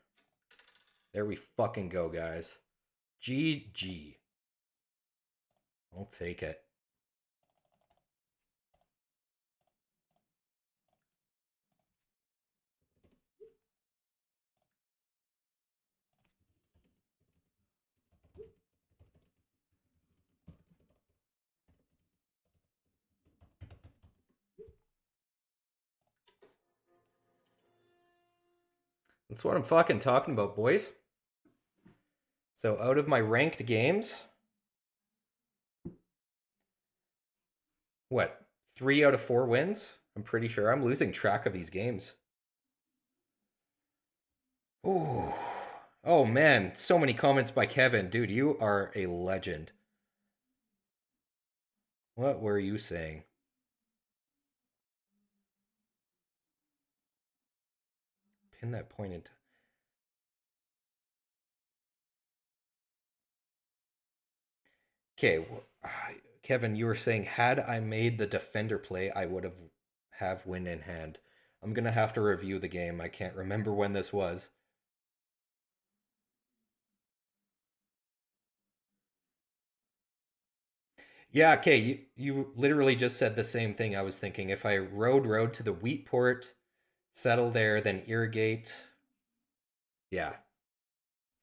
There we fucking go, guys. GG. I'll take it. That's what I'm fucking talking about, boys. So out of my ranked games, what? 3 out of 4 wins? I'm pretty sure I'm losing track of these games. Ooh. Oh man, so many comments by Kevin. Dude, you are a legend. What were you saying? Pin that point into. Okay, Kevin, you were saying had I made the defender play, I would have win in hand. I'm gonna have to review the game. I can't remember when this was. Yeah, okay, you literally just said the same thing I was thinking. If I road to the wheat port, settle there, then irrigate. Yeah,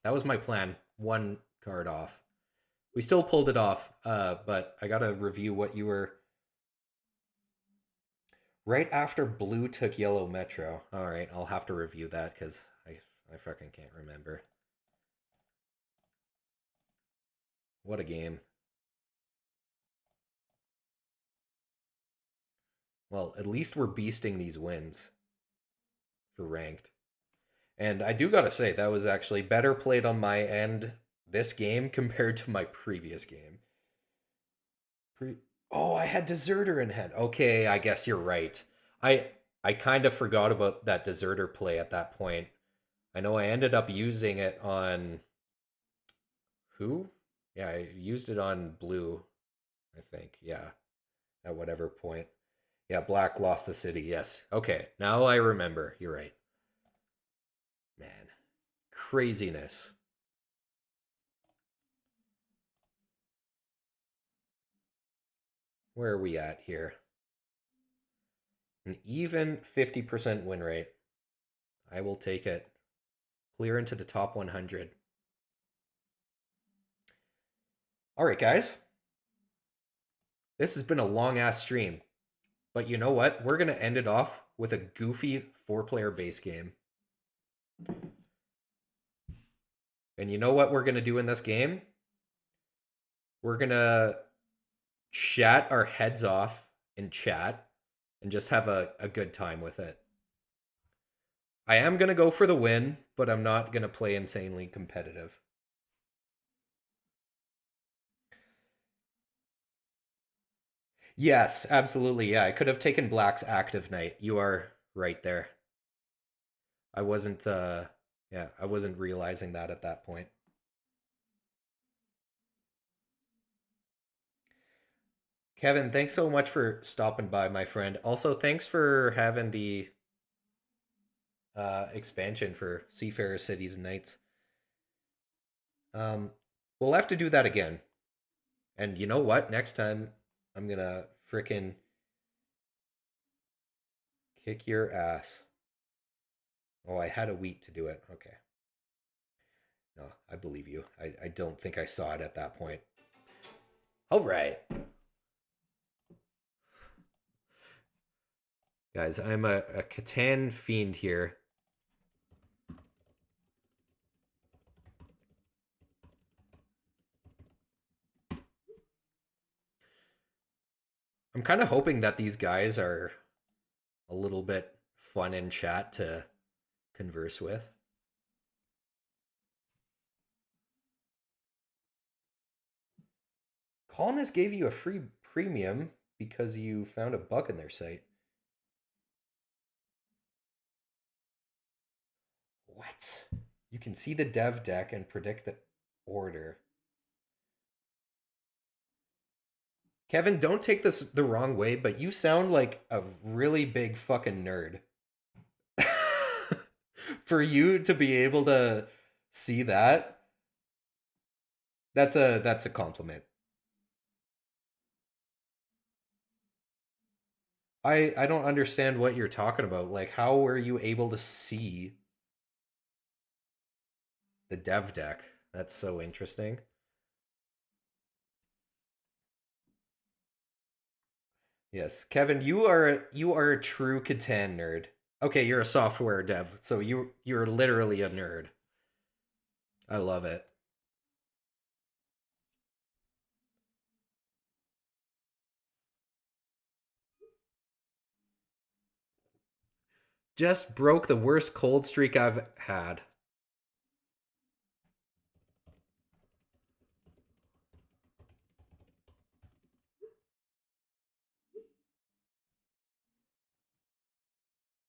that was my plan. 1 card off. We still pulled it off, but I gotta review what you were. Right after blue took yellow metro. All right, I'll have to review that because I fucking can't remember. What a game. Well, at least we're beasting these wins for ranked. And I do gotta say, that was actually better played on my end this game compared to my previous game. Pre- oh, I had Deserter in hand. Okay, I guess you're right. I I kind of forgot about that Deserter play at that point. I know I ended up using it on who? Yeah, I used it on blue, I think. Yeah, at whatever point. Yeah, black lost the city. Yes. Okay, now I remember. You're right. Man, craziness. Where are we at here? An even 50% win rate. I will take it. Clear into the top 100. All right, guys. This has been a long ass stream. But you know what? We're going to end it off with a goofy four-player base game. And you know what we're going to do in this game? We're going to chat our heads off in chat and just have a good time with it. I am going to go for the win, but I'm not going to play insanely competitive. Yes, absolutely. Yeah, I could have taken Black's active night. You are right there. I wasn't yeah, I wasn't realizing that at that point. Kevin, thanks so much for stopping by, my friend. Also, thanks for having the expansion for Seafarer Cities and Knights. Um, we'll have to do that again. And you know what? Next time, I'm gonna frickin' kick your ass. Oh, I had a week to do it. Okay. No, I believe you. I don't think I saw it at that point. All right. Guys, I'm a Catan fiend here. I'm kind of hoping that these guys are a little bit fun in chat to converse with. Colonist gave you a free premium because you found a bug in their site. What? You can see the dev deck and predict the order. Kevin, don't take this the wrong way, but you sound like a really big fucking nerd. For you to be able to see that, that's a compliment. I don't understand what you're talking about. Like, how were you able to see the dev deck? That's so interesting. Yes, Kevin, you are a true Catan nerd. Okay, you're a software dev, so you're literally a nerd. I love it. Just broke the worst cold streak I've had.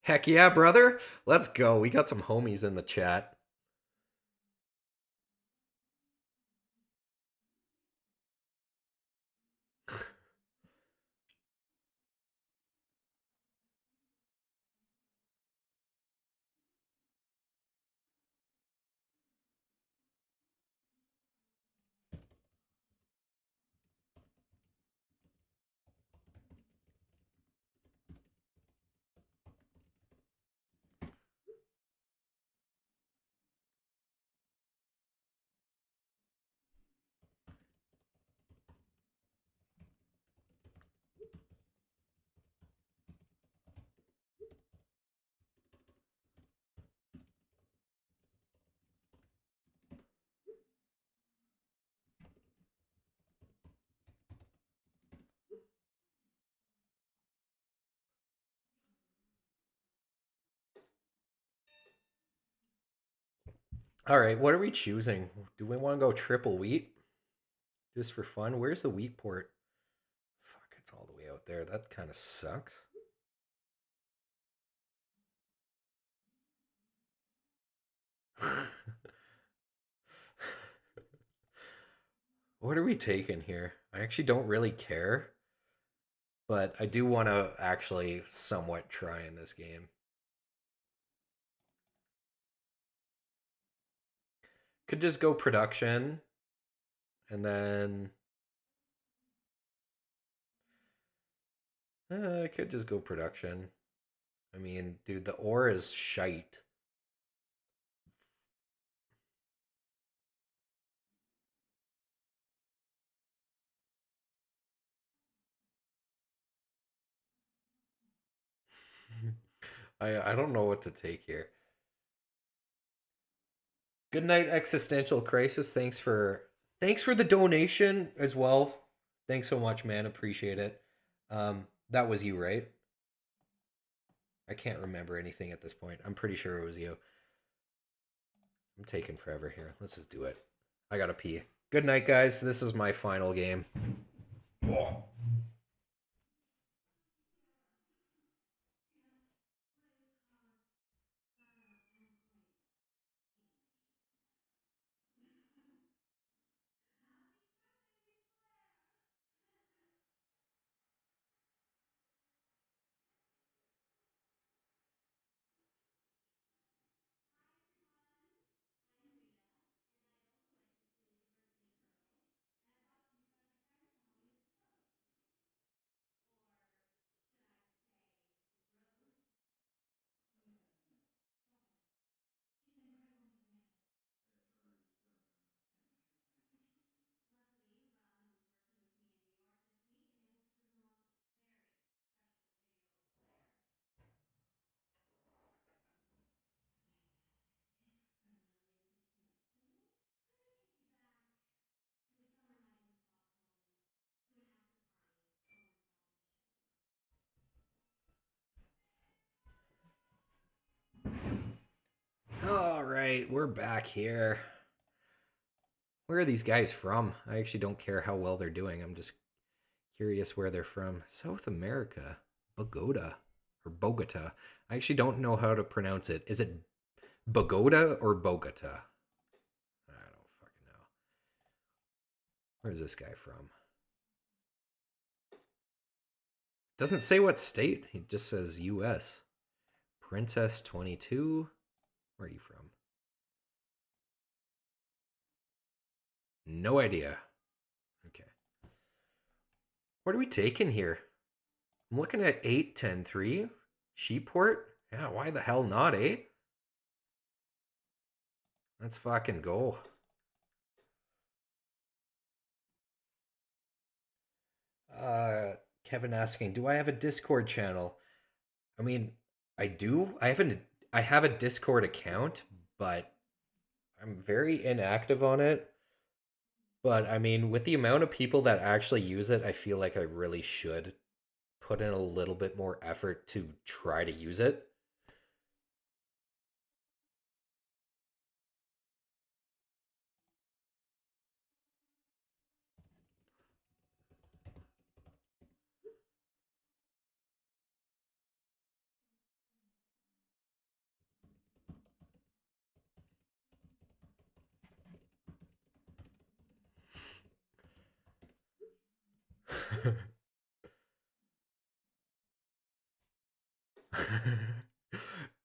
Heck yeah, brother. Let's go. We got some homies in the chat. All right, what are we choosing? Do we want to go triple wheat just for fun? Where's the wheat port? Fuck, it's all the way out there. That kind of sucks. What are we taking here? I actually don't really care, but I do want to actually somewhat try in this game. Could just go production and then I could just go production. I mean, dude, the ore is shite. I don't know what to take here. Good night, existential crisis. Thanks for the donation as well. Thanks so much, man. Appreciate it. That was you, right? I can't remember anything at this point. I'm pretty sure it was you. I'm taking forever here. Let's just do it. I gotta pee. Good night, guys. This is my final game. Oh. All right, we're back here. Where are these guys from? I actually don't care how well they're doing. I'm just curious where they're from. South America. Bogota or Bogota. I actually don't know how to pronounce it. Is it Bogota or Bogota? I don't fucking know. Where's this guy from? Doesn't say what state. He just says US. Princess 22. Where are you from? No idea. Okay. What are we taking here? I'm looking at 8-10-3. Sheepport? Yeah, why the hell not, eh? Let's fucking go. Kevin asking, do I have a Discord channel? I mean, I do. I have a Discord account, but I'm very inactive on it. But I mean, with the amount of people that actually use it, I feel like I really should put in a little bit more effort to try to use it.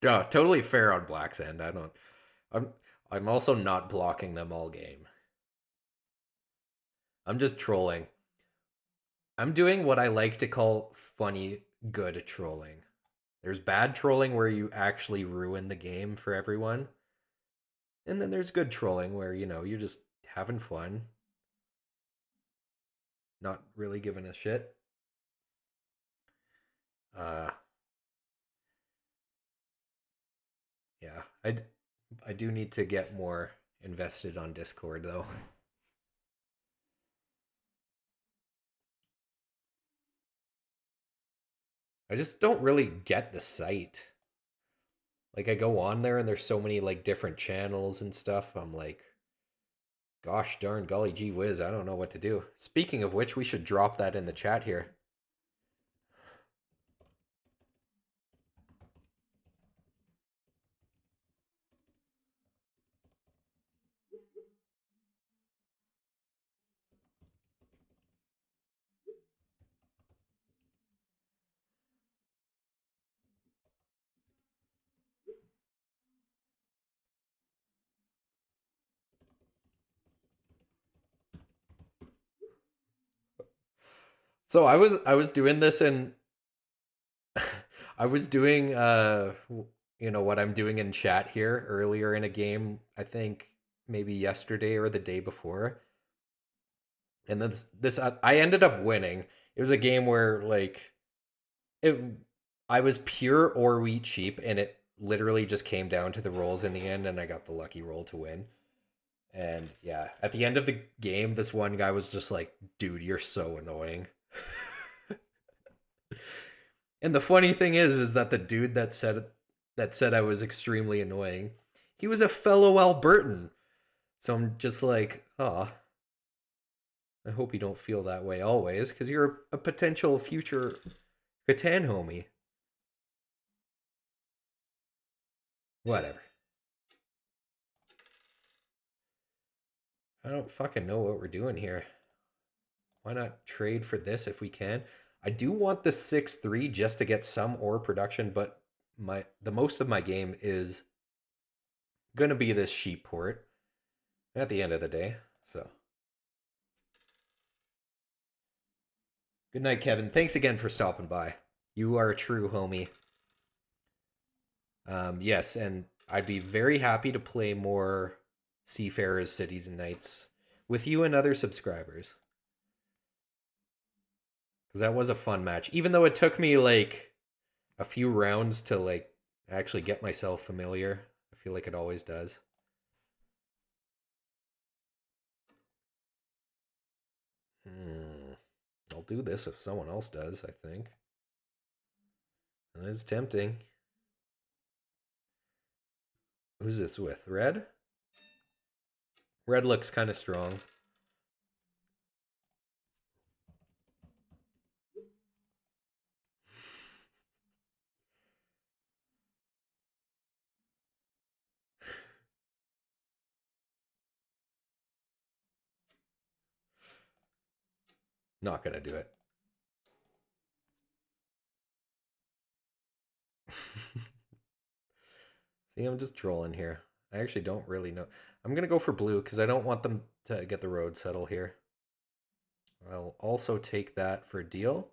Yeah, totally fair on Black's end. I don't. I'm. I'm also not blocking them all game. I'm just trolling. I'm doing what I like to call funny, good trolling. There's bad trolling where you actually ruin the game for everyone, and then there's good trolling where you're just having fun, not really giving a shit. Uh, yeah, I do need to get more invested on Discord though. I just don't really get the site. Like I go on there and there's so many like different channels and stuff. I'm like, gosh darn golly gee whiz, I don't know what to do. Speaking of which, we should drop that in the chat here. So I was doing this in I was doing what I'm doing in chat here earlier in a game, I think maybe yesterday or the day before. And this I ended up winning. It was a game where like it I was pure or wheat sheep and it literally just came down to the rolls in the end and I got the lucky roll to win. And yeah, at the end of the game this one guy was just like, "Dude, you're so annoying." And the funny thing is that the dude that said I was extremely annoying, he was a fellow Albertan. So I'm just like, oh, I hope you don't feel that way always, because you're a potential future Catan homie. Whatever. I don't fucking know what we're doing here. Why not trade for this if we can? I do want the 6-3 just to get some ore production, but the most of my game is gonna be this sheep port at the end of the day. So good night, Kevin. Thanks again for stopping by. You are a true homie. Yes, and I'd be very happy to play more Seafarers, Cities, and Knights with you and other subscribers. Because that was a fun match. Even though it took me like a few rounds to like actually get myself familiar. I feel like it always does. Hmm. I'll do this if someone else does, I think. It is tempting. Who's this with? Red? Red looks kind of strong. Not gonna do it. See, I'm just trolling here. I actually don't really know. I'm gonna go for blue because I don't want them to get the road settle here. I'll also take that for a deal.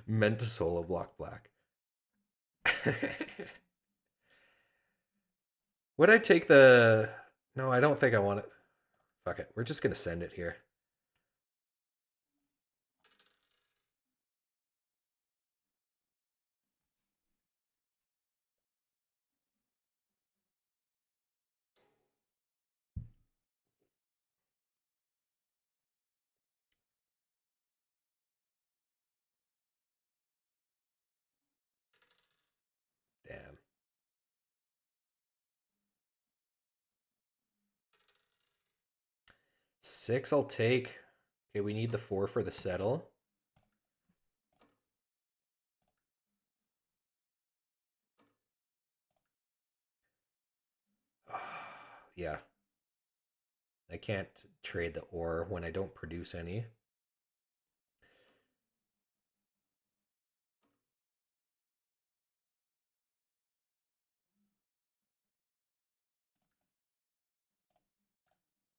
Meant to solo block black. Would I take the... No, I don't think I want it. Fuck it. We're just gonna send it here. Damn. 6 I'll take. Okay, we need the 4 for the settle. Yeah. I can't trade the ore when I don't produce any.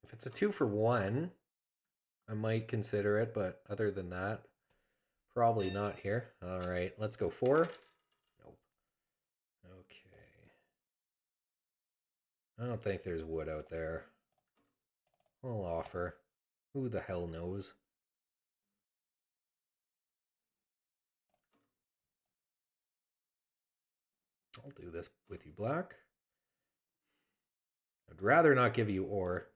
If it's a 2 for 1, I might consider it, but other than that, probably not here. All right, let's go 4. Nope. Okay. I don't think there's wood out there. I'll offer. Who the hell knows? I'll do this with you, black. I'd rather not give you ore.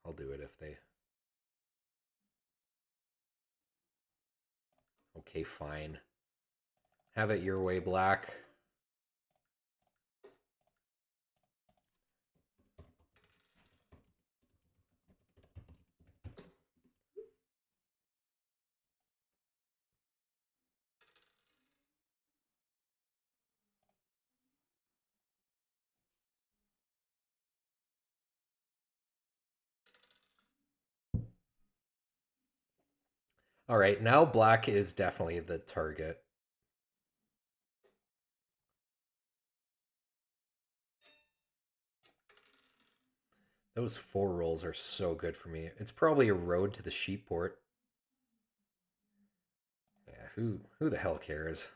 I'll do it if they... Okay, fine. Have it your way, Black. All right, now Black is definitely the target. Those 4 rolls are so good for me. It's probably a road to the sheep port. Yeah, who the hell cares?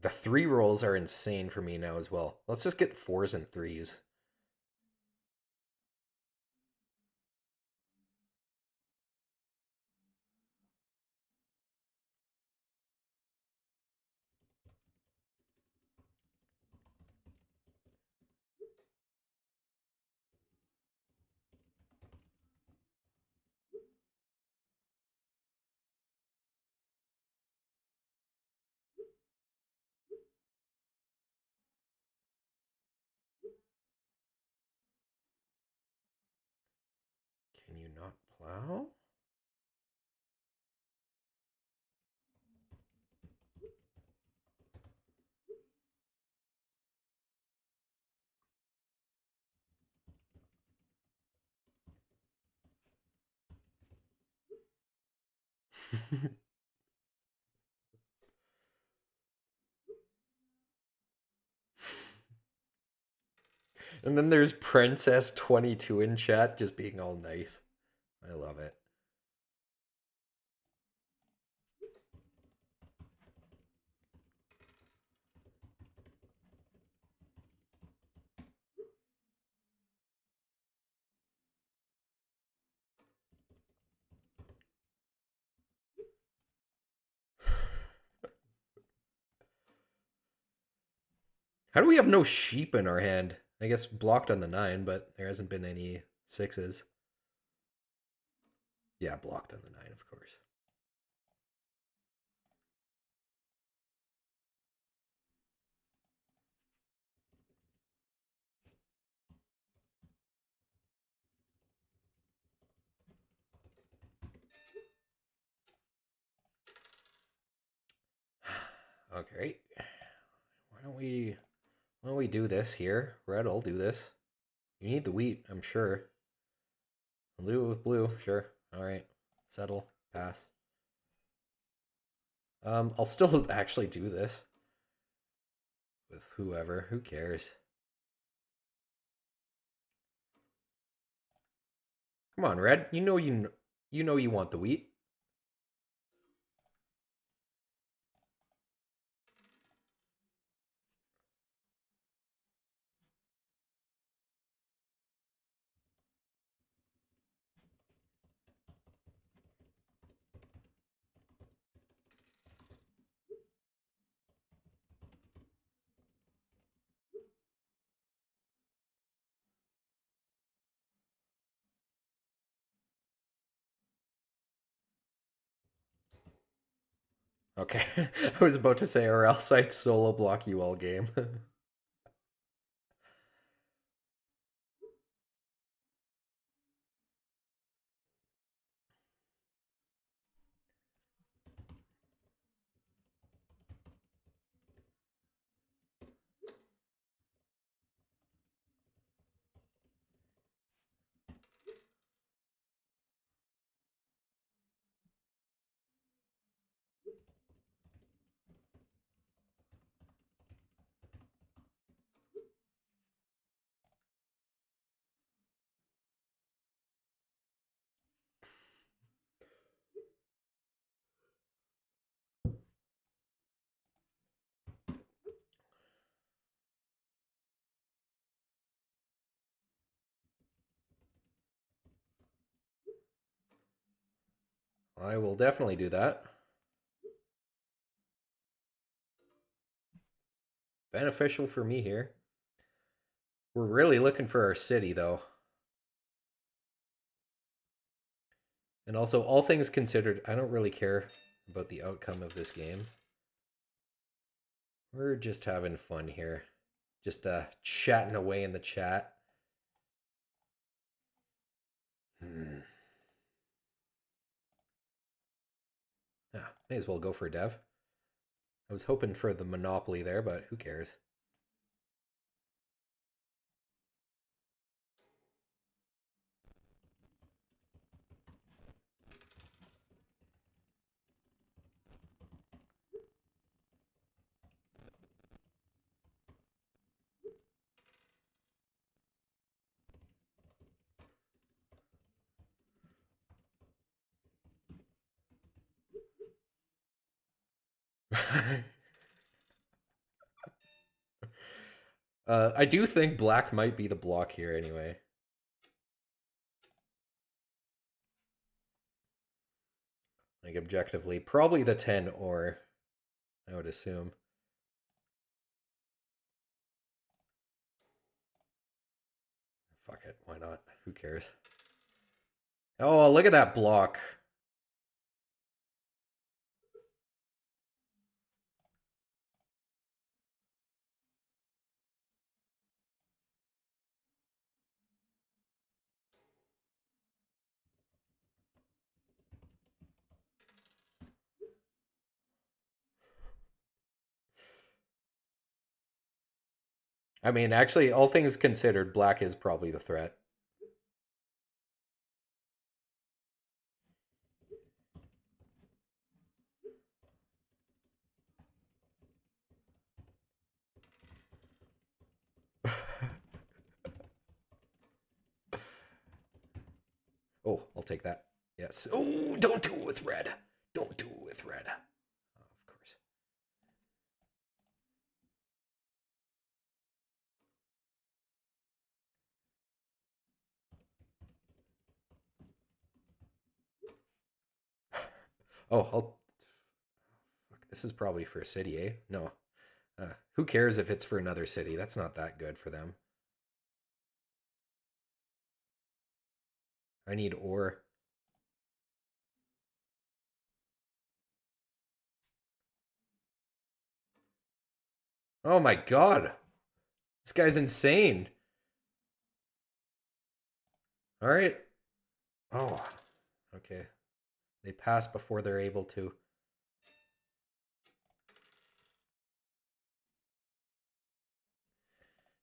The 3 rolls are insane for me now as well. Let's just get 4s and 3s. Can you not plow? And then there's Princess 22 in chat just being all nice. I love it. How do we have no sheep in our hand? I guess blocked on the 9, but there hasn't been any 6s. Yeah, blocked on the 9, of course. Okay. Why don't we do this here? Red, I'll do this. You need the wheat, I'm sure. I'll do it with blue, sure. Alright. Settle. Pass. I'll still actually do this. With whoever. Who cares? Come on, Red. You know you want the wheat. Okay. I was about to say, or else I'd solo block you all game. I will definitely do that. Beneficial for me here. We're really looking for our city, though. And also, all things considered, I don't really care about the outcome of this game. We're just having fun here. Just chatting away in the chat. Hmm. Ah, may as well go for a dev. I was hoping for the monopoly there, but who cares? I do think black might be the block here anyway. Like objectively, probably the 10 or I would assume. Fuck it, why not? Who cares? Oh, look at that block. I mean, actually, all things considered, black is probably the threat. Oh, I'll take that. Yes. Oh, don't do it with red. Don't do it with red. Oh, of course. Oh, I'll. Fuck, this is probably for a city, eh? No. Who cares if it's for another city? That's not that good for them. I need ore. Oh my god. This guy's insane. All right. Oh, okay. They pass before they're able to.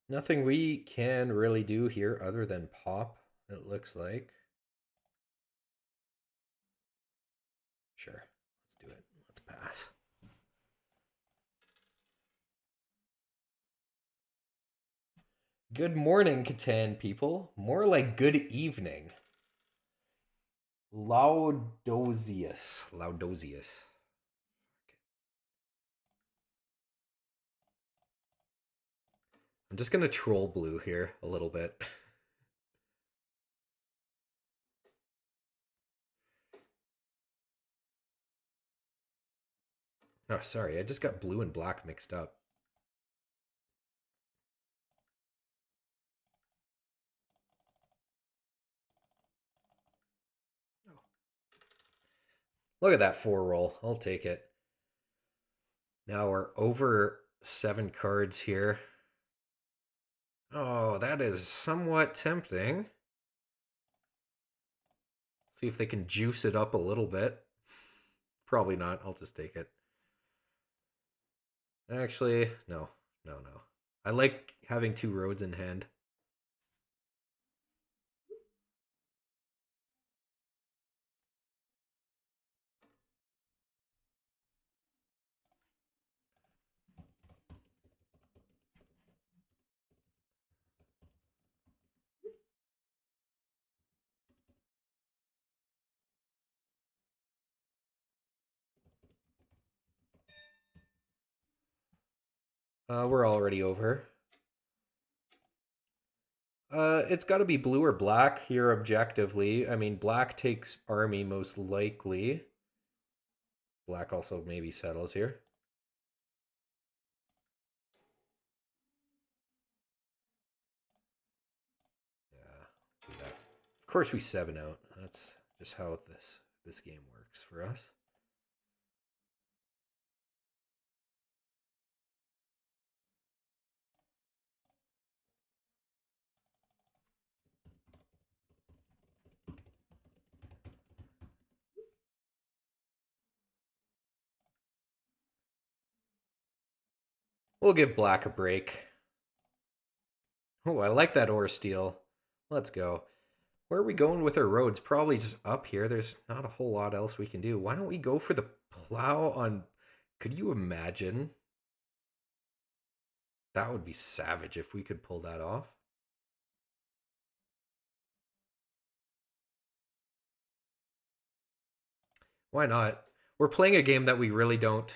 Nothing we can really do here other than pop, it looks like. Sure. Let's do it. Let's pass. Good morning, Catan people. More like good evening. Laudosius. Laudosius. I'm just gonna troll blue here a little bit. Oh, sorry. I just got blue and black mixed up. Oh. Look at that 4 roll. I'll take it. Now we're over 7 cards here. Oh, that is somewhat tempting. See if they can juice it up a little bit. Probably not. I'll just take it. Actually, no. No, no. I like having 2 roads in hand. We're already over. It's got to be blue or black here objectively. I mean, black takes army most likely. Black also maybe settles here. Yeah, do that. Of course we 7 out. That's just how this game works for us. We'll give black a break. Oh, I like that ore steel. Let's go. Where are we going with our roads? Probably just up here. There's not a whole lot else we can do. Why don't we go for the plow on... Could you imagine? That would be savage if we could pull that off. Why not? We're playing a game that we really don't...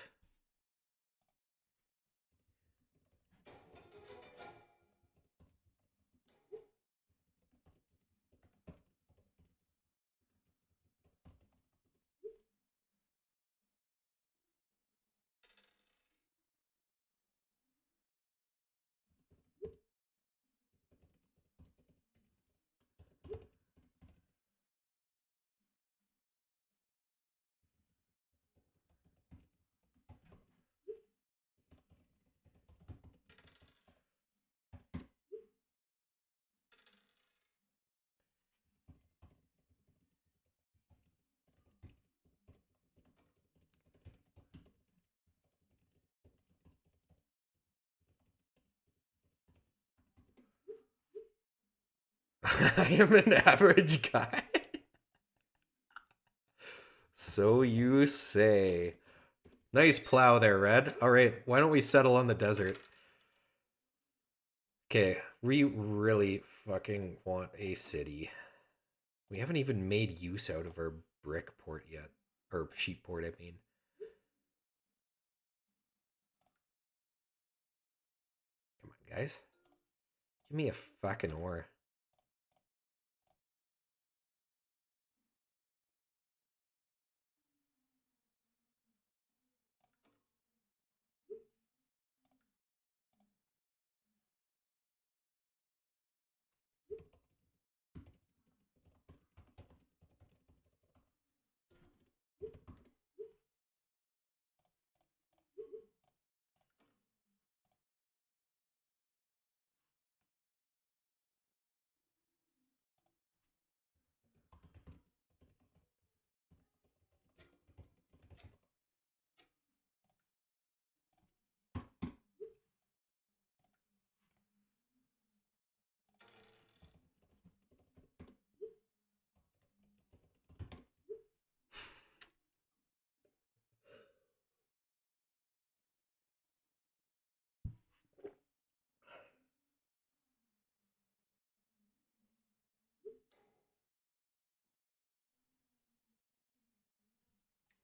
I am an average guy. So you say. Nice plow there, Red. All right, why don't we settle on the desert? Okay, we really fucking want a city. We haven't even made use out of our brick port yet. Or sheep port, I mean. Come on, guys. Give me a fucking ore.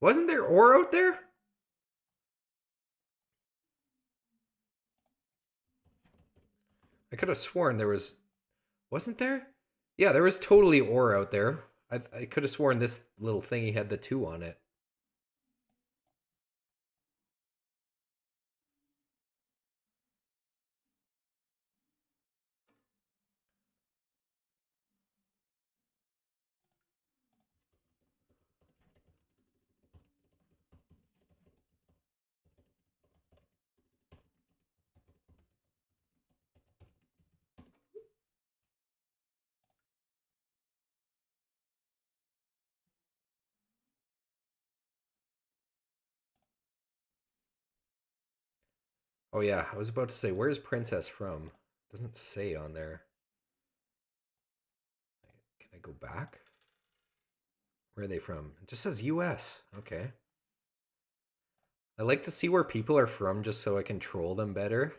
Wasn't there ore out there? I could have sworn there was. Wasn't there? Yeah, there was totally ore out there. I could have sworn this little thingy had the 2 on it. Oh yeah, I was about to say, where's Princess from? Doesn't say on there. Can I go back? Where are they from? It just says US. Okay. I like to see where people are from just so I can troll them better.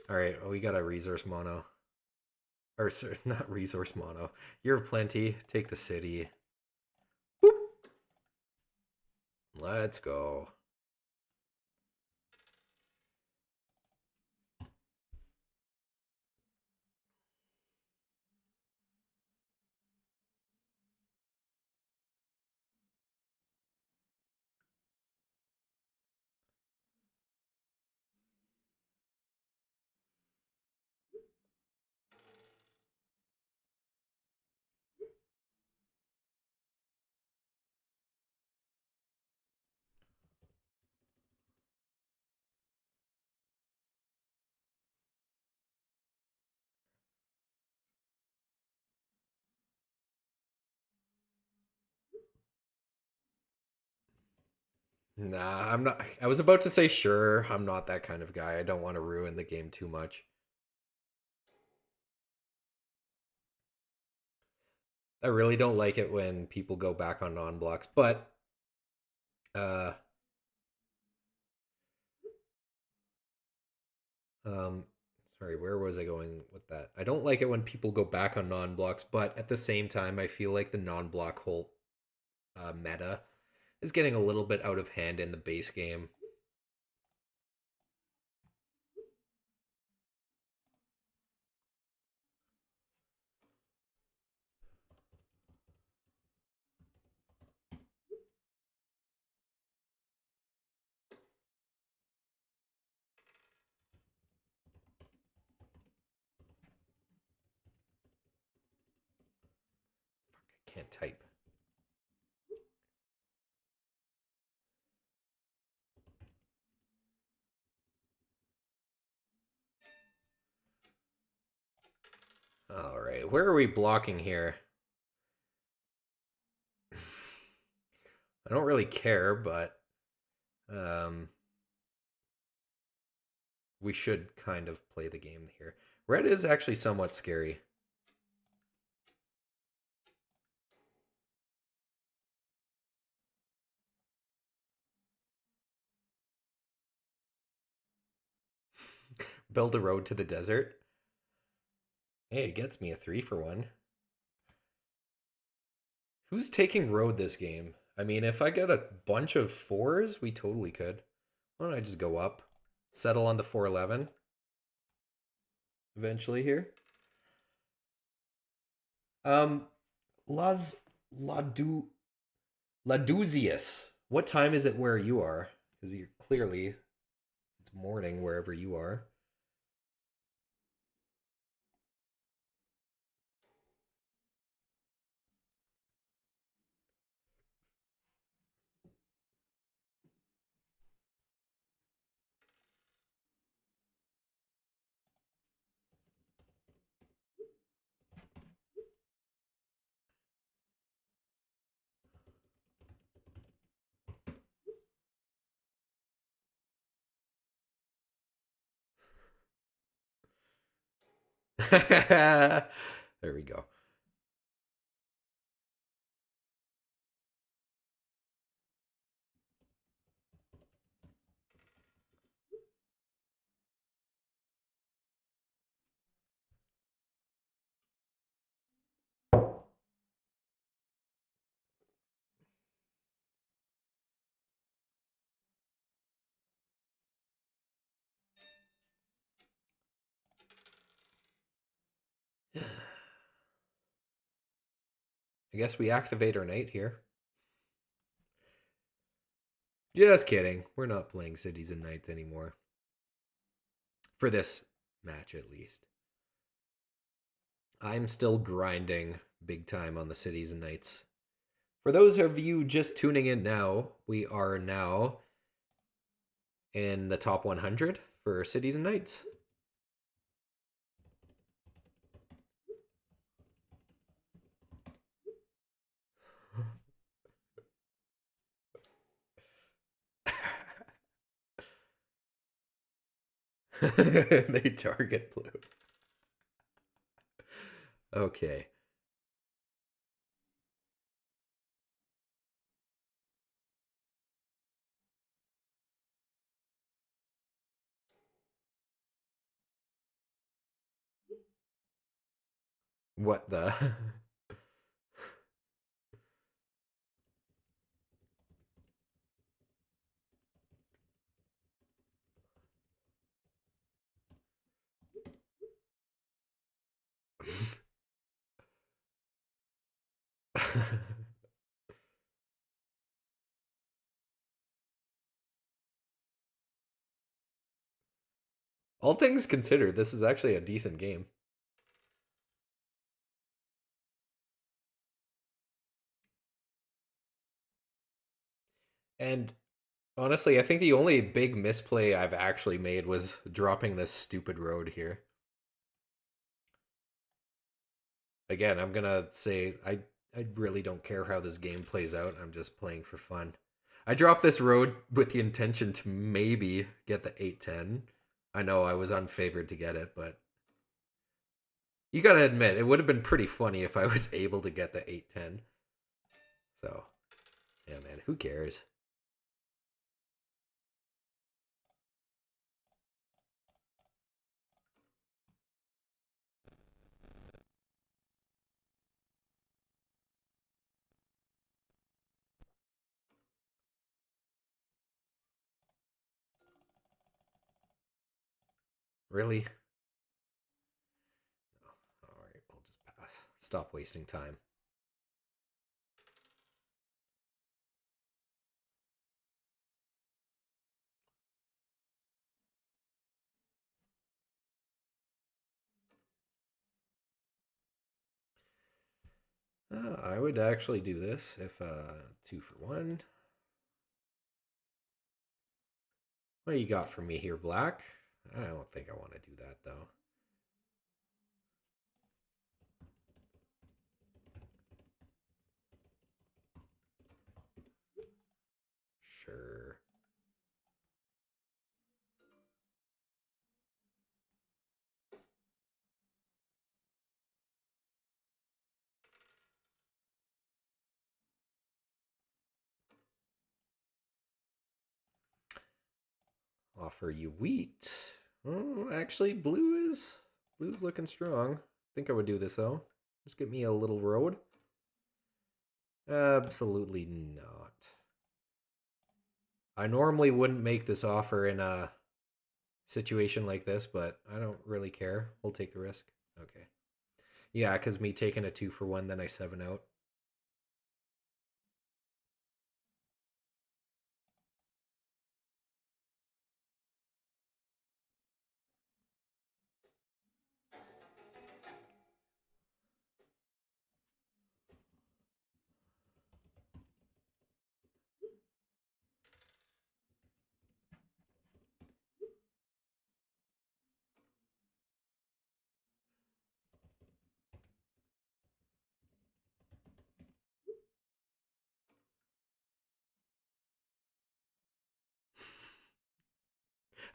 All right, oh, we got a resource mono. Or sorry, not resource mono. You're plenty. Take the city. Boop. Let's go. Nah, I'm not. I was about to say sure. I'm not that kind of guy. I don't want to ruin the game too much. I really don't like it when people go back on non-blocks, but uh um sorry, where was I going with that? I don't like it when people go back on non-blocks, but at the same time I feel like the non-block whole meta is getting a little bit out of hand in the base game. I can't type. All right, where are we blocking here? I don't really care, but um we should kind of play the game here. Red is actually somewhat scary. Build a road to the desert. Hey, it gets me a 3 for 1. Who's taking road this game? I mean, if I get a bunch of fours, we totally could. Why don't I just go up? Settle on the 411 eventually here. Um, Las Ladu Laduzius. What time is it where you are? Because you're clearly it's morning wherever you are. There we go. I guess we activate our knight here. Just kidding. We're not playing cities and knights anymore. For this match, at least. I'm still grinding big time on the cities and knights. For those of you just tuning in now, we are now in the top 100 for cities and knights. They target blue. Okay. What the? All things considered, this is actually a decent game. And honestly, I think the only big misplay I've actually made was dropping this stupid road here. Again, I'm gonna say I really don't care how this game plays out. I'm just playing for fun. I dropped this road with the intention to maybe get the 810. I know I was unfavored to get it, but you gotta admit, it would have been pretty funny if I was able to get the 810. So, yeah, man, who cares? Really? All right, we'll just pass. Stop wasting time. I would actually do this if 2 for 1. What you got for me here, Black? I don't think I want to do that though. Sure. Offer you wheat. Oh, actually, blue's looking strong. I think I would do this though. Just get me a little road. Absolutely not. I normally wouldn't make this offer in a situation like this, but I don't really care. We'll take the risk. Okay. Yeah, because me taking a 2 for 1, then I 7 out.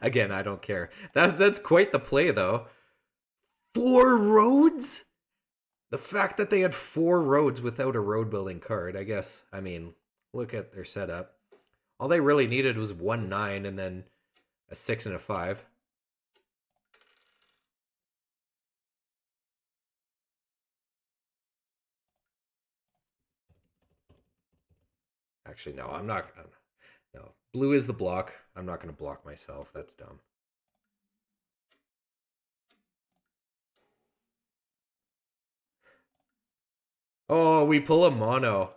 Again, I don't care. That's quite the play though. 4 roads? The fact that they had 4 roads without a road building card, I guess. I mean, look at their setup. All they really needed was 1 9 and then a 6 and a 5. Actually, no, I'm not. No, blue is the block. I'm not going to block myself. That's dumb. Oh, we pull a mono.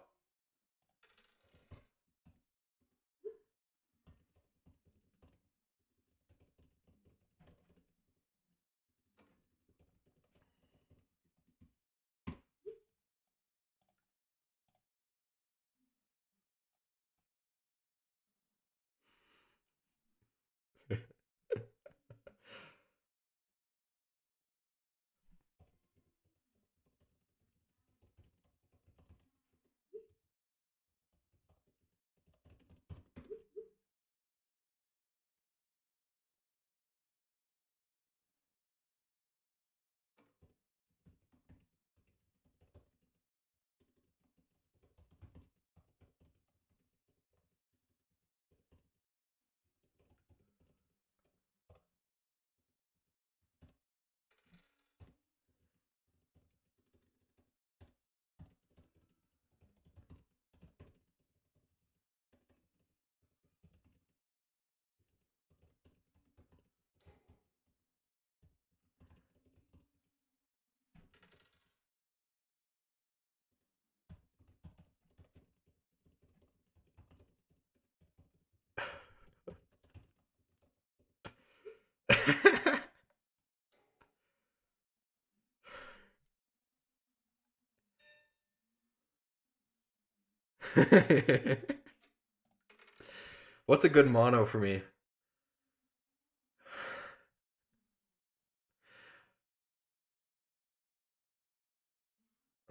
What's a good mono for me?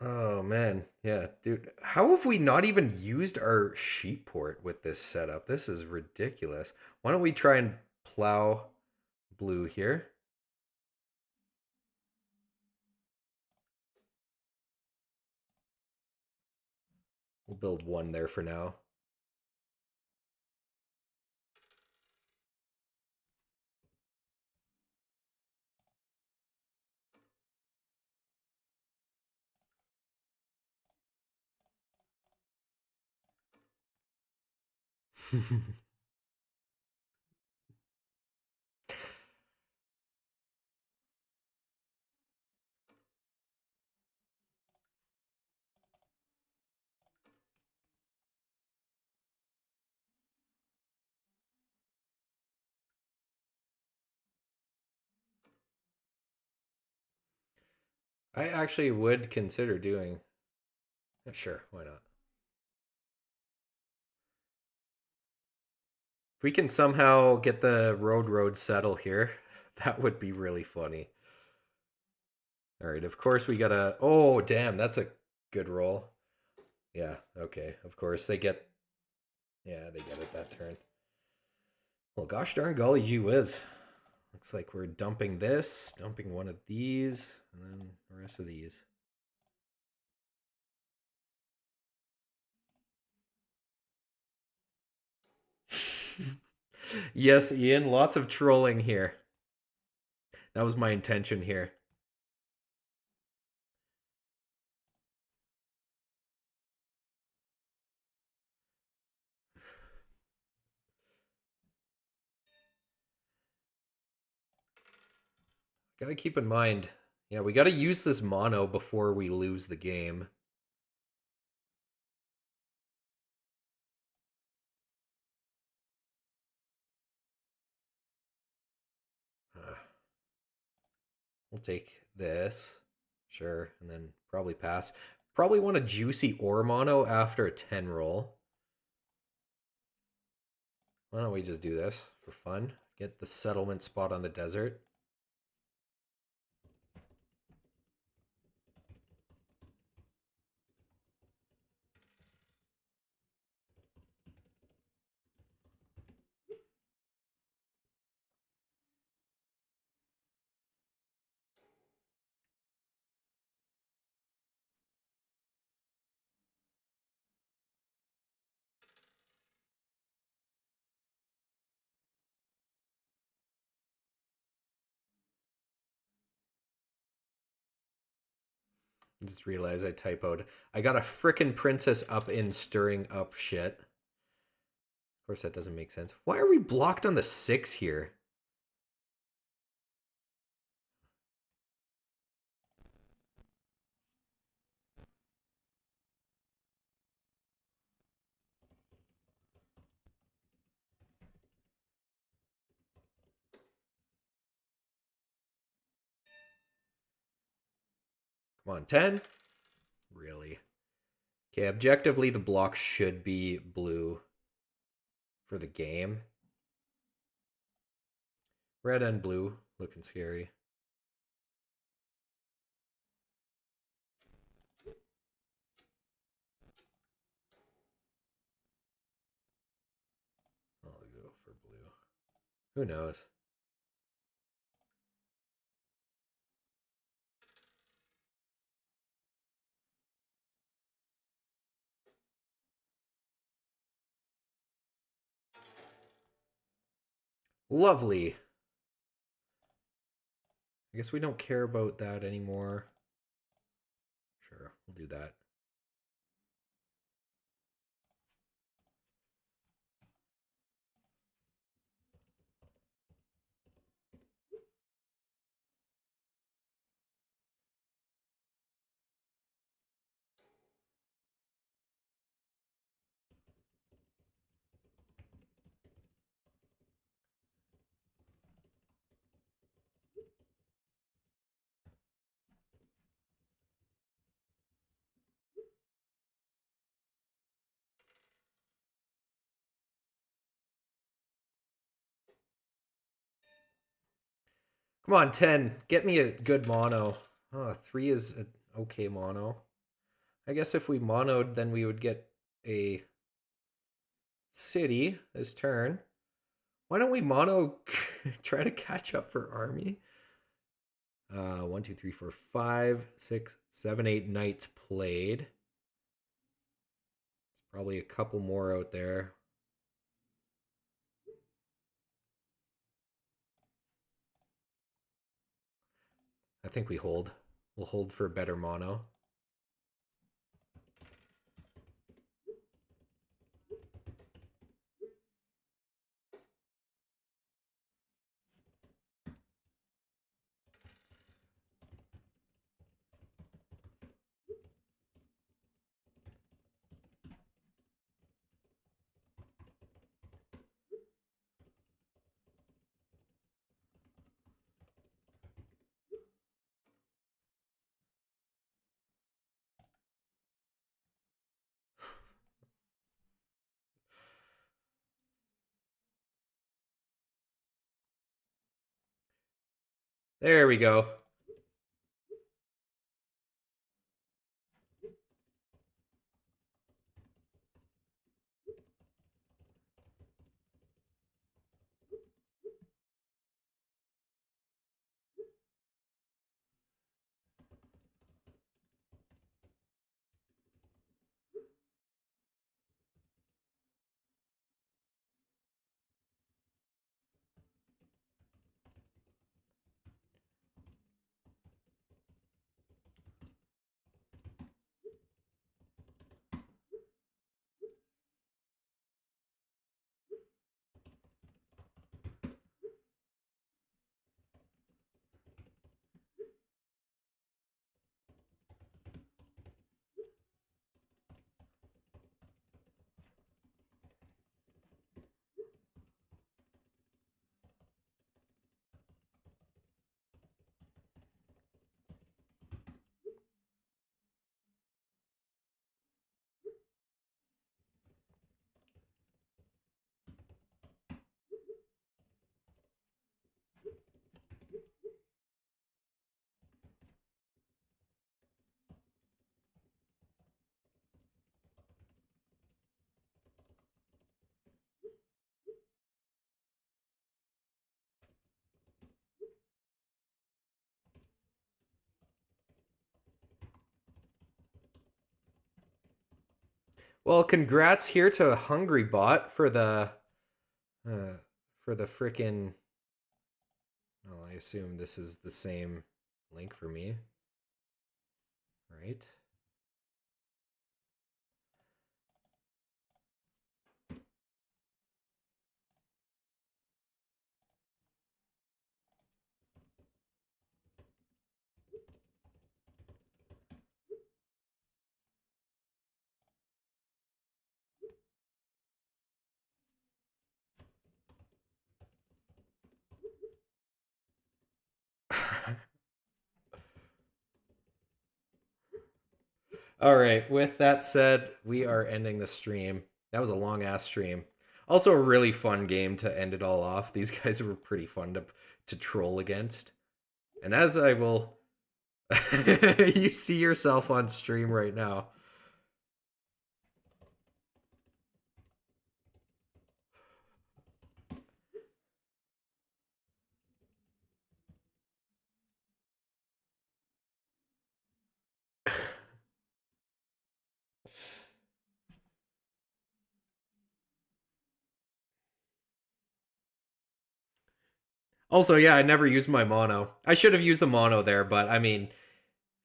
Oh man, yeah, dude. How have we not even used our sheep port with this setup? This is ridiculous. Why don't we try and plow blue here? We'll build one there for now. I actually would consider doing. Sure, why not? If we can somehow get the road settle here, that would be really funny. All right, of course we gotta. Oh, damn, that's a good roll. Yeah, okay. Of course they get. Yeah, they get it that turn. Well, gosh darn golly gee whiz. Looks like we're dumping this, dumping one of these, and then the rest of these. Yes, Ian, lots of trolling here. That was my intention here. Gotta keep in mind, yeah, we gotta use this mono before we lose the game. Uh, we'll take this, sure, and then probably pass. Probably want a juicy ore mono after a 10 roll. Why don't we just do this for fun? Get the settlement spot on the desert. Just realized I typoed. I got a frickin' princess up in stirring up shit. Of course, that doesn't make sense. Why are we blocked on the 6 here? Come on, 10? Really? Okay, objectively, the block should be blue for the game. Red and blue looking scary. I'll go for blue. Who knows? Lovely. I guess we don't care about that anymore. Sure, we'll do that. Come on, 10. Get me a good mono. Oh, 3 is an okay mono. I guess if we monoed, then we would get a city this turn. Why don't we mono try to catch up for army? 1, 2, 3, 4, 5, 6, 7, 8 knights played. There's probably a couple more out there. I think we hold. We'll hold for a better mono. There we go. Well, congrats here to Hungry Bot uh, for the frickin'. Well, I assume this is the same link for me, right? All right. With that said, we are ending the stream. That was a long ass stream. Also, a really fun game to end it all off. These guys were pretty fun to troll against. And as I will, you see yourself on stream right now. Also, yeah, I never used my mono. I should have used the mono there, but I mean,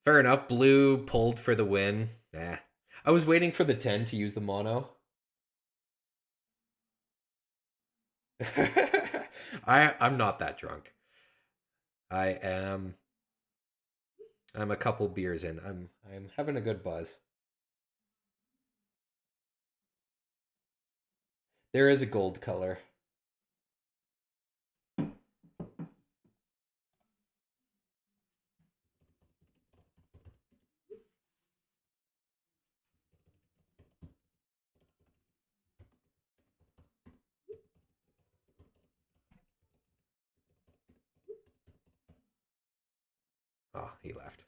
fair enough. Blue pulled for the win. Nah. I was waiting for the 10 to use the mono. I'm not that drunk. I am I'm a couple beers in. I'm having a good buzz. There is a gold color. he left.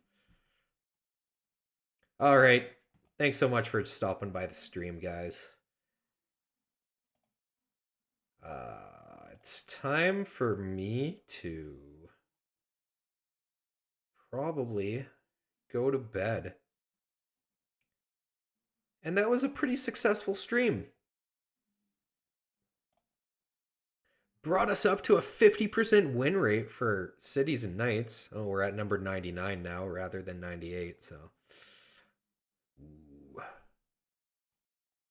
All right. Thanks so much for stopping by the stream, guys. It's time for me to probably go to bed. And that was a pretty successful stream. Brought us up to a 50% win rate for Cities and Knights. Oh, we're at number 99 now rather than 98, so. Ooh.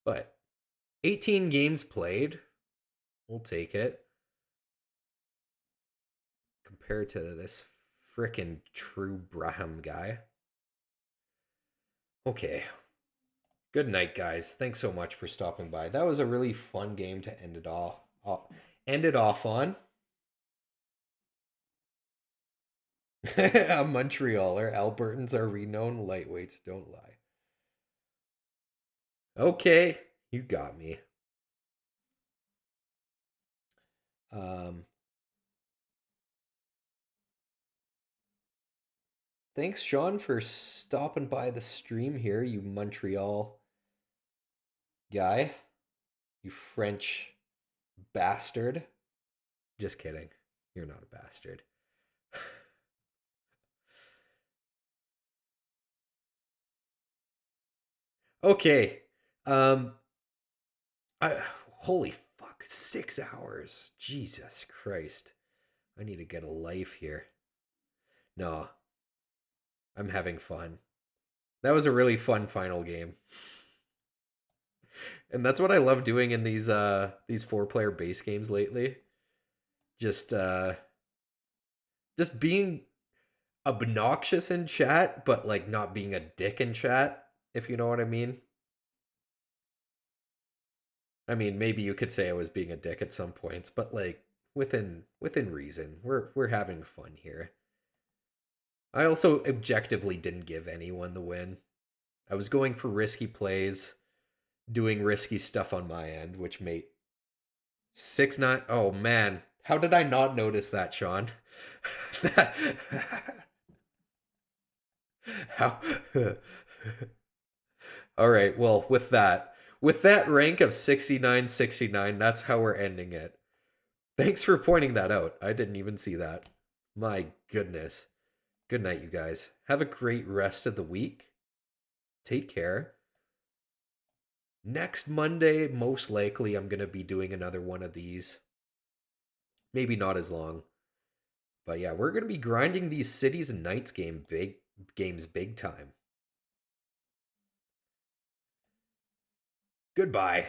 But 18 games played. We'll take it. Compared to this frickin' True Braham guy. Okay. Good night, guys. Thanks so much for stopping by. That was a really fun game to end it off. End it off on. A Montrealer. Albertans are renowned lightweights. Don't lie. Okay, you got me. Thanks, Sean, for stopping by the stream here, you Montreal guy. You French bastard. Just kidding. You're not a bastard. Okay. Um I holy fuck, 6 hours. Jesus Christ. I need to get a life here. No. I'm having fun. That was a really fun final game. And that's what I love doing in these 4-player base games lately. Just being obnoxious in chat, but like not being a dick in chat, if you know what I mean. I mean, maybe you could say I was being a dick at some points, but like within reason. We're having fun here. I also objectively didn't give anyone the win. I was going for risky plays, doing risky stuff on my end, which made 6-9. Oh man, how did I not notice that, Sean? that how All right, well, with that rank of 69-69, that's how we're ending it. Thanks for pointing that out. I didn't even see that. My goodness. Good night, you guys. Have a great rest of the week. Take care. Next Monday, most likely, I'm going to be doing another one of these. Maybe not as long. But yeah, we're going to be grinding these Cities and Knights games big time. Goodbye.